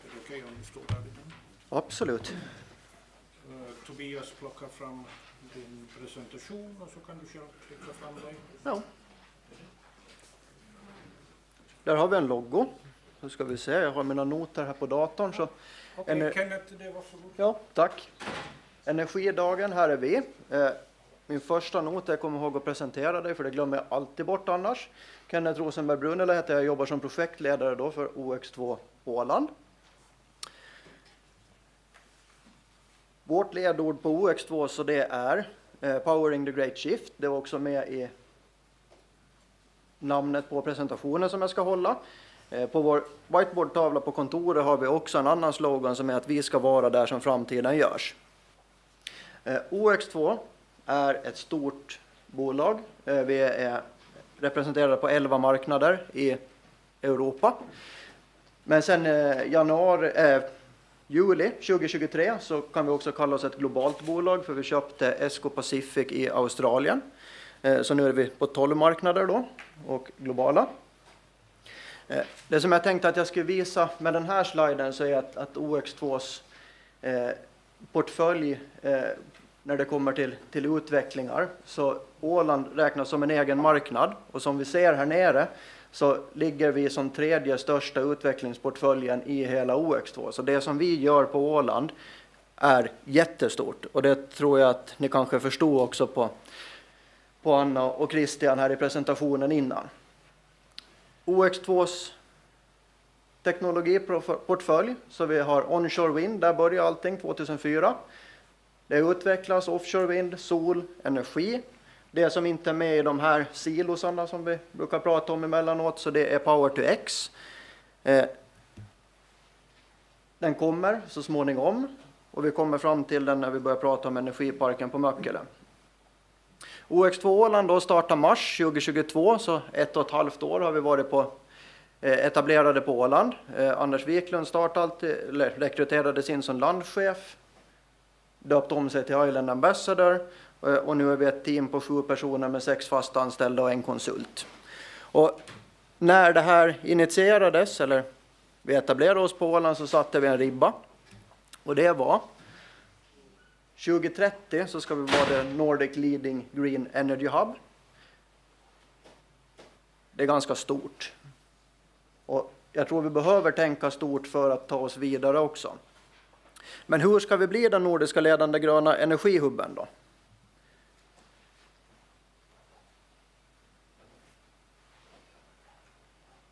Är det okej om du står där lite? Absolut. Tobias plockar fram din presentation och så kan du själv klicka fram dig. Ja. Där har vi en logo. Nu ska vi se, jag har mina noter här på datorn. Så Okej, Kenneth, det var så god. Ja, tack. Energidagen, här är vi. Min första not, jag kommer ihåg att presentera dig, för det glömmer jag alltid bort annars. Kenneth Rosenberg-Brunila heter jag, jobbar som projektledare då för OX2 Åland. Vårt ledord på OX2 så det är Powering the Great Shift. Det var också med i namnet på presentationen som jag ska hålla. På vår whiteboardtavla på kontoret har vi också en annan slogan som är att vi ska vara där som framtiden görs. OX2 är ett stort bolag. Vi är representerade på 11 marknader i Europa. Men sen juli 2023 så kan vi också kalla oss ett globalt bolag, för vi köpte Esco Pacific i Australien. Så nu är vi på 12 marknader då och globala. Det som jag tänkte att jag skulle visa med den här sliden så är att OX2s portfölj när det kommer till utvecklingar. Så Åland räknas som en egen marknad, och som vi ser här nere så ligger vi som 3:e största utvecklingsportföljen i hela OX2. Så det som vi gör på Åland är jättestort, och det tror jag att ni kanske förstod också på Anna och Christian här i presentationen innan. OX2s teknologiportfölj, så vi har onshore wind, där börjar allting 2004. Det utvecklas offshore wind, sol, energi. Det som inte är med i de här silosarna som vi brukar prata om emellanåt, så det är Power to X. Den kommer så småningom, och vi kommer fram till den när vi börjar prata om energiparken på Möckelö. OX2 Åland då startar mars 2022, så 1,5 år har vi varit etablerade på Åland. Anders Wiklund rekryterades in som landchef, döpt om sig till Island Ambassador, och nu är vi ett team på 7 personer med 6 fasta anställda och 1 konsult. Och när det här initierades, eller vi etablerade oss på Åland, så satte vi en ribba, och det var 2030 så ska vi vara the Nordic Leading Green Energy Hub. Det är ganska stort. Och jag tror vi behöver tänka stort för att ta oss vidare också. Men hur ska vi bli den nordiska ledande gröna energihubben då?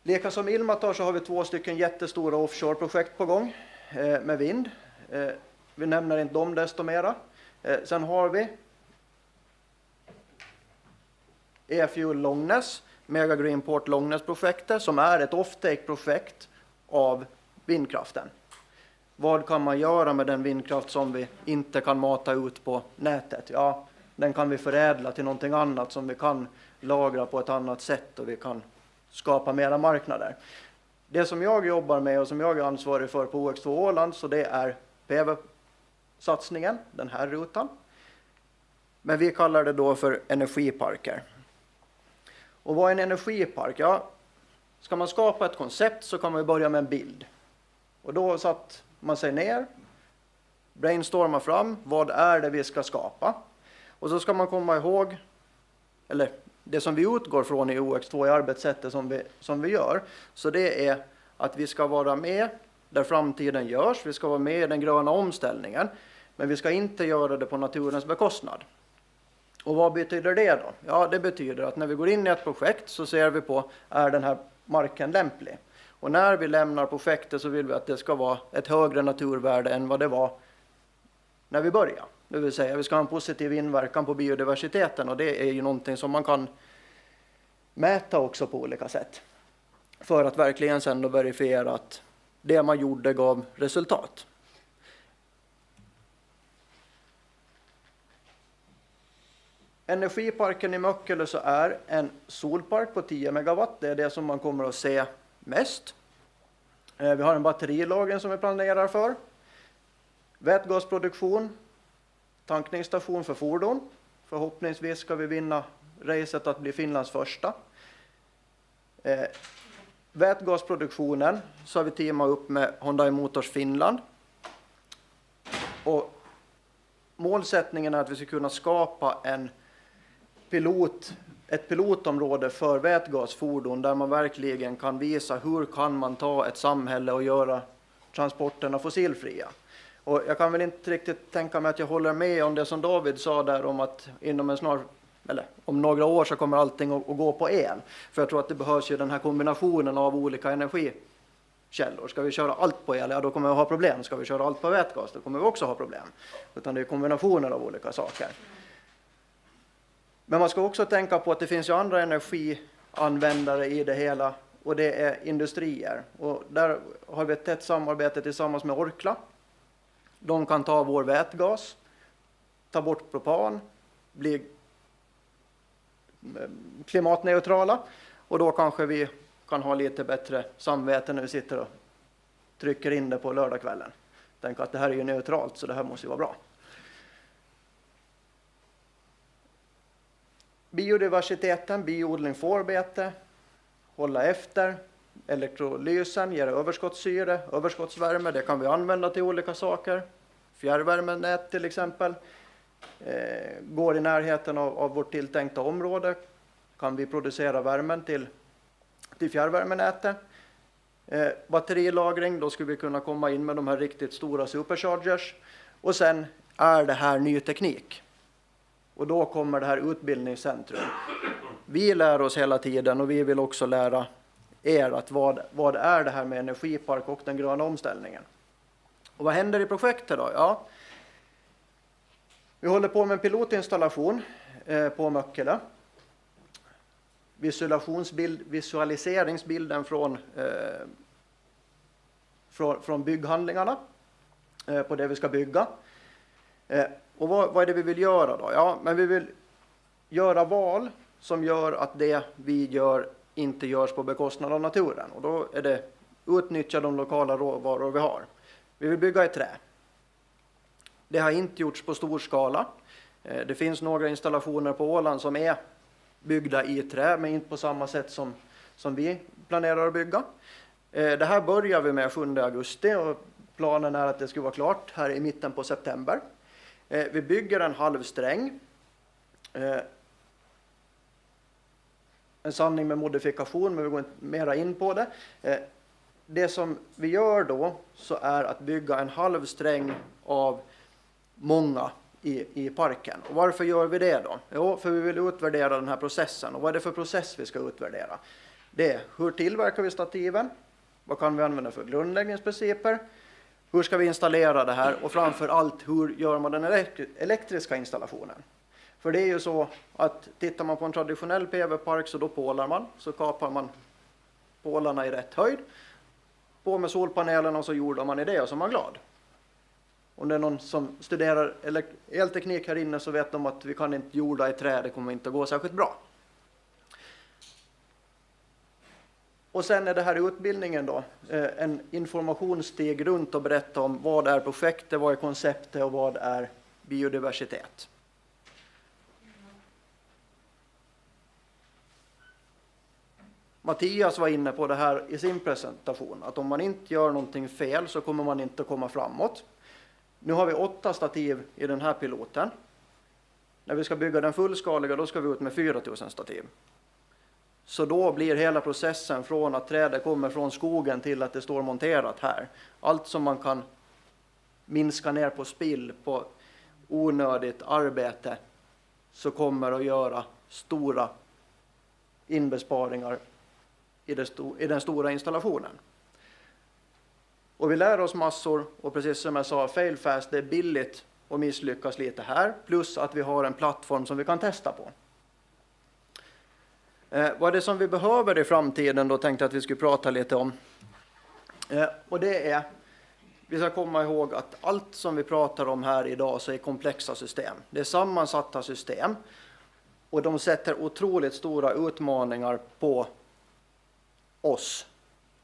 Lika som Ilmatar så har vi 2 stycken jättestora offshore-projekt på gång med vind. Vi nämner inte dem desto mera. Sen har vi E-Fuel Långnäs, Mega Greenport Långnäs-projektet, som är ett off-take-projekt av vindkraften. Vad kan man göra med den vindkraft som vi inte kan mata ut på nätet? Ja, den kan vi förädla till någonting annat som vi kan lagra på ett annat sätt, och vi kan skapa mera marknader. Det som jag jobbar med och som jag är ansvarig för på OX2 Åland, så det är PV-satsningen, den här rutan. Men vi kallar det då för energiparker. Och vad är en energipark? Ja, ska man skapa ett koncept så kan man börja med en bild. Och då satt man sig ner, brainstormar fram, vad är det vi ska skapa? Och så ska man komma ihåg, eller det som vi utgår från i OX2 i arbetssättet som vi gör, så det är att vi ska vara med där framtiden görs, vi ska vara med i den gröna omställningen, men vi ska inte göra det på naturens bekostnad. Och vad betyder det då? Ja, det betyder att när vi går in i ett projekt så ser vi på, är den här marken lämplig? Och när vi lämnar projektet så vill vi att det ska vara ett högre naturvärde än vad det var när vi började. Det vill säga, vi ska ha en positiv inverkan på biodiversiteten, och det är ju någonting som man kan mäta också på olika sätt. För att verkligen sen då verifiera att det man gjorde gav resultat. Energiparken i Möckelö så är en solpark på 10 megawatt. Det är det som man kommer att se mest. Vi har en batterilager som vi planerar för. Vätgasproduktion, tankningsstation för fordon. Förhoppningsvis ska vi vinna racet att bli Finlands första. Vätgasproduktionen så har vi teamat upp med Hyundai Motors Finland. Och målsättningen är att vi ska kunna skapa ett pilotområde för vätgasfordon där man verkligen kan visa hur kan man ta ett samhälle och göra transporterna fossilfria. Och jag kan väl inte riktigt tänka mig att jag håller med om det som David sa där om att om några år så kommer allting att gå på el. För jag tror att det behövs ju den här kombinationen av olika energikällor. Ska vi köra allt på el, ja då kommer vi ha problem. Ska vi köra allt på vätgas, då kommer vi också ha problem. Utan det är kombinationer av olika saker. Men man ska också tänka på att det finns ju andra energianvändare i det hela. Och det är industrier. Och där har vi ett tätt samarbete tillsammans med Orkla. De kan ta vår vätgas, ta bort propan, bli klimatneutrala. Och då kanske vi kan ha lite bättre samvete när vi sitter och trycker in det på lördagskvällen. Tänk att det här är ju neutralt så det här måste ju vara bra. Biodiversiteten, biodling, fårbete, hålla efter, elektrolysen, ger överskottssyre, överskottsvärme, det kan vi använda till olika saker. Fjärrvärmenät till exempel, går i närheten av vårt tilltänkta område, kan vi producera värmen till fjärrvärmenätet. Batterilagring, då skulle vi kunna komma in med de här riktigt stora superchargers. Och sen är det här ny teknik. Och då kommer det här utbildningscentrum. Vi lär oss hela tiden och vi vill också lära er att vad är det här med energipark och den gröna omställningen. Och vad händer i projektet då? Ja, vi håller på med en pilotinstallation på Möckelö. Visualiseringsbilden från bygghandlingarna på det vi ska bygga. Och vad är det vi vill göra då? Ja, men vi vill göra val som gör att det vi gör inte görs på bekostnad av naturen. Och då är det utnyttja de lokala råvaror vi har. Vi vill bygga i trä. Det har inte gjorts på stor skala. Det finns några installationer på Åland som är byggda i trä, men inte på samma sätt som vi planerar att bygga. Det här börjar vi med 7 augusti och planen är att det ska vara klart här i mitten på september. Vi bygger en halv sträng. En sanning med modifikation, men vi går inte mera in på det. Det som vi gör då så är att bygga en halv sträng av många i parken. Och varför gör vi det då? Jo, för vi vill utvärdera den här processen. Och vad är det för process vi ska utvärdera? Det är hur tillverkar vi stativen? Vad kan vi använda för grundläggningsprinciper? Hur ska vi installera det här? Och framför allt, hur gör man den elektriska installationen? För det är ju så att tittar man på en traditionell PV-park så då pålar man. Så kapar man pålarna i rätt höjd. På med solpanelerna och så jordar man i det och så är man glad. Om det är någon som studerar elteknik här inne så vet de att vi kan inte jorda i trä, det kommer inte att gå särskilt bra. Och sen är det här utbildningen då, en informationsstig runt och berätta om vad är projektet, vad är konceptet och vad är biodiversitet. Matias var inne på det här i sin presentation, att om man inte gör någonting fel så kommer man inte komma framåt. Nu har vi 8 stativ i den här piloten. När vi ska bygga den fullskaliga då ska vi ut med 4000 stativ. Så då blir hela processen från att trädet kommer från skogen till att det står monterat här. Allt som man kan minska ner på spill, på onödigt arbete, så kommer att göra stora inbesparingar i den stora installationen. Och vi lär oss massor och precis som jag sa, fail fast, det är billigt att misslyckas lite här. Plus att vi har en plattform som vi kan testa på. Vad är det som vi behöver i framtiden då tänkte jag att vi skulle prata lite om. Och det är, vi ska komma ihåg att allt som vi pratar om här idag så är komplexa system. Det är sammansatta system och de sätter otroligt stora utmaningar på oss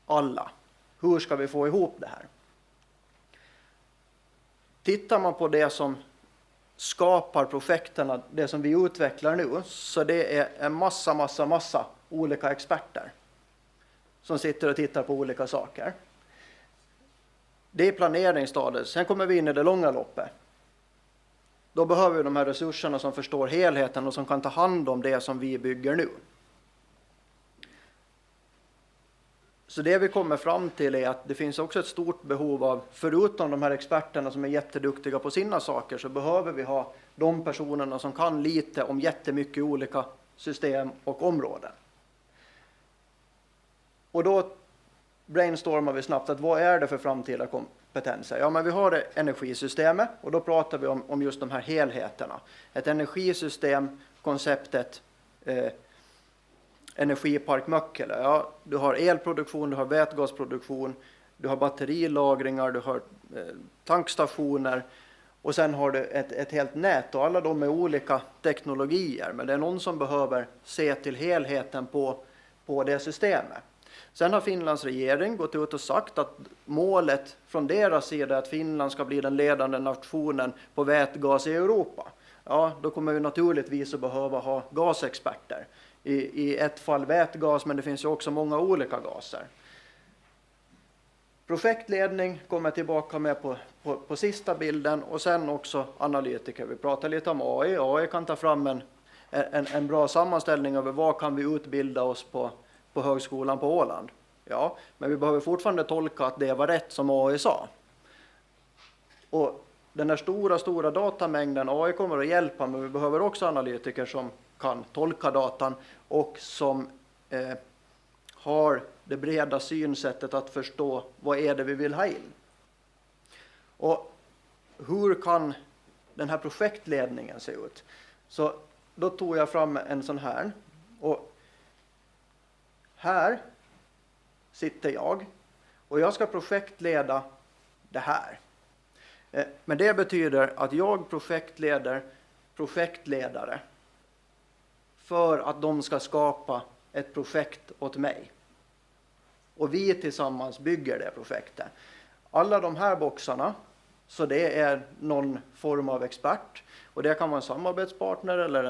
alla. Hur ska vi få ihop det här? Tittar man på det som skapar projekten, det som vi utvecklar nu, så det är en massa olika experter som sitter och tittar på olika saker. Det är planeringsstadiet. Sen kommer vi in i det långa loppet. Då behöver vi de här resurserna som förstår helheten och som kan ta hand om det som vi bygger nu. Så det vi kommer fram till är att det finns också ett stort behov av, förutom de här experterna som är jätteduktiga på sina saker, så behöver vi ha de personerna som kan lite om jättemycket olika system och områden. Och då brainstormar vi snabbt att vad är det för framtida kompetenser? Ja, men vi har energisystemet och då pratar vi om just de här helheterna. Ett energisystem, konceptet Energipark Möckelö. Ja, du har elproduktion, du har vätgasproduktion, du har batterilagringar, du har tankstationer och sen har du ett helt nät och alla de är olika teknologier, men det är någon som behöver se till helheten på det systemet. Sen har Finlands regering gått ut och sagt att målet från deras sida är att Finland ska bli den ledande nationen på vätgas i Europa. Ja, då kommer vi naturligtvis att behöva ha gasexperter. I ett fall vätgas, men det finns ju också många olika gaser. Projektledning kommer tillbaka med på sista bilden och sen också analytiker. Vi pratar lite om AI. AI kan ta fram en bra sammanställning över vad kan vi utbilda oss på högskolan på Åland. Ja, men vi behöver fortfarande tolka att det var rätt som AI sa. Och den här stora datamängden, AI kommer att hjälpa, men vi behöver också analytiker som kan tolka datan och som har det breda synsättet att förstå vad är det vi vill ha in. Och hur kan den här projektledningen se ut? Så då tog jag fram en sån här. Och här sitter jag och jag ska projektleda det här. Men det betyder att jag projektleder projektledare för att de ska skapa ett projekt åt mig. Och vi tillsammans bygger det projektet. Alla de här boxarna, så det är någon form av expert. Och det kan vara en samarbetspartner eller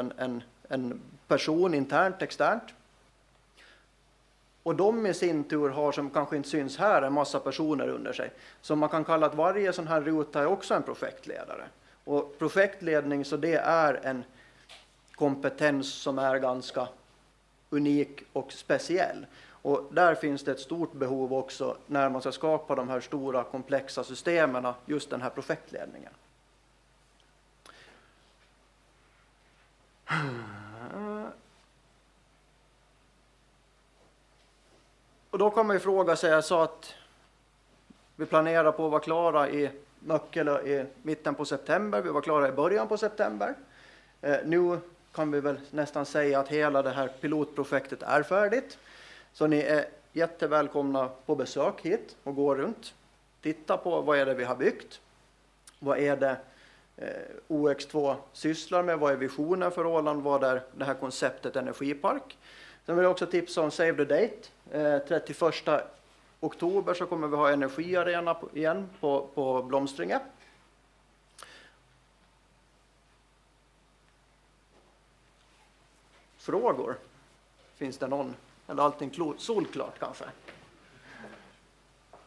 en person internt, externt. Och de i sin tur har, som kanske inte syns här, en massa personer under sig. Så man kan kalla att varje sån här ruta är också en projektledare. Och projektledning, så det är en kompetens som är ganska unik och speciell. Och där finns det ett stort behov också när man ska skapa de här stora komplexa systemen, just den här projektledningen. Och då kan man ju fråga sig, jag sa att vi planerar på att vara klara i Möckelö i mitten på september, vi var klara i början på september. Nu kan vi väl nästan säga att hela det här pilotprojektet är färdigt. Så ni är jättevälkomna på besök hit och gå runt. Titta på vad är det vi har byggt. Vad är det OX2 sysslar med? Vad är visionen för Åland? Vad är det här konceptet Energipark? Sen vill jag också tipsa om Save the Date. 31 oktober så kommer vi ha energiarena igen på Blomstringe. Frågor? Finns det någon? Eller allting solklart kanske?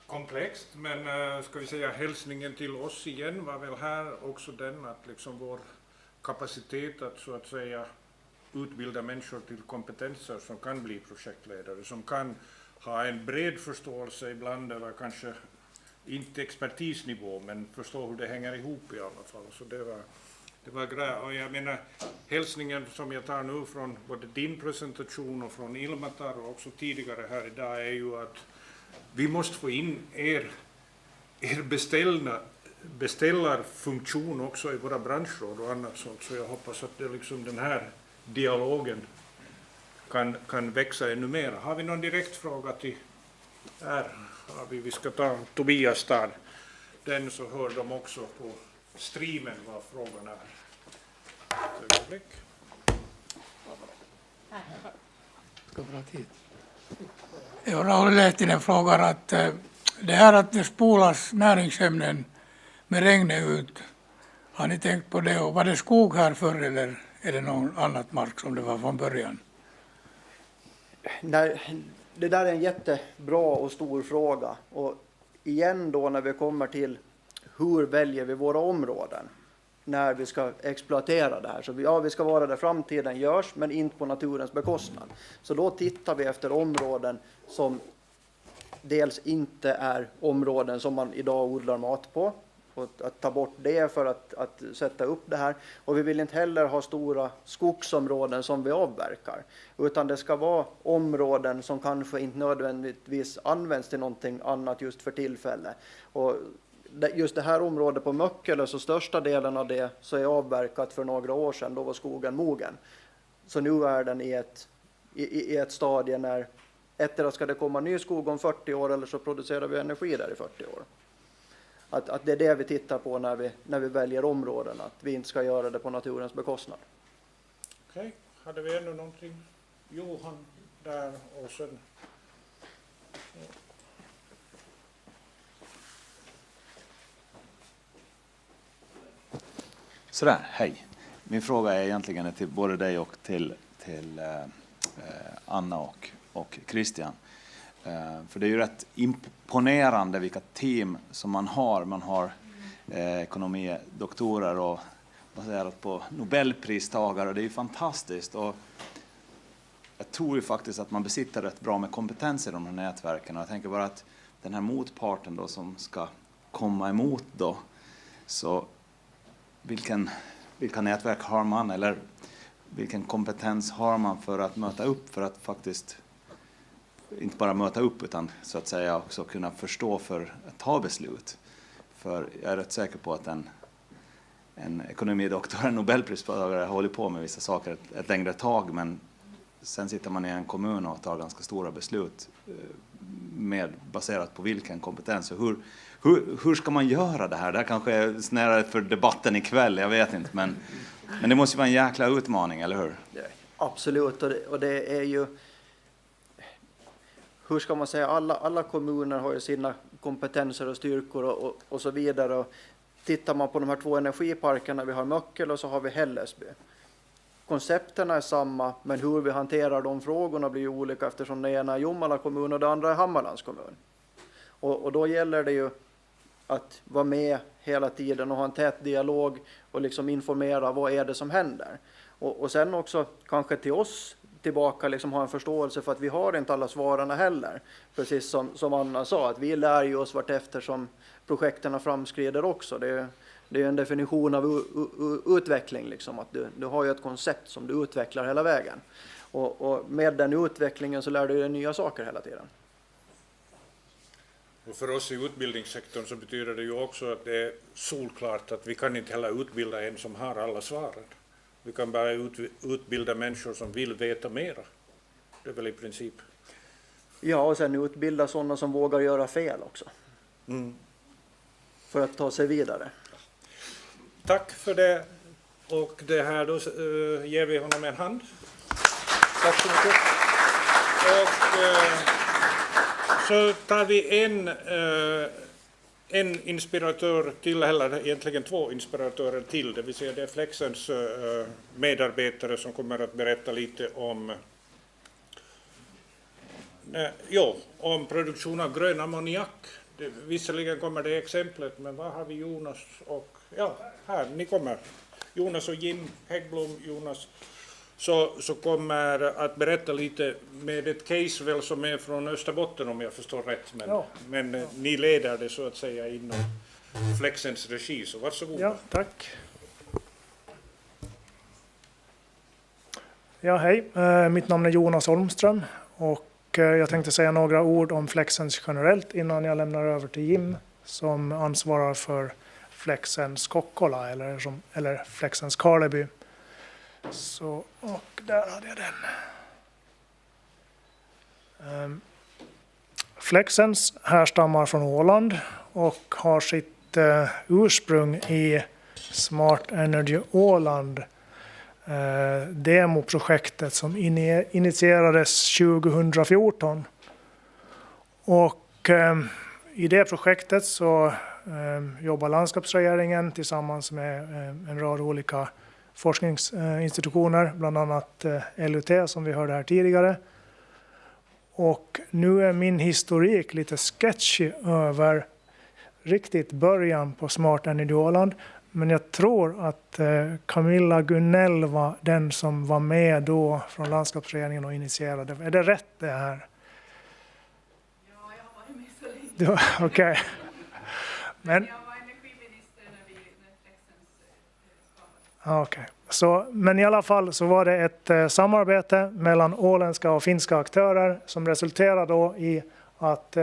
Komplext, men ska vi säga hälsningen till oss igen var väl här också den att liksom vår kapacitet att så att säga utbilda människor till kompetenser som kan bli projektledare, som kan ha en bred förståelse ibland över kanske inte expertisnivå, men förstå hur det hänger ihop i alla fall. Så det var grej. Och jag menar, hälsningen som jag tar nu från både din presentation och från Ilmatar och också tidigare här idag är ju att vi måste få in er beställarfunktion också i våra branschråd och annat sånt. Så jag hoppas att det liksom den här dialogen kan växa ännu mer. Har vi någon direkt fråga till här? Vi ska ta Tobias där. Den så hör de också på streamen vad frågan är. Ska bra tid. Rauli Lehtinen frågar att det här att det spolas näringsämnen med regnet ut Har ni tänkt på det? Och var det skog här förr eller är det någon annat mark som det var från början? Det där är en jättebra och stor fråga. Och igen då när vi kommer till hur väljer vi våra områden när vi ska exploatera det här. Så vi ska vara där framtiden görs, men inte på naturens bekostnad. Så då tittar vi efter områden som dels inte är områden som man idag odlar mat på. Och att ta bort det för att sätta upp det här. Och vi vill inte heller ha stora skogsområden som vi avverkar. Utan det ska vara områden som kanske inte nödvändigtvis används till någonting annat just för tillfälle. Och just det här området på Möckelö, så största delen av det så är avverkat för några år sedan. Då var skogen mogen. Så nu är den i ett stadie när efter ska det komma ny skog om 40 år eller så producerar vi energi där i 40 år. Att det är det vi tittar på när vi väljer områden, att vi inte ska göra det på naturens bekostnad. Okej, hade vi ännu någonting? Johan där och sen... Sådär, hej. Min fråga är egentligen till både dig och till Anna och Christian. För det är ju rätt imponerande vilka team som man har. Man har ekonomidoktorer och baserat på Nobelpristagare. Det är ju fantastiskt. Och jag tror ju faktiskt att man besitter rätt bra med kompetens i de här nätverken. Och jag tänker bara att den här motparten då som ska komma emot då, så vilka nätverk har man eller vilken kompetens har man för att möta upp, för att faktiskt inte bara möta upp utan så att säga också kunna förstå för att ta beslut. För jag är rätt säker på att en ekonomidoktor, en Nobelpristagare håller på med vissa saker ett längre tag, men sen sitter man i en kommun och tar ganska stora beslut baserat på vilken kompetens. Och hur ska man göra det här? Det här kanske är snarare för debatten ikväll, jag vet inte. Men det måste ju vara en jäkla utmaning, eller hur? Absolut, och det är ju... Hur ska man säga? Alla kommuner har ju sina kompetenser och styrkor och så vidare. Och tittar man på de här 2 energiparkerna, vi har Möckelö och så har vi Hällesby. Koncepterna är samma, men hur vi hanterar de frågorna blir ju olika eftersom det ena är Jomala kommun och det andra är Hammarlands kommun. Och då gäller det ju att vara med hela tiden och ha en tät dialog och liksom informera vad är det som händer. Och sen också kanske till oss tillbaka liksom ha en förståelse för att vi har inte alla svararna heller. Precis som Anna sa, att vi lär ju oss vart efter som projekten framskrider också. Det är en definition av utveckling, liksom, att du har ju ett koncept som du utvecklar hela vägen. Och med den utvecklingen så lär du dig nya saker hela tiden. Och för oss i utbildningssektorn så betyder det ju också att det är solklart att vi kan inte heller utbilda en som har alla svaren. Vi kan bara utbilda människor som vill veta mera. Det är väl i princip. Ja, och sen utbilda sådana som vågar göra fel också. För att ta sig vidare. Tack för det. Och det här då ger vi honom en hand. Tack så mycket. Och så tar vi en inspiratör till, eller egentligen 2 inspiratörer till, det vill säga det är Flexens medarbetare som kommer att berätta lite om produktion av grön ammoniak. Visserligen kommer det exemplet, men vad har vi Jonas och, här, ni kommer. Jonas och Jim Häggblom, Jonas, så kommer att berätta lite med ett case väl som är från Österbotten om jag förstår rätt. Men ni leder det så att säga inom Flexens regi, så varsågod. Ja, tack. Ja, hej. Mitt namn är Jonas Holmström och jag tänkte säga några ord om Flexens generellt innan jag lämnar över till Jim som ansvarar för Flexens Kokkola eller Flexens Karleby. Så, och där hade jag den. Flexens härstammar från Åland och har sitt ursprung i Smart Energy Åland, demoprojektet som initierades 2014. Och i det projektet så jobbar landskapsregeringen tillsammans med en rad olika forskningsinstitutioner, bland annat LUT som vi hörde här tidigare. Och nu är min historik lite sketchy över riktigt början på Smart Energy Åland. Men jag tror att Camilla Gunnell var den som var med då från landskapsregeringen och initierade. Är det rätt det här? Ja, jag har varit med så länge. Okej. Men jag var energiminister när Flexens okej. Men i alla fall så var det ett samarbete mellan åländska och finska aktörer som resulterade då i att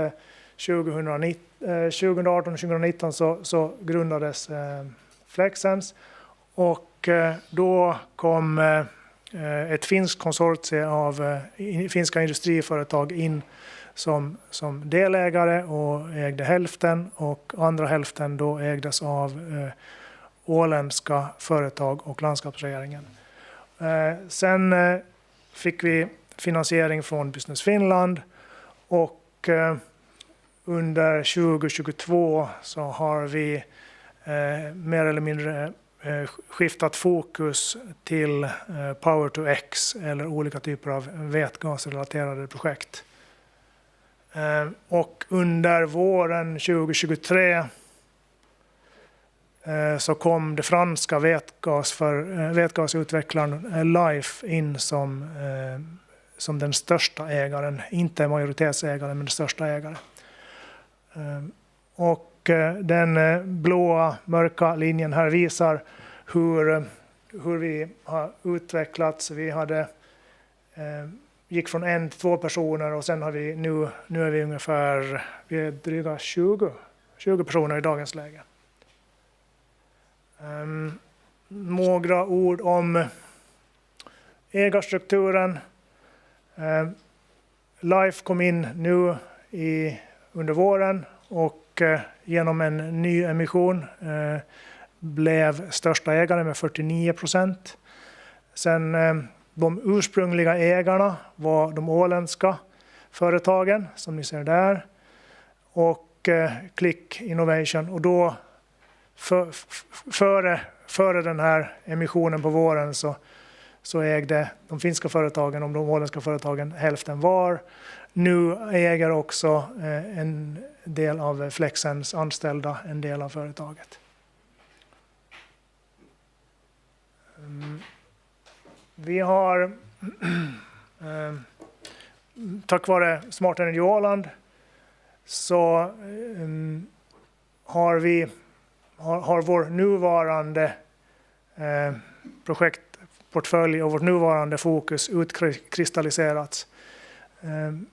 2018-2019 så grundades Flexens, och då kom ett finskt konsortium av finska industriföretag in som delägare och ägde hälften, och andra hälften då ägdes av åländska företag och landskapsregeringen. Sen fick vi finansiering från Business Finland, och under 2022 så har vi mer eller mindre skiftat fokus till Power to X eller olika typer av vätgasrelaterade projekt. Och under våren 2023 så kom det franska vätgasutvecklaren Life in som den största ägaren, inte majoritetsägaren men den största ägaren. Och den blåa mörka linjen här visar hur vi har utvecklats. Vi gick från 1 till 2 personer, och sen har vi nu är vi ungefär dryga 20 personer i dagens läge. Några ord om ägarstrukturen. Life kom in nu under våren, och genom en ny emission blev största ägare med 49%. Sen de ursprungliga ägarna var de åländska företagen som ni ser där, och Click Innovation. Och då före den här emissionen på våren så ägde de finska företagen och de åländska företagen hälften var. Nu äger också en del av Flexens anställda en del av företaget. Vi har tack vare Smart Energy Åland så har vår nuvarande projektportfölj och vårt nuvarande fokus utkristalliserats.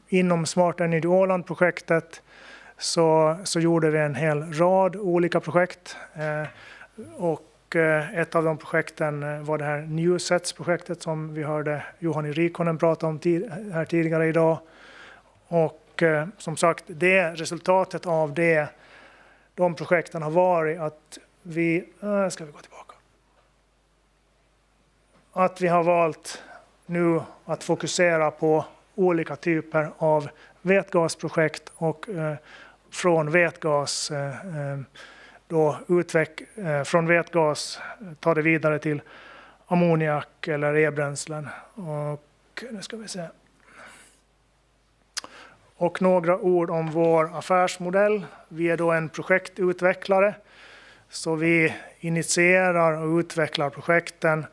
Inom Smart Energy Åland-projektet så gjorde vi en hel rad olika projekt, och ett av de projekten var det här Newsets-projektet som vi hörde Juhani Riikonen prata om här tidigare idag. Och som sagt, resultatet av de projekten har varit att vi har valt nu att fokusera på olika typer av vätgasprojekt, och från vätgas från vätgas ta det vidare till ammoniak eller e-bränslen. Och nu ska vi se. Och några ord om vår affärsmodell. Vi är då en projektutvecklare, så vi initierar och utvecklar projekten.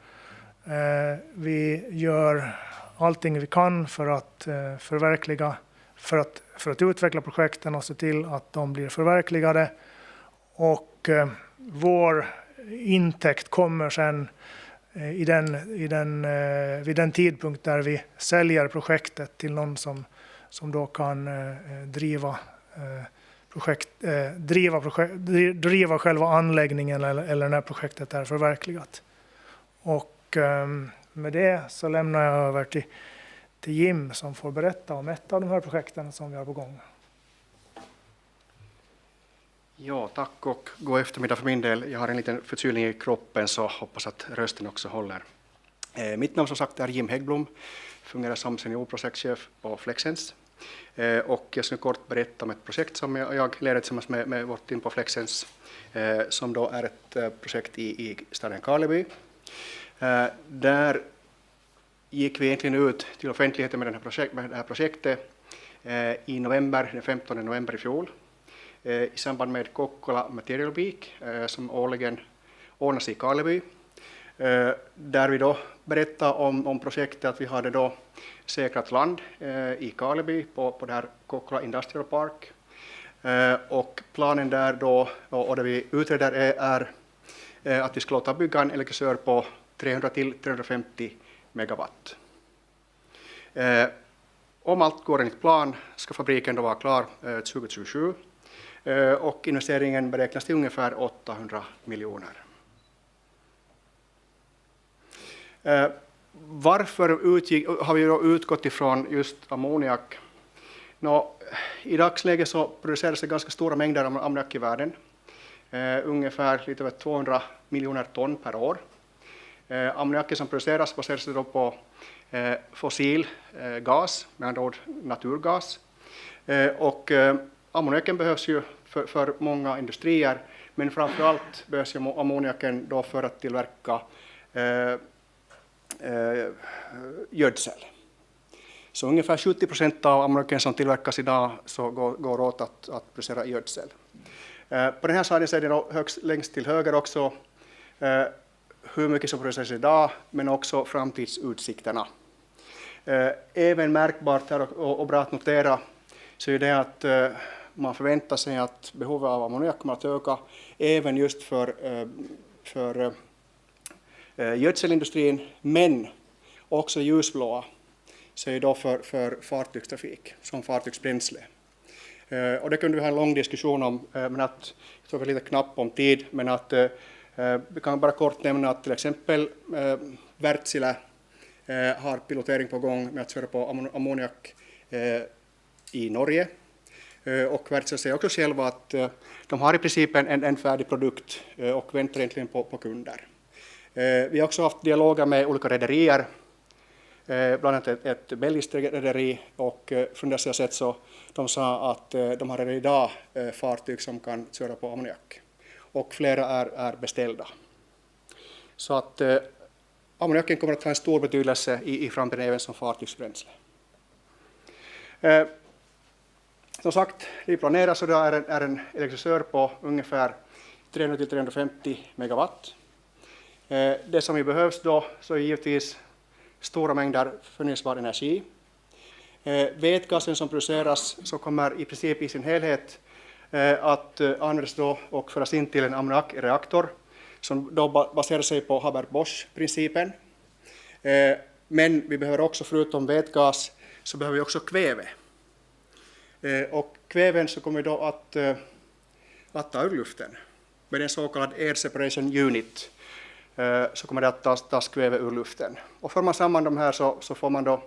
Vi gör allting vi kan för att utveckla projekten och se till att de blir förverkligade. Och vår intäkt kommer sen vid den tidpunkt där vi säljer projektet till någon som då kan driva själva anläggningen eller när projektet är förverkligat. Och med det så lämnar jag över till Jim som får berätta om ett av de här projekten som vi har på gång. Ja, tack och god eftermiddag för min del. Jag har en liten förkylning i kroppen så hoppas att rösten också håller. Mitt namn som sagt är Jim Häggblom, fungerar som seniorprojektchef på Flexens. Och jag ska kort berätta om ett projekt som jag leder tillsammans med vårt team på Flexens, som då är ett projekt i staden Karleby. Där gick vi egentligen ut till offentligheten med det här projektet i november, den 15 november i fjol, i samband med Kokkola Material Week som årligen ordnas i Karleby. Där vi då berättade om projektet, att vi hade då säkrat land i Karleby på det här Kokkola Industrial Park. Och planen där då, och det vi utreder är att vi ska låta bygga en elektricitör på 300 till 350 megawatt. Om allt går enligt plan ska fabriken då vara klar 2027 och investeringen beräknas till ungefär 800 miljoner. Varför har vi då utgått ifrån just ammoniak? I dagsläget så produceras det ganska stora mängder ammoniak i världen. Ungefär lite över 200 miljoner ton per år. Ammoniaken som produceras baseras då på fossil gas, med andra ord naturgas. Och ammoniaken behövs ju för många industrier, men framförallt behövs ju ammoniaken då för att tillverka gödsel. Så ungefär 70% av ammoniaken som tillverkas idag så går åt att producera gödsel. På den här sidan är det då längst till höger också hur mycket som produceras idag, men också framtidsutsikterna. Även märkbart här och bra att notera så är det att man förväntar sig att behovet av ammoniak kommer att öka även just för gödselindustrin, men också ljusblåa, så är då för fartygstrafik som fartygsbränsle. Och det kunde vi ha en lång diskussion om, men att jag tror lite knappt om tid, men att vi kan bara kort nämna att till exempel Wärtsilä har pilotering på gång med att köra på ammoniak i Norge. Och Wärtsilä säger också själva att de har i princip en färdig produkt och väntar egentligen på kunder. Vi har också haft dialoger med olika rederier, bland annat ett belgiskt rederi, och från dessa sätt så de sa att de har redan idag fartyg som kan köra på ammoniak och flera är beställda. Så att ammoniaken kommer att ha en stor betydelse i framtiden även som fartygsbränsle. Som sagt, vi planerar så det är en elektricitör på ungefär 300-350 megawatt. Det som vi behövs då så är givetvis stora mängder förnyelsebar energi. Vätgasen som produceras så kommer i princip i sin helhet att användas då och föras in till en ammoniakreaktor som då baserar sig på Haber-Bosch-principen. Men vi behöver också, förutom vätgas, så behöver vi också kväve. Och kväven så kommer vi då att ta ur luften med en så kallad Air Separation Unit. Så kommer det att tas kväve ur luften. Och för man samman de här så får man då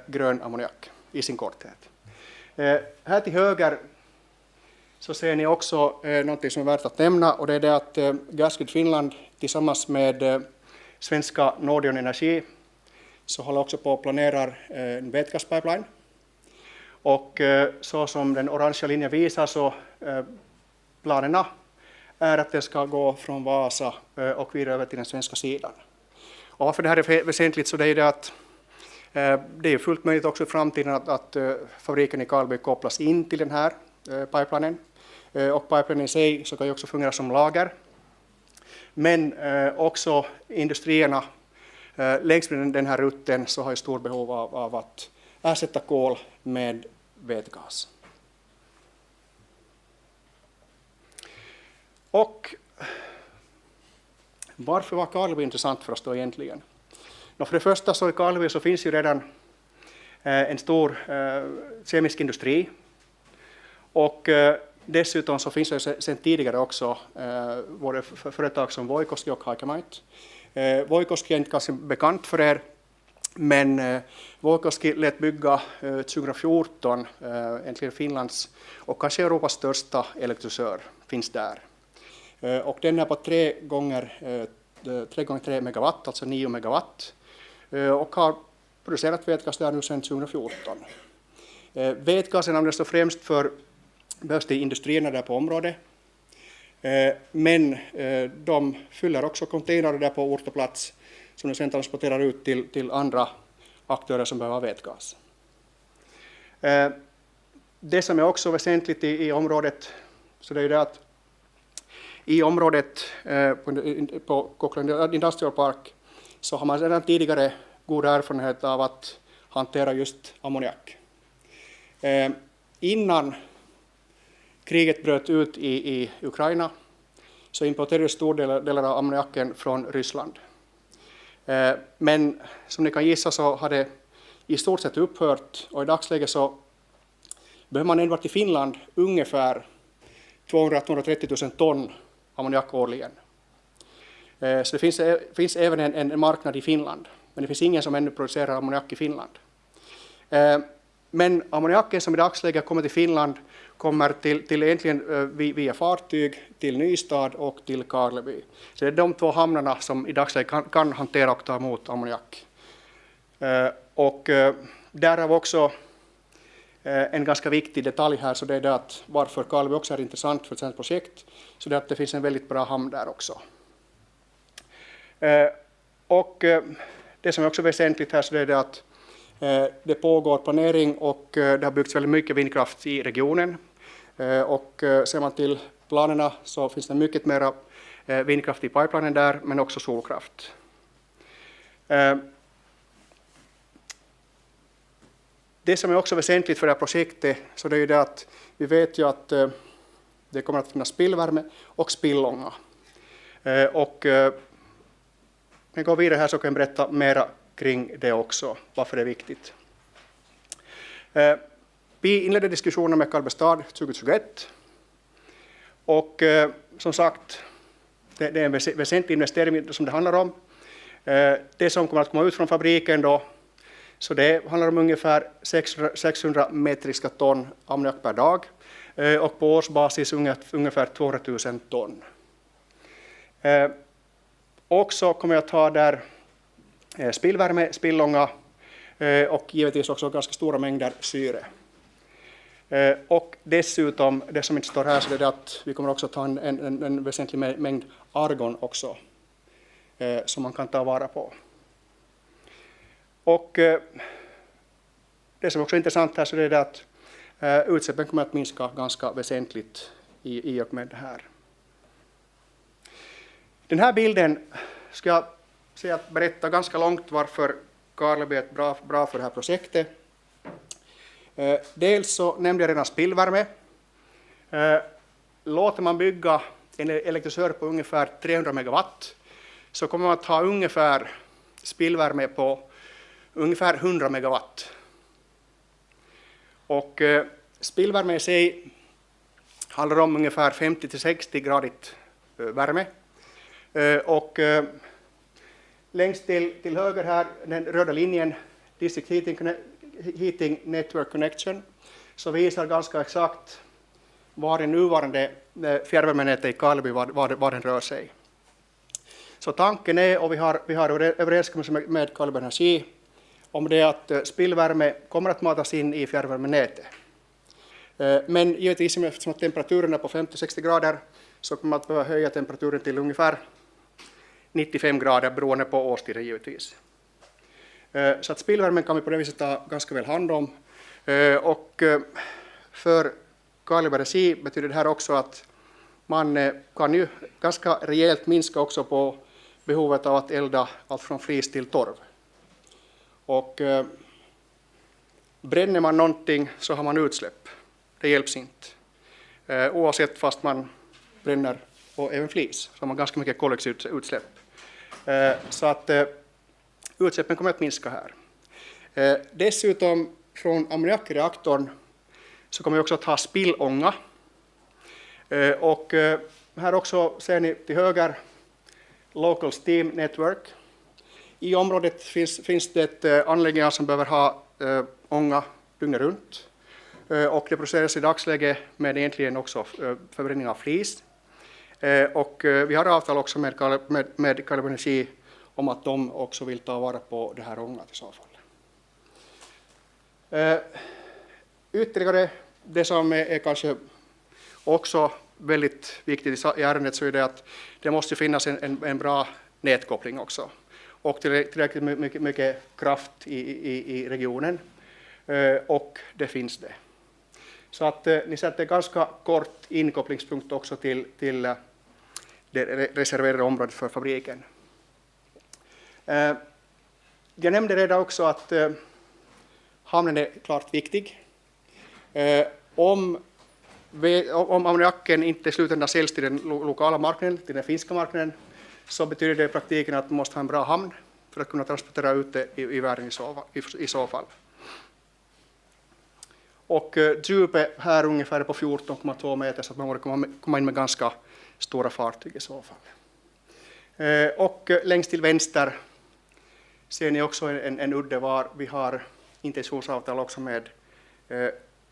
grön ammoniak i sin korthet. Här till höger så ser ni också något som är värt att nämna, och det är det att Gasgrid Finland tillsammans med svenska Nordion Energi så håller också på att planera en vätgaspipeline. Och så som den orangea linjen visar så planerna är att det ska gå från Vasa och vidare över till den svenska sidan. Och varför det här är väsentligt så det är det att det är fullt möjligt också i framtiden att fabriken i Karleby kopplas in till den här pipelinen. Och pipelinen i sig så kan ju också fungera som lager. Men också industrierna längs med den här rutten så har ju stor behov av att ersätta kol med vätgas. Och varför var Karleby intressant för oss då egentligen? För det första så i Karleby så finns ju redan en stor kemisk industri, och dessutom så finns det sedan tidigare också både företag som Voikoski och Haikemite. Voikoski är inte kanske bekant för er, men Voikoski lät bygga 2014 egentligen Finlands och kanske Europas största elektrolysör finns där. Och den är på 3 gånger 3 megawatt, alltså 9 megawatt, och har producerat vätgas där nu sedan 2014. Vätgasen används då främst för behövs till industrierna där på området. Men de fyller också containrar där på ort och plats som de sen transporterar ut till andra aktörer som behöver vätgas. Det som är också väsentligt i området, så det är det att i området på Åland Industrial Park så har man redan tidigare god erfarenhet av att hantera just ammoniak. Innan kriget bröt ut i Ukraina så importerades stora delar av ammoniaken från Ryssland. Men som ni kan gissa så har det i stort sett upphört, och i dagsläget så behöver man enbart i Finland ungefär 200-230 000 ton ammoniak årligen. Så det finns även en marknad i Finland, men det finns ingen som ännu producerar ammoniak i Finland. Men ammoniaken som i dagsläget kommer till Finland kommer till egentligen via fartyg till Nystad och till Karleby. Så det är de två hamnarna som i dagsläget kan hantera och ta emot ammoniak. Och därav också en ganska viktig detalj här, så det är det att varför Karleby också är intressant för ett sådant projekt, så det är att det finns en väldigt bra hamn där också. Och det som är också väsentligt här, så det är det att det pågår planering och det har byggts väldigt mycket vindkraft i regionen. Och ser man till planerna så finns det mycket mer vindkraft i pipelinen där, men också solkraft. Det som är också väsentligt för det här projektet, så det är det att vi vet ju att det kommer att finnas spillvärme och spillånga. Och när jag går vidare här så kan jag berätta mera kring det också, varför det är viktigt. Vi inledde diskussionen med Karleby stad 2021. Och som sagt, det är en väsentlig investering som det handlar om. Det som kommer att komma ut från fabriken då, så det handlar om ungefär 600 metriska ton ammoniak per dag och på årsbasis ungefär 200 000 ton. Också kommer jag att ta där spillvärme, spillånga och givetvis också ganska stora mängder syre. Och dessutom, det som inte står här, så det är att vi kommer också ta en väsentlig mängd argon också som man kan ta vara på. Och det som också är intressant här, så det är att utsläppen kommer att minska ganska väsentligt i och med det här. Den här bilden ska jag säga att berätta ganska långt varför Karleby är bra för det här projektet. Dels så nämnde jag redan spillvärme. Låter man bygga en elektrolysör på ungefär 300 megawatt så kommer man att ha ungefär spillvärme på ungefär 100 megawatt. Och spillvärme i sig handlar om ungefär 50-60 gradigt värme. Och längst till höger här, den röda linjen, District Heating Network Connection, så visar ganska exakt var det nuvarande fjärrvärmenätet i Karleby var den rör sig. Så tanken är, och vi har överenskommelse med Karleby Energi om det, att spillvärme kommer att matas in i fjärrvärmenätet. Men givetvis eftersom att temperaturen är på 50-60 grader så kommer man att behöva höja temperaturen till ungefär 95 grader beroende på årstiden givetvis. Så att spillvärmen kan vi på det viset ta ganska väl hand om. Och för Karleby Energi betyder det här också att man kan ju ganska rejält minska också på behovet av att elda allt från flis till torv. Och bränner man någonting så har man utsläpp. Det hjälps inte. Oavsett fast man bränner och även flis så har man ganska mycket koldioxidutsläpp. Så att utsläppen kommer att minska här. Dessutom från ammoniakreaktorn så kommer vi också att ha spillånga. Och här också ser ni till höger Local Steam Network. I området finns det anläggningar som behöver ha ånga dygnet runt. Och det produceras i dagsläget med egentligen också förbränning av flis. Och vi har avtal också med Karleby Energi om att de också vill ta vara på det här ångat i så fall. Ytterligare det som är kanske också väldigt viktigt i ärendet så är det att det måste finnas en bra nätkoppling också och tillräckligt mycket kraft i regionen och det finns det. Så att ni sätter ganska kort inkopplingspunkt också till det reserverade området för fabriken. Jag nämnde redan också att hamnen är klart viktig. Om ammoniaken inte slutändan säljs till den lokala marknaden, till den finska marknaden, så betyder det i praktiken att man måste ha en bra hamn för att kunna transportera ut det i världen i så fall. Och djupet här ungefär på 14,2 meter så att man borde komma in med ganska stora fartyg i så fall. Och längst till vänster ser ni också en udde var vi har intentionsavtal också med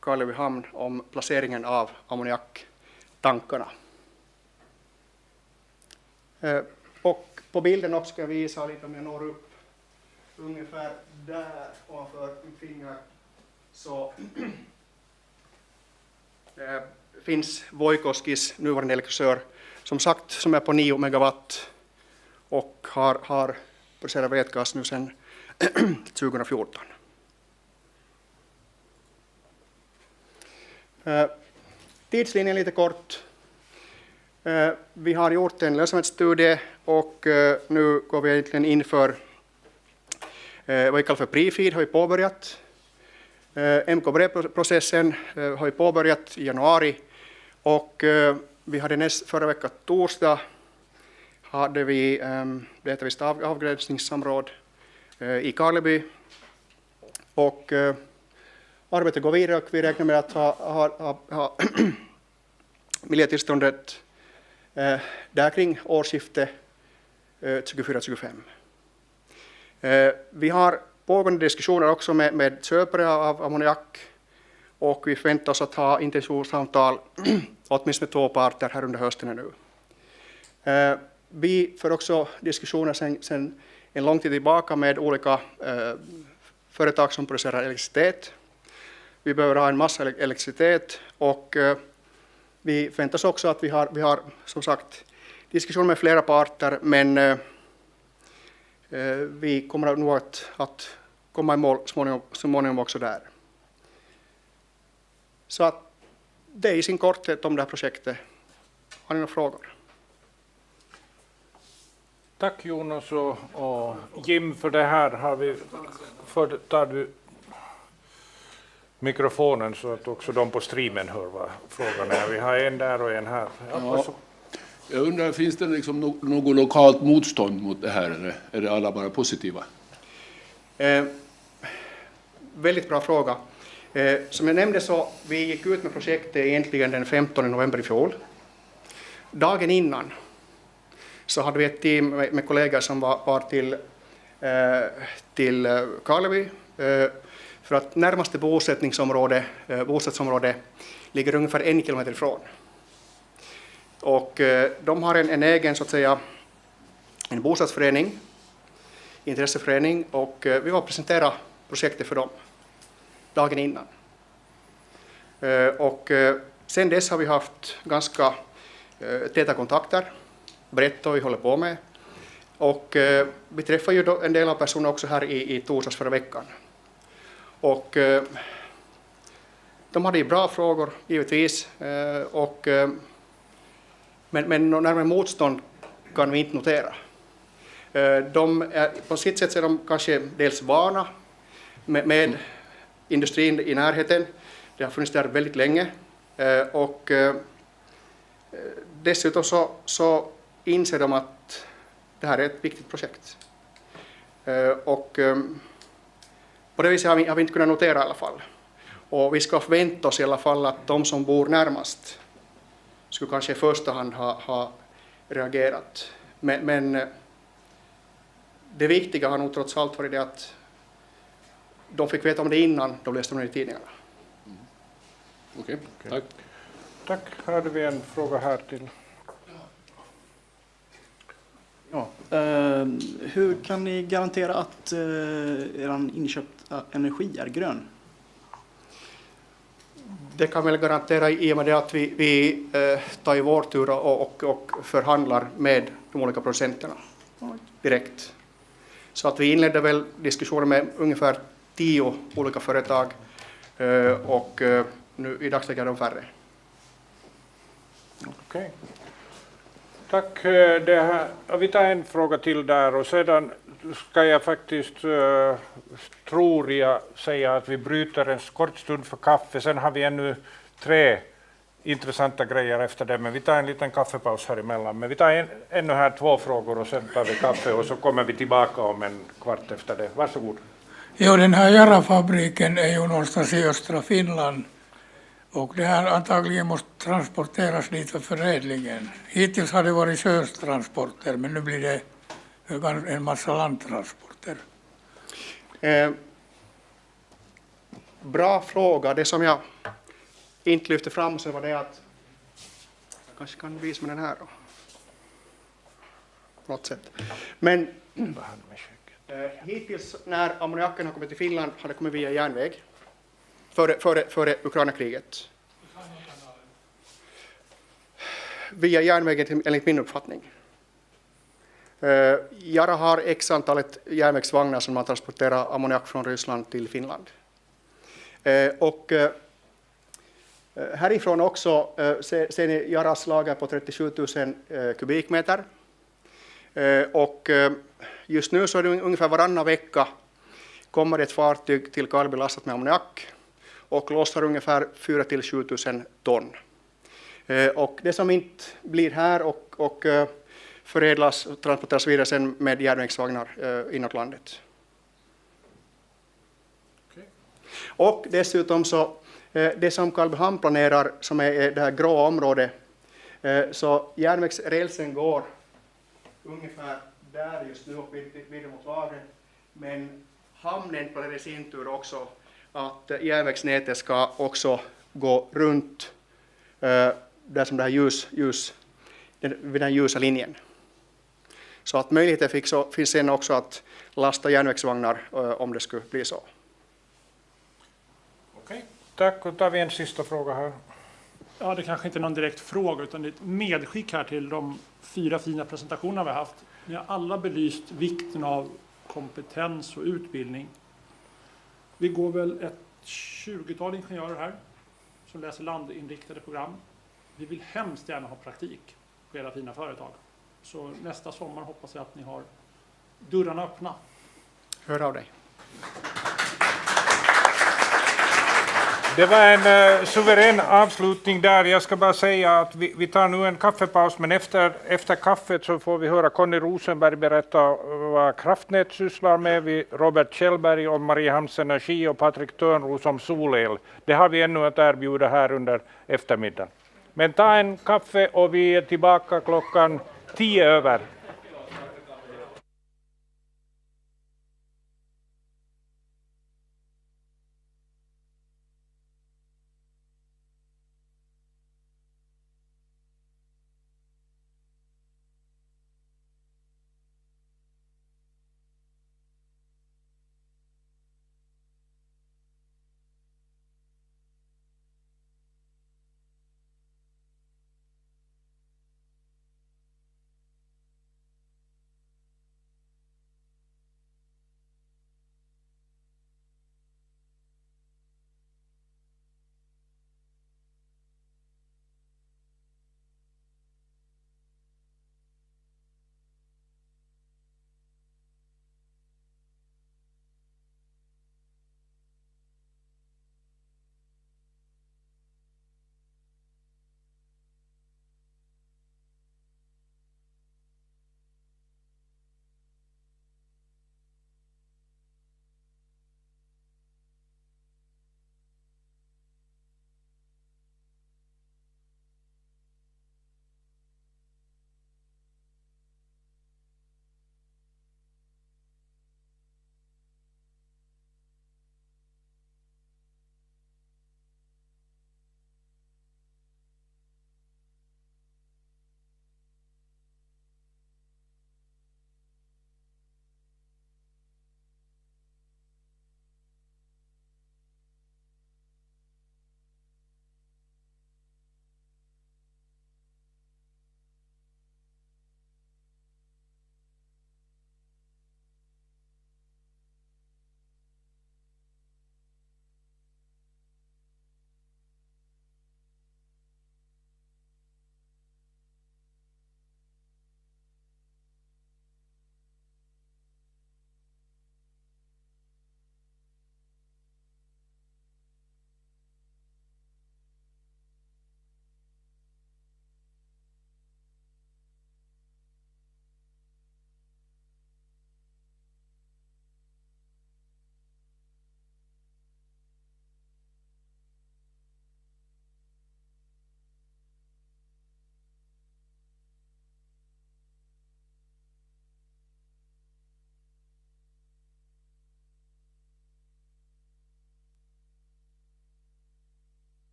Karleby hamn om placeringen av ammoniaktankarna. Och på bilden också ska jag visa lite om jag når upp ungefär där ovanför mitt finger så finns Voikoskis nuvarande elektricör som sagt som är på 9 megawatt och har producerat vätgas nu sedan 2014. Tidslinjen lite kort. Vi har gjort en lönsamhetsstudie och nu går vi egentligen in för vad vi kallar för pre-feed har vi påbörjat. MKB-processen har vi påbörjat i januari och vi hade förra veckan torsdag hade vi ett avgränsningssamråd i Karleby och arbetet går vidare och vi räknar med att ha miljötillståndet där kring årsskiftet 24-25. Vi har pågående diskussioner också med köpare av ammoniak och vi förväntar oss att ha intentionsavtal åtminstone 2 parter här under hösten nu. Vi för också diskussioner sedan en lång tid tillbaka med olika företag som producerar elektricitet. Vi behöver ha en massa elektricitet och vi förväntar oss också att vi har som sagt diskussioner med flera parter men vi kommer nog att komma i mål småningom också där. Så att det är i sin korthet om det här projektet. Har ni några frågor? Tack Jonas och Jim för det här. Tar du mikrofonen så att också de på streamen hör vad frågan är. Vi har en där och en här. Ja. Jag undrar, finns det liksom något lokalt motstånd mot det här eller är det alla bara positiva? Väldigt bra fråga. Som jag nämnde så vi gick ut med projektet egentligen den 15 november i fjol. Dagen innan så hade vi ett team med kollegor som var till Karleby för att närmaste bostadsområde ligger ungefär 1 kilometer ifrån. Och de har en egen så att säga en bostadsförening, intresseförening och vi var presentera projektet för dem dagen innan. Och sen dess har vi haft ganska täta kontakter, berättat vad vi håller på med. Och vi träffar ju en del av personer också här i torsdags förra veckan. Och de hade ju bra frågor givetvis och men närmare motstånd kan vi inte notera. På sitt sätt är de kanske dels vana med industrin i närheten. Det har funnits där väldigt länge. Och dessutom så inser de att det här är ett viktigt projekt. Och på det viset har vi inte kunnat notera i alla fall. Och vi ska förvänta oss i alla fall att de som bor närmast skulle kanske i första hand ha reagerat. Men det viktiga har nog trots allt varit det att de fick veta om det innan de läste om det i tidningarna. Okej, tack. Tack. Här hade vi en fråga här till. Ja, hur kan ni garantera att er inköpta energi är grön? Det kan väl garantera i och med det att vi tar i vår tur och förhandlar med de olika producenterna direkt. Så att vi inledde väl diskussioner med ungefär 10 olika företag och nu i dagsläget är de färre. Okej. Tack. Vi tar en fråga till där och sedan ska jag faktiskt, tror jag, säga att vi bryter en kort stund för kaffe. Sen har vi ännu 3 intressanta grejer efter det, men vi tar en liten kaffepaus här emellan. Men vi tar ännu här 2 frågor och sen tar vi kaffe och så kommer vi tillbaka om en kvart efter det. Varsågod. Jo, den här Jara-fabriken är ju någonstans i östra Finland. Och det här antagligen måste transporteras dit för förädlingen. Hittills har det varit sjötransporter, men nu blir det en massa landtransporter. Bra fråga. Det som jag inte lyfte fram så var det att jag kanske kan visa med den här då. På något sätt. Men hittills när ammoniaken har kommit till Finland har det kommit via järnväg. Före Ukraina-kriget. Via järnvägen enligt min uppfattning. Jara har x antalet järnvägsvagnar som man transporterar ammoniak från Ryssland till Finland. Och härifrån också ser ni Jaras lager på 37 000 kubikmeter. Och just nu så är det ungefär varannan vecka kommer ett fartyg till Karlby lastat med ammoniak och lossar ungefär 4 till 7 000 ton. Och det som inte blir här och förädlas och transporteras vidare sen med järnvägsvagnar inåt landet. Okay. Och dessutom så det som Karlbyhamn planerar som är det här grå området, så järnvägsrälsen går ungefär där just nu och vidare mot lagret, men hamnen planerar i sin tur också att järnvägsnätet ska också gå runt där som det här vid den ljusa linjen. Så att möjligheten finns sen också att lasta järnvägsvagnar om det skulle bli så. Okej, tack. Och tar vi en sista fråga här. Ja, det kanske inte är någon direkt fråga utan det är ett medskick här till de 4 fina presentationerna vi har haft. Ni har alla belyst vikten av kompetens och utbildning. Vi går väl ett 20-tal ingenjörer här som läser landinriktade program. Vi vill hemskt gärna ha praktik på era fina företag. Så nästa sommar hoppas jag att ni har dörrarna öppna. Hör av dig. Det var en suverän avslutning där. Jag ska bara säga att vi tar nu en kaffepaus, men efter kaffet så får vi höra Conny Rosenberg berätta vad Kraftnät sysslar med, Robert Kjellberg om Mariehamns Energi och Patric Törnros om solel. Det har vi ännu att erbjuda här under eftermiddagen. Men ta en kaffe och vi är tillbaka klockan 10 över.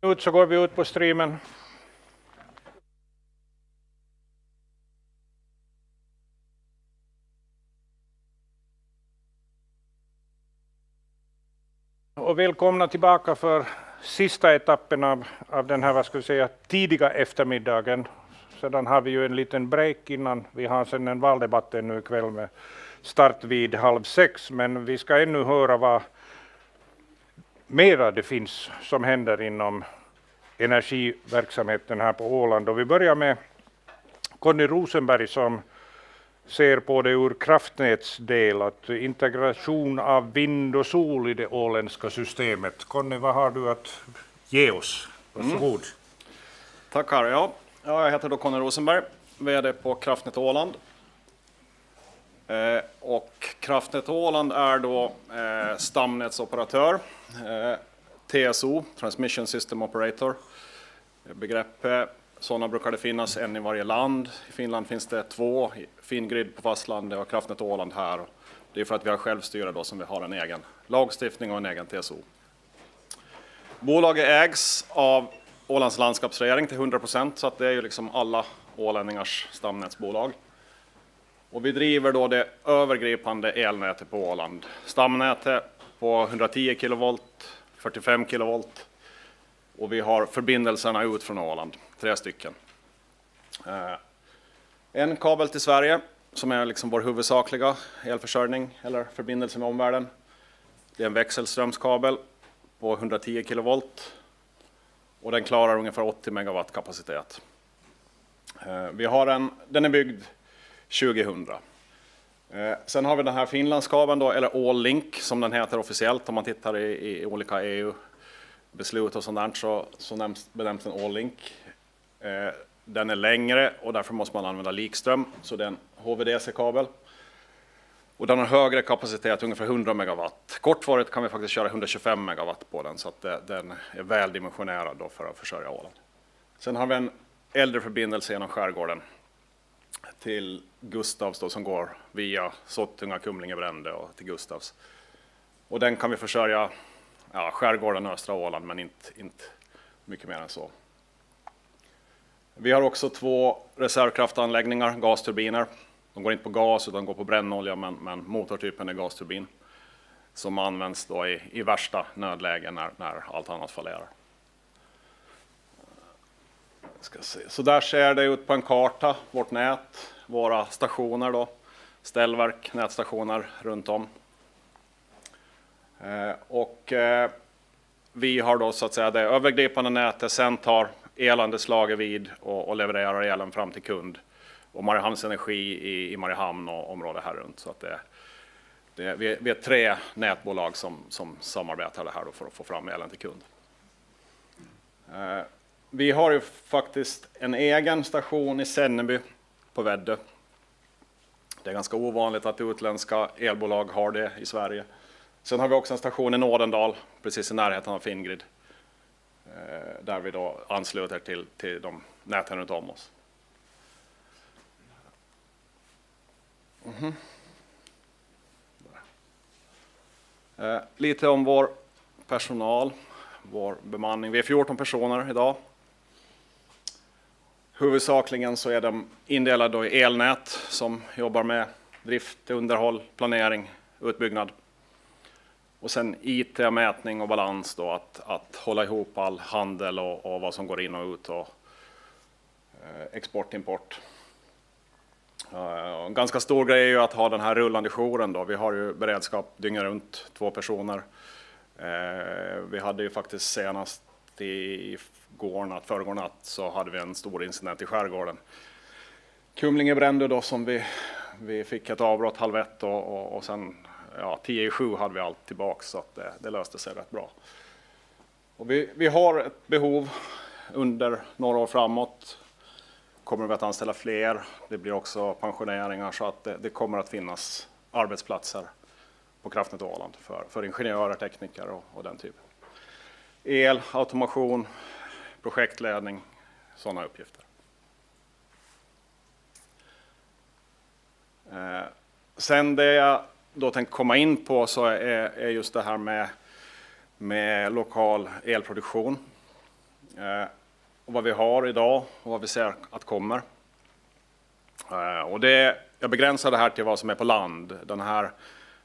Så går vi ut på streamen. Och välkomna tillbaka för sista etappen av den här, vad ska vi säga, tidiga eftermiddagen. Sedan har vi ju en liten break innan vi har sen en valdebatt nu ikväll med start vid 5:30. Men vi ska ännu höra vad mera det finns som händer inom energiverksamheten här på Åland. Och vi börjar med Conny Rosenberg som ser på det ur Kraftnäts del, att integration av vind och sol i det åländska systemet. Conny, vad har du att ge oss? Varsågod. Tackar. Ja, jag heter då Conny Rosenberg, vd på Kraftnät Åland. Och Kraftnät Åland är då stamnätsoperatör, TSO, Transmission System Operator. Begrepp, sådana brukar det finnas en i varje land. I Finland finns det 2, Fingrid på fastlandet och Kraftnät Åland här. Det är för att vi har självstyre då som vi har en egen lagstiftning och en egen TSO. Bolaget ägs av Ålands landskapsregering till 100%, så att det är ju liksom alla ålänningars stamnätsbolag. Och vi driver då det övergripande elnätet på Åland. Stamnätet på 110 kV, 45 kV. Och vi har förbindelserna ut från Åland, 3 stycken. En kabel till Sverige som är liksom vår huvudsakliga elförsörjning eller förbindelse med omvärlden. Det är en växelströmskabel på 110 kV. Och den klarar ungefär 80 megawatt kapacitet. Den är byggd 2000. Sen har vi den här Finlandskabeln då, eller All-Link som den heter officiellt. Om man tittar i olika EU-beslut och sånt där så benämns den All-Link. Den är längre och därför måste man använda likström, så det är en HVDC-kabel. Och den har högre kapacitet, ungefär 100 megawatt. Kortvarigt kan vi faktiskt köra 125 megawatt på den, så att den är väl dimensionerad då för att försörja Åland. Sen har vi en äldre förbindelse genom skärgården till Gustavs då, som går via Sottunga, Kumlinge, Brände och till Gustavs. Och den kan vi försörja skärgården och östra Åland, men inte mycket mer än så. Vi har också 2 reservkraftanläggningar, gasturbiner. De går inte på gas utan går på brännolja, men motortypen är gasturbin. Som används då i värsta nödlägen när allt annat fallerar. Ska se. Så där ser det ut på en karta, vårt nät, våra stationer då. Ställverk, nätstationer runt om. Vi har då så att säga det övergripande nätet, sen tar elandeslaget vid och levererar elen fram till kund. Och Mariehamns Energi i Mariehamn och området här runt. Så att vi är 3 nätbolag som samarbetar det här då för att få fram elen till kund. Vi har ju faktiskt en egen station i Senneby på Väddö. Det är ganska ovanligt att utländska elbolag har det i Sverige. Sen har vi också en station i Nådendal, precis i närheten av Fingrid. Där vi då ansluter till de näten runt om oss. Lite om vår personal, vår bemanning. Vi är 14 personer idag. Huvudsakligen så är de indelade då i elnät som jobbar med drift, underhåll, planering, utbyggnad. Och sen IT, mätning och balans då, att hålla ihop all handel och vad som går in och ut och export, import. En ganska stor grej är ju att ha den här rullande jouren då. Vi har ju beredskap dygnet runt, 2 personer. Vi hade ju faktiskt senast i förrgår natt så hade vi en stor incident i skärgården. Kumlinge brände då, som vi fick ett avbrott 12:30 och sen 10:07 hade vi allt tillbaka, så att det löste sig rätt bra. Och vi har ett behov under några år framåt. Kommer vi att anställa fler. Det blir också pensioneringar, så att det kommer att finnas arbetsplatser på Kraftnät Åland för ingenjörer, tekniker och den typen. El, automation, projektledning, sådana uppgifter. Sen det jag då tänkte komma in på så är just det här med lokal elproduktion. och vad vi har idag och vad vi ser att kommer. Och jag begränsar det här till vad som är på land. Den här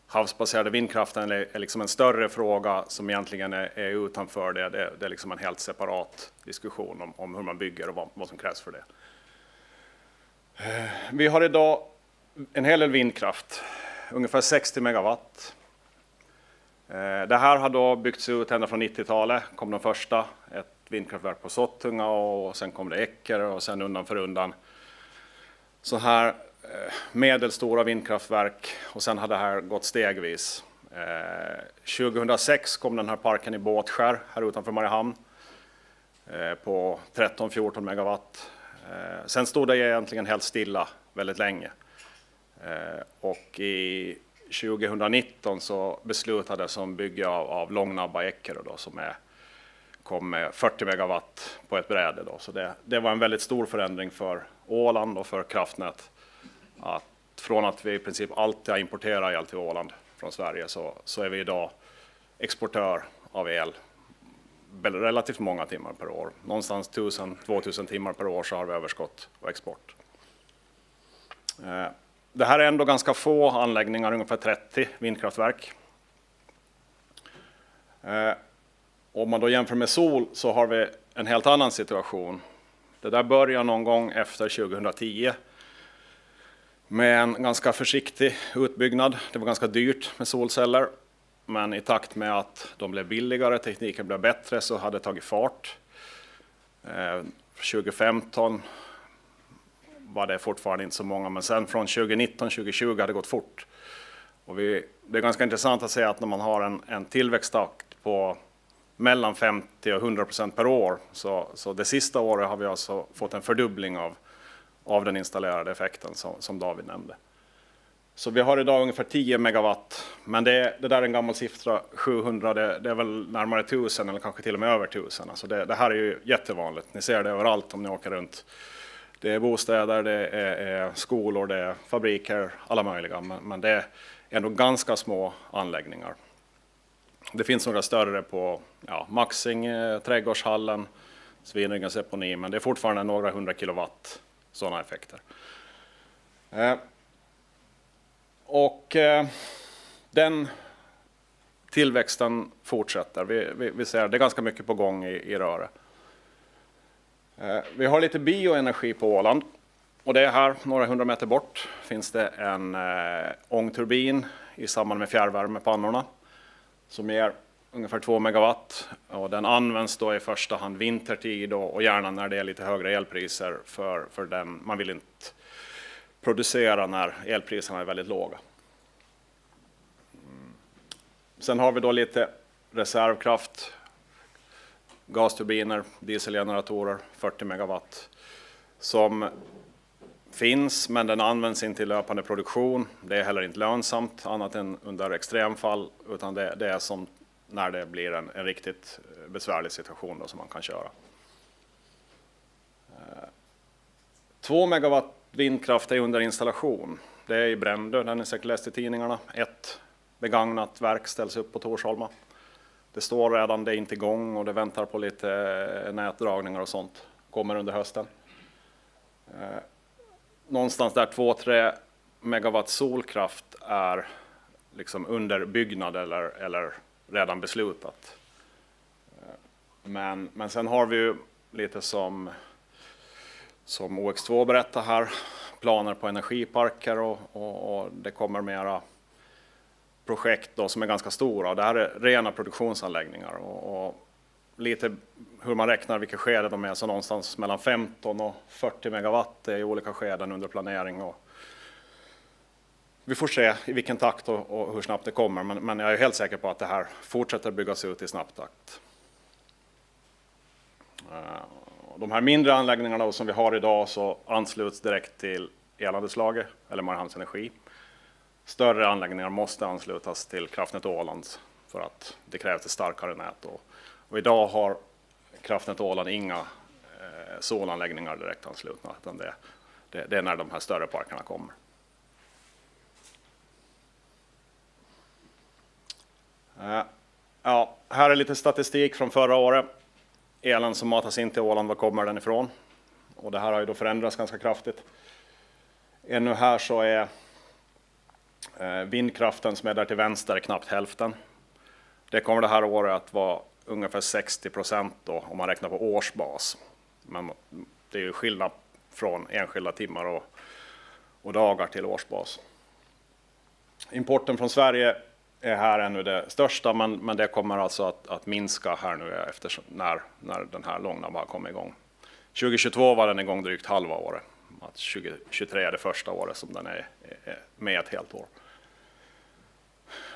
havsbaserade vindkraften är liksom en större fråga som egentligen är utanför det. Det är liksom en helt separat diskussion om hur man bygger och vad som krävs för det. Vi har idag en hel del vindkraft, ungefär 60 megawatt. Det här har då byggts ut ända från 90-talet, kom de första, ett vindkraftverk på Sottunga och sen kom det Eker och sen undan för undan. Så här medelstora vindkraftverk och sen har det här gått stegvis. 2006 kom den här parken i Båtskär här utanför Mariehamn på 13-14 megawatt. Sen stod det egentligen helt stilla väldigt länge. Och i 2019 så beslutades om bygge av Långnabba Eker då, som kom med 40 megawatt på ett bräde. Då. Så det var en väldigt stor förändring för Åland och för Kraftnät. Från att vi i princip alltid har importerat el till Åland från Sverige så är vi idag exportör av el relativt många timmar per år. Någonstans 1000-2000 timmar per år så har vi överskott och export. Det här är ändå ganska få anläggningar, ungefär 30 vindkraftverk. Om man då jämför med sol så har vi en helt annan situation. Det där börjar någon gång efter 2010 med en ganska försiktig utbyggnad. Det var ganska dyrt med solceller, men i takt med att de blev billigare, tekniken blev bättre, så hade det tagit fart. 2015 var det fortfarande inte så många, men sen från 2019-2020 hade det gått fort. Och det är ganska intressant att se att när man har en tillväxttakt på mellan 50 och 100% per år, så det sista året har vi alltså fått en fördubbling av den installerade effekten som David nämnde. Så vi har idag ungefär 10 megawatt, men det där är en gammal siffra, 700, det är väl närmare 1000 eller kanske till och med över 1000. Alltså det här är ju jättevanligt, ni ser det överallt om ni åker runt. Det är bostäder, det är skolor, det är fabriker, alla möjliga, men det är ändå ganska små anläggningar. Det finns några större på Maxing, Trädgårdshallen, Svinringens deponi, men det är fortfarande några 100 kilowatt sådana effekter. Och den tillväxten fortsätter. Vi ser det är ganska mycket på gång i röre. Vi har lite bioenergi på Åland. Och det är här, några 100 meter bort, finns det en ångturbin i samband med fjärrvärmepannorna som ger ungefär 2 megawatt. Och den används då i första hand vintertid och gärna när det är lite högre elpriser för den. Man vill inte producera när elpriserna är väldigt låga. Sen har vi då lite reservkraft, gasturbiner, dieselgeneratorer, 40 megawatt som finns, men den används inte i löpande produktion. Det är heller inte lönsamt annat än under extremfall, utan det är som när det blir en riktigt besvärlig situation då, som man kan köra. 2 megawatt vindkraft är under installation. Det är i Berndt, den är säkert läst i tidningarna. Ett begagnat verk ställs upp på Torsholma. Det står redan, det är inte igång och det väntar på lite nätdragningar och sånt. Kommer under hösten. Någonstans där 2-3 megawatt solkraft är liksom under byggnad eller redan beslutat. Men sen har vi ju lite som OX2 berättar här, planer på energiparker och det kommer mera projekt då som är ganska stora. Det här är rena produktionsanläggningar och lite hur man räknar vilka skede de är, så någonstans mellan 15 och 40 megawatt i olika skeden under planering. Och vi får se i vilken takt och hur snabbt det kommer, men jag är helt säker på att det här fortsätter byggas ut i snabb takt. De här mindre anläggningarna som vi har idag så ansluts direkt till elandelslaget eller Mariehamns Energi. Större anläggningar måste anslutas till Kraftnät Åland för att det krävs ett starkare nät. Och idag har Kraftnät Åland inga solanläggningar direkt anslutna, utan det är när de här större parkerna kommer. Ja, här är lite statistik från förra året. elen som matas in till Åland, var kommer den ifrån? Och det här har ju då förändrats ganska kraftigt. Ännu här så är vindkraften som är där till vänster knappt hälften. Det kommer det här året att vara ungefär 60% då, om man räknar på årsbas. Men det är ju skillnad från enskilda timmar och dagar till årsbas. Importen från Sverige är här ännu det största, men det kommer alltså att minska här nu efter när den här långnabba har kommit igång. 2022 var den igång drygt halva året. 2023 är det första året som den är med ett helt år.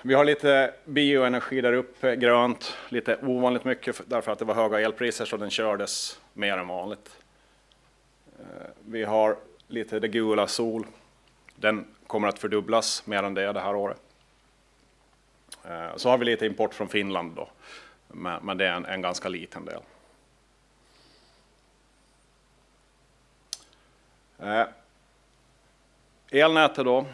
Vi har lite bioenergi där uppe, grönt, lite ovanligt mycket därför att det var höga elpriser så den kördes mer än vanligt. Vi har lite det gula sol, den kommer att fördubblas mer än det här året. Så har vi lite import från Finland då, men det är en ganska liten del. Elnätet då,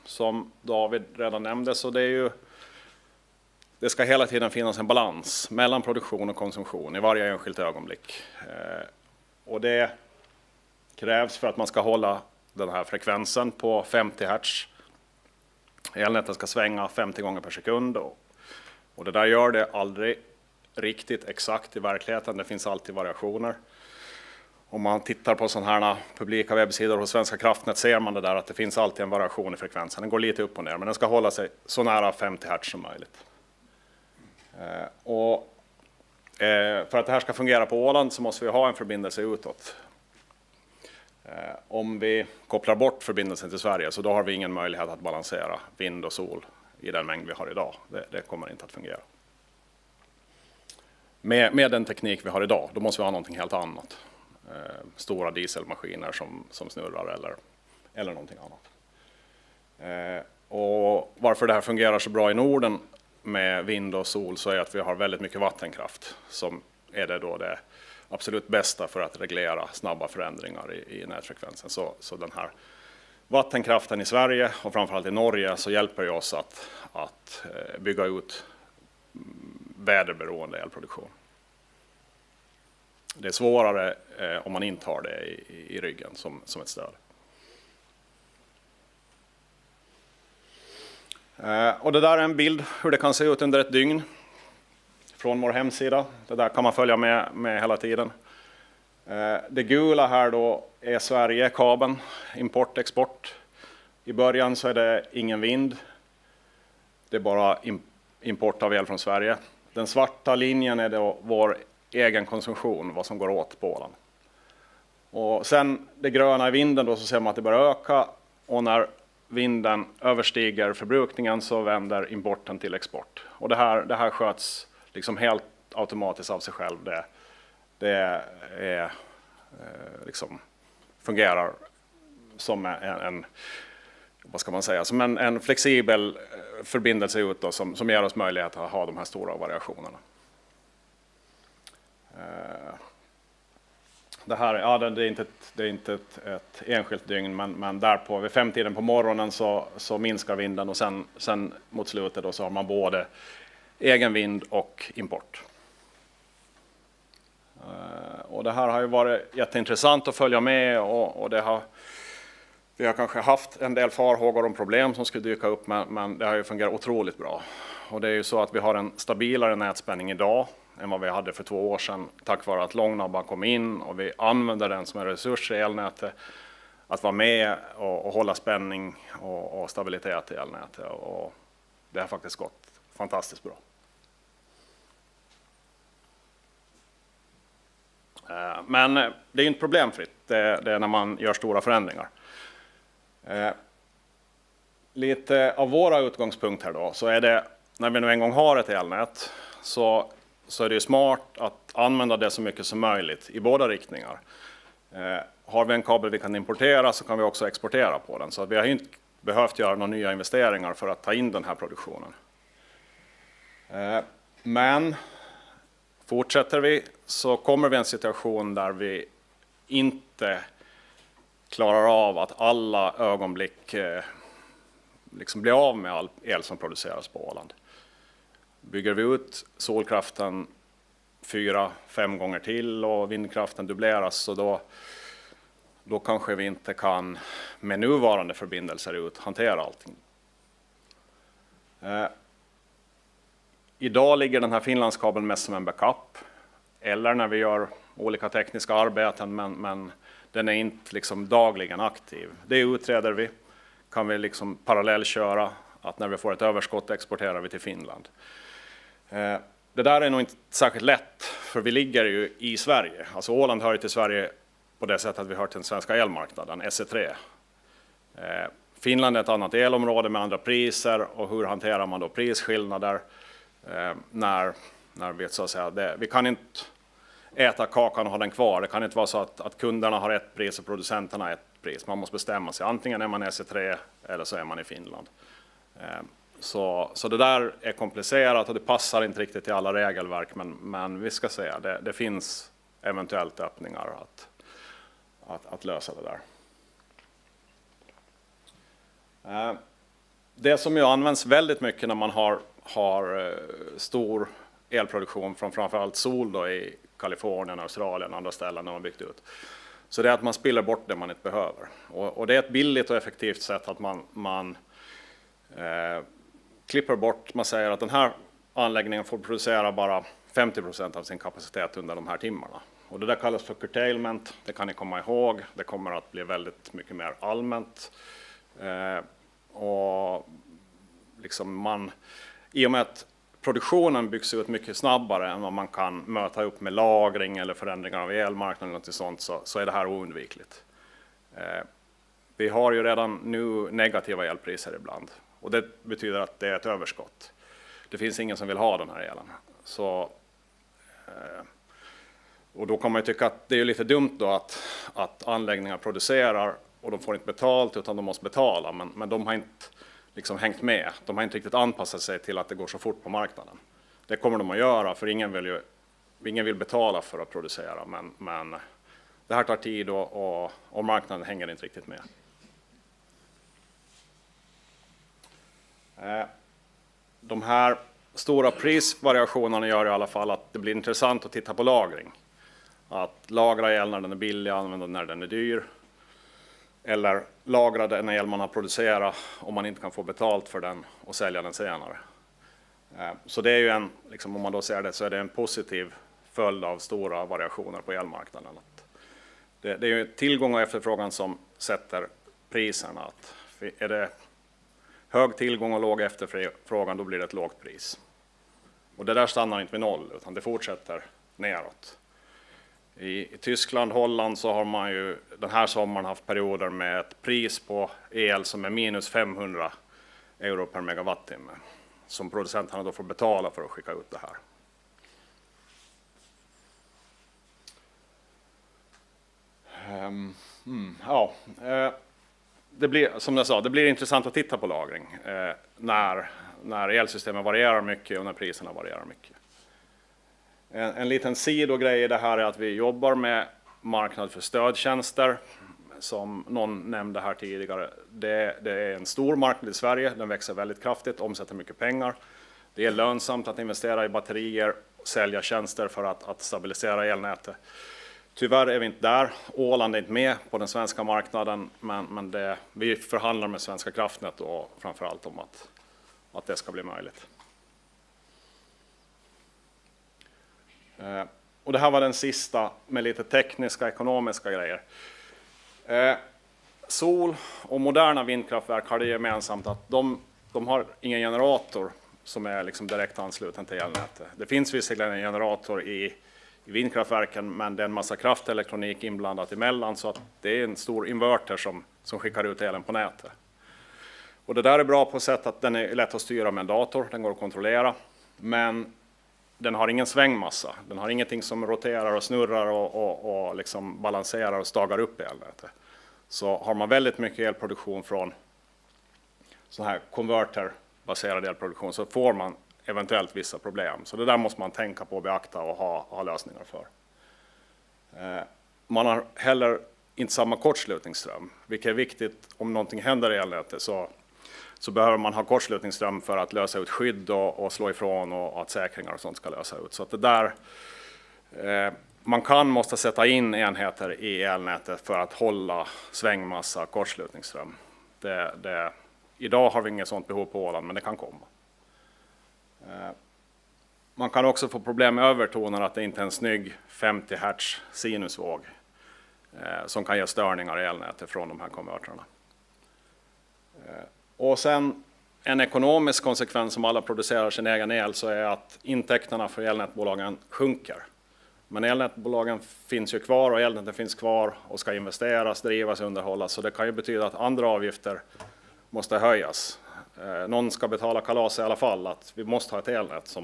som David redan nämnde, så det ska hela tiden finnas en balans mellan produktion och konsumtion i varje enskilt ögonblick. Och det krävs för att man ska hålla den här frekvensen på 50 Hz. Elnätet ska svänga 50 gånger per sekund och det där gör det aldrig riktigt exakt i verkligheten. Det finns alltid variationer. Om man tittar på sådana här publika webbsidor hos Svenska Kraftnät ser man det där att det finns alltid en variation i frekvensen. Den går lite upp och ner, men den ska hålla sig så nära 50 Hz som möjligt. För att det här ska fungera på Åland så måste vi ha en förbindelse utåt. Om vi kopplar bort förbindelsen till Sverige så då har vi ingen möjlighet att balansera vind och sol i den mängd vi har idag. Det kommer inte att fungera. Med den teknik vi har idag, då måste vi ha någonting helt annat. Stora dieselmaskiner som snurrar eller någonting annat. Och varför det här fungerar så bra i Norden med vind och sol så är att vi har väldigt mycket vattenkraft som är det då det absolut bästa för att reglera snabba förändringar i nätfrekvensen. Så den här vattenkraften i Sverige och framförallt i Norge så hjälper ju oss att bygga ut väderberoende elproduktion. Det är svårare om man inte har det i ryggen som ett stöd. Och det där är en bild hur det kan se ut under ett dygn från vår hemsida. Det där kan man följa med hela tiden. Det gula här då är Sverige-kabeln, import-export. I början så är det ingen vind. Det är bara import av el från Sverige. Den svarta linjen är då vår egen konsumtion, vad som går åt på Åland. Och sen det gröna i vinden då så ser man att det börjar öka och när vinden överstiger förbrukningen så vänder importen till export. Och det här sköts liksom helt automatiskt av sig själv. Det är liksom fungerar som en flexibel förbindelse ut då, som ger oss möjlighet att ha de här stora variationerna. Det här det är inte ett enskilt dygn, men där vid 5-tiden på morgonen så minskar vinden och sen mot slutet då så har man både egen vind och import. Och det här har ju varit jätteintressant att följa med och vi har kanske haft en del farhågor om problem som skulle dyka upp, men det har ju fungerat otroligt bra. Och det är ju så att vi har en stabilare nätspänning idag än vad vi hade för 2 år sedan tack vare att långnabban kom in och vi använder den som en resurs i elnätet att vara med och hålla spänning och stabilitet i elnätet. Och det har faktiskt gått fantastiskt bra. Men det är inte problemfritt, det är när man gör stora förändringar. Lite av våra utgångspunkter då, så är det när vi nu en gång har ett elnät så är det smart att använda det så mycket som möjligt i båda riktningar. Har vi en kabel vi kan importera så kan vi också exportera på den. Så att vi har inte behövt göra några nya investeringar för att ta in den här produktionen. Men fortsätter vi så kommer vi en situation där vi inte klarar av att alla ögonblick liksom blir av med all el som produceras på Åland. Bygger vi ut solkraften 4-5 gånger till och vindkraften dubbleras, så då kanske vi inte kan med nuvarande förbindelser ut hantera allting. Idag ligger den här Finlandskabeln mest som en backup eller när vi gör olika tekniska arbeten, men den är inte liksom dagligen aktiv. Det utreder vi. Kan vi liksom parallellköra att när vi får ett överskott exporterar vi till Finland. Det där är nog inte särskilt lätt, för vi ligger ju i Sverige. Alltså Åland hör ju till Sverige på det sättet att vi hör till den svenska elmarknaden, SE3. Finland är ett annat elområde med andra priser, och hur hanterar man då prisskillnader när vi så att säga, vi kan inte äta kakan och ha den kvar. Det kan inte vara så att kunderna har ett pris och producenterna ett pris. Man måste bestämma sig. Antingen är man SE3 eller så är man i Finland. Så det där är komplicerat och det passar inte riktigt i alla regelverk, men vi ska säga det finns eventuellt öppningar att lösa det där. Det som ju används väldigt mycket när man har stor elproduktion från framförallt sol då i Kalifornien, Australien och andra ställen där man har byggt ut. Så det är att man spiller bort det man inte behöver. Och det är ett billigt och effektivt sätt att man klipper bort, man säger att den här anläggningen får producera bara 50% av sin kapacitet under de här timmarna. Och det där kallas för curtailment, det kan ni komma ihåg. Det kommer att bli väldigt mycket mer allmänt. Och liksom i och med att produktionen byggs ut mycket snabbare än vad man kan möta upp med lagring eller förändringar av elmarknaden eller något sånt, så är det här oundvikligt. Vi har ju redan nu negativa elpriser ibland, och det betyder att det är ett överskott. Det finns ingen som vill ha den här elen. Och då kan man ju tycka att det är lite dumt då att anläggningar producerar och de får inte betalt utan de måste betala, men de har inte liksom hängt med. De har inte riktigt anpassat sig till att det går så fort på marknaden. Det kommer de att göra, för ingen vill betala för att producera, men det här tar tid och marknaden hänger inte riktigt med. De här stora prisvariationerna gör i alla fall att det blir intressant att titta på lagring. Att lagra el när den är billig, använda när den är dyr. Eller lagra den el man har producerat om man inte kan få betalt för den och sälja den senare. Så det är ju liksom, om man då ser det, så är det en positiv följd av stora variationer på elmarknaden. Det är ju tillgång och efterfrågan som sätter priserna. Att är det hög tillgång och låg efterfrågan, då blir det ett lågt pris. Och det där stannar inte vid noll, utan det fortsätter neråt. I Tyskland, Holland så har man ju den här sommaren haft perioder med ett pris på el som är minus 500 euro per megawattimme. Som producenterna då får betala för att skicka ut det här. Det blir, som jag sa, det blir intressant att titta på lagring när elsystemen varierar mycket och när priserna varierar mycket. En liten sidogrej i det här är att vi jobbar med marknad för stödtjänster, som någon nämnde här tidigare. Det är en stor marknad i Sverige, den växer väldigt kraftigt, omsätter mycket pengar. Det är lönsamt att investera i batterier och sälja tjänster för att stabilisera elnätet. Tyvärr är vi inte där. Åland är inte med på den svenska marknaden, men vi förhandlar med svenska Kraftnät och framförallt om att det ska bli möjligt. Och det här var den sista med lite tekniska, ekonomiska grejer. Sol och moderna vindkraftverk har det gemensamt att de har ingen generator som är liksom direkt ansluten till elnätet. Det finns visserligen en generator i vindkraftverken, men det är en massa kraftelektronik inblandat emellan, så att det är en stor inverter som skickar ut elen på nätet. Och det där är bra på sätt att den är lätt att styra med en dator, den går att kontrollera, men den har ingen svängmassa. Den har ingenting som roterar och snurrar och liksom balanserar och stagar upp elnätet. Så har man väldigt mycket elproduktion från sån här konverterbaserad elproduktion, så får man eventuellt vissa problem. Så det där måste man tänka på, beakta och ha lösningar för. Man har heller inte samma kortslutningsström, vilket är viktigt om någonting händer i elnätet. Så behöver man ha kortslutningsström för att lösa ut skydd och slå ifrån och att säkringar och sånt ska lösa ut. Så att det där Man måste sätta in enheter i elnätet för att hålla svängmassa kortslutningsström. Idag har vi inget sådant behov på Åland, men det kan komma. Man kan också få problem med övertoner, att det inte är en snygg 50 Hz sinusvåg som kan ge störningar i elnätet från de här konverterna. Och sen en ekonomisk konsekvens som alla producerar sin egen el, så är att intäkterna för elnätbolagen sjunker. Men elnätbolagen finns ju kvar och elnäten finns kvar och ska investeras, drivas och underhållas. Så det kan ju betyda att andra avgifter måste höjas. Någon ska betala kalas i alla fall, att vi måste ha ett elnät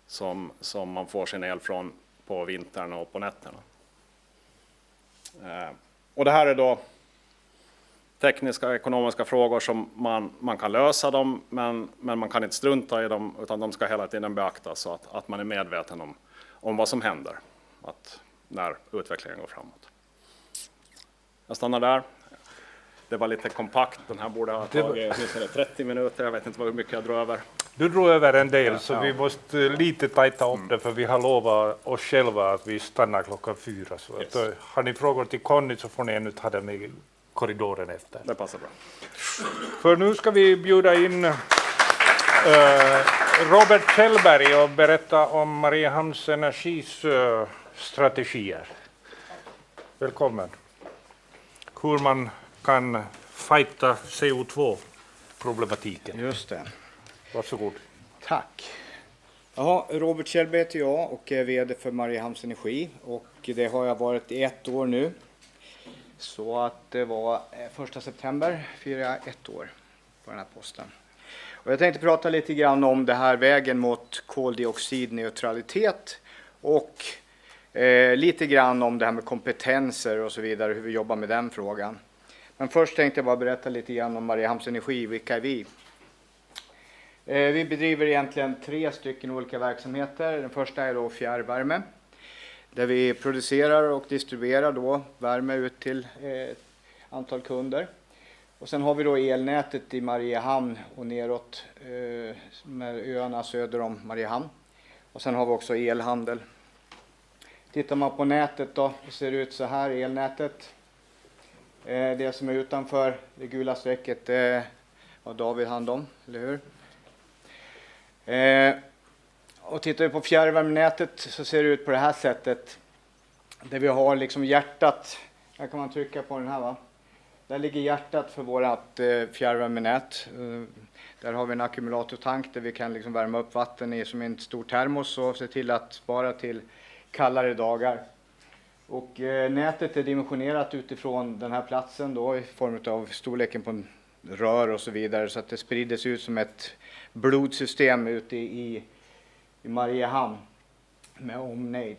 som man får sin el från på vintern och på nätterna. Och det här är då tekniska och ekonomiska frågor som man kan lösa dem, men man kan inte strunta i dem, utan de ska hela tiden beaktas så att man är medveten om vad som händer när utvecklingen går framåt. Jag stannar där. Det var lite kompakt, den här borde ha tagit 30 minuter, jag vet inte hur mycket jag drar över. Du drog över en del, så vi måste lite tajta upp det, för vi har lovat oss själva att vi stannar 4:00. Så yes. Har ni frågor till Conny så får ni ännu ta dem i korridoren efter. Det passar bra. För nu ska vi bjuda in Robert Kjellberg och berätta om Mariehamns Energis strategier. Välkommen. Hur man kan fighta CO2-problematiken. Just det. Varsågod. Tack. Jaha, Robert Kjellberg heter jag och är vd för Mariehamns Energi. Och det har jag varit i 1 år nu. Så att det var 1 september firar jag 1 år på den här posten. Och jag tänkte prata lite grann om det här vägen mot koldioxidneutralitet och lite grann om det här med kompetenser och så vidare, hur vi jobbar med den frågan. Men först tänkte jag bara berätta lite grann om Mariehamns Energi, vilka är vi? Vi bedriver egentligen 3 stycken olika verksamheter. Den första är då fjärrvärme, där vi producerar och distribuerar då värme ut till ett antal kunder. Och sen har vi då elnätet i Mariehamn och neråt med öarna söder om Mariehamn. Och sen har vi också elhandel. Tittar man på nätet då, det ser ut så här, elnätet. Det som är utanför det gula strecket har David hand om, eller hur? Och tittar vi på fjärrvärmenätet så ser det ut på det här sättet. Där vi har liksom hjärtat, här kan man trycka på den här va. Där ligger hjärtat för vårat fjärrvärmenät. Där har vi en ackumulatortank där vi kan liksom värma upp vatten i som en stor termos och se till att spara till kallare dagar. Och nätet är dimensionerat utifrån den här platsen då i form av storleken på en rör och så vidare, så att det sprider sig ut som ett blodsystem ute i Mariehamn med omnejd.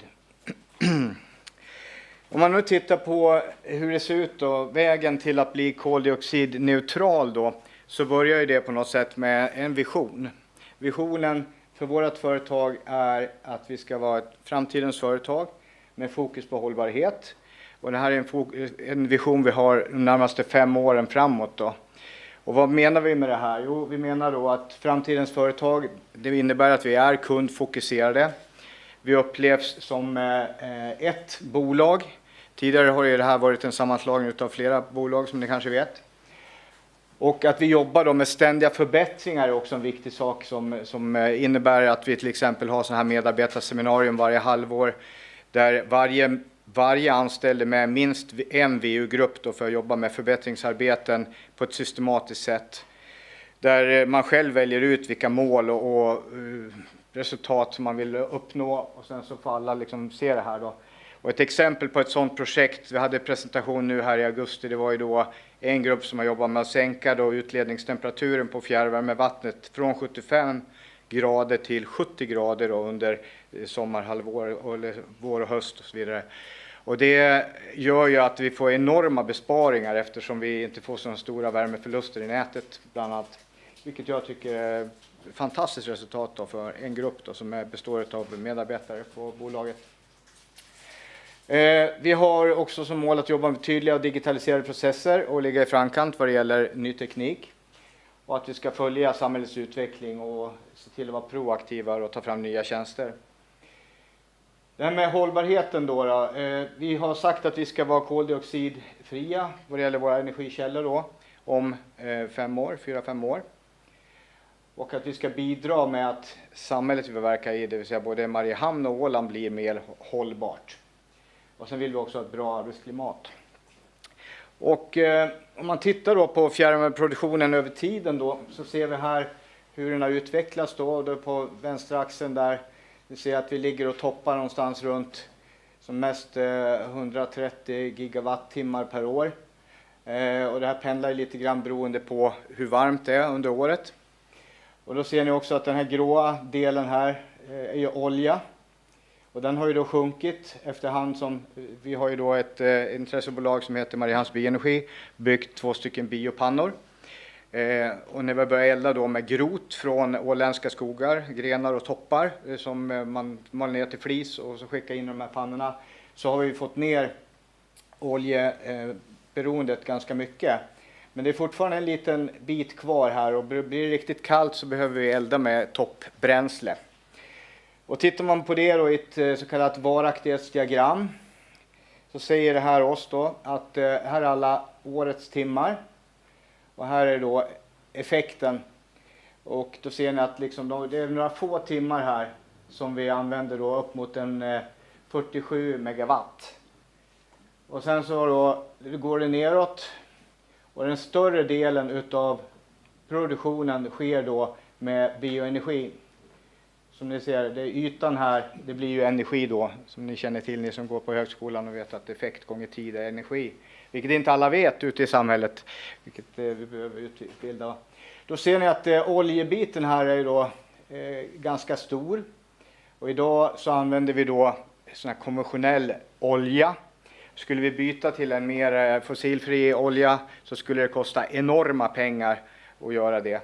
Om man nu tittar på hur det ser ut då, vägen till att bli koldioxidneutral då, så börjar ju det på något sätt med en vision. Visionen för vårt företag är att vi ska vara ett framtidens företag med fokus på hållbarhet. Och det här är en vision vi har de närmaste 5 åren framåt då. Och vad menar vi med det här? Jo, vi menar då att framtidens företag, det innebär att vi är kundfokuserade. Vi upplevs som ett bolag. Tidigare har det här varit en sammanslagning av flera bolag som ni kanske vet. Och att vi jobbar då med ständiga förbättringar är också en viktig sak som innebär att vi till exempel har så här medarbetarseminarium varje halvår. Där varje anställd är med minst en VU-grupp då för att jobba med förbättringsarbeten på ett systematiskt sätt. Där man själv väljer ut vilka mål och resultat som man vill uppnå och sen så får alla liksom se det här då. Och ett exempel på ett sådant projekt, vi hade presentation nu här i augusti, det var ju då en grupp som har jobbat med att sänka då utledningstemperaturen på fjärrvärmevattnet från 75 grader till 70 grader då under sommarhalvår, eller vår och höst och så vidare. Och det gör ju att vi får enorma besparingar eftersom vi inte får så stora värmeförluster i nätet bland annat. Vilket jag tycker är ett fantastiskt resultat då för en grupp då som består av medarbetare på bolaget. Vi har också som mål att jobba med tydliga och digitaliserade processer och ligga i framkant vad det gäller ny teknik. Och att vi ska följa samhällets utveckling och se till att vara proaktiva och ta fram nya tjänster. Det här med hållbarheten då. Vi har sagt att vi ska vara koldioxidfria vad det gäller våra energikällor då, om 4-5 år. Och att vi ska bidra med att samhället vi verkar i, det vill säga både Mariehamn och Åland, blir mer hållbart. Och sen vill vi också ha ett bra arbetsklimat. Och om man tittar då på fjärrvärmeproduktionen över tiden då, så ser vi här hur den har utvecklats då på vänstra axeln där. Vi ser att vi ligger och toppar någonstans runt som mest 130 gigawattimmar per år. Och det här pendlar lite grann beroende på hur varmt det är under året. Och då ser ni också att den här gråa delen här är ju olja. Och den har ju då sjunkit efterhand som vi har ju då ett intressebolag som heter Mariehamns Bioenergi byggt 2 stycken biopannor. Och när vi börjar elda då med grot från åländska skogar, grenar och toppar som man maler ner till flis och så skickar in de här pannorna, så har vi fått ner oljeberoendet ganska mycket. Men det är fortfarande en liten bit kvar här och blir det riktigt kallt så behöver vi elda med toppbränsle. Och tittar man på det då i ett så kallat varaktighetsdiagram så säger det här oss då att här är alla årets timmar. Och här är då effekten. Och då ser ni att liksom det är några få timmar här som vi använder då upp mot en 47 megawatt. Och sen så då går det neråt. Och den större delen utav produktionen sker då med bioenergi. Som ni ser, det är ytan här, det blir ju energi då. Som ni känner till, ni som går på högskolan och vet att effekt gånger tid är energi. Vilket inte alla vet ute i samhället, vilket vi behöver utbilda. Då ser ni att oljebiten här är då ganska stor. Och idag så använder vi då sån här konventionell olja. Skulle vi byta till en mer fossilfri olja så skulle det kosta enorma pengar att göra det.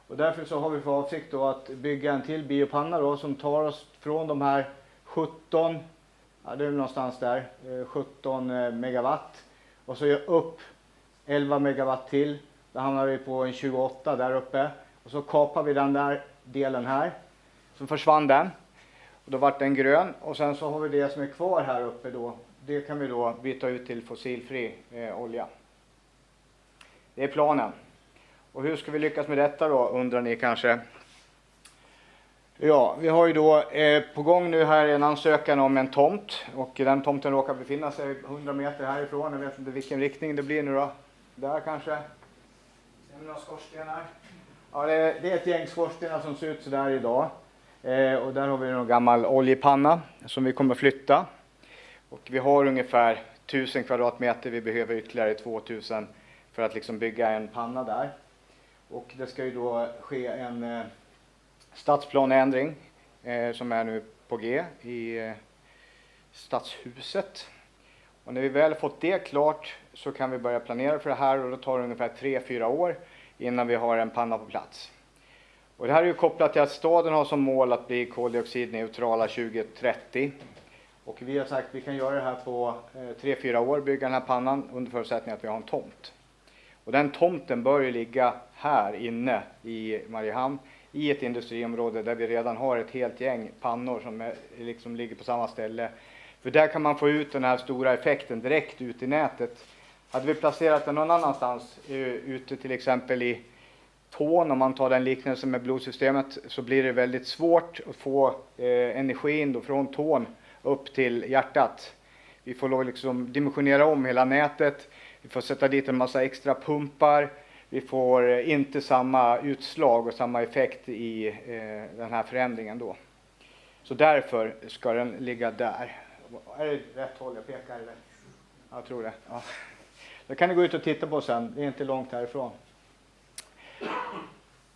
Och därför så har vi för avsikt då att bygga en till biopanna då, som tar oss från de här 17, ja det är någonstans där, 17 megawatt. Och så upp 11 megawatt till, då hamnar vi på en 28 där uppe. Och så kapar vi den där delen här, så försvann den. Och då vart den grön och sen så har vi det som är kvar här uppe då. Det kan vi då byta ut till fossilfri olja. Det är planen. Och hur ska vi lyckas med detta då, undrar ni kanske? Ja, vi har ju då på gång nu här en ansökan om en tomt. Och den tomten råkar befinna sig 100 meter härifrån. Jag vet inte vilken riktning det blir nu då. Där kanske. Ser vi några skorstenar? Ja, det är ett gäng skorstenar som ser ut så där idag. Och där har vi en gammal oljepanna som vi kommer flytta. Och vi har ungefär 1000 kvadratmeter. Vi behöver ytterligare 2000 för att liksom bygga en panna där. Och det ska ju då ske en stadsplaneändring som är nu på G i stadshuset. Och när vi väl fått det klart så kan vi börja planera för det här och då tar det ungefär 3-4 år innan vi har en panna på plats. Och det här är ju kopplat till att staden har som mål att bli koldioxidneutrala 2030. Och vi har sagt att vi kan göra det här på 3-4 år, bygga den här pannan under förutsättning att vi har en tomt. Och den tomten bör ju ligga här inne i Mariehamn i ett industriområde där vi redan har ett helt gäng pannor som liksom ligger på samma ställe. För där kan man få ut den här stora effekten direkt ut i nätet. Hade vi placerat den någon annanstans, ute till exempel i tån, om man tar den liknelsen med blodsystemet, så blir det väldigt svårt att få energin då från tån upp till hjärtat. Vi får lov liksom dimensionera om hela nätet. Vi får sätta dit en massa extra pumpar. Vi får inte samma utslag och samma effekt i den här förändringen då. Så därför ska den ligga där. Är det rätt håll jag pekar? Eller? Jag tror det. Ja. Det kan ni gå ut och titta på sen. Det är inte långt härifrån.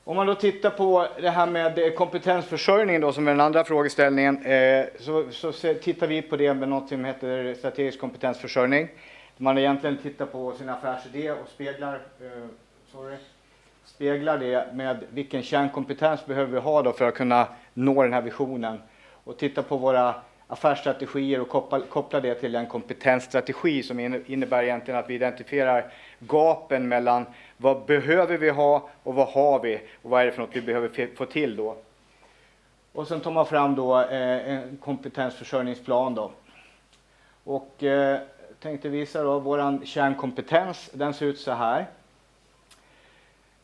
Om man då tittar på det här med kompetensförsörjningen då, som är den andra frågeställningen, så tittar vi på det med något som heter strategisk kompetensförsörjning. Man egentligen tittar på sin affärsidé och speglar det med vilken kärnkompetens behöver vi ha då för att kunna nå den här visionen. Och titta på våra affärsstrategier och koppla det till en kompetensstrategi som innebär egentligen att vi identifierar gapen mellan vad behöver vi ha och vad har vi och vad är det för något vi behöver få till då. Och sen tar man fram då en kompetensförsörjningsplan då. Och tänkte visa då våran kärnkompetens, den ser ut så här.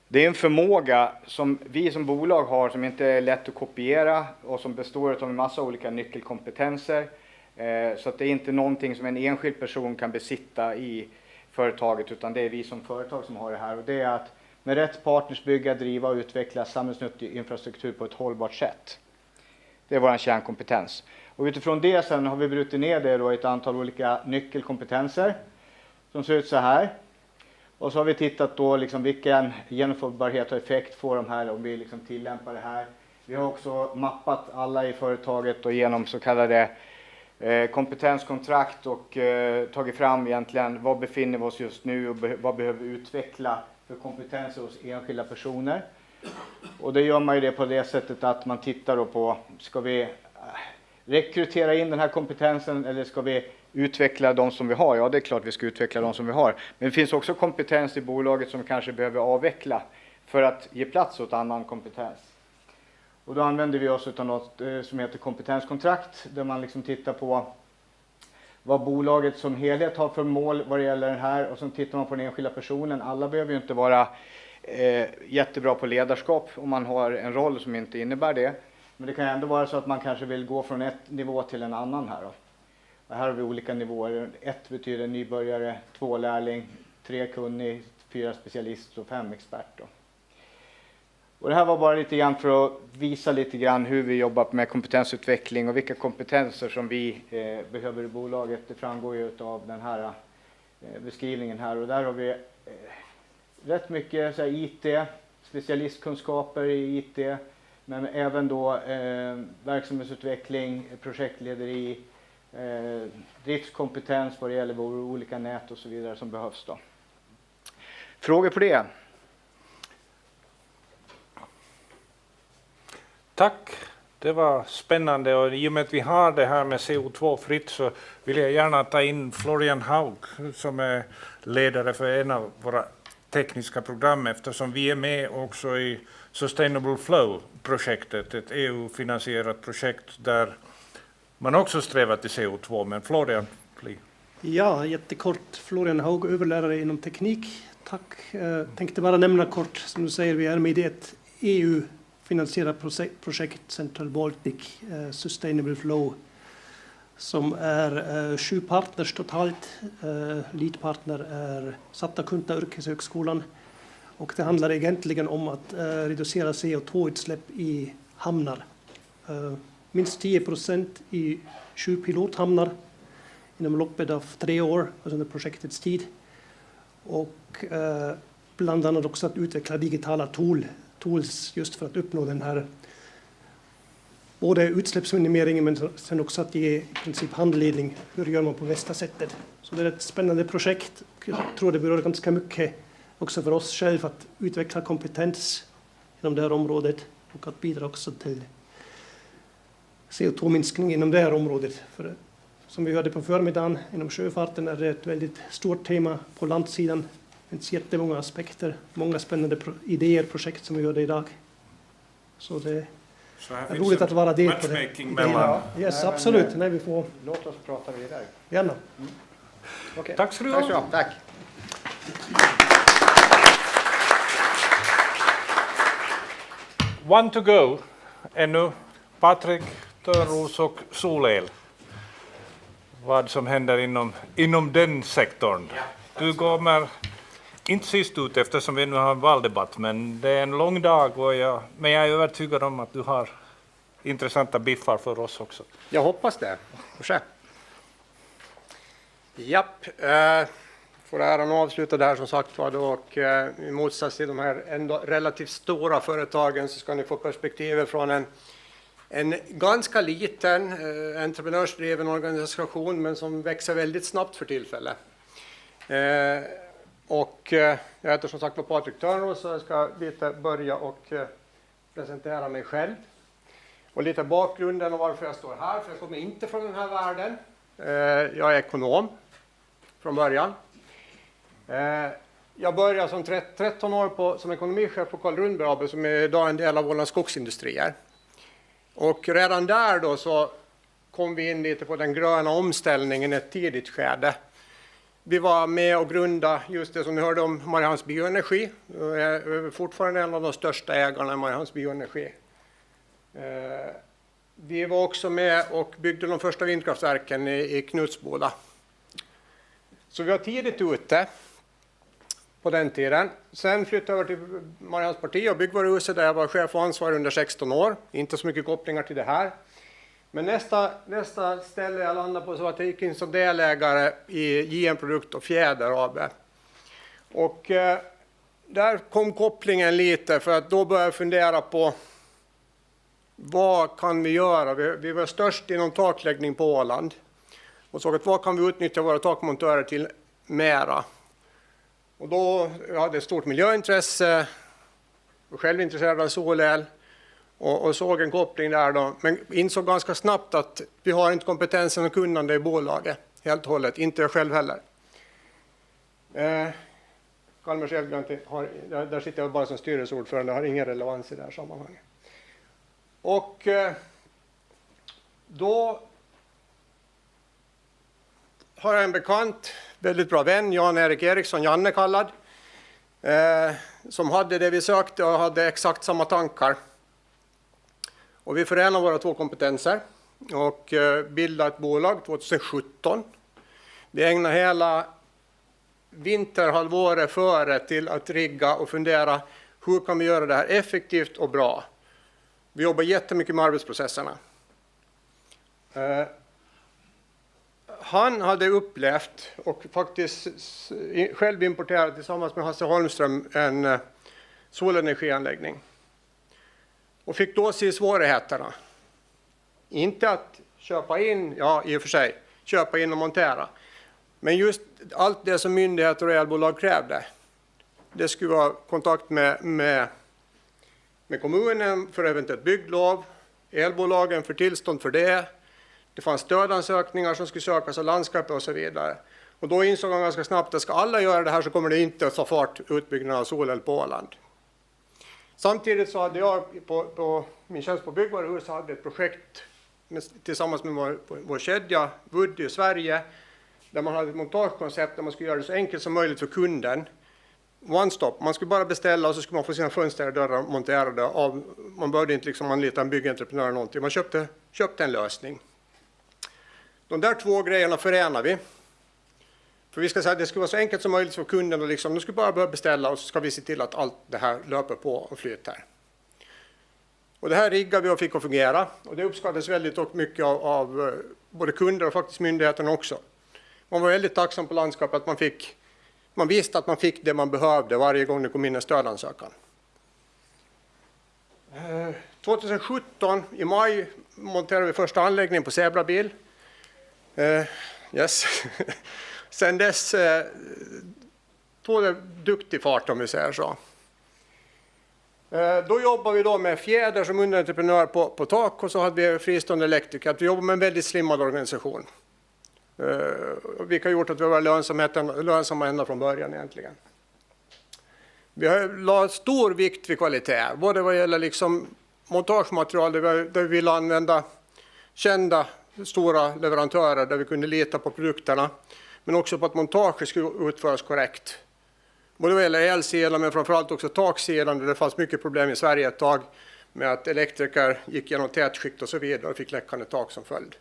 Det är en förmåga som vi som bolag har som inte är lätt att kopiera och som består av en massa olika nyckelkompetenser. Så att det är inte någonting som en enskild person kan besitta i företaget, utan det är vi som företag som har det här. Och det är att med rätt partners bygga, driva och utveckla samhällsnyttig infrastruktur på ett hållbart sätt. Det är vår kärnkompetens. Och utifrån det sen har vi brutit ner det då i ett antal olika nyckelkompetenser som ser ut så här. Och så har vi tittat då liksom vilken genomförbarhet och effekt får de här om vi liksom tillämpar det här. Vi har också mappat alla i företaget och genom så kallade kompetenskontrakt och tagit fram egentligen vad befinner vi oss just nu och vad behöver vi utveckla för kompetenser hos enskilda personer. Och det gör man ju det på det sättet att man tittar då på, ska vi rekrytera in den här kompetensen eller ska vi utveckla de som vi har? Ja, det är klart vi ska utveckla de som vi har. Men det finns också kompetens i bolaget som kanske behöver avveckla för att ge plats åt annan kompetens. Och då använder vi oss av något som heter kompetenskontrakt där man liksom tittar på vad bolaget som helhet har för mål vad det gäller den här, och så tittar man på den enskilda personen. Alla behöver ju inte vara jättebra på ledarskap om man har en roll som inte innebär det. Men det kan ändå vara så att man kanske vill gå från ett nivå till en annan här då. Och här har vi olika nivåer. 1 betyder nybörjare, 2 lärling, 3 kunnig, 4 specialist och 5 expert då. Och det här var bara lite grann för att visa lite grann hur vi jobbar med kompetensutveckling och vilka kompetenser som vi behöver i bolaget. Det framgår ju av den här beskrivningen här. Och där har vi rätt mycket så här, IT, specialistkunskaper i IT, men även då verksamhetsutveckling, projektlederi, driftskompetens vad det gäller våra olika nät och så vidare som behövs då. Frågor på det? Tack, det var spännande, och i och med att vi har det här med CO2 fritt så vill jag gärna ta in Florian Haug som är ledare för en av våra tekniska program, eftersom vi är med också i Sustainable Flow-projektet, ett EU-finansierat projekt där man också strävar till CO2, men Florian, please. Ja, jättekort. Florian Haug, överlärare inom teknik. Tack. Tänkte bara nämna kort, som du säger, vi är med i ett EU-finansierat projekt Central Baltic Sustainable Flow som är 7 partners totalt. Leadpartner är Sattakunta yrkeshögskolan, och det handlar egentligen om att reducera CO2-utsläpp i hamnar. Minst 10% i 7 pilothamnar inom loppet av 3 år, alltså under projektets tid. Och bland annat också att utveckla digitala tools just för att uppnå den här både utsläppsminimeringen men sen också att ge i princip handledning. Hur gör man på bästa sättet? Så det är ett spännande projekt. Jag tror det berör ganska mycket också för oss själva att utveckla kompetens inom det här området och att bidra också till CO2-minskning inom det här området. För som vi hörde på förmiddagen, inom sjöfarten är det ett väldigt stort tema på landsidan. Det finns jättemånga aspekter, många spännande idéer, projekt som vi hörde idag. Så det är roligt att vara del på det. Mellan. Yes, absolut. Nej, vi får... Låt oss prata vidare. Gärna. Okay. Tack så du ha. Tack. One to go. Ännu Patric, Törnros och solel. Vad som händer inom den sektorn. Du kommer inte sist ut eftersom vi nu har en valdebatt, men det är en lång dag, men jag är övertygad om att du har intressanta biffar för oss också. Jag hoppas det. Japp, får äran avsluta där som sagt var då, och i motsats till de här ändå relativt stora företagen så ska ni få perspektivet från en ganska liten entreprenörsdriven organisation men som växer väldigt snabbt för tillfället. Och jag heter som sagt Patric Törnros, så jag ska lite börja och presentera mig själv. Och lite bakgrunden och varför jag står här, för jag kommer inte från den här världen. Jag är ekonom från början. Jag började som 13 år som ekonomichef på Carl Rundberg AB, som är idag en del av Ålands skogsindustrier. Och redan där då så kom vi in lite på den gröna omställningen i ett tidigt skede. Vi var med och grundade just det som ni hörde om Mariehamns bioenergi. Vi är fortfarande en av de största ägarna i Mariehamns bioenergi. Vi var också med och byggde de första vindkraftverken i Knutsboda. Så vi var tidigt ute på den tiden. Sen flyttade jag över till Mariehamns parti och byggvaruhuset där jag var chef och ansvarig under 16 år. Inte så mycket kopplingar till det här. Men nästa ställe jag landade på så var att jag gick in som delägare i JM Produkt och Fjäder AB. Och där kom kopplingen lite, för att då började jag fundera på vad kan vi göra? Vi var störst inom takläggning på Åland och såg att vad kan vi utnyttja våra takmontörer till mera? Och då hade jag ett stort miljöintresse och själv intresserad av solel. Och såg en koppling där då, men insåg ganska snabbt att vi har inte kompetensen och kunnande i bolaget helt och hållet, inte jag själv heller. Kalmar Självgrant där sitter jag bara som styrelseordförande, har ingen relevans i det här sammanhanget. Och då har jag en bekant, väldigt bra vän, Jan-Erik Eriksson, Janne kallad, som hade det vi sökte och hade exakt samma tankar. Och vi förenar våra två kompetenser och bildade ett bolag 2017. Vi ägnar hela vinterhalvåret före till att rigga och fundera hur kan vi göra det här effektivt och bra. Vi jobbar jättemycket med arbetsprocesserna. Han hade upplevt och faktiskt själv importerat tillsammans med Hasse Holmström en solenergianläggning. Och fick då se svårigheterna. Inte att köpa in, ja i och för sig, köpa in och montera. Men just allt det som myndigheter och elbolag krävde. Det skulle vara kontakt med kommunen för eventuellt bygglov, elbolagen för tillstånd för det. Det fanns stödansökningar som skulle sökas av landskapet och så vidare. Och då insåg han ganska snabbt att ska alla göra det här så kommer det inte att ta fart utbyggnaden av solel på Åland. Samtidigt så hade jag på min tjänst på byggvaruhus hade ett projekt tillsammans med vår kedja Wood i Sverige, där man hade ett montagekoncept där man skulle göra det så enkelt som möjligt för kunden. One stop, man skulle bara beställa och så skulle man få sina fönster och dörrar monterade av, man behövde inte liksom anlita en byggentreprenör eller någonting, man köpte en lösning. De där två grejerna förenar vi. För vi ska säga att det ska vara så enkelt som möjligt för kunden och liksom, de ska bara börja beställa och så ska vi se till att allt det här löper på och flyter. Och det här riggade vi och fick att fungera och det uppskattades väldigt mycket av både kunder och faktiskt myndigheterna också. Man var väldigt tacksam på landskapet att man visste att man fick det man behövde varje gång det kom in en stödansökan. 2017 i maj monterade vi första anläggningen på Zebrabil. Yes. Sen dess tog det duktig fart om vi säger så. Då jobbar vi då med Fjäder som underentreprenör på tak och så hade vi fristående elektriker. Vi jobbar med en väldigt slimmad organisation. Vilket har gjort att vi var lönsamma ända från början egentligen. Vi har lagt stor vikt vid kvalitet, både vad gäller liksom montagematerial där vi vill använda kända stora leverantörer där vi kunde lita på produkterna, men också på att montaget skulle utföras korrekt. Både vad gäller elsidan men framförallt också taksidan där det fanns mycket problem i Sverige ett tag med att elektriker gick genom tätskikt och så vidare och fick läckande tak som följd.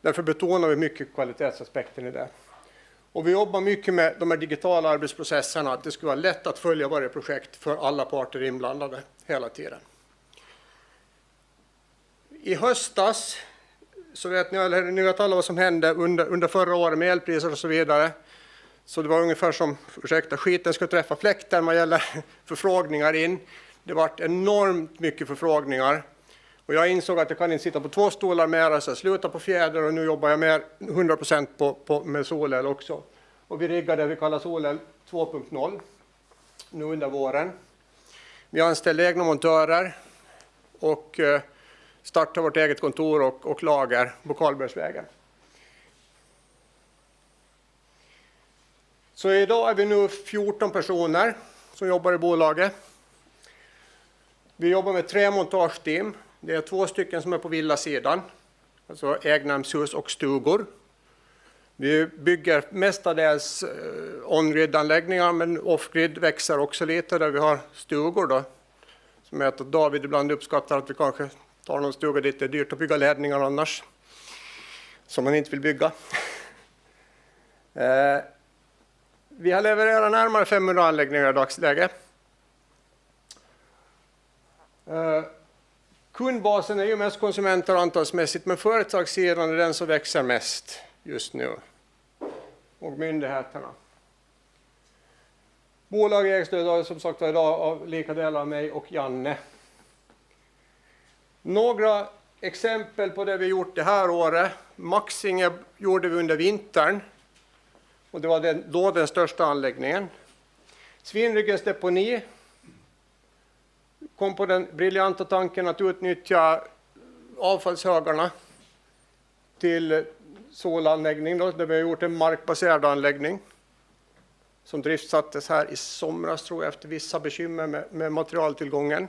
Därför betonar vi mycket kvalitetsaspekten i det. Och vi jobbar mycket med de här digitala arbetsprocesserna, att det ska vara lätt att följa varje projekt för alla parter inblandade hela tiden. I höstas så vet ni vet alla vad som hände under förra året med elpriser och så vidare. Så det var ungefär som, ursäkta, skiten ska träffa fläkten vad gäller förfrågningar in. Det var enormt mycket förfrågningar. Och jag insåg att jag kan inte sitta på två stolar mer, så jag slutade på Fjäder och nu jobbar jag med 100% med solel också. Och vi riggade det vi kallar solel 2.0 nu under våren. Vi anställde egna montörer och startade vårt eget kontor och lager på Karlbergsvägen. Så idag är vi nu 14 personer som jobbar i bolaget. Vi jobbar med 3 montageteam. Det är 2 stycken som är på villasidan, alltså egnahemshus och stugor. Vi bygger mestadels on-grid-anläggningar, men off-grid växer också lite där vi har stugor då. Som är att David ibland uppskattar att vi kanske tar någon stuga dit det är dyrt att bygga ledningar annars. Som man inte vill bygga. Vi har levererat närmare 500 anläggningar i dagsläget. Kundbasen är ju mest konsumenter antalsmässigt, men företagssidan är den som växer mest just nu. Och myndigheterna. Bolag ägs då, som sagt idag av lika delar av mig och Janne. Några exempel på det vi gjort det här året. Maxinge gjorde vi under vintern. Och det var då den största anläggningen. Svinryggens deponi kom på den briljanta tanken att utnyttja avfallshögarna till solanläggning då, där vi har gjort en markbaserad anläggning som driftsattes här i somras tror jag efter vissa bekymmer med materialtillgången.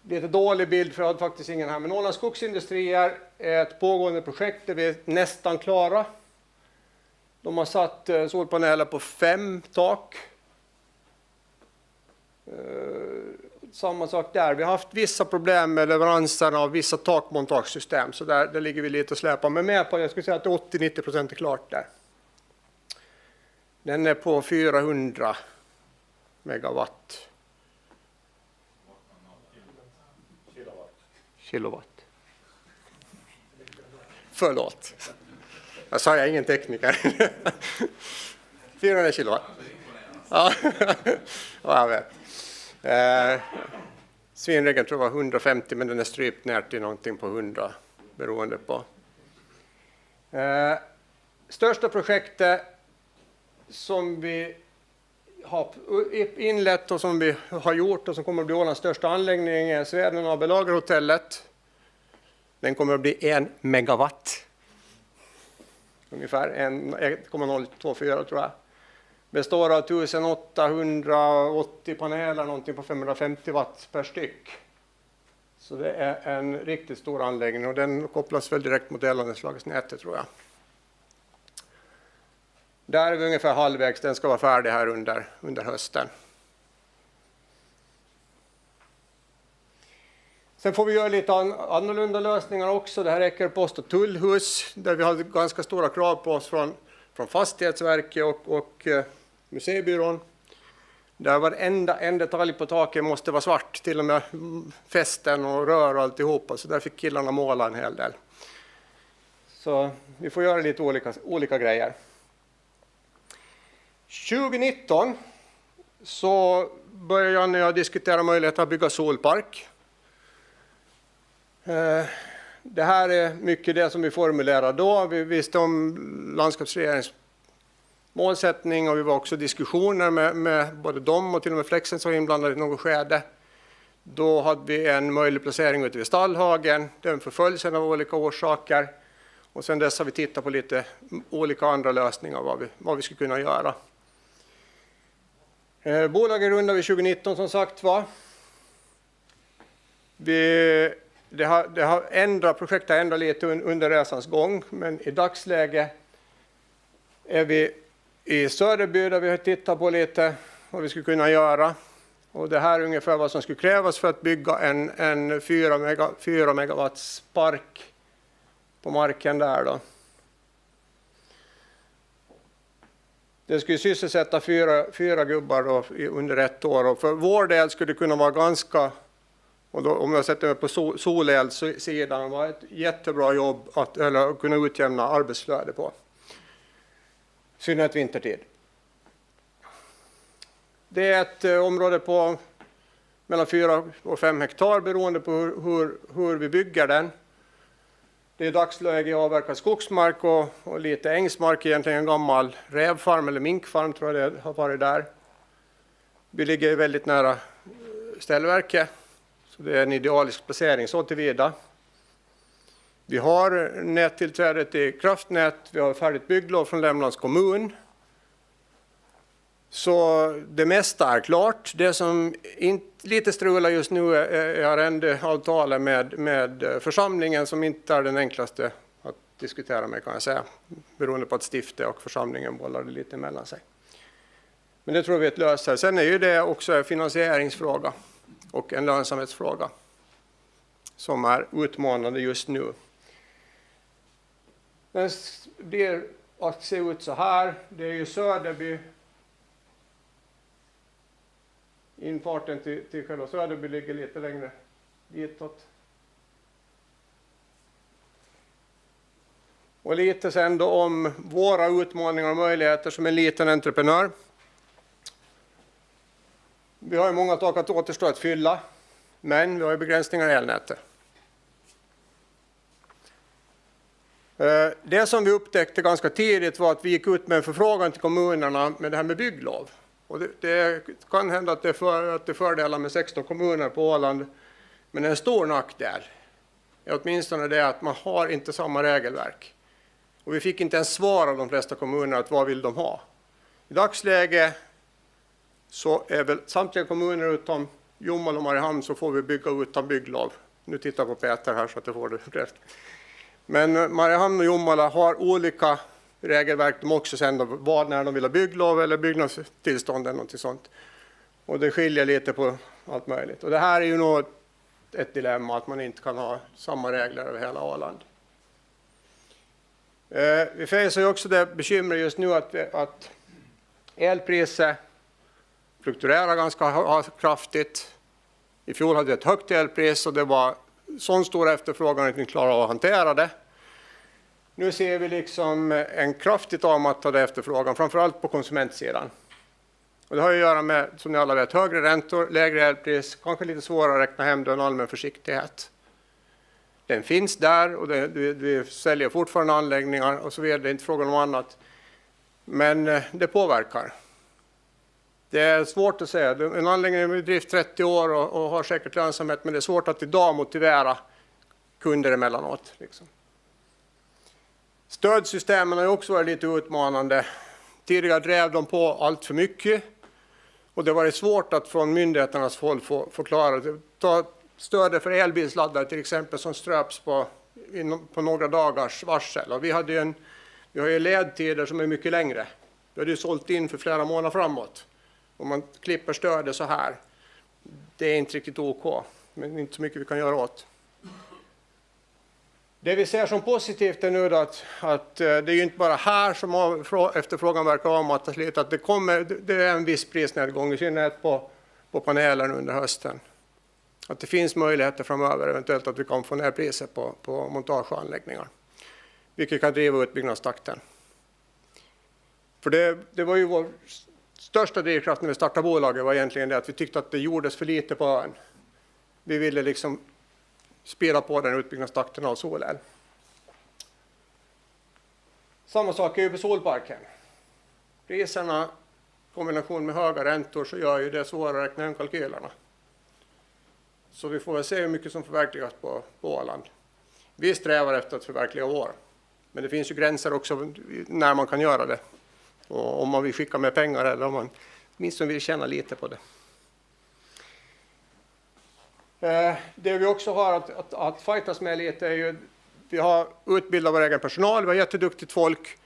Lite dålig bild för jag hade faktiskt ingen här, men Ålands skogsindustrier är ett pågående projekt där vi är nästan klara. De har satt solpaneler på 5 tak. Samma sak där. Vi har haft vissa problem med leveranserna av vissa takmontagssystem. Så där ligger vi lite och släpar. Men med på, jag skulle säga att 80-90% är klart där. Den är på 400 megawatt. Kilowatt. Förlåt. Jag sa jag ingen tekniker. 400 kilowatt. Ja, jag vet. Svinryggen tror jag var 150, men den är strypt ner till någonting på 100 beroende på. Största projektet som vi har inlett och som vi har gjort och som kommer att bli Ålands största anläggning är Sveden AB Lagerhotellet. Den kommer att bli 1 megawatt. Ungefär 1,024 tror jag. Består av 1880 paneler, någonting på 550 watt per styck. Så det är en riktigt stor anläggning och den kopplas väl direkt mot elanläggningsnätet tror jag. Där är vi ungefär halvvägs, den ska vara färdig här under hösten. Sen får vi göra lite annorlunda lösningar också. Det här räcker post- och tullhus där vi har ganska stora krav på oss från Fastighetsverket och museibyrån. Där varenda en detalj på taket måste vara svart, till och med fästen och rör och alltihopa. Så där fick killarna måla en hel del. Så vi får göra lite olika grejer. 2019 så började Janne och jag diskutera möjligheten att bygga solpark. Det här är mycket det som vi formulerade då. Vi visste om landskapsregeringens målsättning och vi var också diskussioner med både dem och till och med Flexens var inblandade i något skede. Då hade vi en möjlig placering ute vid Stallhagen. Den förföljs av olika orsaker. Och sen dess har vi tittat på lite olika andra lösningar vad vi skulle kunna göra. Bolagen rundar vi 2019 som sagt var. Projektet har ändrat lite under resans gång, men i dagsläge är vi i Söderby där vi har tittat på lite vad vi skulle kunna göra. Och det här är ungefär vad som skulle krävas för att bygga en 4 megawatts park på marken där då. Det skulle sysselsätta fyra gubbar då under 1 år och för vår del skulle det kunna vara ganska, och då, om jag sätter mig på solelsidan, var ett jättebra jobb att kunna utjämna arbetsflöde på. Synnerhet vintertid. Det är ett område på mellan 4 och 5 hektar beroende på hur vi bygger den. Det är dagsläge avverkad skogsmark och lite ängsmark, egentligen en gammal rävfarm eller minkfarm tror jag det har varit där. Vi ligger väldigt nära ställverket, så det är en idealisk placering så tillvida. Vi har nättillträdet i Kraftnät, vi har färdigt bygglov från Lämlands kommun. Så det mesta är klart. Det som lite strular just nu är arrendeavtalet med församlingen, som inte är den enklaste att diskutera med, kan jag säga. Beroende på att stiftet och församlingen bollar det lite mellan sig. Men det tror vi att löser. Sen är ju det också en finansieringsfråga och en lönsamhetsfråga som är utmanande just nu. Den blir att se ut så här. Det är ju Söderby. Infarten till själva Söderby ligger lite längre ditåt. Och lite sen då om våra utmaningar och möjligheter som en liten entreprenör. Vi har ju många tak att återstå att fylla, men vi har ju begränsningar i elnätet. Det som vi upptäckte ganska tidigt var att vi gick ut med en förfrågan till kommunerna med det här med bygglov. Och det kan hända att det är fördelar med 16 kommuner på Åland, men en stor nackdel är åtminstone det att man har inte samma regelverk. Och vi fick inte ens svar av de flesta kommuner att vad vill de ha. I dagsläget så är väl samtliga kommuner utom Jommal och Mariehamn så får vi bygga utan bygglov. Nu tittar jag på Peter här så att jag får det rätt. Men Mariehamn och Jommala har olika regelverk. De också sen vad när de vill ha bygglov eller byggnadstillstånd eller något sånt. Och det skiljer lite på allt möjligt. Och det här är ju nog ett dilemma att man inte kan ha samma regler över hela Åland. Vi får ju också det bekymmer just nu att elpriset fluktuerar ganska kraftigt. I fjol hade vi ett högt elpris och det var sån stor efterfrågan att vi klarade av att hantera det. Nu ser vi liksom en kraftigt avmattad efterfrågan, framförallt på konsumentsidan. Och det har att göra med, som ni alla vet, högre räntor, lägre elpris, kanske lite svårare att räkna hem det, en allmän försiktighet. Den finns där och vi säljer fortfarande anläggningar och så vidare, det är inte frågan om annat. Men det påverkar. Det är svårt att säga. En anläggning är i drift 30 år och har säkert lönsamhet, men det är svårt att idag motivera kunder emellanåt. Liksom. Stödsystemen har också varit lite utmanande. Tidigare drev de på allt för mycket och det var svårt att från myndigheternas håll få förklara det. Ta stödet för elbilsladdare till exempel som ströps på några dagars varsel. Och vi har ju ledtider som är mycket längre. Vi hade ju sålt in för flera månader framåt. Om man klipper stödet så här, det är inte riktigt OK, men inte så mycket vi kan göra åt. Det vi ser som positivt är nu då att det är ju inte bara här som efterfrågan verkar avmattas lite, att det är en viss prisnedgång, i synnerhet på panelen under hösten. Att det finns möjligheter framöver, eventuellt att vi kan få ner priset på montageanläggningar, vilket kan driva utbyggnadstakten. För det var ju vår största drivkraft när vi startade bolaget var egentligen det att vi tyckte att det gjordes för lite på ön. Vi ville liksom spela på den utbyggnadstakten av solel. Samma sak är ju på solparken. Priserna i kombination med höga räntor så gör ju det svårare att räkna hem kalkylerna. Så vi får väl se hur mycket som förverkligas på Åland. Vi strävar efter att förverkliga vår. Men det finns ju gränser också när man kan göra det. Och om man vill skicka med pengar eller om man minst vill tjäna lite på det. Det vi också har att fightas med lite är ju, vi har utbildat vår egen personal, vi har jätteduktigt folk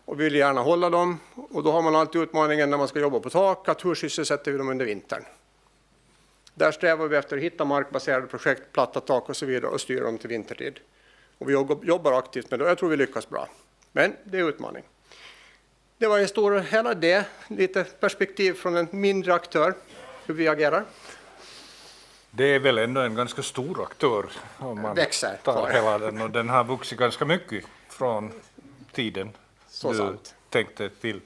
och vill gärna hålla dem. Och då har man alltid utmaningen när man ska jobba på tak, att hur sysselsätter vi dem under vintern. Där strävar vi efter att hitta markbaserade projekt, platta tak och så vidare och styra dem till vintertid. Och vi jobbar aktivt med det och jag tror vi lyckas bra. Men det är utmaning. Det var i stora hela det, lite perspektiv från en mindre aktör, hur vi agerar. Det är väl ändå en ganska stor aktör om man tar hela den, och den har vuxit ganska mycket från tiden så du tänkte till.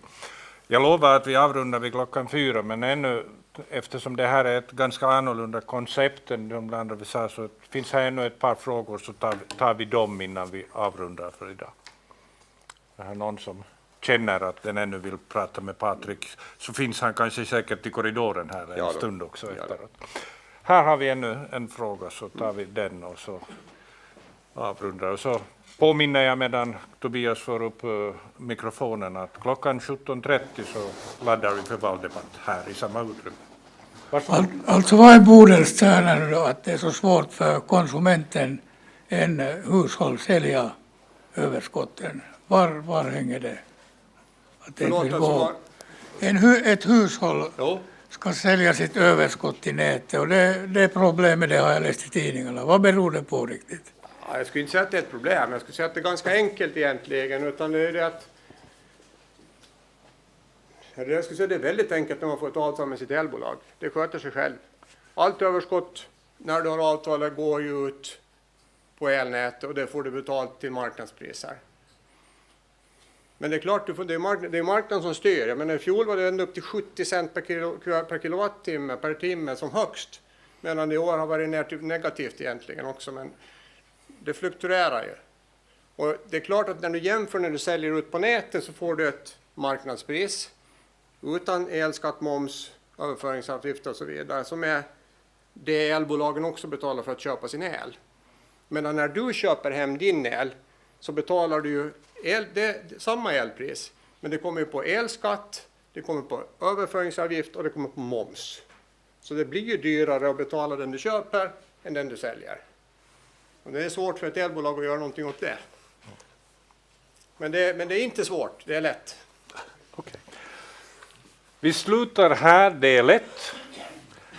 Jag lovar att vi avrundar vid 4:00, men ännu, eftersom det här är ett ganska annorlunda koncept än de andra vi sa, så finns här ännu ett par frågor, så tar vi dem innan vi avrundar för idag. Det här är någon som känner att den ännu vill prata med Patric, så finns han kanske säkert i korridoren här en stund också efteråt. Här har vi ännu en fråga, så tar vi den och så avrunda. Och så påminner jag medan Tobias får upp mikrofonen att klockan 17.30 så laddar vi för valdebatt här i samma utrymme. Alltså vad är Bodens kärna då, att det är så svårt för konsumenten en hushåll sälja överskotten? Var hänger det? Att det vill gå. Ett hushåll ska sälja sitt överskott i nätet och det problemet det har jag läst i tidningarna. Vad beror det på riktigt? Ja, jag skulle inte säga att det är ett problem. Jag skulle säga att det är ganska enkelt egentligen. Utan det är det att jag skulle säga det är väldigt enkelt när man får ett avtal med sitt elbolag. Det sköter sig själv. Allt överskott när du har avtalet går ju ut på elnätet och det får du betalt till marknadspriser. Men det är klart, det är marknaden som styr. Jag menar, i fjol var det ända upp till 70 cent per kilowattimme per timme som högst. Medan i år har varit negativt egentligen också. Men det fluktuerar ju. Och det är klart att när du jämför när du säljer ut på nätet så får du ett marknadspris utan elskatt, moms, överföringsavgift och så vidare som är det elbolagen också betalar för att köpa sin el. Men när du köper hem din el så betalar du ju samma elpris. Men det kommer ju på elskatt, det kommer på överföringsavgift och det kommer på moms. Så det blir ju dyrare att betala den du köper än den du säljer. Och det är svårt för ett elbolag att göra någonting åt det. Men det är inte svårt, det är lätt. Okay. Vi slutar här, det är lätt.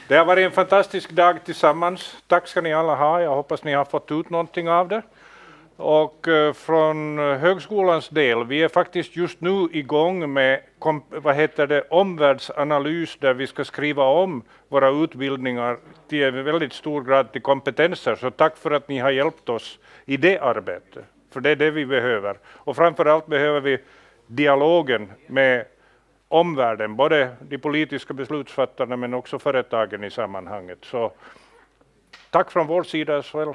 Det har varit en fantastisk dag tillsammans. Tack ska ni alla ha, jag hoppas ni har fått ut någonting av det. Och från högskolans del, vi är faktiskt just nu igång med omvärldsanalys där vi ska skriva om våra utbildningar till en väldigt stor grad till kompetenser. Så tack för att ni har hjälpt oss i det arbetet, för det är det vi behöver. Och framförallt behöver vi dialogen med omvärlden, både de politiska beslutsfattarna men också företagen i sammanhanget. Så tack från vår sida as well.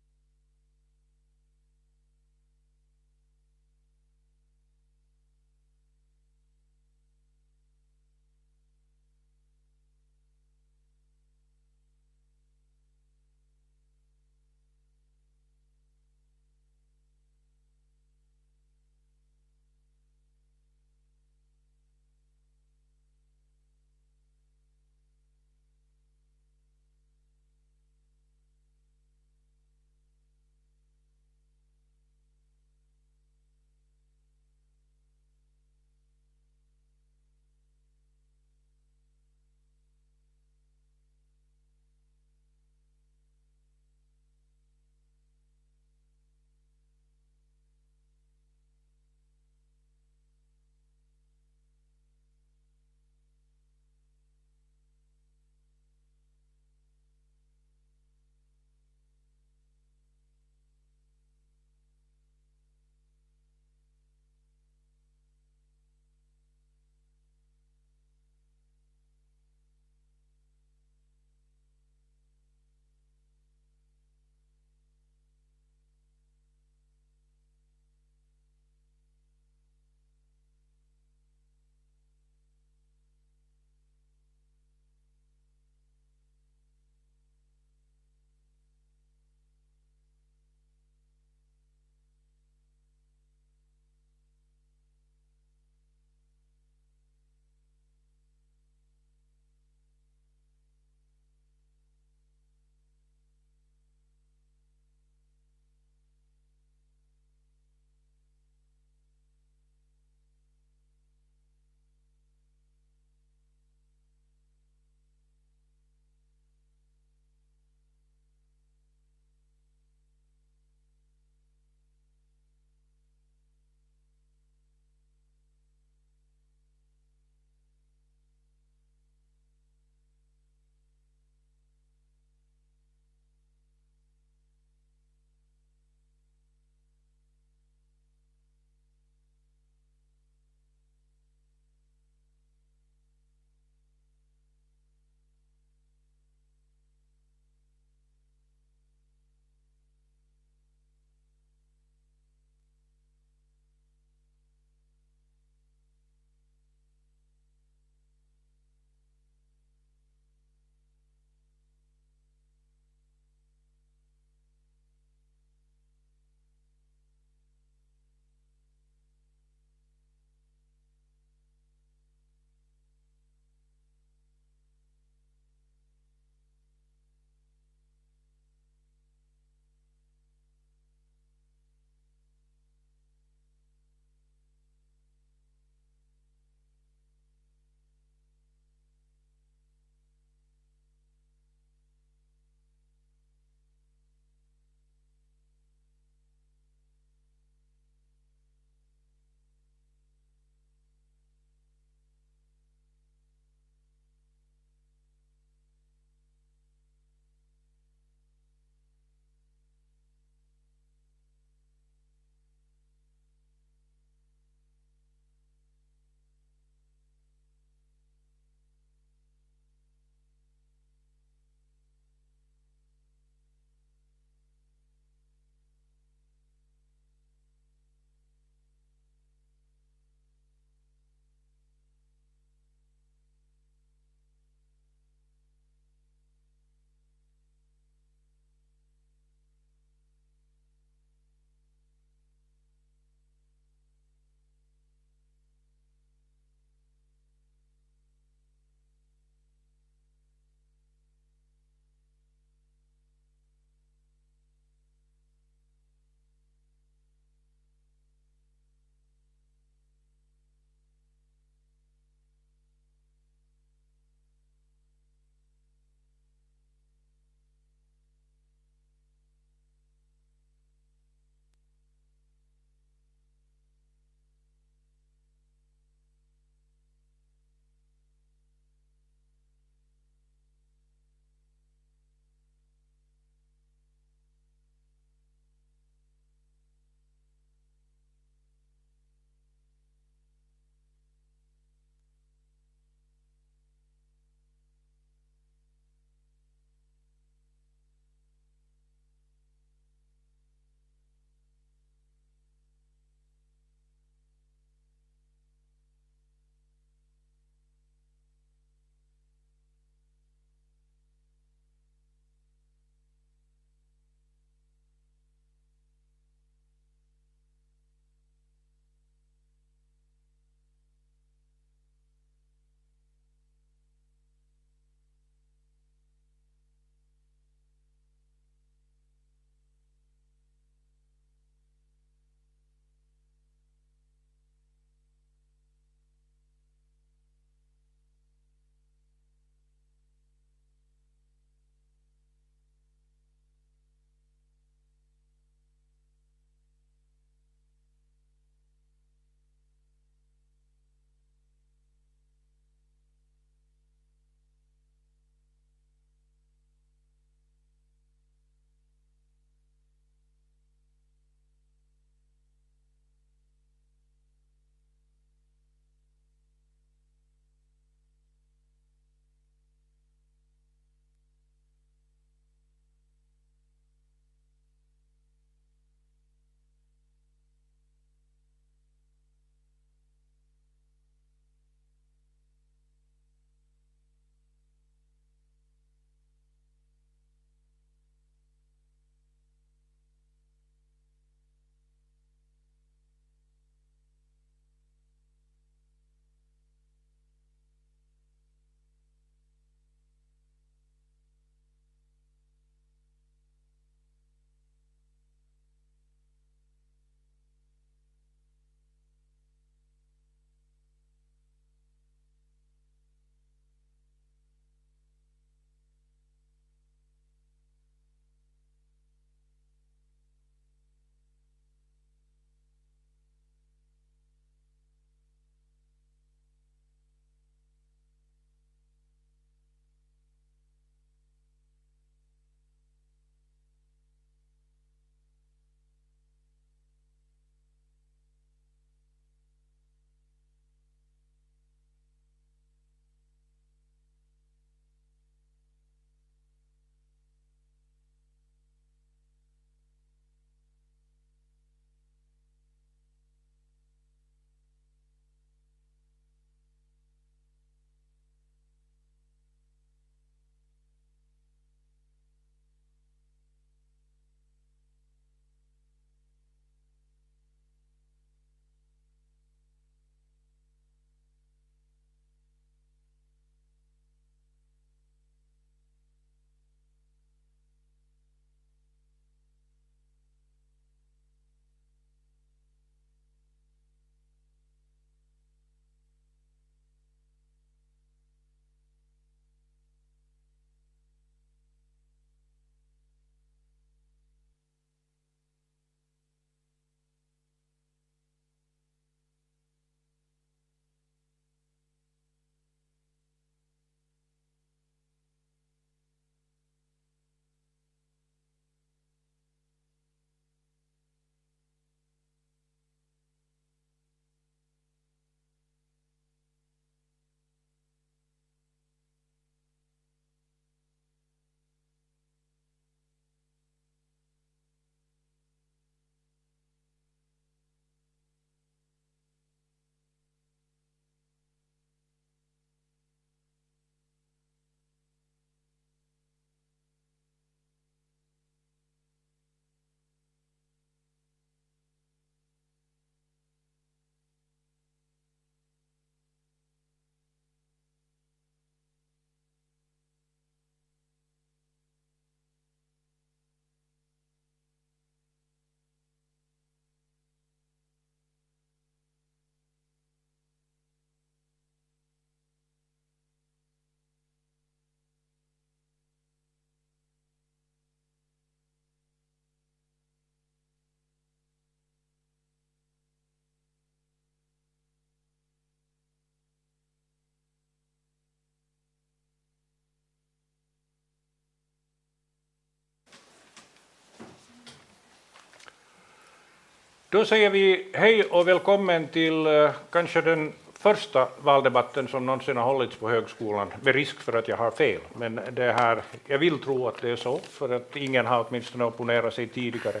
Då säger vi hej och välkommen till kanske den första valdebatten som någonsin har hållits på högskolan, med risk för att jag har fel. Men det här, jag vill tro att det är så, för att ingen har åtminstone opponerat sig tidigare.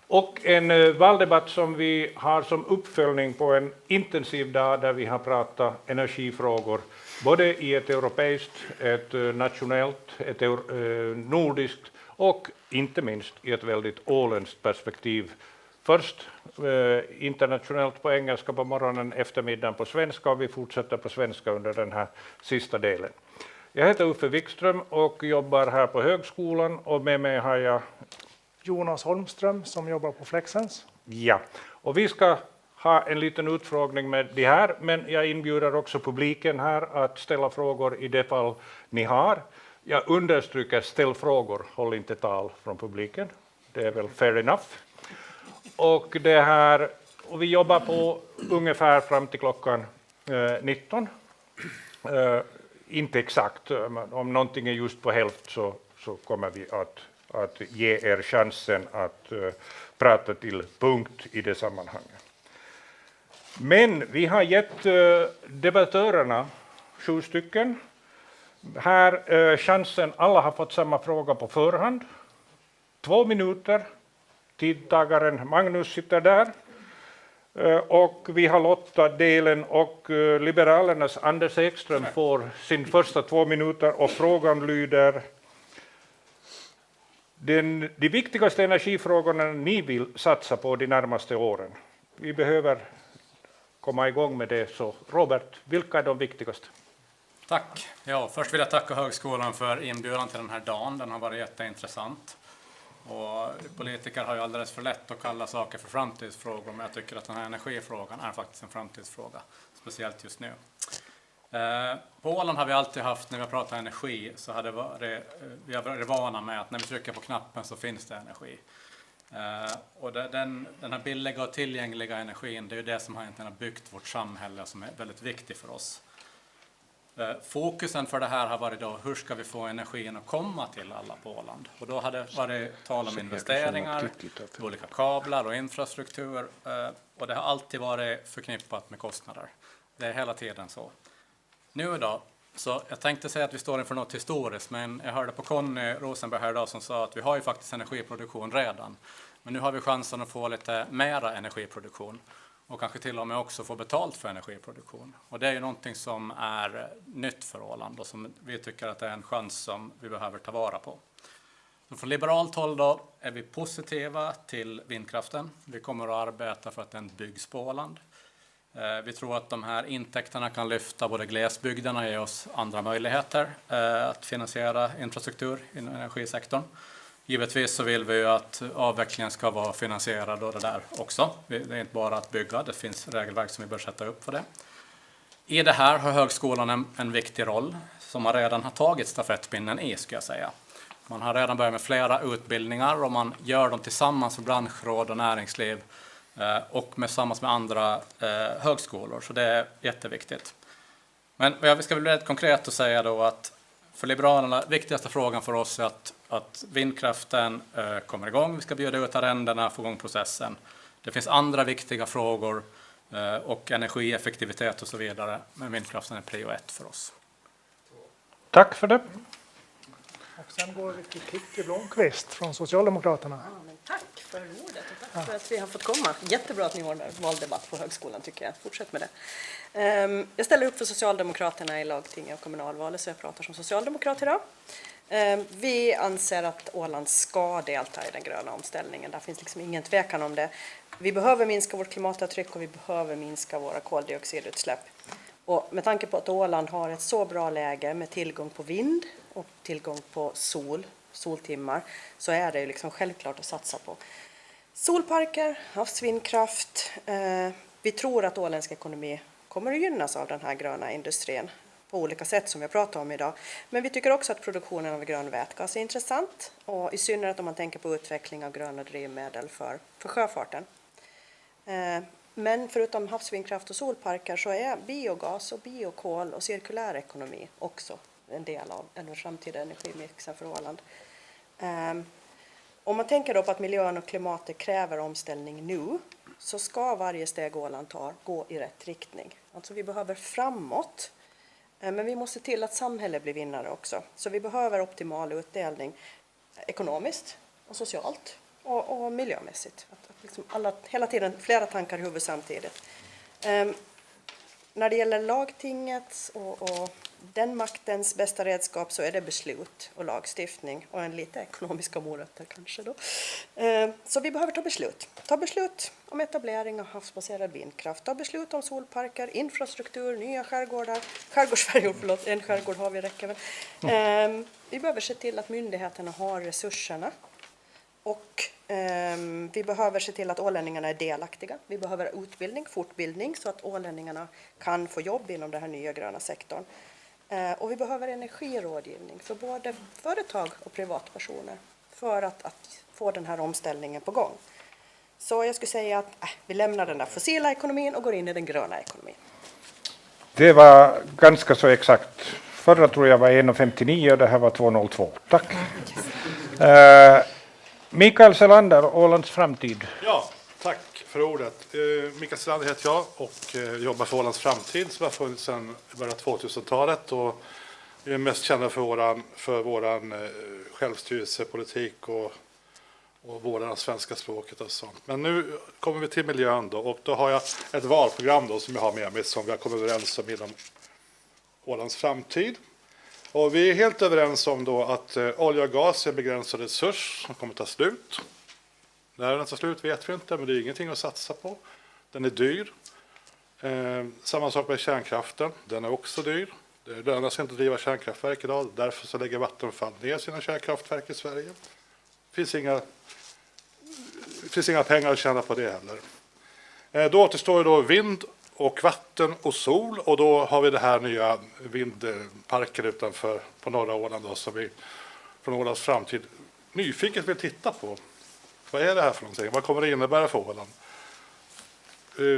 Och en valdebatt som vi har som uppföljning på en intensiv dag där vi har pratat energifrågor, både i ett europeiskt, ett nationellt, ett nordiskt och inte minst i ett väldigt åländskt perspektiv. Först internationellt på engelska på morgonen, eftermiddagen på svenska, och vi fortsätter på svenska under den här sista delen. Jag heter Ulf Hagström och jobbar här på högskolan, och med mig har jag Jonas Holmström som jobbar på Flexens. Ja, och vi ska ha en liten utfrågning med det här, men jag inbjuder också publiken här att ställa frågor i det fall ni har. Jag understryker, ställ frågor, håll inte tal från publiken. Det är väl fair enough. Och vi jobbar på ungefär fram till klockan 19. Inte exakt, om någonting är just på hälft så kommer vi att ge er chansen att prata till punkt i det sammanhanget. Men vi har gett debattörerna 7 stycken. Här chansen, alla har fått samma fråga på förhand. 2 minuter. Tidtagaren Magnus sitter där. Och vi har lottadelen, och Liberalernas Anders Ekström får sin första 2 minuter, och frågan lyder: de viktigaste energifrågorna ni vill satsa på de närmaste åren. Vi behöver komma igång med det, så Robert, vilka är de viktigaste? Tack. Ja, först vill jag tacka högskolan för inbjudan till den här dagen. Den har varit jätteintressant. Och politiker har ju alldeles för lätt att kalla saker för framtidsfrågor, men jag tycker att den här energifrågan är faktiskt en framtidsfråga, speciellt just nu. På Åland har vi alltid haft, när vi har pratat energi, så har vi har varit vana med att när vi trycker på knappen så finns det energi. Och den här billiga och tillgängliga energin, det är ju det som egentligen har byggt vårt samhälle, som är väldigt viktigt för oss. Fokusen för det här har varit då, hur ska vi få energin att komma till alla på Åland? Och då har det varit tal om investeringar, olika kablar och infrastruktur, och det har alltid varit förknippat med kostnader. Det är hela tiden så. Nu då, så jag tänkte säga att vi står inför något historiskt, men jag hörde på Conny Rosenberg här idag som sa att vi har ju faktiskt energiproduktion redan. Men nu har vi chansen att få lite mera energiproduktion. Och kanske till och med också få betalt för energiproduktion. Och det är ju någonting som är nytt för Åland, och som vi tycker att det är en chans som vi behöver ta vara på. Så från liberalt håll då är vi positiva till vindkraften. Vi kommer att arbeta för att den byggs på Åland. Vi tror att de här intäkterna kan lyfta både glesbygderna och ge oss andra möjligheter att finansiera infrastruktur inom energisektorn. Givetvis så vill vi ju att avvecklingen ska vara finansierad och det där också. Det är inte bara att bygga, det finns regelverk som vi bör sätta upp för det. I det här har högskolan en viktig roll som man redan har tagit stafettpinnen i, ska jag säga. Man har redan börjat med flera utbildningar, och man gör dem tillsammans med branschråd och näringsliv och tillsammans med andra högskolor, så det är jätteviktigt. Men jag ska bli rätt konkret och säga då att för Liberalerna, viktigaste frågan för oss är att vindkraften kommer igång. Vi ska bjuda ut arrendena, få igång processen. Det finns andra viktiga frågor och energieffektivitet och så vidare. Men vindkraften är prio 1 för oss. Tack för det. Och sen går vi till Kicki Blomqvist från Socialdemokraterna. Ja, men tack för ordet och tack för att vi har fått komma. Jättebra att ni ordnar valdebatt på högskolan, tycker jag. Fortsätt med det. Jag ställer upp för Socialdemokraterna i lagtinget och kommunalvalet, så jag pratar som socialdemokrat idag. Vi anser att Åland ska delta i den gröna omställningen. Där finns liksom ingen tvekan om det. Vi behöver minska vårt klimatavtryck och vi behöver minska våra koldioxidutsläpp. Och med tanke på att Åland har ett så bra läge med tillgång på vind och tillgång på soltimmar, så är det liksom självklart att satsa på solparker, havsvindkraft. Vi tror att åländsk ekonomi kommer att gynnas av den här gröna industrin på olika sätt som vi har pratat om idag. Men vi tycker också att produktionen av grön vätgas är intressant, och i synnerhet om man tänker på utveckling av gröna drivmedel för sjöfarten. Men förutom havsvindkraft och solparker så är biogas och biokol och cirkulär ekonomi också en del av en framtida energimixen för Åland. Om man tänker då på att miljön och klimatet kräver omställning nu, så ska varje steg Åland tar gå i rätt riktning. Alltså vi behöver framåt, men vi måste till att samhället blir vinnare också. Så vi behöver optimal utdelning ekonomiskt och socialt och miljömässigt. Att liksom hela tiden flera tankar i huvudet samtidigt. När det gäller lagtingets och den maktens bästa redskap så är det beslut och lagstiftning och en lite ekonomiska morötter kanske då. Så vi behöver ta beslut. Ta beslut om etablering av havsbaserad vindkraft. Ta beslut om solparker, infrastruktur, nya skärgårdar. Skärgårdsfärjor, förlåt, en skärgård har vi räcker väl. Vi behöver se till att myndigheterna har resurserna. Och vi behöver se till att ålänningarna är delaktiga. Vi behöver utbildning, fortbildning så att ålänningarna kan få jobb inom den här nya gröna sektorn. Och vi behöver energirådgivning för både företag och privatpersoner för att få den här omställningen på gång. Så jag skulle säga att vi lämnar den där fossila ekonomin och går in i den gröna ekonomin. Det var ganska så exakt. Förra tror jag var 1,59 och det här var 2,02. Tack. Mikael Selander, Ålands framtid. Ja, tack för ordet. Mikael Selander heter jag och jobbar för Ålands framtid som har funnits sedan början av 2000-talet och är mest kända för våran självstyrelsepolitik och vården svenska språket och sånt. Men nu kommer vi till miljön då och då har jag ett valprogram då som jag har med mig som vi har kommit överens om inom Ålands framtid. Och vi är helt överens om då att olja och gas är en begränsad resurs som kommer ta slut. När den tar slut vet vi inte, men det är ingenting att satsa på. Den är dyr. Samma sak med kärnkraften, den är också dyr. Det lönar sig inte att driva kärnkraftverk idag, därför så lägger Vattenfall ner sina kärnkraftverk i Sverige. Det finns inga pengar att tjäna på det heller. Då återstår ju då vind och vatten och sol och då har vi det här nya vindparken utanför på norra Åland då, som vi från Ålands framtid nyfiket vill titta på. Vad är det här för någonting? Vad kommer det innebära för Åland?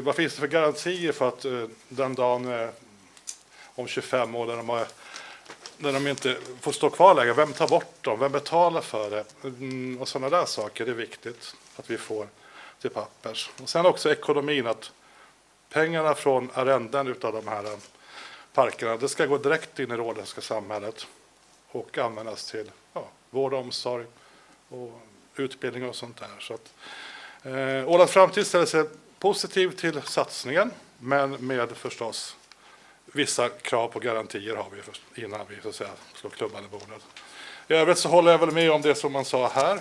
Vad finns det för garantier för att den dagen om 25 år när de inte får stå kvar längre, vem tar bort dem? Vem betalar för det? Och sådana där saker, det är viktigt att vi får till pappers. Och sen också ekonomin, att pengarna från arrenden utav de här parkerna, det ska gå direkt in i det åländska samhället och användas till vård och omsorg och utbildning och sånt där. Så att Ålands framtid ställer sig positiv till satsningen, men med förstås vissa krav på garantier har vi innan vi så att säga slår klubban i bordet. I övrigt så håller jag väl med om det som man sa här.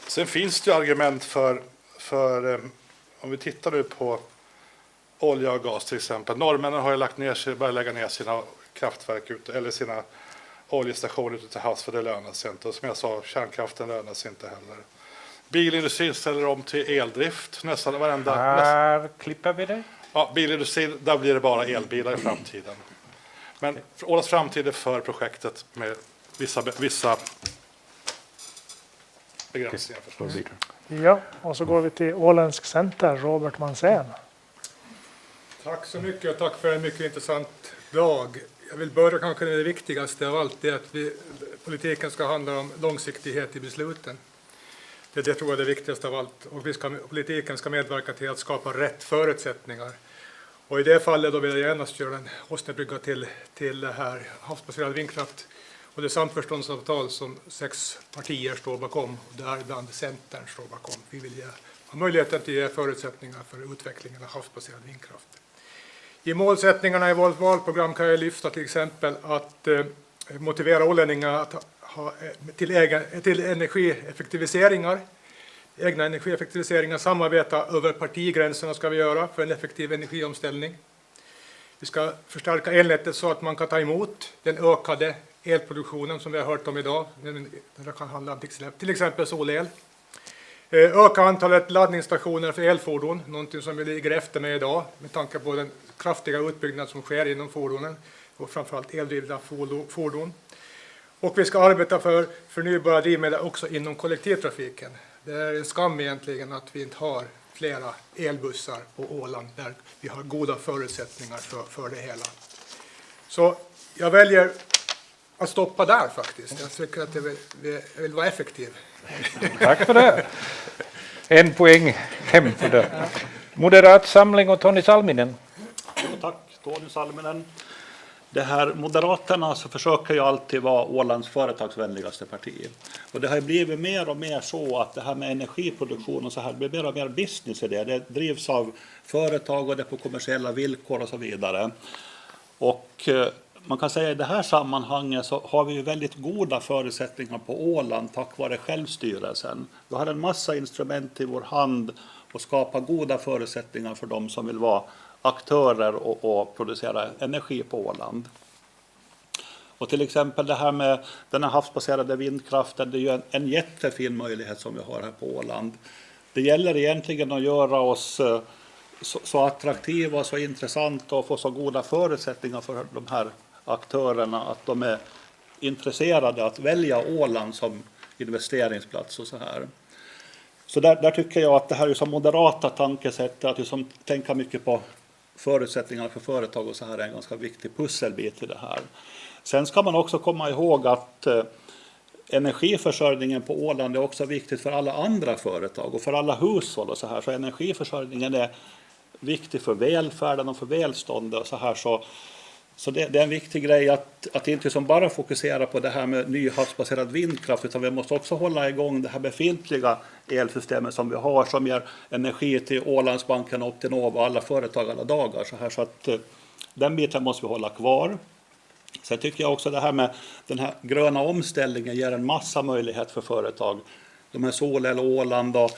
Sen finns det argument för om vi tittar nu på olja och gas till exempel. Norrmännen har ju börjat lägga ner sina kraftverk eller sina oljestationer ute till havs för det lönar sig inte. Och som jag sa, kärnkraften lönar sig inte heller. Bilindustrin ställer om till eldrift nästan varenda. Här klipper vi det. Ja, bilindustrin, där blir det bara elbilar i framtiden. Men Ålands framtid är för projektet med vissa begränsningar förstås. Ja, och så går vi till Åländsk Center, Robert Mansén. Tack så mycket och tack för en mycket intressant dag. Jag vill börja kanske med det viktigaste av allt, det är att politiken ska handla om långsiktighet i besluten. Det tror jag är det viktigaste av allt. Och politiken ska medverka till att skapa rätt förutsättningar. Och i det fallet då vill jag gärna göra en åsnebrygga till det här havsbaserad vindkraft och det samförståndsavtal som 6 partier står bakom, och däribland Centern står bakom. Vi vill ha möjligheten att ge förutsättningar för utvecklingen av havsbaserad vindkraft. I målsättningarna i vårt valprogram kan jag lyfta till exempel att motivera ålänningar att till energieffektiviseringar. Egna energieffektiviseringar, samarbeta över partigränserna ska vi göra för en effektiv energiomställning. Vi ska förstärka elnätet så att man kan ta emot den ökade elproduktionen som vi har hört om idag. Det kan handla om till exempel solel. Öka antalet laddningsstationer för elfordon, någonting som vi ligger efter med idag med tanke på den kraftiga utbyggnad som sker inom fordonen och framförallt eldrivna fordon. Och vi ska arbeta för förnybara drivmedel också inom kollektivtrafiken. Det är en skam egentligen att vi inte har flera elbussar på Åland där vi har goda förutsättningar för det hela. Så jag väljer att stoppa där faktiskt. Jag tycker att jag vill vara effektiv. Tack för det. En poäng hem för det. Moderat samling och Tony Salminen. Jo, tack, Tony Salminen. Det här Moderaterna så försöker ju alltid vara Ålands företagsvänligaste parti. Och det har ju blivit mer och mer så att det här med energiproduktion och så här blir mer och mer business i det. Det drivs av företag och det är på kommersiella villkor och så vidare. Och man kan säga att i det här sammanhanget så har vi ju väldigt goda förutsättningar på Åland tack vare självstyrelsen. Vi har en massa instrument i vår hand och skapa goda förutsättningar för de som vill vara aktörer och producera energi på Åland. Och till exempel det här med den här havsbaserade vindkraften, det är ju en jättefin möjlighet som vi har här på Åland. Det gäller egentligen att göra oss så attraktiva, så intressanta och få så goda förutsättningar för de här aktörerna att de är intresserade att välja Åland som investeringsplats och så här. Så där tycker jag att det här är som moderata tankesätt, att liksom tänka mycket på förutsättningar för företag och så här är en ganska viktig pusselbit i det här. Sen ska man också komma ihåg att energiförsörjningen på Åland är också viktigt för alla andra företag och för alla hushåll och så här. Så energiförsörjningen är viktig för välfärden och för välståndet och så här. Så det är en viktig grej att inte som bara fokusera på det här med ny havsbaserad vindkraft, utan vi måste också hålla igång det här befintliga elsystemet som vi har, som ger energi till Ålandsbanken, Optinova, alla företag alla dagar. Så att den biten måste vi hålla kvar. Sen tycker jag också det här med den här gröna omställningen ger en massa möjlighet för företag. De här Solel och Åland och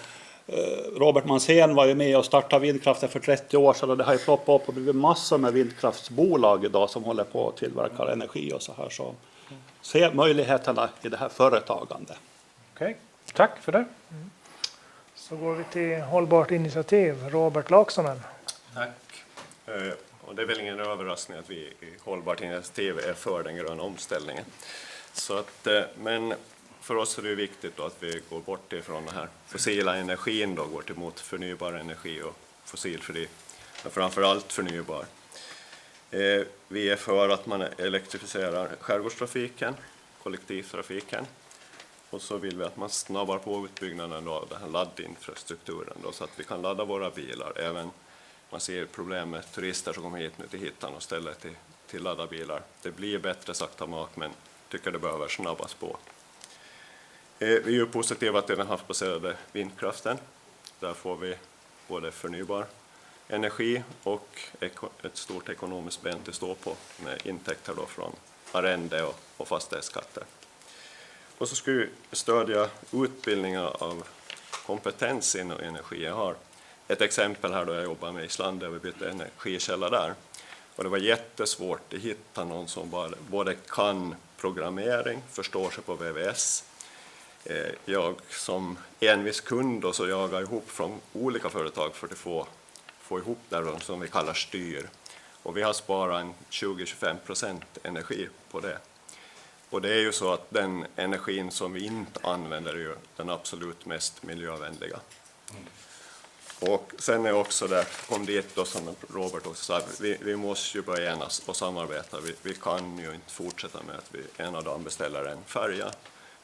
Robert Mansén var ju med och startade vindkraften för 30 år sedan och det har ju ploppat upp och blivit massor med vindkraftsbolag idag som håller på att tillverka energi och så här. Så se möjligheterna i det här företagande. Okej, tack för det. Så går vi till hållbart initiativ. Robert Laksonen. Tack. Och det är väl ingen överraskning att vi i hållbart initiativ är för den gröna omställningen. Så att, men för oss är det viktigt då att vi går bort ifrån den här fossila energin då, går mot förnybar energi och fossilfri, men framförallt förnybar. Vi är för att man elektrifierar skärgårdstrafiken, kollektivtrafiken, och så vill vi att man snabbar på utbyggnaden av den här laddinfrastrukturen då, så att vi kan ladda våra bilar. Även man ser problem med turister som kommer hit nu till Hittan och ställer till ladda bilar. Det blir bättre sakta mak, men tycker det behöver snabbas på. Vi är ju positiva till den havsbaserade vindkraften. Där får vi både förnybar energi och ett stort ekonomiskt ben att stå på med intäkter då från arrende och fastighetsskatter. Och så ska vi stödja utbildningar av kompetens inom energi. Jag har ett exempel här då jag jobbar med Island där vi bytte energikälla där. Och det var jättesvårt att hitta någon som både kan programmering, förstår sig på VVS. Jag som envis kund och så jagar ihop från olika företag för att få ihop det som vi kallar styr. Och vi har sparat 20-25% energi på det. Och det är ju så att den energin som vi inte använder är ju den absolut mest miljövänliga. Och sen är också där, kom dit då som Robert också sa, vi måste ju börja enas och samarbeta. Vi kan ju inte fortsätta med att vi ena dagen beställer en färja,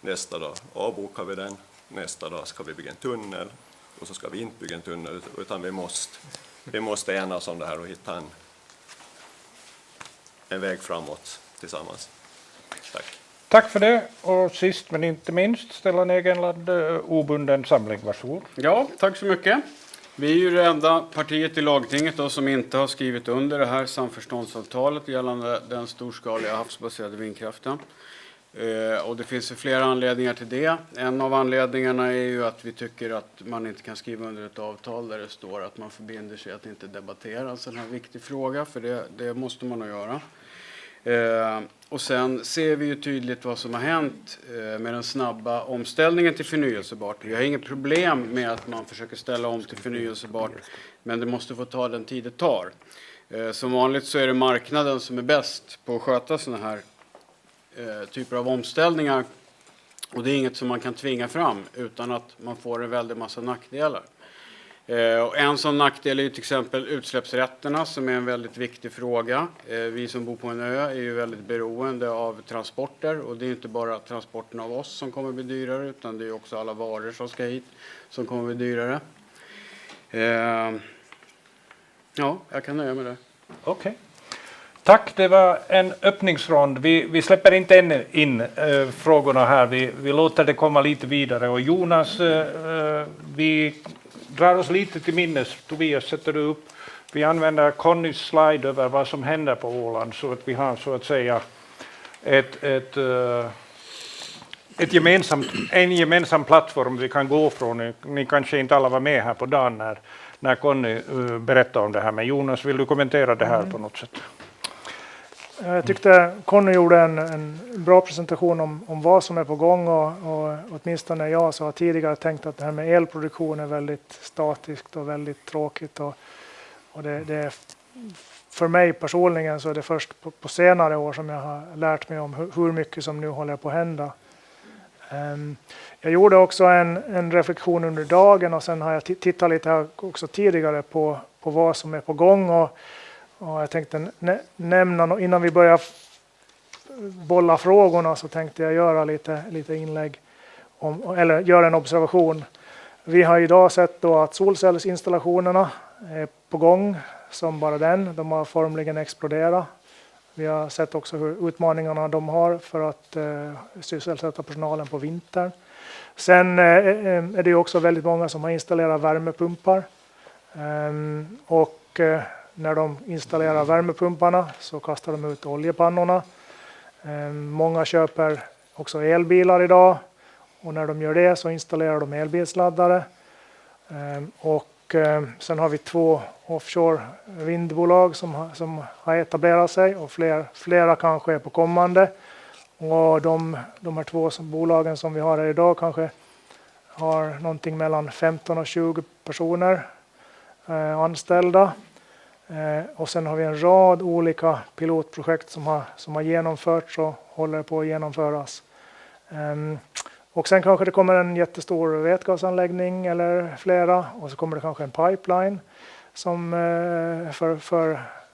nästa dag avbokar vi den, nästa dag ska vi bygga en tunnel och så ska vi inte bygga en tunnel, utan vi måste enas om det här och hitta en väg framåt tillsammans. Tack. Tack för det. Och sist men inte minst, Stellan Egenlad, obunden samling. Varsågod. Ja, tack så mycket. Vi är ju det enda partiet i lagtinget då, som inte har skrivit under det här samförståndsavtalet gällande den storskaliga havsbaserade vindkraften. Och det finns ju flera anledningar till det. En av anledningarna är ju att vi tycker att man inte kan skriva under ett avtal där det står att man förbinder sig att inte debattera en sån här viktig fråga, för det måste man nog göra. Och sen ser vi ju tydligt vad som har hänt med den snabba omställningen till förnyelsebart. Vi har inget problem med att man försöker ställa om till förnyelsebart, men det måste få ta den tid det tar. Som vanligt så är det marknaden som är bäst på att sköta sådana här typer av omställningar, och det är inget som man kan tvinga fram utan att man får en väldig massa nackdelar. Och en sån nackdel är ju till exempel utsläppsrätterna som är en väldigt viktig fråga. Vi som bor på en ö är ju väldigt beroende av transporter och det är inte bara transporten av oss som kommer bli dyrare utan det är också alla varor som ska hit som kommer bli dyrare. Ja, jag kan nöja med det. Okej. Tack, det var en öppningsrond. Vi släpper inte in frågorna här. Vi låter det komma lite vidare. Och Jonas, vi drar oss lite till minnes. Tobias, sätter du upp. Vi använder Connys slide över vad som händer på Åland så att vi har så att säga en gemensam plattform vi kan gå från. Ni kanske inte alla var med här på dagen när Conny berättade om det här. Men Jonas, vill du kommentera det här på något sätt? Jag tyckte Conny gjorde en bra presentation om vad som är på gång och åtminstone jag så har tidigare tänkt att det här med elproduktion är väldigt statiskt och väldigt tråkigt och det är för mig personligen så är det först på senare år som jag har lärt mig om hur mycket som nu håller på att hända. Jag gjorde också en reflektion under dagen och sen har jag tittat lite här också tidigare på vad som är på gång och jag tänkte nämna, innan vi börjar bolla frågorna så tänkte jag göra lite inlägg eller göra en observation. Vi har idag sett då att solcellsinstallationerna är på gång som bara den. De har formligen exploderat. Vi har sett också hur utmaningarna de har för att sysselsätta personalen på vintern. Sen är det också väldigt många som har installerat värmepumpar och när de installerar värmepumparna så kastar de ut oljepannorna. Många köper också elbilar idag och när de gör det så installerar de elbilsladdare. Och sen har vi 2 offshore vindbolag som har etablerat sig och flera kanske är på kommande. Och de här 2 bolagen som vi har här idag kanske har någonting mellan 15 och 20 personer anställda. Och sen har vi en rad olika pilotprojekt som har genomförts och håller på att genomföras. Och sen kanske det kommer en jättestor vätgasanläggning eller flera och så kommer det kanske en pipeline som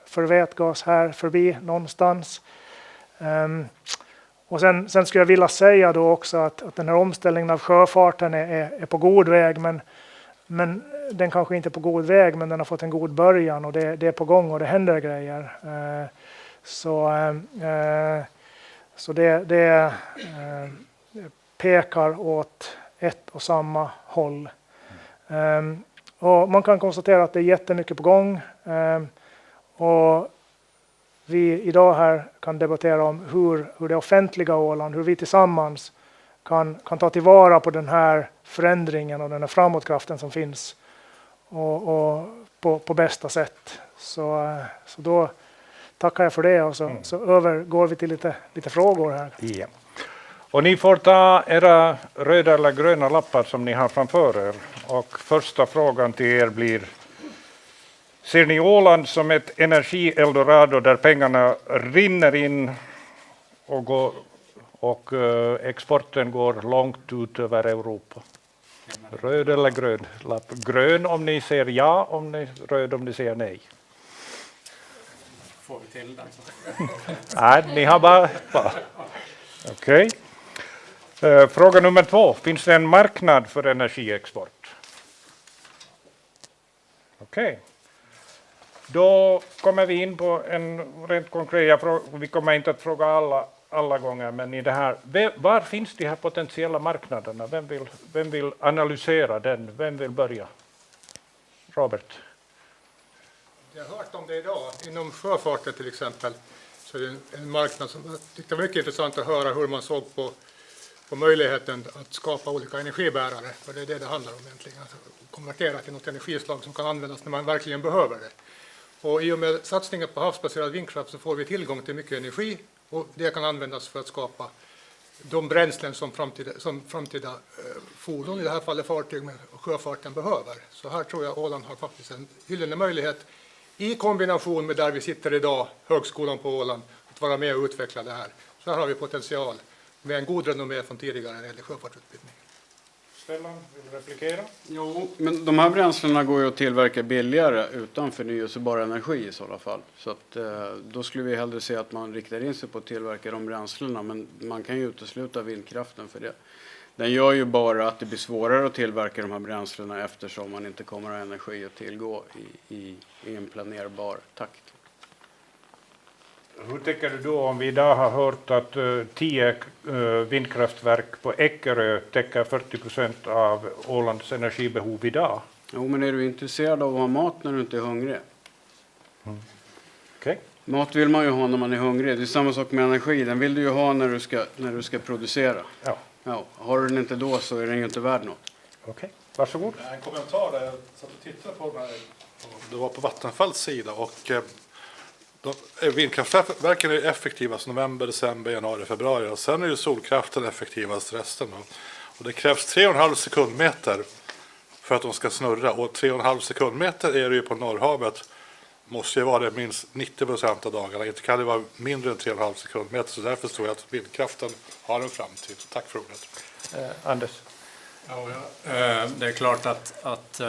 för vätgas här förbi någonstans. Och sen skulle jag vilja säga då också att den här omställningen av sjöfarten är på god väg men den kanske inte är på god väg men den har fått en god början och det är på gång och det händer grejer. Så det pekar åt ett och samma håll. Och man kan konstatera att det är jättemycket på gång. Och vi idag här kan debattera om hur det offentliga Åland, hur vi tillsammans kan ta tillvara på den här förändringen och den här framåtkraften som finns och på bästa sätt. Så då tackar jag för det och så övergår vi till lite frågor här. Ja. Och ni får ta era röda eller gröna lappar som ni har framför er. Och första frågan till er blir: ser ni Åland som ett energi-eldorado där pengarna rinner in och exporten går långt ut över Europa? Röd eller grön lapp? Grön om ni säger ja, röd om ni säger nej. Får vi till den? Nej, ni har bara. Okej. Fråga nummer 2. Finns det en marknad för energiexport? Okej. Då kommer vi in på en rent konkret fråga. Vi kommer inte att fråga alla gånger, men i det här. Var finns de här potentiella marknaderna? Vem vill analysera den? Vem vill börja? Robert. Jag har hört om det idag. Inom sjöfarten till exempel så är det en marknad som jag tyckte var mycket intressant att höra hur man såg på möjligheten att skapa olika energibärare. För det är det handlar om egentligen. Att konvertera till något energislag som kan användas när man verkligen behöver det. Och i och med satsningen på havsbaserad vindkraft så får vi tillgång till mycket energi och det kan användas för att skapa de bränslen som framtida fordon, i det här fallet fartyg med sjöfarten, behöver. Så här tror jag Åland har faktiskt en gyllene möjlighet i kombination med där vi sitter idag, högskolan på Åland, att vara med och utveckla det här. Så här har vi potential med en god renommé från tidigare när det gäller sjöfartsutbildning. Stellan, vill du replikera? Jo, men de här bränslena går ju att tillverka billigare utan förnyelsebar energi i sådana fall. Så att, då skulle vi hellre se att man riktar in sig på att tillverka de bränslena, men man kan ju utesluta vindkraften för det. Den gör ju bara att det blir svårare att tillverka de här bränslena eftersom man inte kommer att ha energi att tillgå i en planerbar takt. Hur tänker du då om vi idag har hört att 10 vindkraftverk på Eckerö täcker 40% av Ålands energibehov idag? Jo, men är du intresserad av att ha mat när du inte är hungrig? Okay. Mat vill man ju ha när man är hungrig. Det är samma sak med energi. Den vill du ju ha när du ska producera. Ja. Ja, har du den inte då så är den ju inte värd något. Okej, varsågod. En kommentar där jag satt och tittade på den här. Det var på Vattenfalls sida och vindkraftverken är effektivast november, december, januari, februari och sen är ju solkraften effektivast resten. Och det krävs 3,5 sekundmeter för att de ska snurra och 3,5 sekundmeter är det ju på Norrhavet. Måste ju vara det minst 90% av dagarna. Inte kan det vara mindre än 3,5 sekundmeter. Så därför tror jag att vindkraften har en framtid. Tack för ordet. Anders? Ja, det är klart att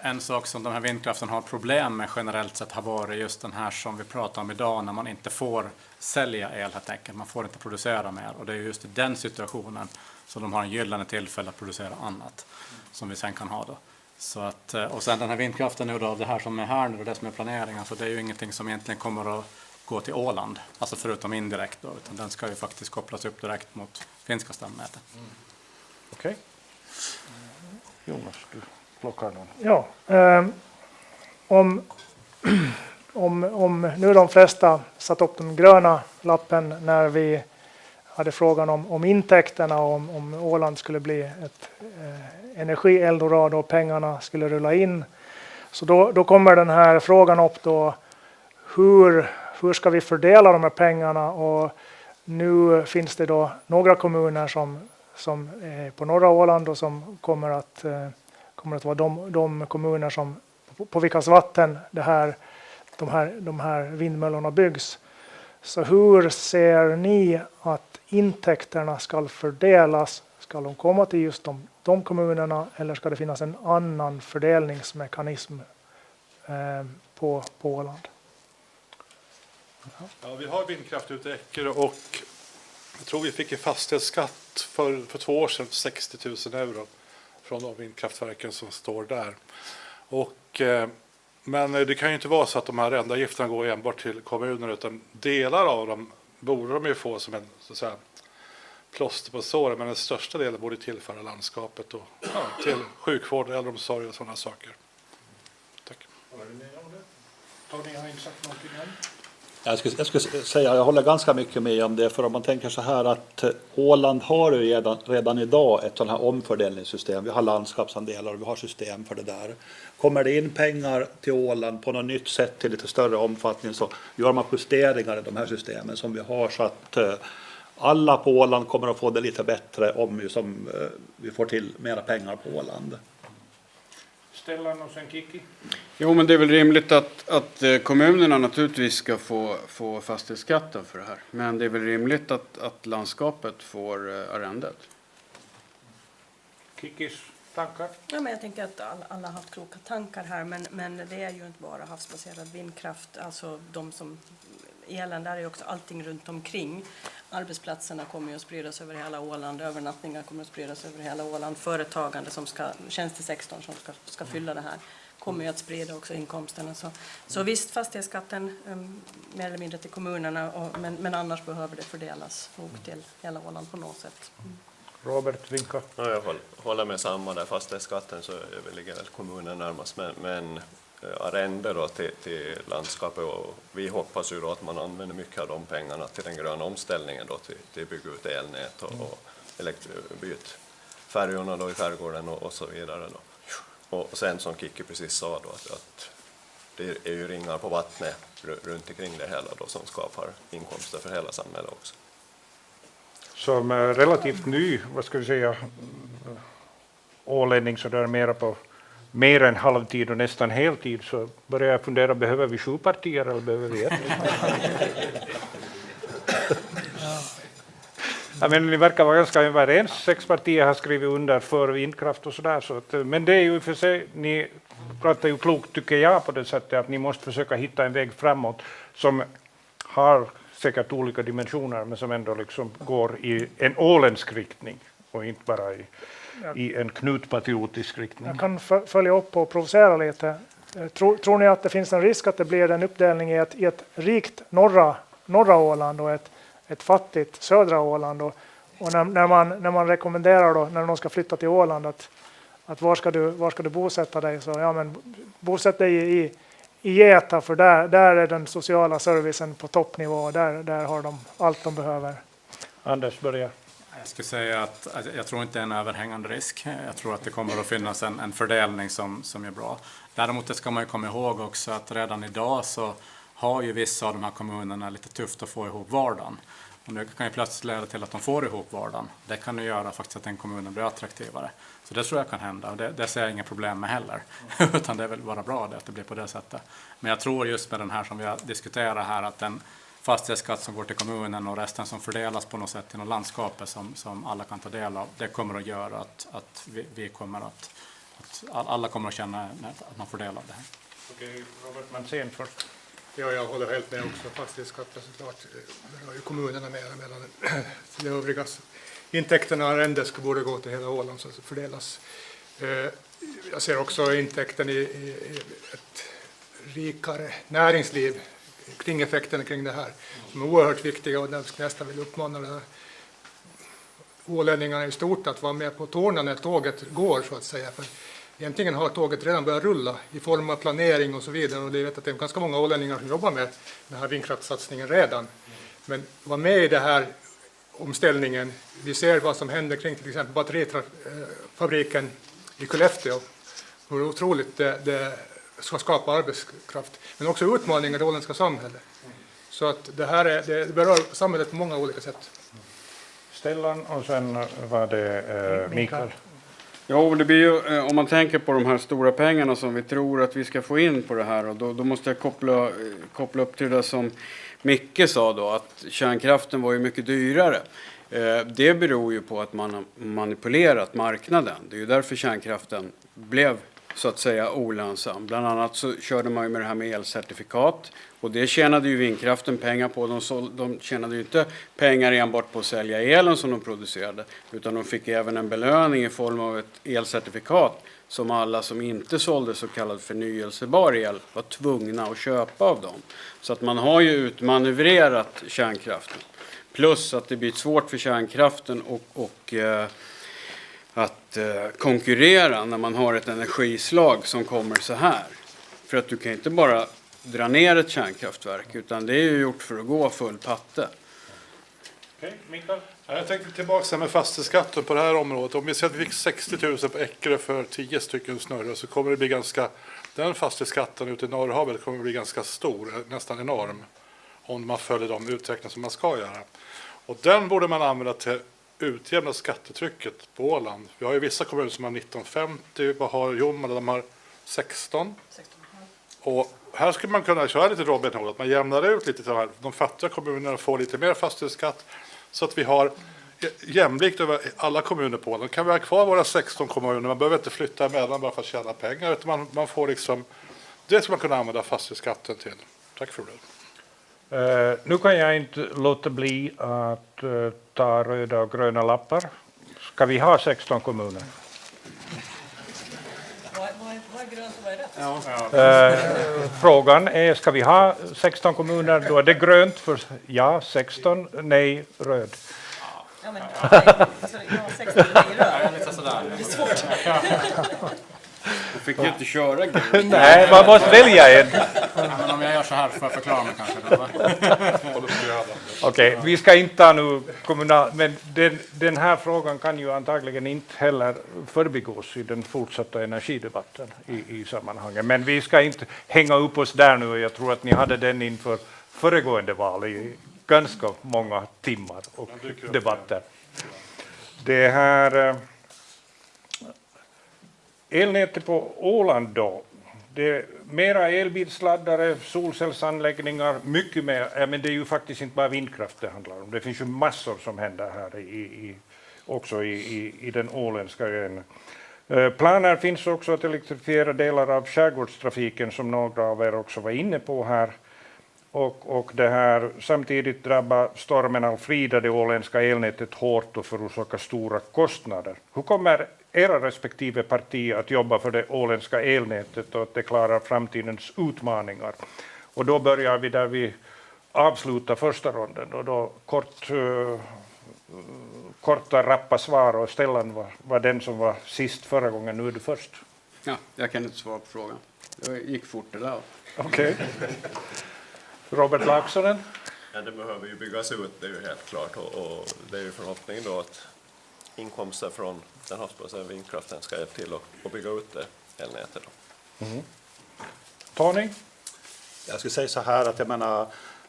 en sak som den här vindkraften har problem med generellt sett har varit just den här som vi pratar om idag när man inte får sälja el helt enkelt. Man får inte producera mer och det är just i den situationen som de har en gyllene tillfälle att producera annat som vi sen kan ha då. Så att, och sen den här vindkraften nu då, det här som är här nu och det som är planeringen, så det är ju ingenting som egentligen kommer att gå till Åland, alltså förutom indirekt då, utan den ska ju faktiskt kopplas upp direkt mot finska stamnätet. Okej. Jonas, du plockar någon. Ja, om nu de flesta satt upp den gröna lappen när vi hade frågan om intäkterna, om Åland skulle bli ett energi-eldorado och pengarna skulle rulla in. Så då kommer den här frågan upp då, hur ska vi fördela de här pengarna? Och nu finns det då några kommuner som är på norra Åland och som kommer att vara de kommuner som på vilkas vatten de här vindmöllorna byggs. Så hur ser ni att intäkterna ska fördelas? Ska de komma till just de kommunerna eller ska det finnas en annan fördelningsmekanism på Åland? Ja, vi har vindkraft ute i Eckerö och jag tror vi fick en fastighetsskatt för 2 år sedan 60 000 euro från de vindkraftverken som står där. Men det kan ju inte vara så att de här arrendeavgifterna går enbart till kommuner utan delar av dem borde de ju få som en så att säga, plåster på såren, men den största delen borde tillföra landskapet och till sjukvård, äldreomsorg och sådana saker. Tack. Tony, har inte sagt någonting än? Jag skulle säga, jag håller ganska mycket med om det, för om man tänker så här att Åland har ju redan idag ett sådant här omfördelningssystem. Vi har landskapsandelar och vi har system för det där. Kommer det in pengar till Åland på något nytt sätt till lite större omfattning så gör man justeringar i de här systemen som vi har så att alla på Åland kommer att få det lite bättre om vi får till mera pengar på Åland. Stellan och sen Kiki. Jo, men det är väl rimligt att kommunerna naturligtvis ska få fastighetsskatten för det här. Men det är väl rimligt att landskapet får arrendet. Kikis tankar? Ja, men jag tänker att alla har haft kloka tankar här, men det är ju inte bara havsbaserad vindkraft. Alltså de som elen, där är ju också allting runt omkring. Arbetsplatserna kommer ju att spridas över hela Åland, övernattningar kommer att spridas över hela Åland, företagande som tjänstesektorn som ska fylla det här kommer ju att sprida också inkomsterna. Så visst, fastighetsskatten mer eller mindre till kommunerna, men annars behöver det fördelas till hela Åland på något sätt. Robert, vinka. Ja, jag håller med samma där. Fastighetsskatten så ligger väl kommunen närmast, men arrende då till landskapet, och vi hoppas ju då att man använder mycket av de pengarna till den gröna omställningen då, till bygga ut elnät och byt färjorna då i skärgården och så vidare då. Och sen som Kikki precis sa då att det är ju ringar på vattnet runt omkring det hela då som skapar inkomster för hela samhället också. Som relativt ny, vad ska vi säga, ålänning så där mera på mer än halvtid och nästan heltid, så börjar jag fundera, behöver vi 7 partier eller behöver vi ett? Ja, men ni verkar vara ganska överens. 6 partier har skrivit under för vindkraft och sådär. Så att, men det är ju för sig, ni pratar ju klokt tycker jag på det sättet att ni måste försöka hitta en väg framåt som har säkert olika dimensioner men som ändå liksom går i en åländsk riktning och inte bara i en knutpatriotisk riktning. Jag kan följa upp och provocera lite. Tror ni att det finns en risk att det blir en uppdelning i ett rikt norra Åland och ett fattigt södra Åland? Och när man rekommenderar då, när de ska flytta till Åland att var ska du bosätta dig? Så ja, men bosätt dig i Geta, för där är den sociala servicen på toppnivå. Där har de allt de behöver. Anders, börja. Jag skulle säga att jag tror inte det är en överhängande risk. Jag tror att det kommer att finnas en fördelning som är bra. Däremot det ska man ju komma ihåg också att redan idag så har ju vissa av de här kommunerna lite tufft att få ihop vardagen. Och nu kan ju plötsligt leda till att de får ihop vardagen. Det kan ju göra faktiskt att den kommunen blir attraktivare. Så det tror jag kan hända. Och det ser jag inga problem med heller. Utan det är väl bara bra att det blir på det sättet. Men jag tror just med den här som vi har diskuterat här att den fastighetsskatt som går till kommunen och resten som fördelas på något sätt inom landskapet som alla kan ta del av, det kommer att göra att vi kommer att alla kommer att känna att man får del av det här. Okej, Robert Mansén först. Ja, jag håller helt med också. Fastighetsskatten såklart. Det har ju kommunerna med mellan det övriga. Intäkterna och arrende borde gå till hela Åland så fördelas. Jag ser också intäkten i ett rikare näringsliv kring effekterna kring det här som är oerhört viktiga, och jag nästan vill uppmana ålänningarna i stort att vara med på tårna när tåget går så att säga. För egentligen har tåget redan börjat rulla i form av planering och så vidare, och det vet att det är ganska många ålänningar som jobbar med den här vindkraftsatsningen redan. Men var med i det här omställningen. Vi ser vad som händer kring till exempel batterifabriken i Skellefteå. Hur otroligt det ska skapa arbetskraft, men också utmaningar i det åländska samhället. Så att det berör samhället på många olika sätt. Stellan och sen var det Mikael. Ja, det blir ju, om man tänker på de här stora pengarna som vi tror att vi ska få in på det här, och då måste jag koppla upp till det som Micke sa då, att kärnkraften var ju mycket dyrare. Det beror ju på att man har manipulerat marknaden. Det är ju därför kärnkraften blev så att säga olönsam. Bland annat så körde man ju med det här med elcertifikat, och det tjänade ju vindkraften pengar på. De tjänade ju inte pengar enbart på att sälja elen som de producerade, utan de fick även en belöning i form av ett elcertifikat som alla som inte sålde så kallad förnyelsebar el var tvungna att köpa av dem. Så att man har ju utmanövrerat kärnkraften. Plus att det blir svårt för kärnkraften och att konkurrera när man har ett energislag som kommer så här. För att du kan inte bara dra ner ett kärnkraftverk, utan det är ju gjort för att gå full patte. Okej, Mikael? Jag tänkte tillbaka med fastighetsskatten på det här området. Om vi säger att vi fick 60 000 på Eckerö för 10 stycken snurror, så kommer det bli den fastighetsskatten ute i Norrhavet kommer att bli ganska stor, nästan enorm, om man följer de uträkningar som man ska göra. Och den borde man använda till utjämna skattetrycket på Åland. Vi har ju vissa kommuner som har 1950, vad har Johanna, de har 16. Och här skulle man kunna köra lite Robin Hood, att man jämnar ut lite till de fattiga kommunerna, får lite mer fastighetsskatt, så att vi har jämlikt över alla kommuner på Åland. Kan vi ha kvar våra 16 kommuner, man behöver inte flytta emellan bara för att tjäna pengar, utan man får liksom, det ska man kunna använda fastighetsskatten till. Tack för det. Nu kan jag inte låta bli att ta röda och gröna lappar. Ska vi ha 16 kommuner? Vad är grönt och vad är rätt? Frågan är, ska vi ha 16 kommuner? Då är det grönt för ja, 16, nej, röd. Ja, men ja, 16 nej, röd. Det är svårt. Du fick ju inte köra. Nej, man måste välja en. Men om jag gör så här får jag förklara mig kanske. Okej, vi ska inte ta nu men den här frågan kan ju antagligen inte heller förbigås i den fortsatta energidebatten i sammanhanget. Men vi ska inte hänga upp oss där nu, och jag tror att ni hade den inför föregående val i ganska många timmar och debatter. Det här elnätet på Åland då, Det är mera elbilsladdare, solcellsanläggningar, mycket mer. Men det är ju faktiskt inte bara vindkraft det handlar om. Det finns ju massor som händer här också i den åländska ön. Planer finns också att elektrifiera delar av skärgårdstrafiken som några av er också var inne på här. Och det här samtidigt drabbar stormen Alfrida det åländska elnätet hårt och förorsakar stora kostnader. Hur kommer era respektive partier att jobba för det åländska elnätet och att det klarar framtidens utmaningar? Och då börjar vi där vi avslutar första ronden. Och då korta, rappa svar, och Stellan var den som var sist förra gången. Nu är du först. Ja, jag kan inte svara på frågan. Det gick fort det där. Okej. Robert Laaksonen? Ja, det behöver ju byggas ut, det är ju helt klart. Och det är ju förhoppningen då att inkomster från den havsbaserade vindkraften ska hjälpa till att bygga ut det elnätet. Tony? Jag skulle säga så här att jag menar,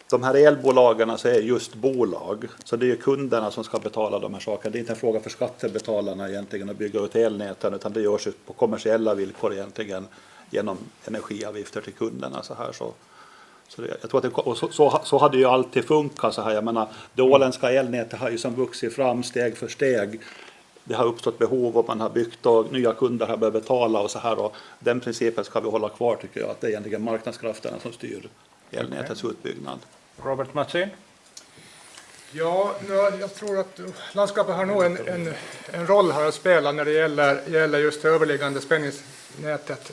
de här elbolagen så är just bolag, så det är ju kunderna som ska betala de här sakerna. Det är inte en fråga för skattebetalarna egentligen att bygga ut elnäten, utan det görs på kommersiella villkor egentligen genom energiavgifter till kunderna. Jag tror att så hade ju alltid funkat så här. Jag menar, det åländska elnätet har ju som vuxit fram steg för steg. Det har uppstått behov och man har byggt och nya kunder har börjat betala och så här. Och den principen ska vi hålla kvar, tycker jag, att det är egentligen marknadskrafterna som styr elnätets utbyggnad. Robert Matzén? Ja, jag tror att landskapet har nog en roll här att spela när det gäller just det överliggande spänningsnätet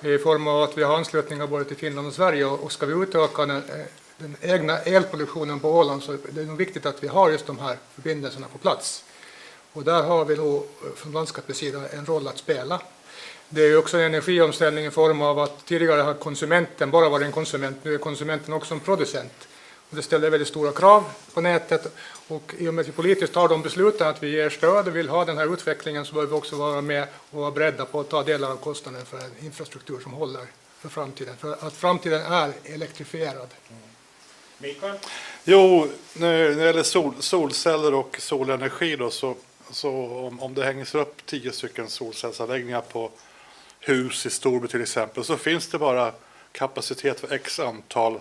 i form av att vi har anslutningar både till Finland och Sverige, och ska vi utöka den egna elproduktionen på Åland så är det nog viktigt att vi har just de här förbindelserna på plats. Och där har vi nog från landskapets sida en roll att spela. Det är ju också en energiomställning i form av att tidigare har konsumenten bara varit en konsument, nu är konsumenten också en producent. Och det ställer väldigt stora krav på nätet, och i och med att vi politiskt tar de besluten att vi ger stöd och vill ha den här utvecklingen, så bör vi också vara med och vara beredda på att ta delar av kostnaden för en infrastruktur som håller för framtiden. För att framtiden är elektrifierad. Mikael? Jo, när det gäller solceller och solenergi då, så om det hängs upp 10 stycken solcellsanläggningar på hus i Storby till exempel, så finns det bara kapacitet för x antal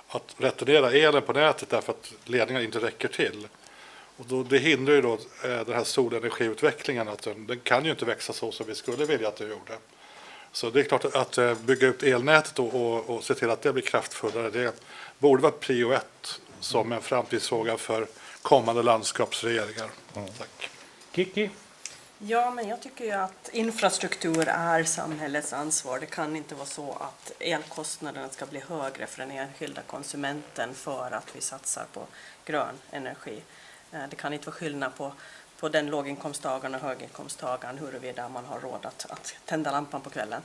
att returnera elen på nätet därför att ledningarna inte räcker till. Och då, det hindrar ju då den här solenergiutvecklingen, att den kan ju inte växa så som vi skulle vilja att det gjorde. Så det är klart att bygga ut elnätet och se till att det blir kraftfullare, det borde vara prio 1 som en framtidsfråga för kommande landskapsregeringar. Tack. Kiki? Ja, men jag tycker ju att infrastruktur är samhällets ansvar. Det kan inte vara så att elkostnaderna ska bli högre för den enskilda konsumenten för att vi satsar på grön energi. Det kan inte vara skillnad på den låginkomsttagaren och höginkomsttagaren huruvida man har råd att tända lampan på kvällen.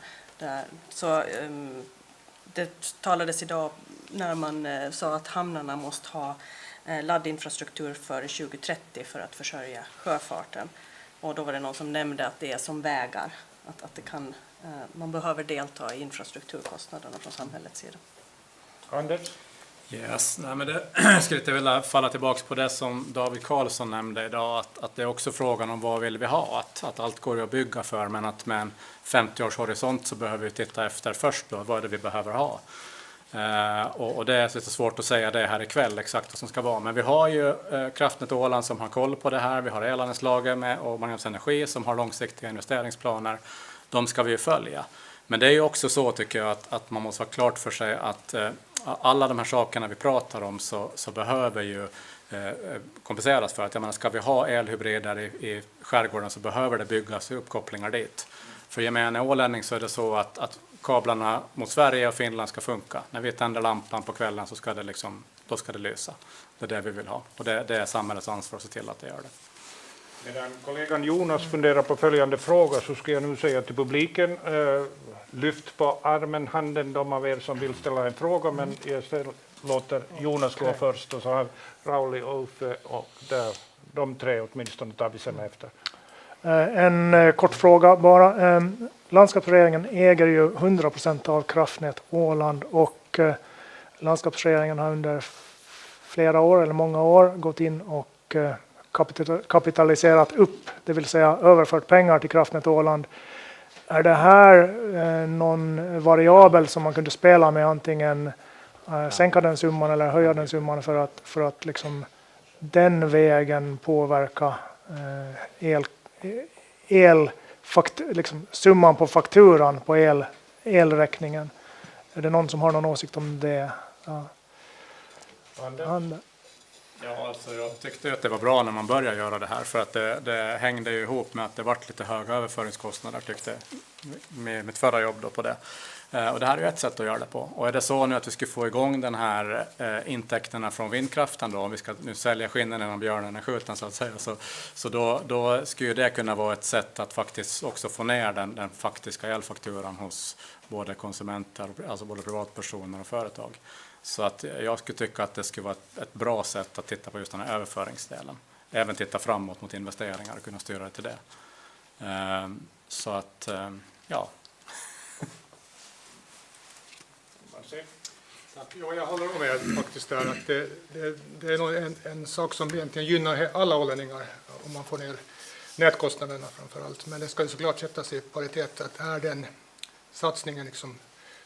Det talades idag när man sa att hamnarna måste ha laddinfrastruktur för 2030 för att försörja sjöfarten. Och då var det någon som nämnde att det är som vägar, att det kan, man behöver delta i infrastrukturkostnaderna från samhällets sida. Anders? Yes, nej, men det skulle inte vilja falla tillbaka på det som David Karlsson nämnde idag, att det är också frågan om vad vill vi ha, att allt går ju att bygga för, men att med en 50-års horisont så behöver vi titta efter först då, vad är det vi behöver ha. Och det är lite svårt att säga det här ikväll exakt vad som ska vara, men vi har ju Kraftnät Åland som har koll på det här, vi har elanläggningslagen med och Margareta Energi som har långsiktiga investeringsplaner, de ska vi ju följa. Men det är ju också så, tycker jag, att man måste vara klart för sig att alla de här sakerna vi pratar om så behöver ju kompenseras för att, jag menar, ska vi ha elhybrider i skärgården så behöver det byggas uppkopplingar dit. För gemene ålänning så är det så att kablarna mot Sverige och Finland ska funka. När vi tänder lampan på kvällen så ska det då ska det lysa. Det är det vi vill ha. Och det är samhällets ansvar att se till att det gör det. Medan kollegan Jonas funderar på följande fråga så ska jag nu säga till publiken, lyft på armen, handen, de av er som vill ställa en fråga, men jag låter Jonas gå först och så har Rauli, Uffe och där, de tre åtminstone tar vi sen efter. En kort fråga bara. Landskapsregeringen äger ju 100% av Kraftnät Åland, och landskapsregeringen har under flera år eller många år gått in och kapitaliserat upp, det vill säga överfört pengar till Kraftnät Åland. Är det här någon variabel som man kunde spela med, antingen sänka den summan eller höja den summan för att liksom den vägen påverka liksom summan på fakturan på elräkningen? Är det någon som har någon åsikt om det? Ja. Ja, alltså jag tyckte att det var bra när man började göra det här, för att det hängde ju ihop med att det varit lite höga överföringskostnader, tyckte med mitt förra jobb då på det. Och det här är ju ett sätt att göra det på. Och är det så nu att vi ska få igång den här intäkterna från vindkraften då, om vi ska nu sälja skinnen innan björnen är skjuten så att säga, så då skulle det kunna vara ett sätt att faktiskt också få ner den faktiska elfakturan hos både konsumenter, alltså både privatpersoner och företag. Så att jag skulle tycka att det skulle vara ett bra sätt att titta på just den här överföringsdelen. Även titta framåt mot investeringar och kunna styra det till det. Så att, ja. Ja, jag håller med faktiskt där att det är nog en sak som egentligen gynnar alla ålänningar om man får ner nätkostnaderna framför allt. Men det ska ju såklart sättas i paritet, att är den satsningen liksom,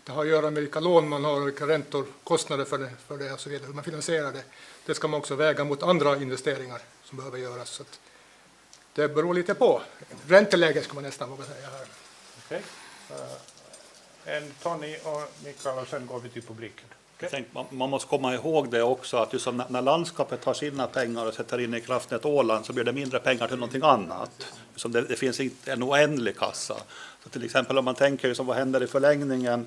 det har att göra med vilka lån man har och vilka räntor, kostnader för det och så vidare, hur man finansierar det. Det ska man också väga mot andra investeringar som behöver göras. Så att det beror lite på. Ränteläge ska man nästan våga säga här. Okej. En Tony och Mikael, och sen går vi till publiken. Okay. Man måste komma ihåg det också, att just när landskapet tar sina pengar och sätter in i Kraftnät Åland så blir det mindre pengar till någonting annat. Som det finns inte en oändlig kassa. Så till exempel om man tänker som vad händer i förlängningen,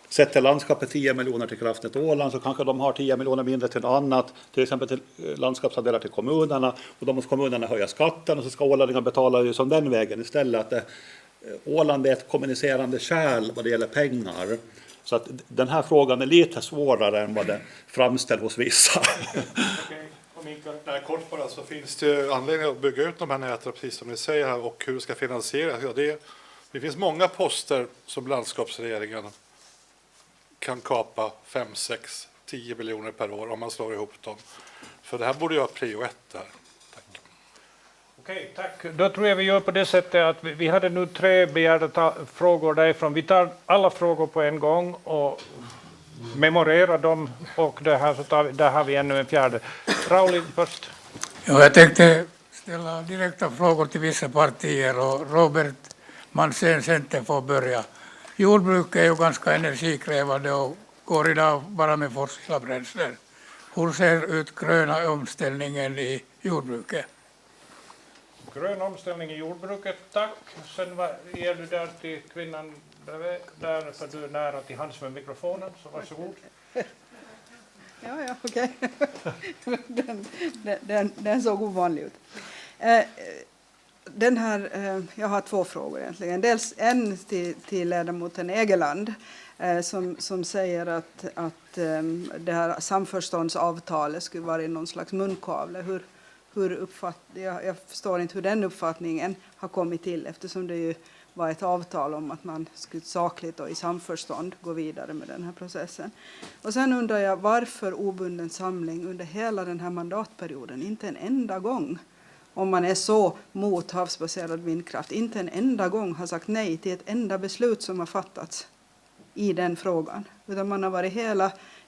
sätter landskapet 10 miljoner till Kraftnät Åland så kanske de har 10 miljoner mindre till något annat, till exempel till landskapsandelar till kommunerna, och då måste kommunerna höja skatten och så ska ålänningar betala ju som den vägen istället. Att Åland är ett kommunicerande kärl vad det gäller pengar. Så att den här frågan är lite svårare än vad det framställs hos vissa. Nej, kort bara så finns det anledning att bygga ut de här näten, precis som ni säger här, och hur det ska finansieras. Ja, det finns många poster som landskapsregeringen kan kapa 5, 6, 10 miljoner per år om man slår ihop dem. För det här borde ju vara prio 1 där. Okej, tack. Då tror jag vi gör på det sättet att vi hade nu 3 begärda frågor därifrån. Vi tar alla frågor på en gång och memorerar dem, och där har vi ännu en 4:e. Rauli först. Ja, jag tänkte ställa direkta frågor till vissa partier, och Robert Mansen, Center, får börja. Jordbruket är ju ganska energikrävande och går idag bara med fossila bränslen. Hur ser ut gröna omställningen i jordbruket? Grön omställning i jordbruket, tack. Sen ger du där till kvinnan där, för du är nära till hands med mikrofonen, så varsågod. Ja, okej. Den såg ovanlig ut. Jag har 2 frågor egentligen. Dels en till ledamoten Egeland som säger att det här samförståndsavtalet skulle vara någon slags munkavle. Jag förstår inte hur den uppfattningen har kommit till, eftersom det ju var ett avtal om att man skulle sakligt och i samförstånd gå vidare med den här processen. Och sen undrar jag varför obunden samling under hela den här mandatperioden inte en enda gång, om man är så mot havsbaserad vindkraft, inte en enda gång har sagt nej till ett enda beslut som har fattats i den frågan. Utan man har varit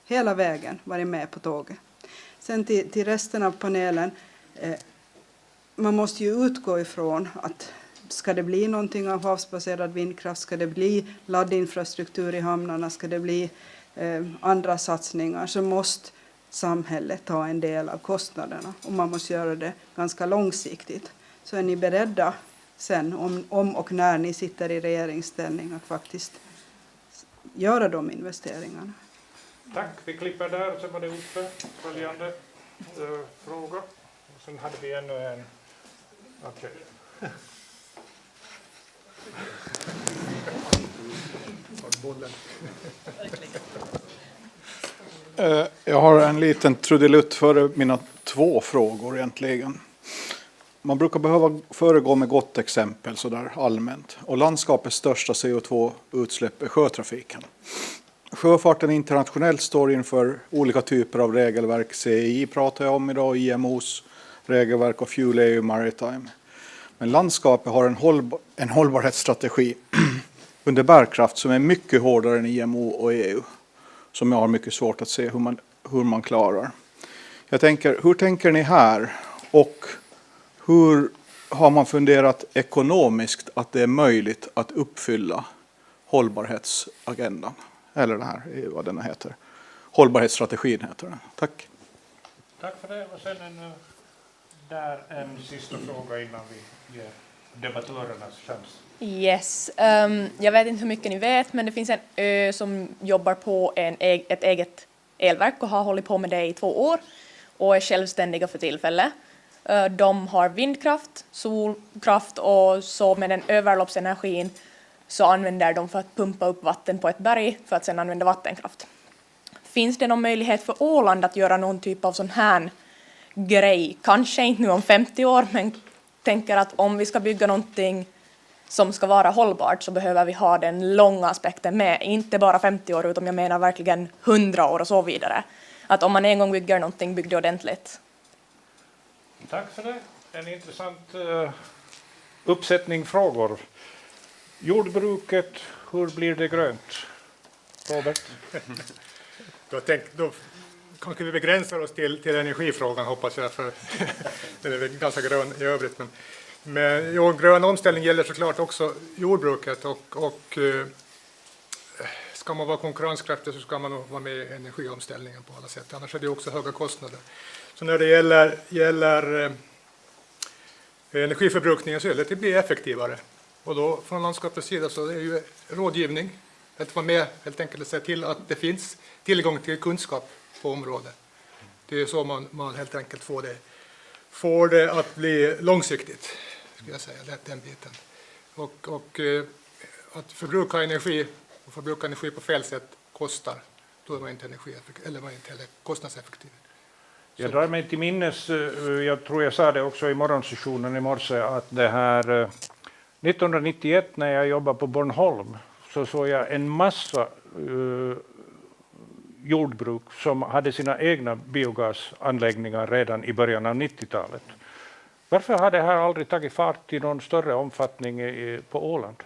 hela vägen varit med på tåget. Sen till resten av panelen. Man måste ju utgå ifrån att ska det bli någonting av havsbaserad vindkraft, ska det bli laddinfrastruktur i hamnarna, ska det bli andra satsningar, så måste samhället ta en del av kostnaderna, och man måste göra det ganska långsiktigt. Så är ni beredda sen, om och när ni sitter i regeringsställning, att faktiskt göra de investeringarna? Tack, vi klipper där, sen var det uppe följande fråga. Sen hade vi ännu en. Okej. Jag har en liten trudelutt före mina 2 frågor egentligen. Man brukar behöva föregå med gott exempel så där allmänt. Och landskapets största CO2-utsläpp är sjötrafiken. Sjöfarten internationellt står inför olika typer av regelverk. CI pratar jag om idag, IMOs regelverk och Fuel EU Maritime. Men landskapet har en hållbarhetsstrategi under bärkraft som är mycket hårdare än IMO och EU. Som jag har mycket svårt att se hur man klarar. Jag tänker, hur tänker ni här? Och hur har man funderat ekonomiskt att det är möjligt att uppfylla hållbarhetsagendan? Eller det här, vad den heter. Hållbarhetsstrategin heter den. Tack. Tack för det. Och sen en sista fråga innan vi ger debattörernas chans. Yes. Jag vet inte hur mycket ni vet, men det finns en ö som jobbar på ett eget elverk och har hållit på med det i 2 år och är självständiga för tillfället. De har vindkraft, solkraft och så med den överloppsenergin så använder de för att pumpa upp vatten på ett berg för att sedan använda vattenkraft. Finns det någon möjlighet för Åland att göra någon typ av sån här grej? Kanske inte nu om 50 år, men tänker att om vi ska bygga någonting som ska vara hållbart så behöver vi ha den långa aspekten med. Inte bara 50 år utan jag menar verkligen 100 år och så vidare. Att om man en gång bygger någonting, bygg det ordentligt. Tack för det. En intressant uppsättning frågor. Jordbruket, hur blir det grönt? Robert? Då kanske vi begränsar oss till energifrågan, hoppas jag, för den är väl ganska grön i övrigt. Men grön omställning gäller såklart också jordbruket och ska man vara konkurrenskraftig så ska man nog vara med i energiomställningen på alla sätt. Annars är det också höga kostnader. Så när det gäller energiförbrukningen så gäller det att det blir effektivare. Och då från landskapets sida så är det ju rådgivning. Att vara med helt enkelt och se till att det finns tillgång till kunskap på området. Det är så man helt enkelt får det att bli långsiktigt, skulle jag säga, den biten. Och att förbruka energi på fel sätt kostar. Då är man inte heller kostnadseffektiv. Jag drar mig till minnes, jag tror jag sa det också i morgonsessionen i morse, att det här 1991 när jag jobbade på Bornholm så såg jag en massa jordbruk som hade sina egna biogasanläggningar redan i början av 90-talet. Varför har det här aldrig tagit fart i någon större omfattning på Åland?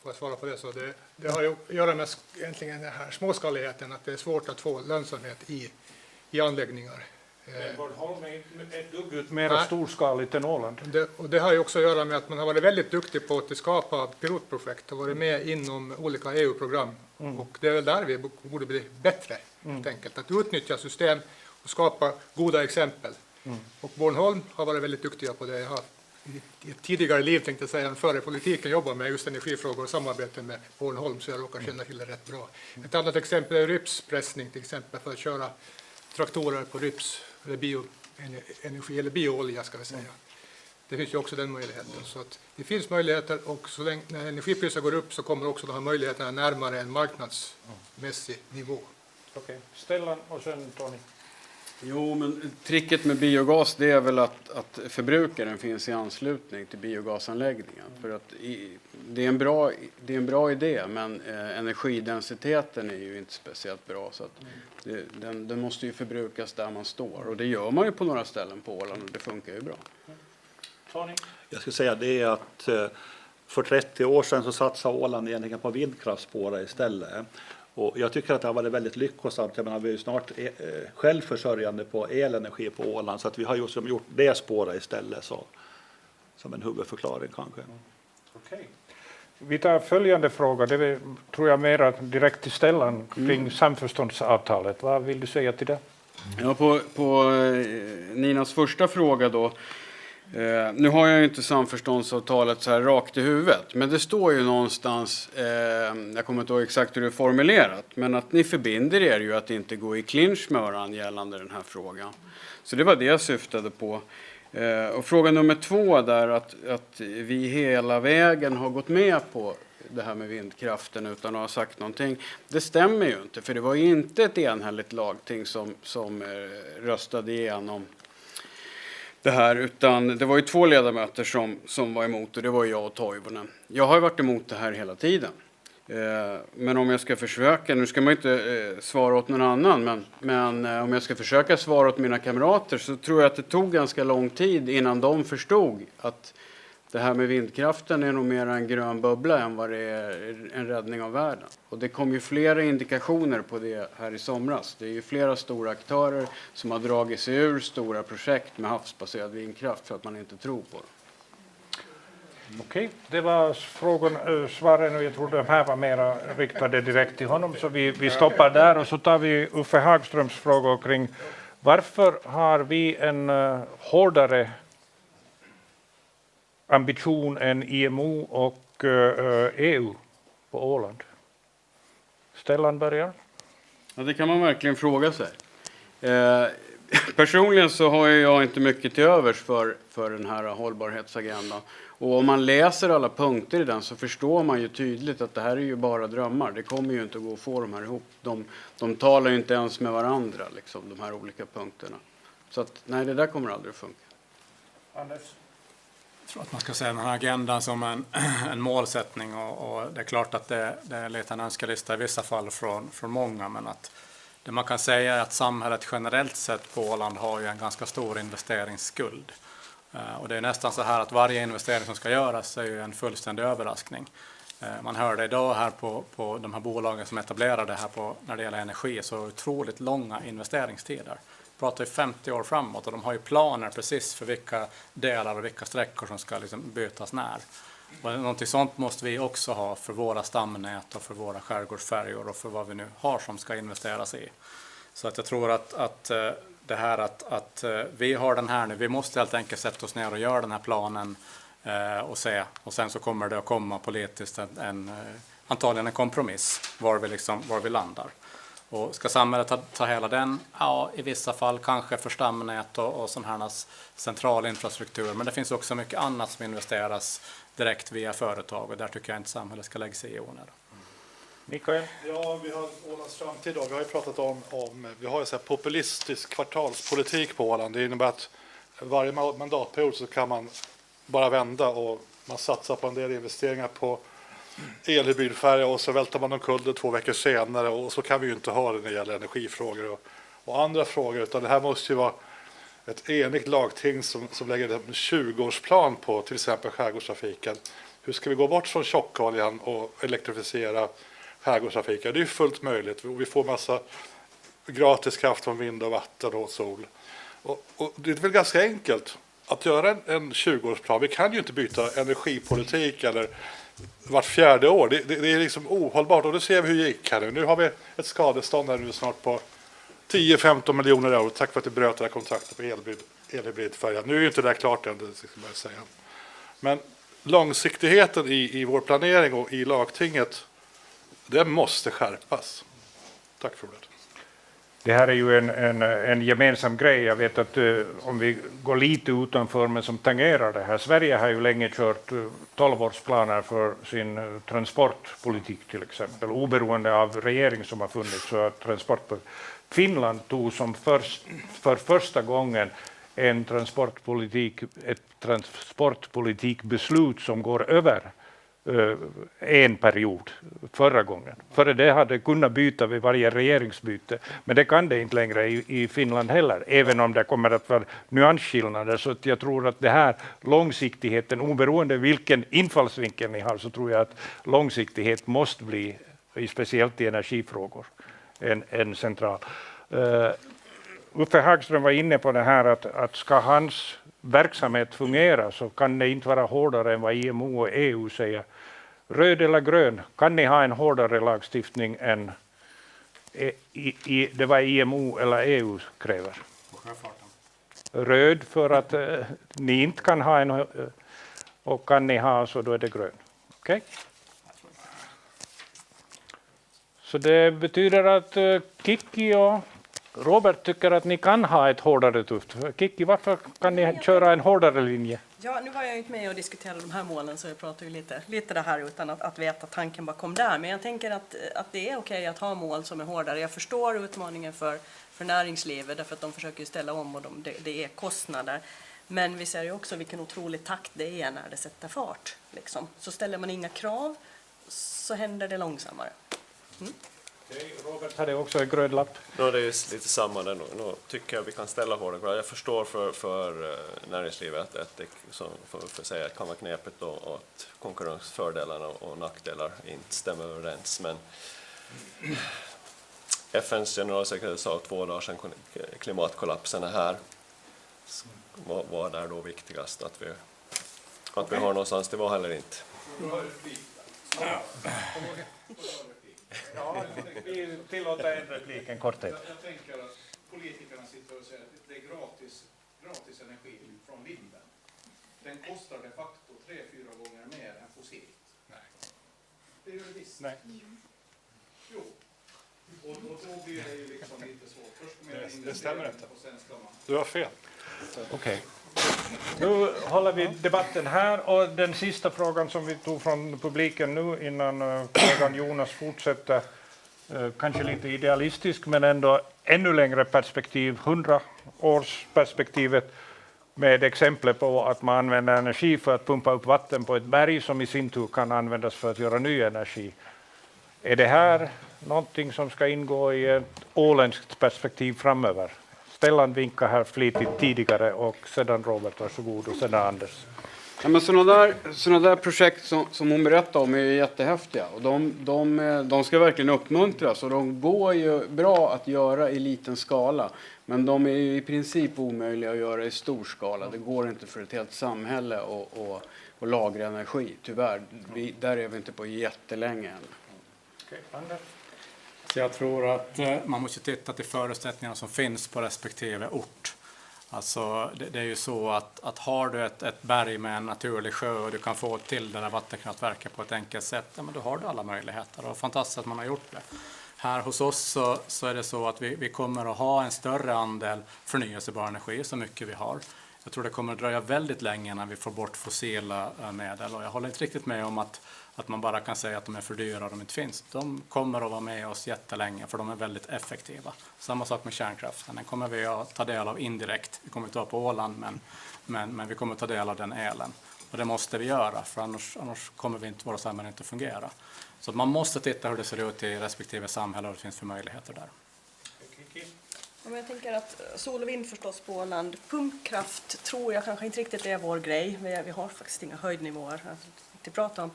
Får jag svara på det så det har ju att göra med egentligen den här småskaligheten, att det är svårt att få lönsamhet i anläggningar. Men Bornholm är inte ett dugg ut mer storskaligt än Åland. Det har ju också att göra med att man har varit väldigt duktig på att skapa pilotprojekt och varit med inom olika EU-program. Och det är väl där vi borde bli bättre, helt enkelt. Att utnyttja system och skapa goda exempel. Och Bornholm har varit väldigt duktiga på det. Jag har i ett tidigare liv, tänkte jag säga, före politiken jobbat med just energifrågor och samarbete med Bornholm, så jag råkar känna till det rätt bra. Ett annat exempel är rypspressning, till exempel, för att köra traktorer på ryps, eller bioenergi, eller bioolja ska vi säga. Det finns ju också den möjligheten. Så att det finns möjligheter, och så länge när energipriser går upp så kommer också de här möjligheterna närmare en marknadsmässig nivå. Okej. Stellan och sen Tony. Jo, men tricket med biogas det är väl att förbrukaren finns i anslutning till biogasanläggningen. För att det är en bra idé, men energidensiteten är ju inte speciellt bra. Så att den måste ju förbrukas där man står. Och det gör man ju på några ställen på Åland och det funkar ju bra. Tony? Jag skulle säga det att för 30 år sedan så satsade Åland egentligen på vindkraftspårar istället. Och jag tycker att det har varit väldigt lyckosamt. Jag menar, vi är ju snart självförsörjande på elenergi på Åland, så att vi har just gjort det spåret istället, så, som en huvudförklaring kanske. Okej. Vi tar följande fråga, det tror jag mera direkt till Stellan kring samförståndsavtalet. Vad vill du säga till det? Ja, på Ninas första fråga då. Nu har jag ju inte samförståndsavtalet så här rakt i huvudet, men det står ju någonstans, jag kommer inte ihåg exakt hur det är formulerat, men att ni förbinder er ju att inte gå i clinch med varandra gällande den här frågan. Så det var det jag syftade på. Och fråga nummer 2 där, att vi hela vägen har gått med på det här med vindkraften utan att ha sagt någonting. Det stämmer ju inte, för det var ju inte ett enhälligt lagting som röstade igenom det här, utan det var ju 2 ledamöter som var emot, och det var jag och Toivonen. Jag har ju varit emot det här hela tiden. Men om jag ska försöka, nu ska man inte svara åt någon annan, men om jag ska försöka svara åt mina kamrater så tror jag att det tog ganska lång tid innan de förstod att Det här med vindkraften är nog mer en grön bubbla än vad det är en räddning av världen. Och det kom ju flera indikationer på det här i somras. Det är ju flera stora aktörer som har dragit sig ur stora projekt med havsbaserad vindkraft för att man inte tror på det. Okej, det var svaren och jag tror de här var mera riktade direkt till honom. Så vi stoppar där och så tar vi Uffe Hagströms frågor kring varför har vi en hårdare ambition än IMO och EU på Åland? Stellan börjar. Ja, det kan man verkligen fråga sig. Personligen så har jag inte mycket till övers för den här hållbarhetsagendan. Och om man läser alla punkter i den så förstår man ju tydligt att det här är ju bara drömmar. Det kommer ju inte att gå att få de här ihop. De talar ju inte ens med varandra, liksom, de här olika punkterna. Så att, nej, det där kommer aldrig att funka. Anders? Jag tror att man ska se den här agendan som en målsättning och det är klart att det är lite en önskelista i vissa fall från många, men att det man kan säga är att samhället generellt sett på Åland har ju en ganska stor investeringsskuld. Och det är nästan så här att varje investering som ska göras är ju en fullständig överraskning. Man hörde idag här på de här bolagen som etablerade här när det gäller energi så otroligt långa investeringstider. Vi pratar ju 50 år framåt och de har ju planer precis för vilka delar och vilka sträckor som ska liksom bytas när. Och någonting sånt måste vi också ha för våra stamnät och för våra skärgårdsfärjor och för vad vi nu har som ska investeras i. Så att jag tror att det här att vi har den här nu, vi måste helt enkelt sätta oss ner och göra den här planen och se. Och sen så kommer det att komma politiskt antagligen en kompromiss var vi landar. Och ska samhället ta hela den? Ja, i vissa fall kanske för stamnät och sån här central infrastruktur. Men det finns också mycket annat som investeras direkt via företag och där tycker jag inte samhället ska lägga sig i onödan. Mikael? Ja, vi har Ålands framtid då. Vi har ju pratat om vi har ju så här populistisk kvartalspolitik på Åland. Det innebär att varje mandatperiod så kan man bara vända och man satsar på en del investeringar på elhybridfärja och så välter man omkull det 2 veckor senare och så kan vi ju inte ha det när det gäller energifrågor och andra frågor, utan det här måste ju vara ett enigt lagting som lägger en 20-årsplan på till exempel skärgårdstrafiken. Hur ska vi gå bort från tjockoljan och elektrifiera skärgårdstrafiken? Det är ju fullt möjligt. Vi får massa gratis kraft från vind och vatten och sol. Och det är väl ganska enkelt att göra en 20-årsplan. Vi kan ju inte byta energipolitik eller vart 4:e år. Det är liksom ohållbart och då ser vi hur det gick här nu. Nu har vi ett skadestånd här nu snart på 10-15 miljoner euro tack för att det bröt det här kontraktet på elhybridfärja. Nu är ju inte det där klart än, det ska jag säga. Men långsiktigheten i vår planering och i lagtinget, det måste skärpas. Tack för det. Det här är ju en gemensam grej. Jag vet att om vi går lite utanför men som tangerar det här. Sverige har ju länge kört 12-årsplaner för sin transportpolitik till exempel. Oberoende av regering som har funnits så att Finland tog som för första gången ett transportpolitikbeslut som går över en period förra gången. Före det hade kunnat byta vid varje regeringsbyte, men det kan det inte längre i Finland heller, även om det kommer att vara nyansskillnader. Så att jag tror att det här långsiktigheten, oberoende vilken infallsvinkel ni har, så tror jag att långsiktighet måste bli, speciellt i energifrågor, en central. Uffe Hagström var inne på det här att ska hans verksamhet fungera så kan det inte vara hårdare än vad IMO och EU säger. Röd eller grön, kan ni ha en hårdare lagstiftning än det var IMO eller EU kräver? Röd för att ni inte kan ha en och kan ni ha så då är det grön. Okej? Så det betyder att Kikki och Robert tycker att ni kan ha ett hårdare tufft. Kikki, varför kan ni köra en hårdare linje? Ja, nu var jag inte med och diskuterade de här målen så jag pratar ju lite det här utan att veta tanken bakom där. Men jag tänker att det är okej att ha mål som är hårdare. Jag förstår utmaningen för näringslivet därför att de försöker ställa om och det är kostnader. Men vi ser ju också vilken otrolig takt det är när det sätter fart. Liksom. Så ställer man inga krav så händer det långsammare. Mm. Robert hade också en grön lapp. No, det är lite samma där. Nu tycker jag vi kan ställa hårda krav. Jag förstår för näringslivet att det för sig kan vara knepigt och att konkurrensfördelarna och nackdelar inte stämmer överens. Men FNs generalsekreterare sa 2 dagar sedan klimatkollapsen är här. Vad är då viktigast? Att vi har någonstans det var heller inte. Ja, vi tillåter en replik, en korthet. Jag tänker att politikerna sitter och säger att det är gratis energi från vinden. Den kostar de facto 3-4 gånger mer än fossilt. Nej. Det gör det visst. Nej. Jo. Och då blir det ju liksom lite svårt. Först med det stämmer inte. Och sen ska man... Du har fel. Okej. Nu håller vi debatten här och den sista frågan som vi tog från publiken nu innan kollegan Jonas fortsätter, kanske lite idealistisk men ändå ännu längre perspektiv, 100-årsperspektivet med exempel på att man använder energi för att pumpa upp vatten på ett berg som i sin tur kan användas för att göra ny energi. Är det här någonting som ska ingå i ett åländskt perspektiv framöver? Stellan vinkar här flitigt tidigare och sedan Robert, varsågod, och sedan Anders. Ja, men sådana där projekt som hon berättade om är ju jättehäftiga och de ska verkligen uppmuntras och de går ju bra att göra i liten skala, men de är ju i princip omöjliga att göra i stor skala. Det går inte för ett helt samhälle att lagra energi, tyvärr. Där är vi inte på jättelänge än. Okej, Anders. Så jag tror att man måste titta till förutsättningarna som finns på respektive ort. Alltså, det är ju så att har du ett berg med en naturlig sjö och du kan få till det där vattenkraftverket på ett enkelt sätt, ja, men då har du alla möjligheter. Och fantastiskt att man har gjort det. Här hos oss så är det så att vi kommer att ha en större andel förnyelsebar energi, så mycket vi har. Jag tror det kommer att dröja väldigt länge när vi får bort fossila medel, och jag håller inte riktigt med om att man bara kan säga att de är för dyra och de inte finns. De kommer att vara med oss jättelänge för de är väldigt effektiva. Samma sak med kärnkraften. Den kommer vi att ta del av indirekt. Vi kommer inte att ta på Åland, men vi kommer att ta del av den elen. Och det måste vi göra, för annars kommer våra samhällen inte att fungera. Så man måste titta hur det ser ut i respektive samhälle och det finns för möjligheter där. Men jag tänker att sol och vind förstås på Åland. Pumpkraft tror jag kanske inte riktigt är vår grej. Vi har faktiskt inga höjdnivåer att prata om.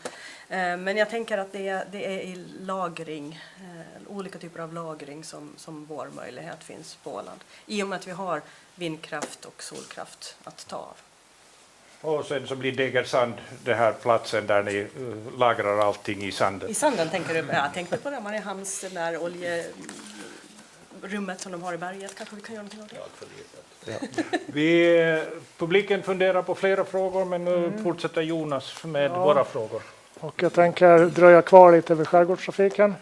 Men jag tänker att det är i lagring, olika typer av lagring som vår möjlighet finns på Åland. I och med att vi har vindkraft och solkraft att ta av. Och sen så blir Degersand den här platsen där ni lagrar allting i sanden. I sanden tänker du? Jag tänkte på det, Mariehamns där oljerummet som de har i berget. Kanske vi kan göra någonting av det. Ja. Publiken funderar på flera frågor, men nu fortsätter Jonas med våra frågor. Och jag tänker dröja kvar lite vid skärgårdstrafiken.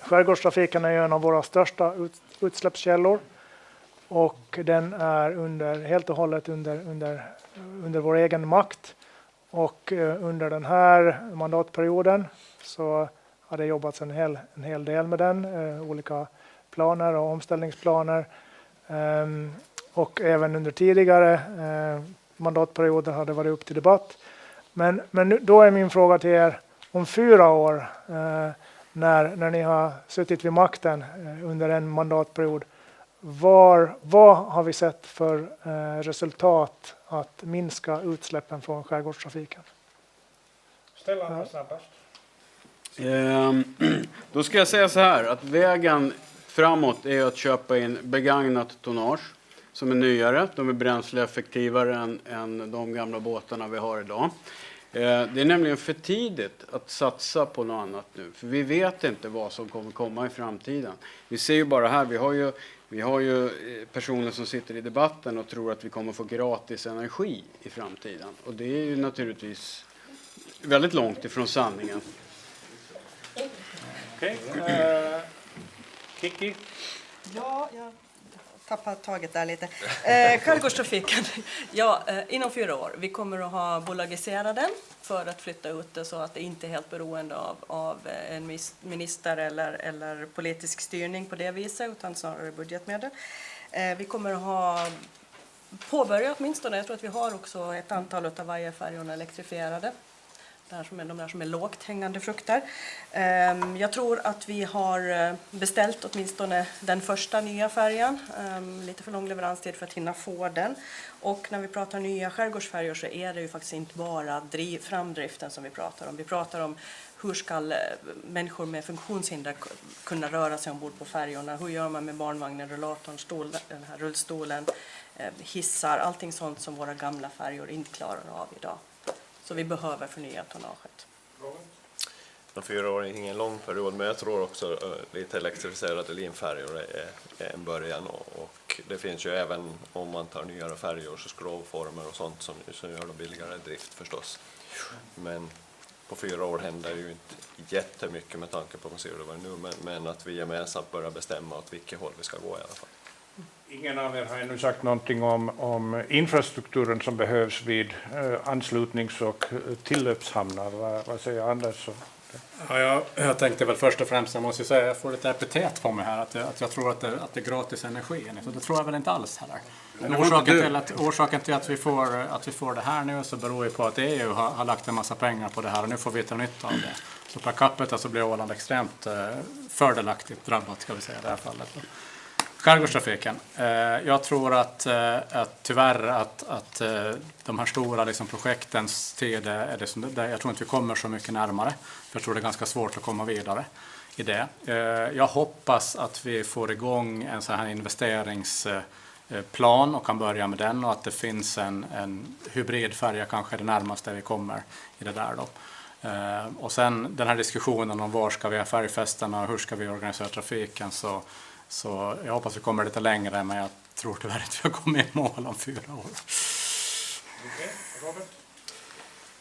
Skärgårdstrafiken är en av våra största utsläppskällor. Och den är helt och hållet under vår egen makt. Och under den här mandatperioden så har det jobbats en hel del med den. Olika planer och omställningsplaner. Och även under tidigare mandatperioder har det varit upp till debatt. Men då är min fråga till er, om 4 år när ni har suttit vid makten under en mandatperiod, vad har vi sett för resultat att minska utsläppen från skärgårdstrafiken? Stellan snabbast. Då ska jag säga så här, att vägen framåt är att köpa in begagnat tonnage som är nyare. De är bränsleeffektivare än de gamla båtarna vi har idag. Det är nämligen för tidigt att satsa på något annat nu. För vi vet inte vad som kommer komma i framtiden. Vi ser ju bara här, vi har ju personer som sitter i debatten och tror att vi kommer få gratis energi i framtiden. Och det är ju naturligtvis väldigt långt ifrån sanningen. Okej. Kiki? Ja, jag tappar taget där lite. Skärgårdstrafiken. Ja, inom 4 år. Vi kommer att ha bolagiserat den för att flytta ut det så att det inte är helt beroende av en minister eller politisk styrning på det viset, utan snarare budgetmedel. Vi kommer att ha påbörjat åtminstone, jag tror att vi har också ett antal av varje färjorna elektrifierade. de där som är lågt hängande frukter. Jag tror att vi har beställt åtminstone den första nya färjan. Lite för lång leveranstid för att hinna få den. Och när vi pratar nya skärgårdsfärjor så är det ju faktiskt inte bara framdriften som vi pratar om. Vi pratar om hur ska människor med funktionshinder kunna röra sig ombord på färjorna? Hur gör man med barnvagnen, rullatorn, den här rullstolen, hissar, allting sånt som våra gamla färjor inte klarar av idag. Så vi behöver förnya tonnaget. 4 år är ingen lång period, men jag tror också lite elektrifierade linfärjor är en början. Och det finns ju även, om man tar nyare färjor, så skrovformer och sånt som gör det billigare drift förstås. Men på 4 år händer ju inte jättemycket med tanke på vad det var nu, men att vi gemensamt börjar bestämma åt vilket håll vi ska gå i alla fall. Ingen av er har ännu sagt någonting om infrastrukturen som behövs vid anslutnings- och tillöpshamnar. Vad säger Anders? Ja, jag tänkte väl först och främst, jag måste säga, jag får lite epitet på mig här, att jag tror att det är gratis energi. Så det tror jag väl inte alls heller. Orsaken till att vi får det här nu så beror ju på att EU har lagt en massa pengar på det här och nu får vi ta nytta av det. Så per capita så blir Åland extremt fördelaktigt drabbat, ska vi säga, i det här fallet. Skärgårdstrafiken. Jag tror att tyvärr att de här stora liksom, projektens tid är det som, jag tror inte vi kommer så mycket närmare. Jag tror det är ganska svårt att komma vidare i det. Jag hoppas att vi får igång en sån här investeringsplan och kan börja med den, och att det finns en hybridfärja kanske det närmaste vi kommer i det där då. Och sen den här diskussionen om var ska vi ha färgfästena och hur ska vi organisera trafiken, så jag hoppas vi kommer lite längre, men jag tror tyvärr inte vi har kommit i mål om 4 år. Okej, Robert?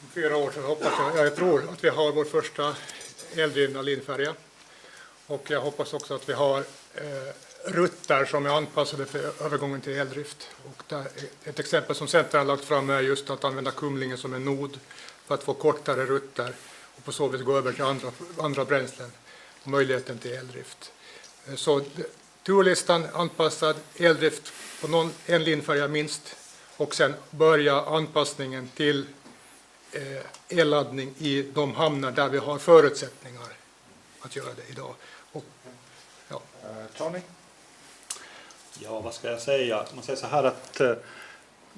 Om 4 år så hoppas jag tror att vi har vår första eldrivna linfärja. Och jag hoppas också att vi har rutter som är anpassade för övergången till eldrift. Och där, ett exempel som Centern har lagt fram är just att använda Kumlingen som en nod för att få kortare rutter och på så vis gå över till andra bränslen och möjligheten till eldrift. Så turlistan anpassad, eldrift på en linfärja minst, och sen börja anpassningen till elladdning i de hamnar där vi har förutsättningar att göra det idag. Och, ja. Tony? Ja, vad ska jag säga? Man säger så här att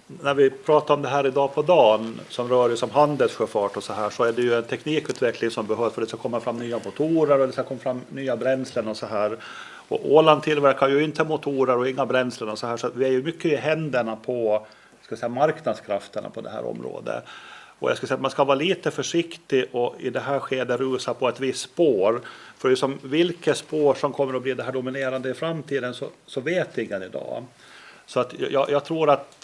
när vi pratar om det här idag på dagen som rör sig som handelssjöfart och så här, så är det ju en teknikutveckling som behövs för att det ska komma fram nya motorer och det ska komma fram nya bränslen och så här. Och Åland tillverkar ju inte motorer och inga bränslen och så här, så att vi är ju mycket i händerna på, ska jag säga, marknadskrafterna på det här området. Och jag ska säga att man ska vara lite försiktig och i det här skedet rusa på ett visst spår. För det är som vilket spår som kommer att bli det här dominerande i framtiden så vet ingen idag. Så att jag tror att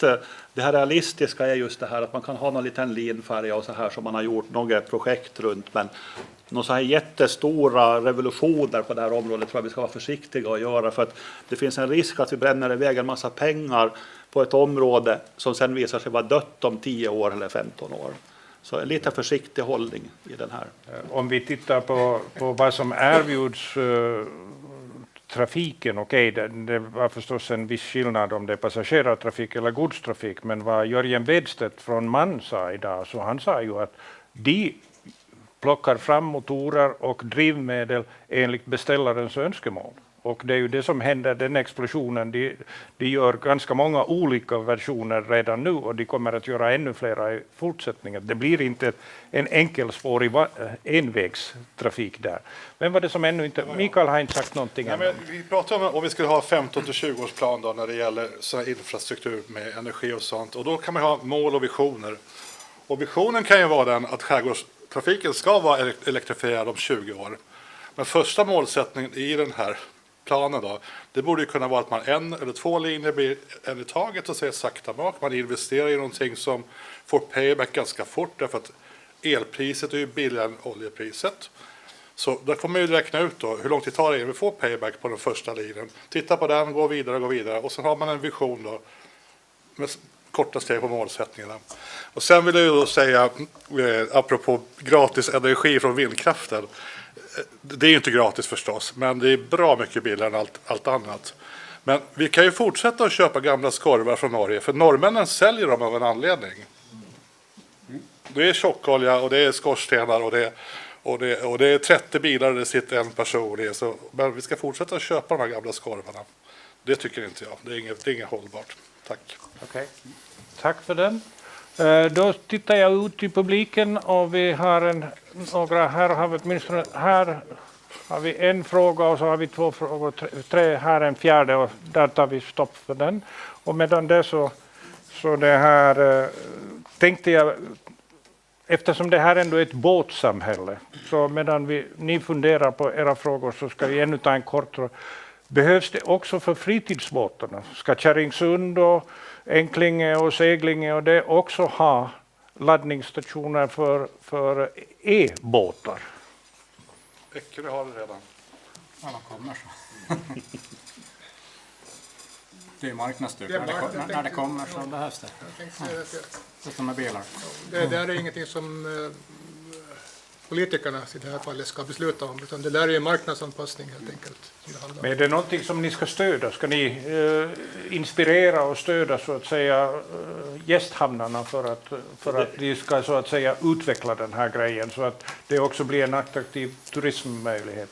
det här realistiska är just det här att man kan ha någon liten linfärja och så här som man har gjort några projekt runt. Men några så här jättestora revolutioner på det här området tror jag vi ska vara försiktiga att göra. För att det finns en risk att vi bränner iväg en massa pengar på ett område som sen visar sig vara dött om 10 år eller 15 år. Så en lite försiktig hållning i den här. Om vi tittar på vad som erbjuds trafiken, okej, det var förstås en viss skillnad om det är passagerartrafik eller godstrafik, men vad Jorgen Vedstet från MAN sa idag, så han sa ju att de plockar fram motorer och drivmedel enligt beställarens önskemål. Och det är ju det som händer, den explosionen, de gör ganska många olika versioner redan nu och de kommer att göra ännu flera i fortsättningen. Det blir inte en enkelspårig envägstrafik där. Men vad det som ännu inte, Mikael har inte sagt någonting. Nej, men vi pratar om vi skulle ha 15-20-årsplan då när det gäller så infrastruktur med energi och sånt. Och då kan man ha mål och visioner. Och visionen kan ju vara den att skärgårdstrafiken ska vara elektrifierad om 20 år. Men första målsättningen i den här planen då, det borde ju kunna vara att man 1 eller 2 linjer blir en i taget och ser sakta bak. Man investerar i någonting som får payback ganska fort därför att elpriset är ju billigare än oljepriset. Så där kommer man ju räkna ut då hur långt det tar innan vi får payback på den första linjen. Titta på den, gå vidare och sen har man en vision då med korta steg på målsättningarna. Och sen vill jag ju då säga, apropå gratis energi från vindkraften, det är ju inte gratis förstås, men det är bra mycket billigare än allt annat. Men vi kan ju fortsätta att köpa gamla skorvar från Norge, för norrmännen säljer dem av en anledning. det är tjockolja och det är skorstenar och det är 30 bilar och det sitter en person i. Så, men vi ska fortsätta att köpa de här gamla skorvarna. Det tycker inte jag. Det är inget hållbart. Tack. Okej. Tack för den. Då tittar jag ut i publiken och vi har några, här har vi en fråga och så har vi 2 frågor, 3, här en fjärde och där tar vi stopp för den. Och medan det så det här tänkte jag, eftersom det här ändå är ett båtsamhälle, så medan ni funderar på era frågor så ska vi ännu ta en kort. Behövs det också för fritidsbåtarna? Ska Kärringsund och Enklinge och Seglinge och det också ha laddningsstationer för e-båtar? Eckerö har det redan. Ja, de kommer så. Det är marknadsstyrka. När det kommer så behövs det. Just med bilar. Det är ingenting som politikerna i det här fallet ska besluta om, utan det där är ju marknadsanpassning helt enkelt. Men är det någonting som ni ska stödja? Ska ni inspirera och stödja så att säga gästhamnarna för att de ska så att säga utveckla den här grejen så att det också blir en attraktiv turismmöjlighet?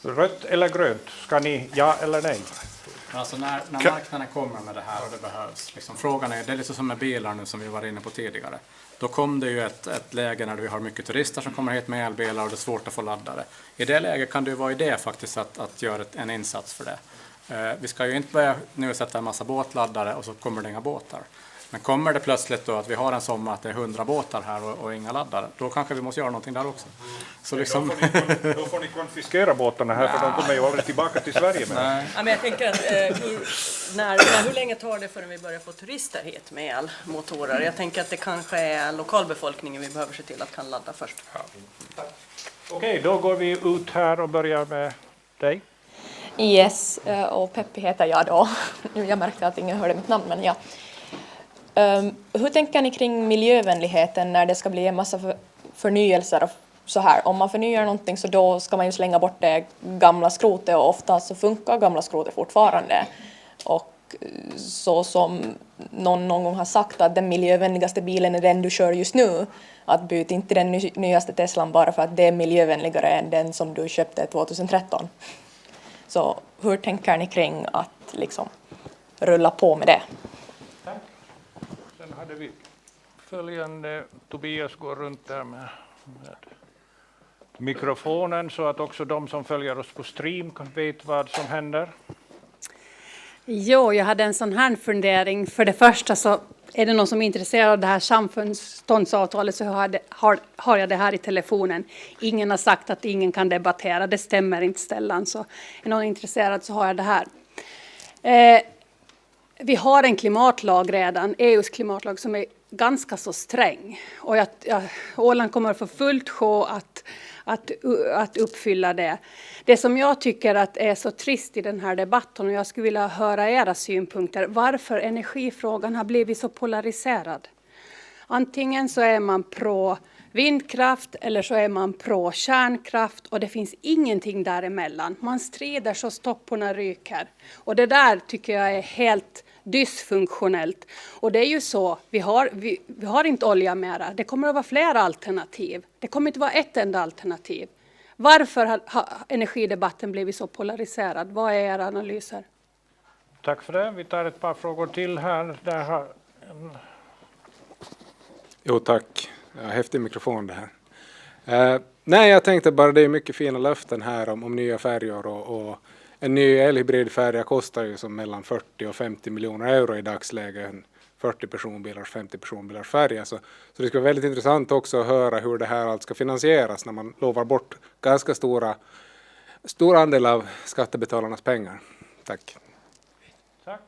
Rött eller grönt? Ska ni ja eller nej? Alltså när marknaden kommer med det här och det behövs. Liksom, frågan är, det är lite som med bilar nu som vi var inne på tidigare. Då kom det ju ett läge när vi har mycket turister som kommer hit med elbilar och det är svårt att få laddare. I det läget kan det ju vara idé faktiskt att göra en insats för det. Vi ska ju inte börja nu sätta en massa båtladdare och så kommer det inga båtar. Men kommer det plötsligt då att vi har en sommar att det är 100 båtar här och inga laddare, då kanske vi måste göra någonting där också. Så liksom... då får ni konfiskera båtarna här för de kommer ju aldrig tillbaka till Sverige med. Ja, men jag tänker att hur länge tar det förrän vi börjar få turister hit med elmotorer? Jag tänker att det kanske är lokalbefolkningen vi behöver se till att kan ladda först. Ja. Okej, då går vi ut här och börjar med dig. Yes, och Peppi heter jag då. Jag märkte att ingen hörde mitt namn, men ja. Hur tänker ni kring miljövänligheten när det ska bli en massa förnyelser och så här? Om man förnyar någonting så då ska man ju slänga bort det gamla skrotet och ofta så funkar gamla skrotet fortfarande. Och så som någon gång har sagt att den miljövänligaste bilen är den du kör just nu. Att byta inte den nyaste Teslan bara för att det är miljövänligare än den som du köpte 2013. Så hur tänker ni kring att liksom rulla på med det? Sen hade vi följande, Tobias går runt där med mikrofonen så att också de som följer oss på stream vet vad som händer. Jo, jag hade en sån här fundering. För det första så är det någon som är intresserad av det här samförståndsavtalet så har jag det här i telefonen. Ingen har sagt att ingen kan debattera, det stämmer inte Stellan. Så är någon intresserad så har jag det här. Vi har en klimatlag redan, EUs klimatlag som är ganska så sträng. Och Åland kommer att få fullt sjå att uppfylla det. Det som jag tycker att är så trist i den här debatten, och jag skulle vilja höra era synpunkter, varför energifrågan har blivit så polariserad. Antingen så är man pro vindkraft eller så är man pro kärnkraft och det finns ingenting däremellan. Man strider så stopporna ryker. Och det där tycker jag är helt dysfunktionellt. Och det är ju så, vi har inte olja mera. Det kommer att vara flera alternativ. Det kommer inte vara ett enda alternativ. Varför har energidebatten blivit så polariserad? Vad är era analyser? Tack för det. Vi tar ett par frågor till här. Jo tack. Häftig mikrofon det här. Nej, jag tänkte bara det är mycket fina löften här om nya färjor och en ny elhybridfärja kostar ju som mellan 40 och 50 miljoner euro i dagsläget. En 40 personbilars, 50 personbilars färja. Så det ska vara väldigt intressant också att höra hur det här allt ska finansieras när man lovar bort ganska stor andel av skattebetalarnas pengar. Tack. Tack.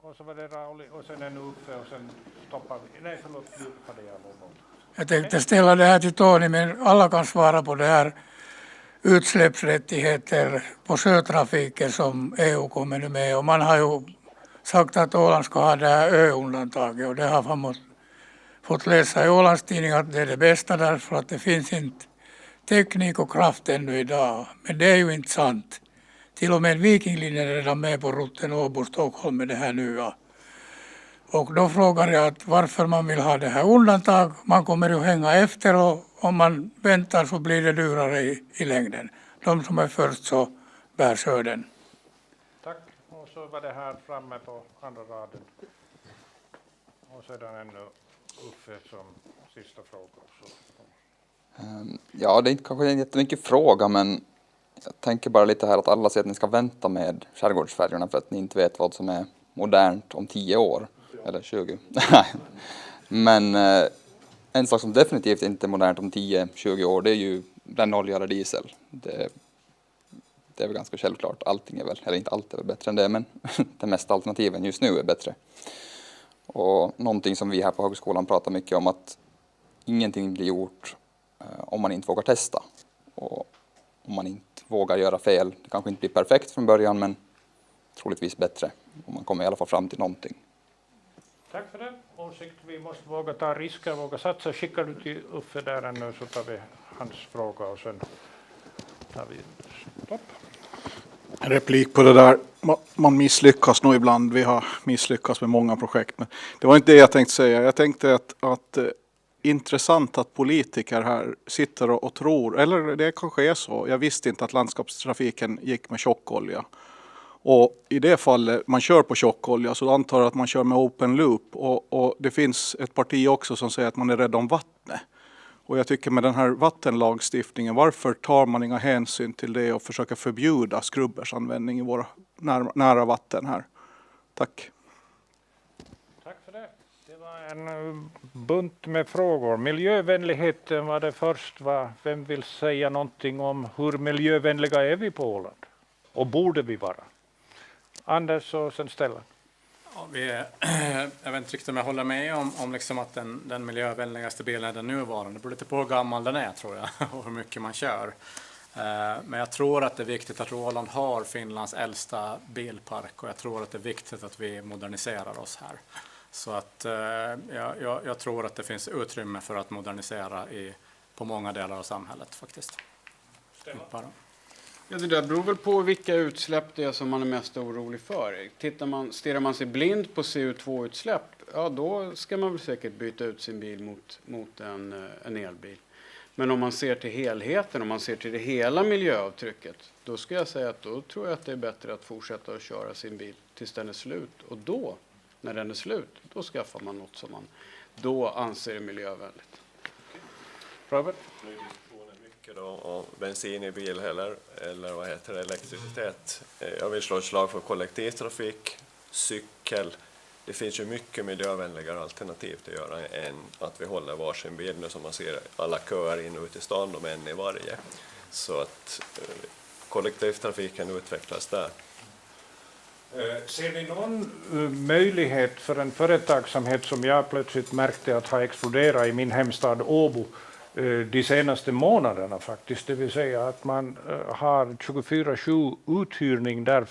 Och så var det Rauli och sen en Uffe och sen stoppar vi. Nej, förlåt, du hade jag någon. Jag tänkte ställa det här till Tony, men alla kan svara på det här. Utsläppsrättigheter på sjötrafiken som EU kommer nu med. Och man har ju sagt att Åland ska ha det här ö-undantaget och det har man fått läsa i Ålands tidning att det är det bästa därför att det finns inte teknik och kraft ännu idag. Men det är ju inte sant. Till och med Viking Line är redan med på rutten Åbo-Stockholm med det här nya. Och då frågar jag att varför man vill ha det här undantag. Man kommer ju hänga efter och om man väntar så blir det dyrare i längden. De som är först så bär skörden. Tack. Och så var det här framme på andra raden. Och sedan ännu Uffe som sista fråga. Ja, det är kanske en jättemycket fråga, men jag tänker bara lite här att alla säger att ni ska vänta med skärgårdsfärjorna för att ni inte vet vad som är modernt om 10 år. Eller 20. Men en sak som definitivt inte är modernt om 10-20 år, det är ju brännolja eller diesel. Det är väl ganska självklart. Allting är väl, eller inte allt är väl bättre än det, men de mesta alternativen just nu är bättre. Och någonting som vi här på högskolan pratar mycket om, att ingenting blir gjort om man inte vågar testa. Och om man inte vågar göra fel. Det kanske inte blir perfekt från början, men troligtvis bättre. Och man kommer i alla fall fram till någonting. Tack för det. Åsikt, vi måste våga ta risker, våga satsa. Skickar du till Uffe där ännu så tar vi hans fråga och sen tar vi stopp. En replik på det där. Man misslyckas nog ibland. Vi har misslyckats med många projekt. Men det var inte det jag tänkte säga. Jag tänkte att intressant att politiker här sitter och tror, eller det kanske är så. Jag visste inte att landskapstrafiken gick med tjockolja. Och i det fallet man kör på tjockolja så antar jag att man kör med open loop. Och det finns ett parti också som säger att man är rädd om vattnet. Och jag tycker med den här vattenlagstiftningen, varför tar man inga hänsyn till det och försöker förbjuda skrubbersanvändning i våra nära vatten här? Tack. Tack för det. Det var en bunt med frågor. Miljövänligheten var det först. Vem vill säga någonting om hur miljövänliga är vi på Åland? Och borde vi vara? Anders och sen Stellan. Ja, jag vet inte riktigt om jag håller med om liksom att den miljövänligaste bilen är den nuvarande. Det beror lite på hur gammal den är, tror jag, och hur mycket man kör. Men jag tror att det är viktigt att Åland har Finlands äldsta bilpark, och jag tror att det är viktigt att vi moderniserar oss här. Så att jag tror att det finns utrymme för att modernisera på många delar av samhället faktiskt. Ja, det där beror väl på vilka utsläpp det är som man är mest orolig för. Stirrar man sig blind på CO2-utsläpp, ja då ska man väl säkert byta ut sin bil mot en elbil. Men om man ser till helheten, om man ser till det hela miljöavtrycket, då ska jag säga att då tror jag att det är bättre att fortsätta att köra sin bil tills den är slut. Och då, när den är slut, då skaffar man något som man då anser är miljövänligt. Robert? Då, och bensin i bil eller vad heter det, elektricitet. Jag vill slå ett slag för kollektivtrafik, cykel. Det finns ju mycket miljövänligare alternativ att göra än att vi håller varsin bil nu, som man ser alla köer in och ut i stan, de en i varje. Så att kollektivtrafiken utvecklas där. Ser ni någon möjlighet för en företagsamhet som jag plötsligt märkte att ha exploderat i min hemstad Åbo de senaste månaderna faktiskt, det vill säga att man har 24/7 uthyrning där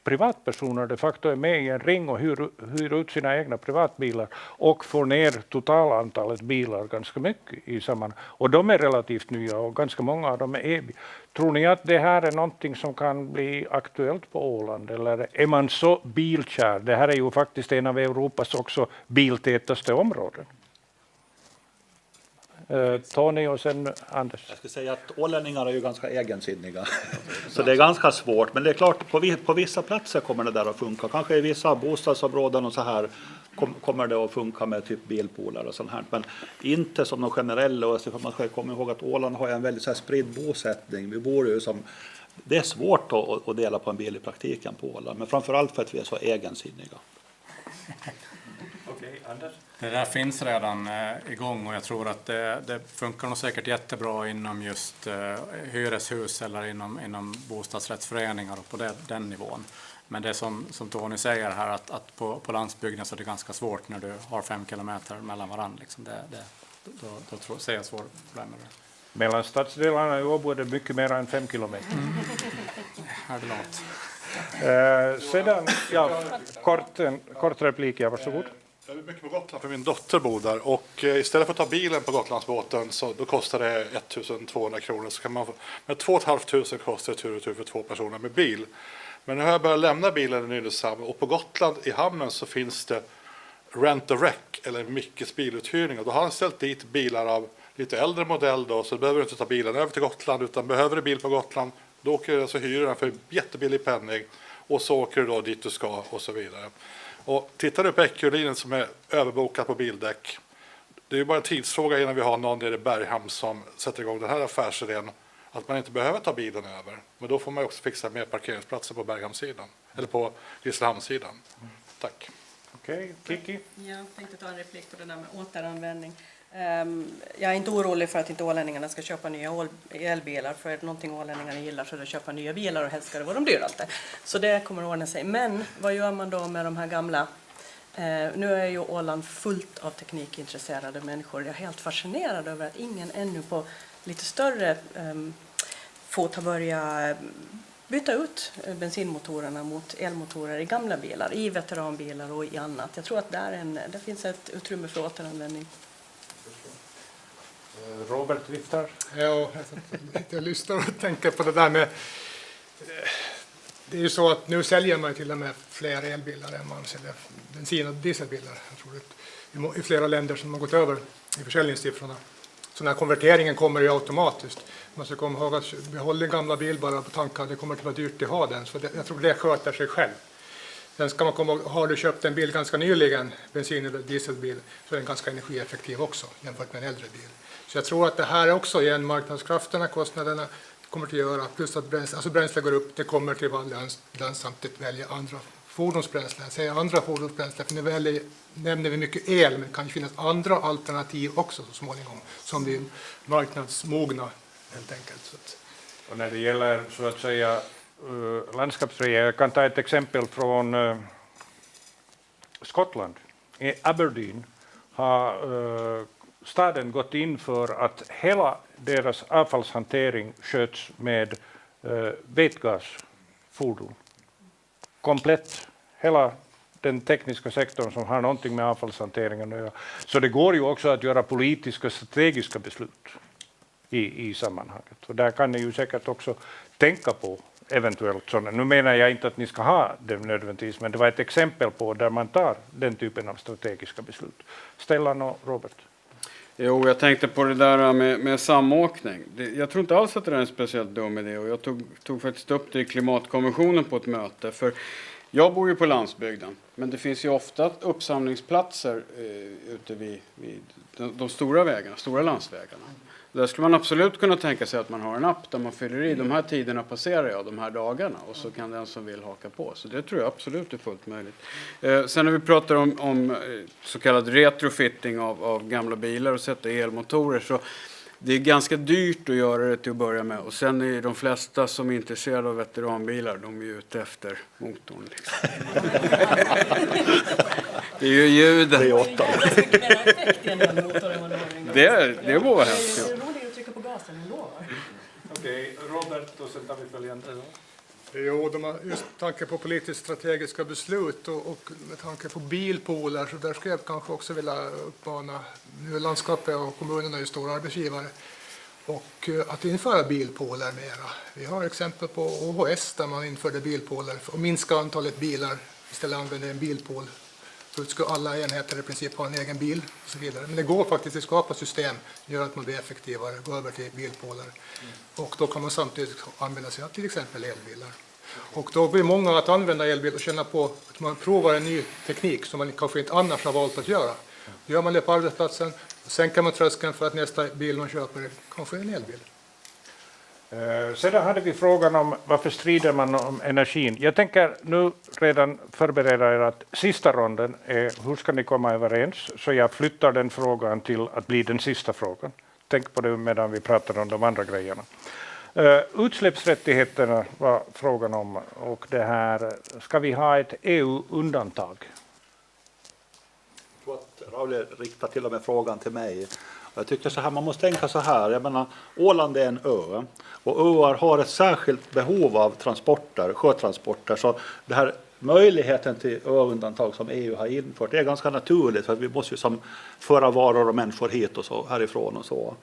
privatpersoner de facto är med i en ring och hyr ut sina egna privatbilar och får ner totalantalet bilar ganska mycket i samman. Och de är relativt nya och ganska många av dem är EB. Tror ni att det här är någonting som kan bli aktuellt på Åland, eller är man så bilkär? Det här är ju faktiskt en av Europas också biltätaste områden. Tony och sen Anders. Jag skulle säga att ålänningar är ju ganska egensinniga. Så det är ganska svårt. Men det är klart, på vissa platser kommer det där att funka. Kanske i vissa bostadsområden och så här kommer det att funka med typ bilpooler och sånt här. Men inte som någon generell lösning. Man ska komma ihåg att Åland har en väldigt så här spridd bosättning. Vi bor ju som... Det är svårt att dela på en bil i praktiken på Åland. Men framförallt för att vi är så egensinniga. Okej, Anders. Det där finns redan igång, och jag tror att det funkar nog säkert jättebra inom just hyreshus eller inom bostadsrättsföreningar och på den nivån. Men det som Tony säger här, att på landsbygden så är det ganska svårt när du har 5 kilometer mellan varandra. Liksom då ser jag svåra problem med det. Mellan stadsdelarna i Åbo är det mycket mer än 5 kilometer. Här är det långt. Sedan, kort replik, ja, varsågod. Jag är mycket på Gotland för min dotter bor där, och istället för att ta bilen på Gotlandsbåten så då kostar det 1200 kronor, så kan man få, med 2 500 kostar det tur och tur för 2 personer med bil. Men nu har jag börjat lämna bilen i Nynäshamn, och på Gotland i hamnen så finns det rent a wreck eller Mickes biluthyrning. Och då har han ställt dit bilar av lite äldre modell då, så behöver du inte ta bilen över till Gotland, utan behöver du bil på Gotland, då åker du, så hyr du den för jättebillig penning och så åker du då dit du ska och så vidare. Och tittar du på Eckerlinjen som är överbokat på bildäck, det är ju bara en tidsfråga innan vi har någon nere i Berghamn som sätter igång den här affärsidén, att man inte behöver ta bilen över. Men då får man också fixa mer parkeringsplatser på Berghamnsidan, eller på Grisslehamnsidan. Tack. Okej, Kiki? Jag tänkte ta en replik på det där med återanvändning. Jag är inte orolig för att inte ålänningarna ska köpa nya elbilar, för är det någonting ålänningarna gillar så är det att köpa nya bilar, och helst ska det vara de dyraste. Så det kommer att ordna sig. Men vad gör man då med de här gamla? Nu är ju Åland fullt av teknikintresserade människor. Jag är helt fascinerad över att ingen ännu på lite större fot har börjat byta ut bensinmotorerna mot elmotorer i gamla bilar, i veteranbilar och i annat. Jag tror att där finns ett utrymme för återanvändning. Robert viftar. Ja, jag lyssnar och tänker på det där med... Det är ju så att nu säljer man till och med fler elbilar än man säljer bensin- och dieselbilar. Jag tror att i flera länder som har gått över i försäljningssiffrorna. Så den här konverteringen kommer ju automatiskt. Man ska komma ihåg att behålla en gamla bil bara på tankar, det kommer att vara dyrt att ha den. Så jag tror det sköter sig själv. Sen ska man komma ihåg, har du köpt en bil ganska nyligen, bensin- eller dieselbil, så är den ganska energieffektiv också jämfört med en äldre bil. Så jag tror att det här också igen, marknadskrafterna, kostnaderna kommer att göra, plus att bränsle går upp, det kommer till att vara lönsamt att välja andra fordonsbränslen. Säger andra fordonsbränslen, för nu nämner vi mycket el, men det kan finnas andra alternativ också så småningom, som blir marknadsmogna helt enkelt. Så att. Och när det gäller så att säga landskapsregler, jag kan ta ett exempel från Skottland. I Aberdeen har staden gått in för att hela deras avfallshantering sköts med vätgasfordon. Komplett, hela den tekniska sektorn som har någonting med avfallshanteringen att göra. Så det går ju också att göra politiska strategiska beslut i sammanhanget. Och där kan ni ju säkert också tänka på eventuellt sådana. Nu menar jag inte att ni ska ha det nödvändigtvis, men det var ett exempel på där man tar den typen av strategiska beslut. Stellan och Robert. Jo, jag tänkte på det där med samåkning. Jag tror inte alls att det är en speciellt dum idé, och jag tog faktiskt upp det i klimatkonventionen på ett möte. För jag bor ju på landsbygden, men det finns ju ofta uppsamlingsplatser ute vid de stora vägarna, stora landsvägarna. Där skulle man absolut kunna tänka sig att man har en app där man fyller i de här tiderna passerar jag de här dagarna, och så kan den som vill haka på. Så det tror jag absolut är fullt möjligt. Sen när vi pratar om så kallad retrofitting av gamla bilar och sätta elmotorer, så det är ganska dyrt att göra det till att börja med. Och sen är de flesta som är intresserade av veteranbilar, de är ute efter motorn. Liksom. Det är ju ljuden. Det var hemskt. Det är roligt att trycka på gasen, jag lovar. Okej, Robert, och sen tar vi följande. Jo, just tanke på politiskt strategiska beslut och med tanke på bilpooler, så där skulle jag kanske också vilja uppmana, nu landskapet och kommunerna är ju stora arbetsgivare, och att införa bilpooler mera. Vi har exempel på OHS där man införde bilpooler för att minska antalet bilar, istället använda en bilpool. Så skulle alla enheter i princip ha en egen bil och så vidare. Men det går faktiskt att skapa system som gör att man blir effektivare, gå över till bilpooler. Och då kan man samtidigt använda sig av till exempel elbilar. Och då blir många att använda elbil och känna på att man provar en ny teknik som man kanske inte annars har valt att göra. Gör man det på arbetsplatsen, sänker man tröskeln för att nästa bil man köper kanske är en elbil. Sedan hade vi frågan om varför strider man om energin. Jag tänker nu redan förbereda er att sista ronden är hur ska ni komma överens, så jag flyttar den frågan till att bli den sista frågan. Tänk på det medan vi pratar om de andra grejerna. Utsläppsrättigheterna var frågan om, och det här, ska vi ha ett EU-undantag? Jag tror att Rauli riktar till och med frågan till mig. Jag tycker så här, man måste tänka så här, jag menar, Åland är en ö och öar har ett särskilt behov av transporter, sjötransporter, så det här möjligheten till öundantag som EU har infört är ganska naturligt, för att vi måste ju som föra varor och människor hit och så härifrån och så.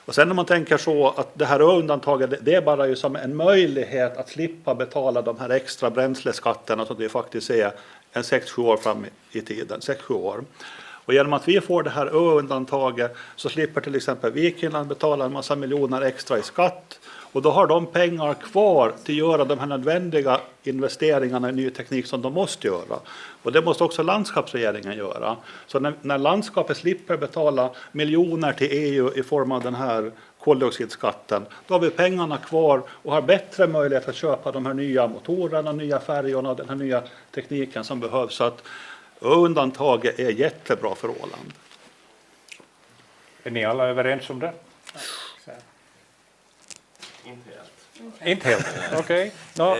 Och sen när man tänker så att det här undantaget, det är bara ju som en möjlighet att slippa betala de här extra bränsleskatterna som det faktiskt är en 6-7 år fram i tiden. 6-7 år. Och genom att vi får det här ö-undantaget så slipper till exempel Viking Line betala en massa miljoner extra i skatt. Och då har de pengar kvar till att göra de här nödvändiga investeringarna i ny teknik som de måste göra. Och det måste också landskapsregeringen göra. Så när landskapet slipper betala miljoner till EU i form av den här koldioxidskatten, då har vi pengarna kvar och har bättre möjlighet att köpa de här nya motorerna, nya färjorna och den här nya tekniken som behövs. Så att undantaget är jättebra för Åland. Är ni alla överens om det? Inte helt. Inte helt, okej.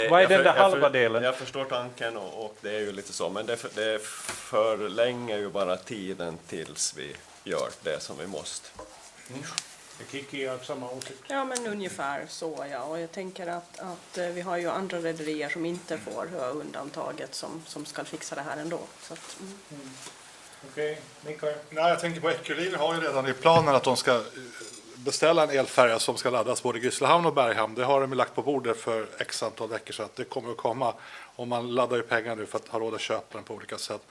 Vad är den där halva delen? Jag förstår tanken och det är ju lite så, men det förlänger ju bara tiden tills vi gör det som vi måste. Kiki har samma åsikt. Ja, men ungefär så, ja. Och jag tänker att vi har ju andra rederier som inte får undantaget som ska fixa det här ändå. Okej, Mikael? Nej, jag tänker på Eckerlin har ju redan i planen att de ska beställa en elfärja som ska laddas både i Grisslehamn och Berghamn. Det har de lagt på bordet för x antal veckor så att det kommer att komma. Och man laddar ju pengar nu för att ha råd att köpa den på olika sätt.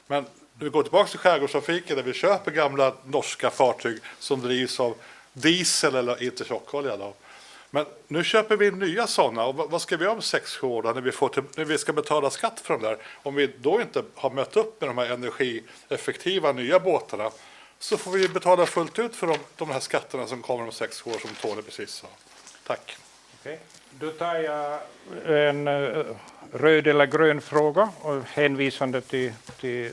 Men nu går tillbaka till skärgårdstrafiken där vi köper gamla norska fartyg som drivs av diesel eller inte tjockolja då. Men nu köper vi nya sådana och vad ska vi göra om 6 år då, när vi ska betala skatt för dem där? Om vi då inte har mött upp med de här energieffektiva nya båtarna så får vi betala fullt ut för de här skatterna som kommer om 6 år som Tony precis sa. Tack. Okej. Då tar jag en röd eller grön fråga och hänvisande till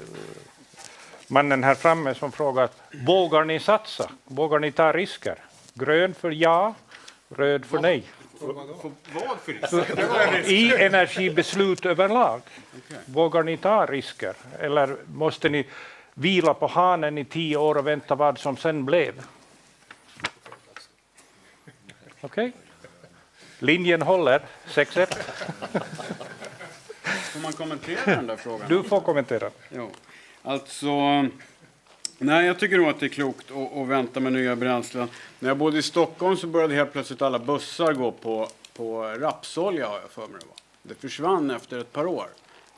mannen här framme som frågar: vågar ni satsa? Vågar ni ta risker? Grön för ja, röd för nej. I energibeslut överlag. Vågar ni ta risker? Eller måste ni vila på hanen i 10 år och vänta vad som sen blev? Okej. Linjen håller. 6-1. Får man kommentera den där frågan? Du får kommentera. Jo. Alltså, nej, jag tycker nog att det är klokt att vänta med nya bränslen. När jag bodde i Stockholm så började helt plötsligt alla bussar gå på rapsolja, har jag för mig det var. Det försvann efter ett par år.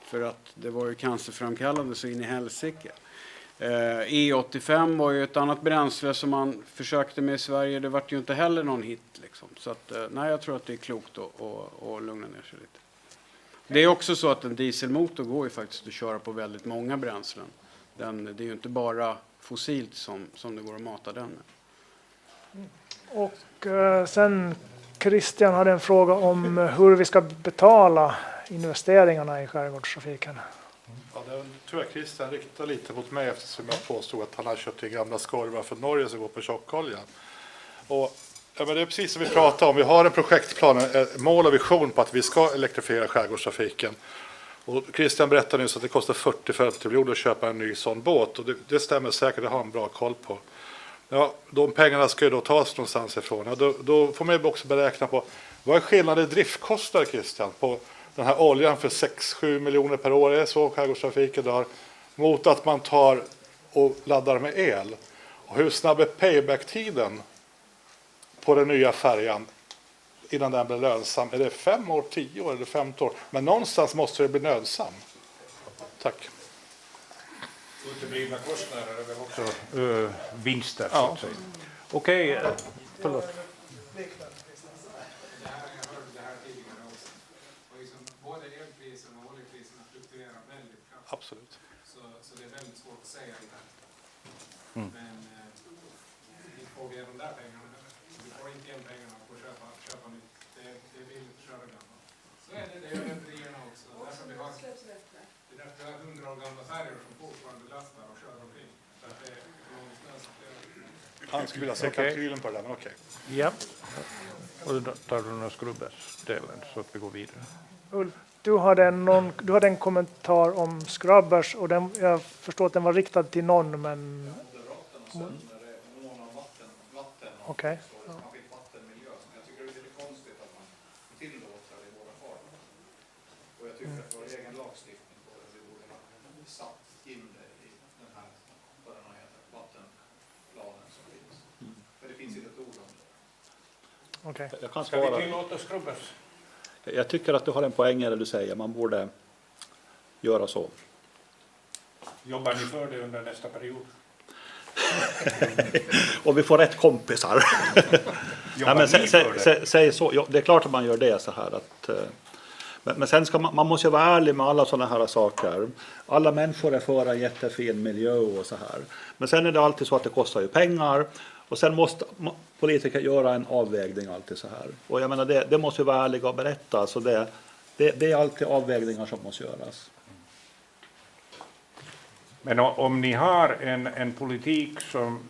För att det var ju cancerframkallande så in i helsike. E85 var ju ett annat bränsle som man försökte med i Sverige. Det var ju inte heller någon hit. Liksom. Så att, nej, jag tror att det är klokt att lugna ner sig lite. Det är också så att en dieselmotor går ju faktiskt att köra på väldigt många bränslen. Det är ju inte bara fossilt som det går att mata den med. Och sen Christian hade en fråga om hur vi ska betala investeringarna i skärgårdstrafiken. Ja, det tror jag Christian riktar lite mot mig eftersom jag påstod att han har köpt in gamla skorvar för Norge som går på tjockolja. Och ja, men det är precis som vi pratar om. Vi har en projektplan, mål och vision på att vi ska elektrifiera skärgårdstrafiken. Och Christian berättade nyss att det kostar 40-50 miljoner att köpa en ny sån båt. Och det stämmer säkert, det har en bra koll på. Ja, de pengarna ska ju då tas någonstans ifrån. Ja, då får man också beräkna på vad är skillnaden i driftkostnader, Christian, på den här oljan för 6-7 miljoner per år är så skärgårdstrafiken där, mot att man tar och laddar med el. Och hur snabb är payback-tiden på den nya färjan innan den blir lönsam? Är det 5 år, 10 år eller 15 år? Men någonstans måste det bli lönsam. Tack. Uteblivna kostnader är väl också vinster, så att säga. Okej, förlåt. Både elpriserna och oljepriserna fluktuerar väldigt kraftigt. Absolut. Så det är väldigt svårt att säga det här. Men vi får vi de där pengarna. Vi får inte igen pengarna på att köpa nytt. Det är billigt att köra gammalt. Så är det är rederierna också. Därför vi har 100 år gamla färjor som fortfarande lastar och kör omkring. Så att det är ekonomiskt lönsamt. Han skulle vilja se kalkylen på det där, men okej. Ja, och då tar du några skrubbers-delen så att vi går vidare. Ulf, du hade en kommentar om scrubbers och jag förstår att den var riktad till någon, men... Okej. Ja. Jag tycker det är lite konstigt att man tillåter det i båda former. Och jag tycker att vår egen lagstiftning på det, vi borde ha satt in det i den här, vad den heter, vattenplanen som finns. Men det finns inte ett ord om det. Okay. Jag kan Ska vi tillåta skrubbers? Jag tycker att du har en poäng i det du säger. Man borde göra så. Jobbar ni för det under nästa period? Och vi får rätt kompisar. Ja, men säg så. Ja, det är klart att man gör det så här. Att, men sen ska man måste ju vara ärlig med alla sådana här saker. Alla människor är för en jättefin miljö och så här. Men sen är det alltid så att det kostar ju pengar. Och sen måste politiker göra en avvägning alltid så här. Och jag menar det måste ju vara ärliga och berätta. Så det är alltid avvägningar som måste göras. Men om ni har en politik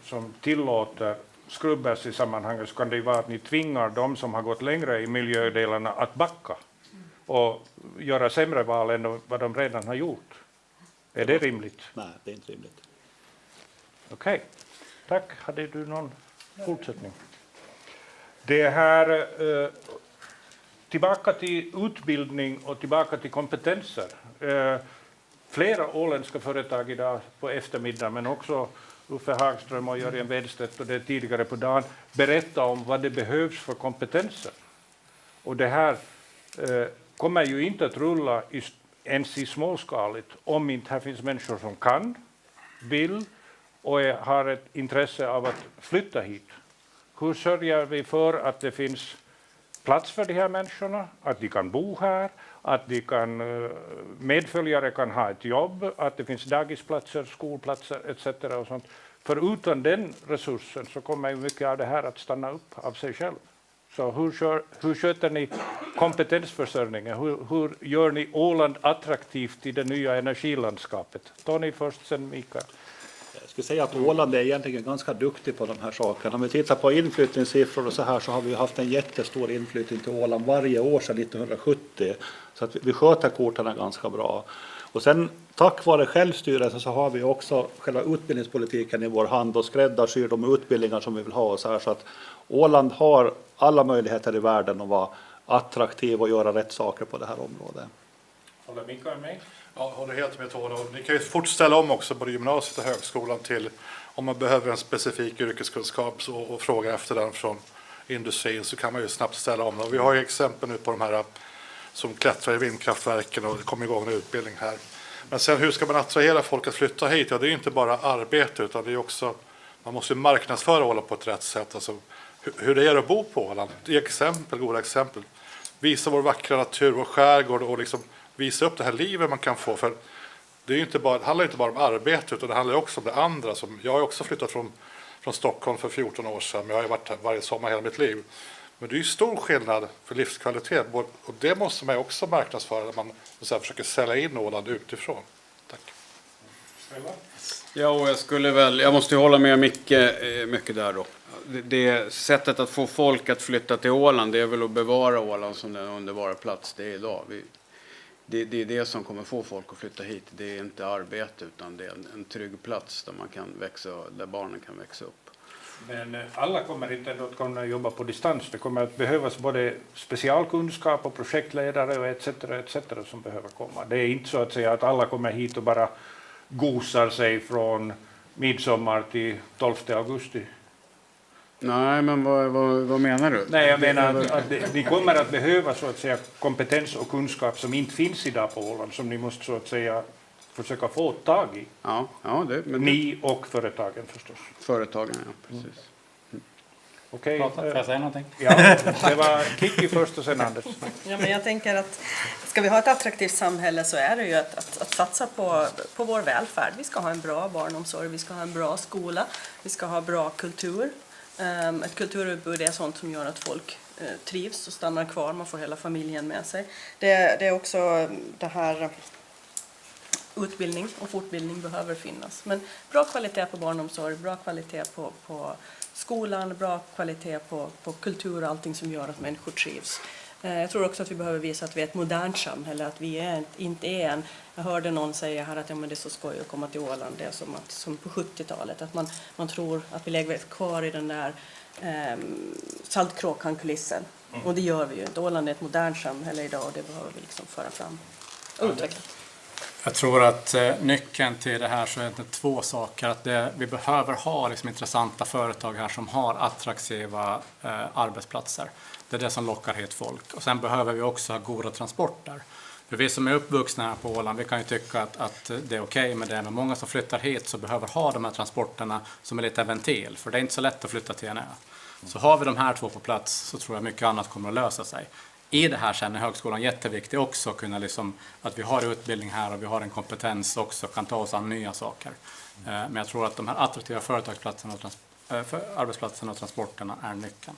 som tillåter skrubbas i sammanhanget, så kan det ju vara att ni tvingar de som har gått längre i miljödelarna att backa och göra sämre val än vad de redan har gjort. Är det rimligt? Nej, det är inte rimligt. Okej, tack. Hade du någon fortsättning? Det här, tillbaka till utbildning och tillbaka till kompetenser. Flera åländska företag idag på eftermiddagen, men också Ulf Hagström och Jorgen Vedstet och det tidigare på dagen, berättar om vad det behövs för kompetenser. Och det här kommer ju inte att rulla ens i småskaligt om inte här finns människor som kan, vill och har ett intresse av att flytta hit. Hur sörjer vi för att det finns plats för de här människorna, att de kan bo här, att de medföljare kan ha ett jobb, att det finns dagisplatser, skolplatser etc. och sånt. För utan den resursen så kommer ju mycket av det här att stanna upp av sig själv. Så hur sköter ni kompetensförsörjningen? Hur gör ni Åland attraktivt i det nya energilandskapet? Tony först, sen Mikael. Jag skulle säga att Åland är egentligen ganska duktig på de här sakerna. Om vi tittar på inflyttningssiffror och så här, så har vi haft en jättestor inflyttning till Åland varje år sedan 1970. Så att vi sköter korten ganska bra. Och sen tack vare självstyrelse så har vi också själva utbildningspolitiken i vår hand och skräddarsyr de utbildningar som vi vill ha. Så att Åland har alla möjligheter i världen att vara attraktiv och göra rätt saker på det här området. Håller Mikael med? Ja, jag håller helt med Tony. Ni kan ju fort ställa om också både gymnasiet och högskolan till om man behöver en specifik yrkeskunskap och fråga efter den från industrin, så kan man ju snabbt ställa om. Och vi har ju exempel nu på de här som klättrar i vindkraftverken och det kommer igång en utbildning här. Men sen hur ska man attrahera folk att flytta hit? Ja, det är inte bara arbete utan det är också, man måste marknadsföra Åland på ett rätt sätt. Alltså, hur det är att bo på Åland. Det är exempel, goda exempel. Visa vår vackra natur, vår skärgård och liksom visa upp det här livet man kan få. För det är ju inte bara, det handlar inte bara om arbete utan det handlar också om det andra. Jag har också flyttat från Stockholm för 14 år sedan. Jag har varit här varje sommar hela mitt liv. Men det är ju stor skillnad för livskvalitet. Och det måste man också marknadsföra när man försöker sälja in Åland utifrån. Tack. Ja, och jag måste ju hålla med mycket där då. Det sättet att få folk att flytta till Åland, det är väl att bevara Åland som den underbara plats det är idag. Det är det som kommer få folk att flytta hit. Det är inte arbete utan det är en trygg plats där man kan växa, där barnen kan växa upp. Men alla kommer inte att kunna jobba på distans. Det kommer att behövas både specialkunskap och projektledare och etc. som behöver komma. Det är inte så att säga att alla kommer hit och bara gosar sig från midsommar till 12 augusti. Nej, men vad menar du? Nej, jag menar att ni kommer att behöva så att säga kompetens och kunskap som inte finns idag på Åland, som ni måste så att säga försöka få tag i. Ja, ni och företagen förstås. Företagen, ja, precis. Okej. Får jag säga någonting? Ja, det var Kiki först och sen Anders. Ja, men jag tänker att ska vi ha ett attraktivt samhälle så är det ju att satsa på vår välfärd. Vi ska ha en bra barnomsorg, vi ska ha en bra skola, vi ska ha bra kultur. Ett kulturutbud är sånt som gör att folk trivs och stannar kvar, man får hela familjen med sig. Det är också det här utbildning och fortbildning behöver finnas. Men bra kvalitet på barnomsorg, bra kvalitet på skolan, bra kvalitet på kultur och allting som gör att människor trivs. Jag tror också att vi behöver visa att vi är ett modernt samhälle, att vi inte är en... Jag hörde någon säga här att ja, men det är så skoj att komma till Åland, det är som på 70-talet, att man tror att vi lägger kvar i den där Saltkråkan-kulissen. Och det gör vi ju inte. Åland är ett modernt samhälle idag och det behöver vi liksom föra fram och utveckla. Jag tror att nyckeln till det här så är det två saker. Att vi behöver ha liksom intressanta företag här som har attraktiva arbetsplatser. Det är det som lockar hit folk. Och sen behöver vi också ha goda transporter. För vi som är uppvuxna här på Åland, vi kan ju tycka att det är okej med det, men många som flyttar hit så behöver ha de här transporterna som är lite ventil, för det är inte så lätt att flytta till en ö. Så har vi de här två på plats så tror jag mycket annat kommer att lösa sig. I det här känner högskolan jätteviktigt också att kunna att vi har utbildning här och vi har en kompetens också, kan ta oss an nya saker. Men jag tror att de här attraktiva företagsplatserna och arbetsplatserna och transporterna är nyckeln.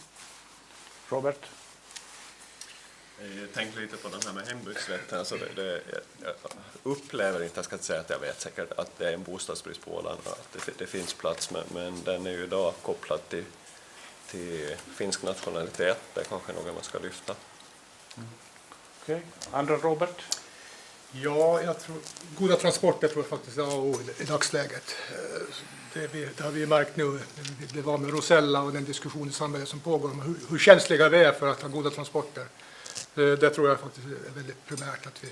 Robert? Jag tänkte lite på den här med hembygdsrätten. Alltså jag upplever inte, jag ska inte säga att jag vet säkert, att det är en bostadsbrist på Åland. Att det finns plats, men den är ju idag kopplad till finsk nationalitet. Det är kanske något man ska lyfta. Okej. Andra Robert? Ja, jag tror goda transporter tror jag faktiskt är i dagsläget. Det har vi märkt nu. Det var med Rosella och den diskussion i samhället som pågår om hur känsliga vi är för att ha goda transporter. Det tror jag faktiskt är väldigt primärt att vi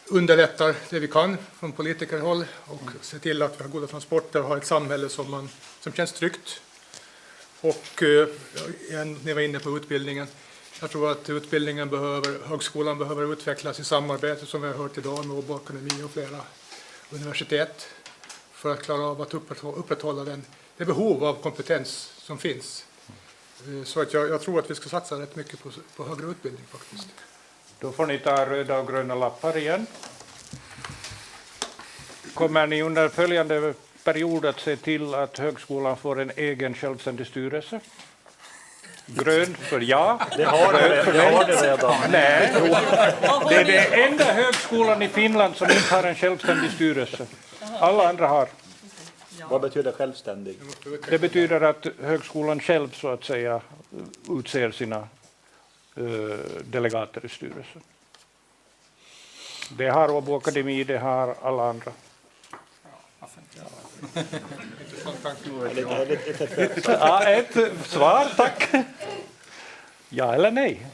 underlättar det vi kan från politikerhåll och se till att vi har goda transporter och har ett samhälle som känns tryggt. Och ni var inne på utbildningen. Jag tror att högskolan behöver utvecklas i samarbete, som vi har hört idag, med Åbo Akademi och flera universitet för att klara av att upprätthålla det behov av kompetens som finns. Så att jag tror att vi ska satsa rätt mycket på högre utbildning faktiskt. Då får ni ta röda och gröna lappar igen. Kommer ni under följande period att se till att högskolan får en egen självständig styrelse? Grön för ja. Det har det redan. Nej. Det är den enda högskolan i Finland som inte har en självständig styrelse. Alla andra har. Vad betyder självständig? Det betyder att högskolan själv så att säga utser sina delegater i styrelsen. Det har Åbo Akademi, det har alla andra. Ja, ett svar, tack. Ja eller nej?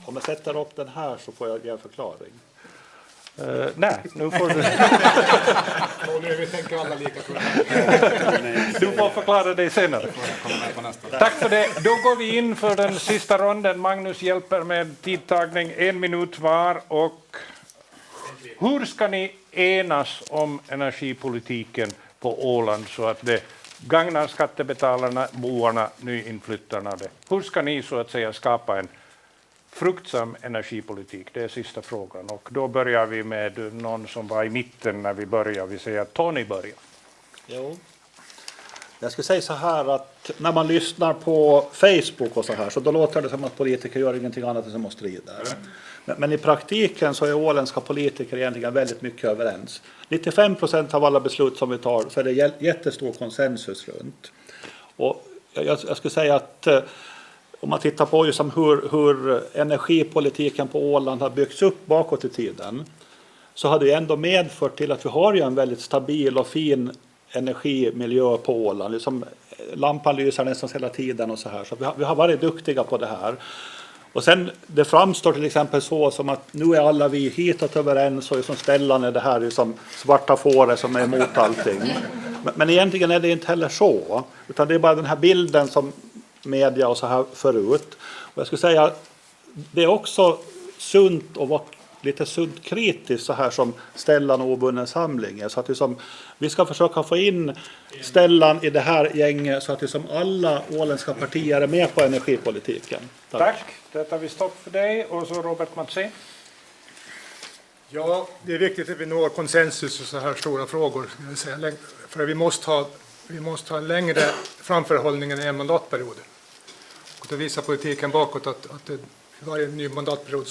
Om jag sätter upp den här så får jag ge en förklaring. Nej, nu får du... Nu tänker alla lika på det. Du får förklara dig senare. Tack för det. Då går vi in för den sista ronden. Magnus hjälper med tidtagning, 1 minut var. Och hur ska ni enas om energipolitiken på Åland så att det gagnar skattebetalarna, boarna, nyinflyttarna? Hur ska ni så att säga skapa en fruktsam energipolitik? Det är sista frågan. Och då börjar vi med någon som var i mitten när vi börjar. Vi säger att Tony börjar. Jo. Jag skulle säga så här att när man lyssnar på Facebook och så här så då låter det som att politiker gör ingenting annat än som att strida. Men i praktiken så är åländska politiker egentligen väldigt mycket överens. 95% av alla beslut som vi tar så är det jättestor konsensus runt. Och jag skulle säga att om man tittar på just hur energipolitiken på Åland har byggts upp bakåt i tiden så har det ändå medfört till att vi har ju en väldigt stabil och fin energimiljö på Åland. Liksom, lampan lyser nästan hela tiden och så här. Så vi har varit duktiga på det här. Och sen det framstår till exempel så som att nu är alla vi hitåt överens och som ställan är det här som svarta fåre som är emot allting. Men egentligen är det inte heller så. Utan det är bara den här bilden som media och så här förut. Och jag skulle säga det är också sunt att vara lite sunt kritiskt så här som Stellan och obunden samling. Så att vi ska försöka få in Stellan i det här gänget så att alla åländska partier är med på energipolitiken. Tack. Det tar vi stopp för dig. Och så Robert Mattsson. Ja, det är viktigt att vi når konsensus i så här stora frågor. För vi måste ha en längre framförhållning än en mandatperiod. Och det visar politiken bakåt att varje ny mandatperiod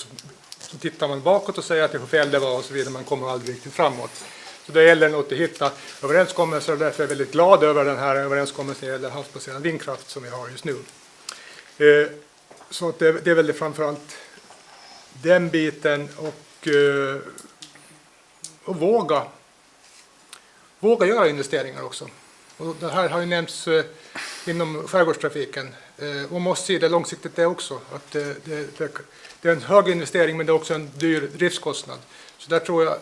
så tittar man bakåt och säger att det fel det var och så vidare. Man kommer aldrig riktigt framåt. Så det gäller nog att hitta överenskommelser och därför är jag väldigt glad över den här överenskommelsen när det gäller havsbaserad vindkraft som vi har just nu. Så att det är väl framförallt den biten och våga göra investeringar också. Och det här har ju nämnts inom skärgårdstrafiken. Och måste se det långsiktigt det också. Att det är en hög investering men det är också en dyr driftskostnad. Så där tror jag,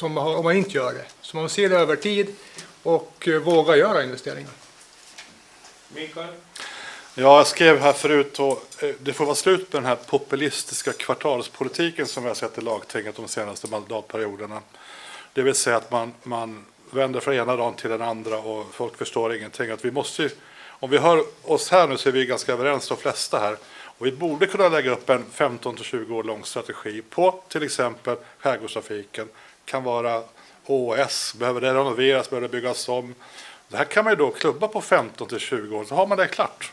om man inte gör det, så man ser det över tid och våga göra investeringar. Mikael? Ja, jag skrev här förut och det får vara slut med den här populistiska kvartalspolitiken som vi har sett i lagtinget de senaste mandatperioderna. Det vill säga att man vänder från ena dagen till den andra och folk förstår ingenting. Att vi måste, om vi hör oss här nu så är vi ganska överens de flesta här. Och vi borde kunna lägga upp en 15-20 år lång strategi på till exempel skärgårdstrafiken. Kan vara OS, behöver det renoveras, behöver det byggas om. Det här kan man ju då klubba på 15-20 år, så har man det klart.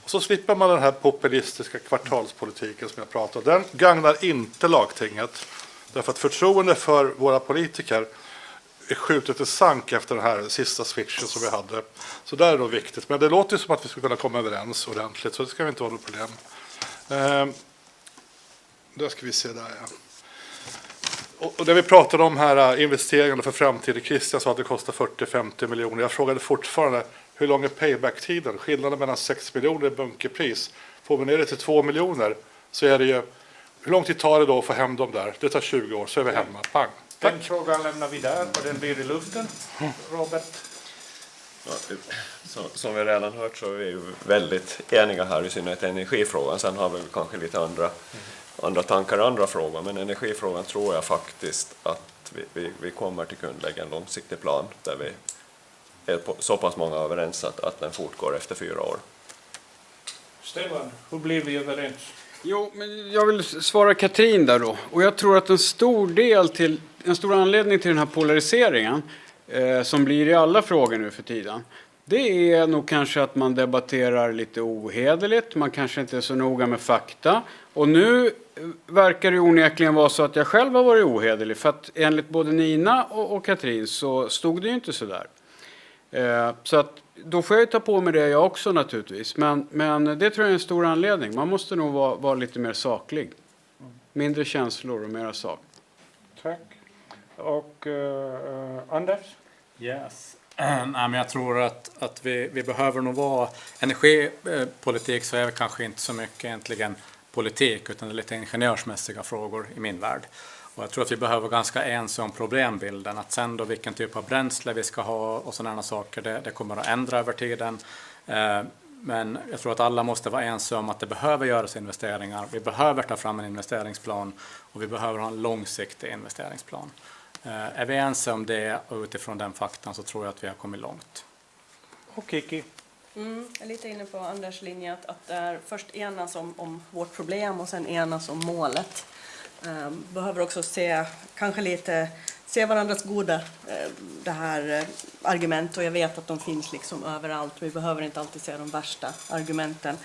Och så slipper man den här populistiska kvartalspolitiken som jag pratar om. Den gagnar inte lagtinget. Därför att förtroende för våra politiker är skjutet i sank efter den här sista switchen som vi hade. Så där är det viktigt. Men det låter ju som att vi ska kunna komma överens ordentligt, så det ska vi inte ha något problem. Där ska vi se där, ja. Och det vi pratade om här, investeringarna för framtiden. Christian sa att det kostar 40-50 miljoner. Jag frågade fortfarande, hur lång är payback-tiden? Skillnaden mellan 6 miljoner i bunkerpris. Får vi ner det till 2 miljoner så är det ju... Hur lång tid tar det då att få hem dem där? Det tar 20 år, så är vi hemma. Pang. Tack. Den frågan lämnar vi där och den blir i luften. Robert? Ja, som vi redan hört så är vi ju väldigt eniga här, i synnerhet energifrågan. Sen har vi kanske lite andra tankar och andra frågor. Men energifrågan tror jag faktiskt att vi kommer till kunna lägga en långsiktig plan där vi är så pass många överens att den fortgår efter 4 år. Stefan, hur blir vi överens? Jo, men jag vill svara Katrin där då. Och jag tror att en stor anledning till den här polariseringen som blir i alla frågor nu för tiden, det är nog kanske att man debatterar lite ohederligt. Man kanske inte är så noga med fakta. Och nu verkar det onekligen vara så att jag själv har varit ohederlig. För att enligt både Nina och Katrin så stod det ju inte så där. Så att då får jag ta på mig det jag också naturligtvis. Men det tror jag är en stor anledning. Man måste nog vara lite mer saklig. Mindre känslor och mera sak. Tack. Och Anders? Yes. Nej, men jag tror att vi behöver nog vara... Energipolitik så är det kanske inte så mycket egentligen politik, utan det är lite ingenjörsmässiga frågor i min värld. Och jag tror att vi behöver ganska ense om problembilden. Att sen då vilken typ av bränsle vi ska ha och sådana saker, det kommer att ändra över tiden. Men jag tror att alla måste vara ense om att det behöver göras investeringar. Vi behöver ta fram en investeringsplan och vi behöver ha en långsiktig investeringsplan. Är vi ense om det och utifrån den faktan så tror jag att vi har kommit långt. Och Kiki? Jag är lite inne på Anders linje att först enas om vårt problem och sen enas om målet. Behöver också se varandras goda argument, och jag vet att de finns liksom överallt. Vi behöver inte alltid se de värsta argumenten.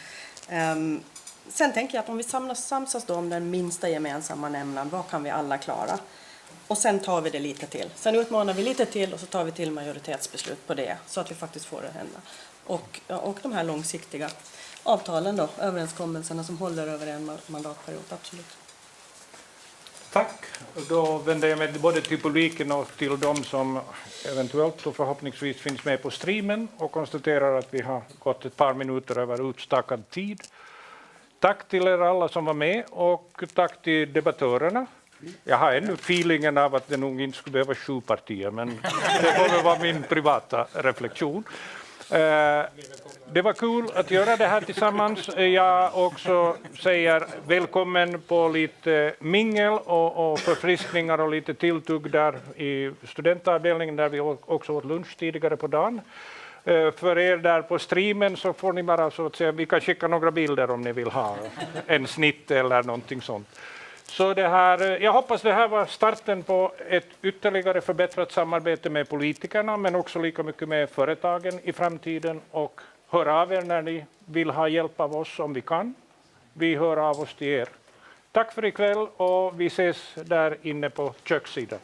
Sen tänker jag att om vi samsas då om den minsta gemensamma nämnaren, vad kan vi alla klara? Och sen tar vi det lite till. Sen utmanar vi lite till och så tar vi till majoritetsbeslut på det så att vi faktiskt får det hända. Och de här långsiktiga avtalen då, överenskommelserna som håller över en mandatperiod, absolut. Tack. Då vänder jag mig både till publiken och till de som eventuellt och förhoppningsvis finns med på streamen och konstaterar att vi har gått ett par minuter över utstakad tid. Tack till er alla som var med och tack till debattörerna. Jag har ännu feelingen av att det nog inte skulle behöva 7 partier, men det får väl vara min privata reflektion. Det var kul att göra det här tillsammans. Jag också säger välkommen på lite mingel och förfriskningar och lite tilltugg där i studentavdelningen där vi också åt lunch tidigare på dagen. För er där på streamen så får ni bara så att säga, vi kan skicka några bilder om ni vill ha en snitt eller någonting sånt. Så jag hoppas det här var starten på ett ytterligare förbättrat samarbete med politikerna, men också lika mycket med företagen i framtiden. Och hör av er när ni vill ha hjälp av oss om vi kan. Vi hör av oss till er. Tack för ikväll och vi ses där inne på kökssidan.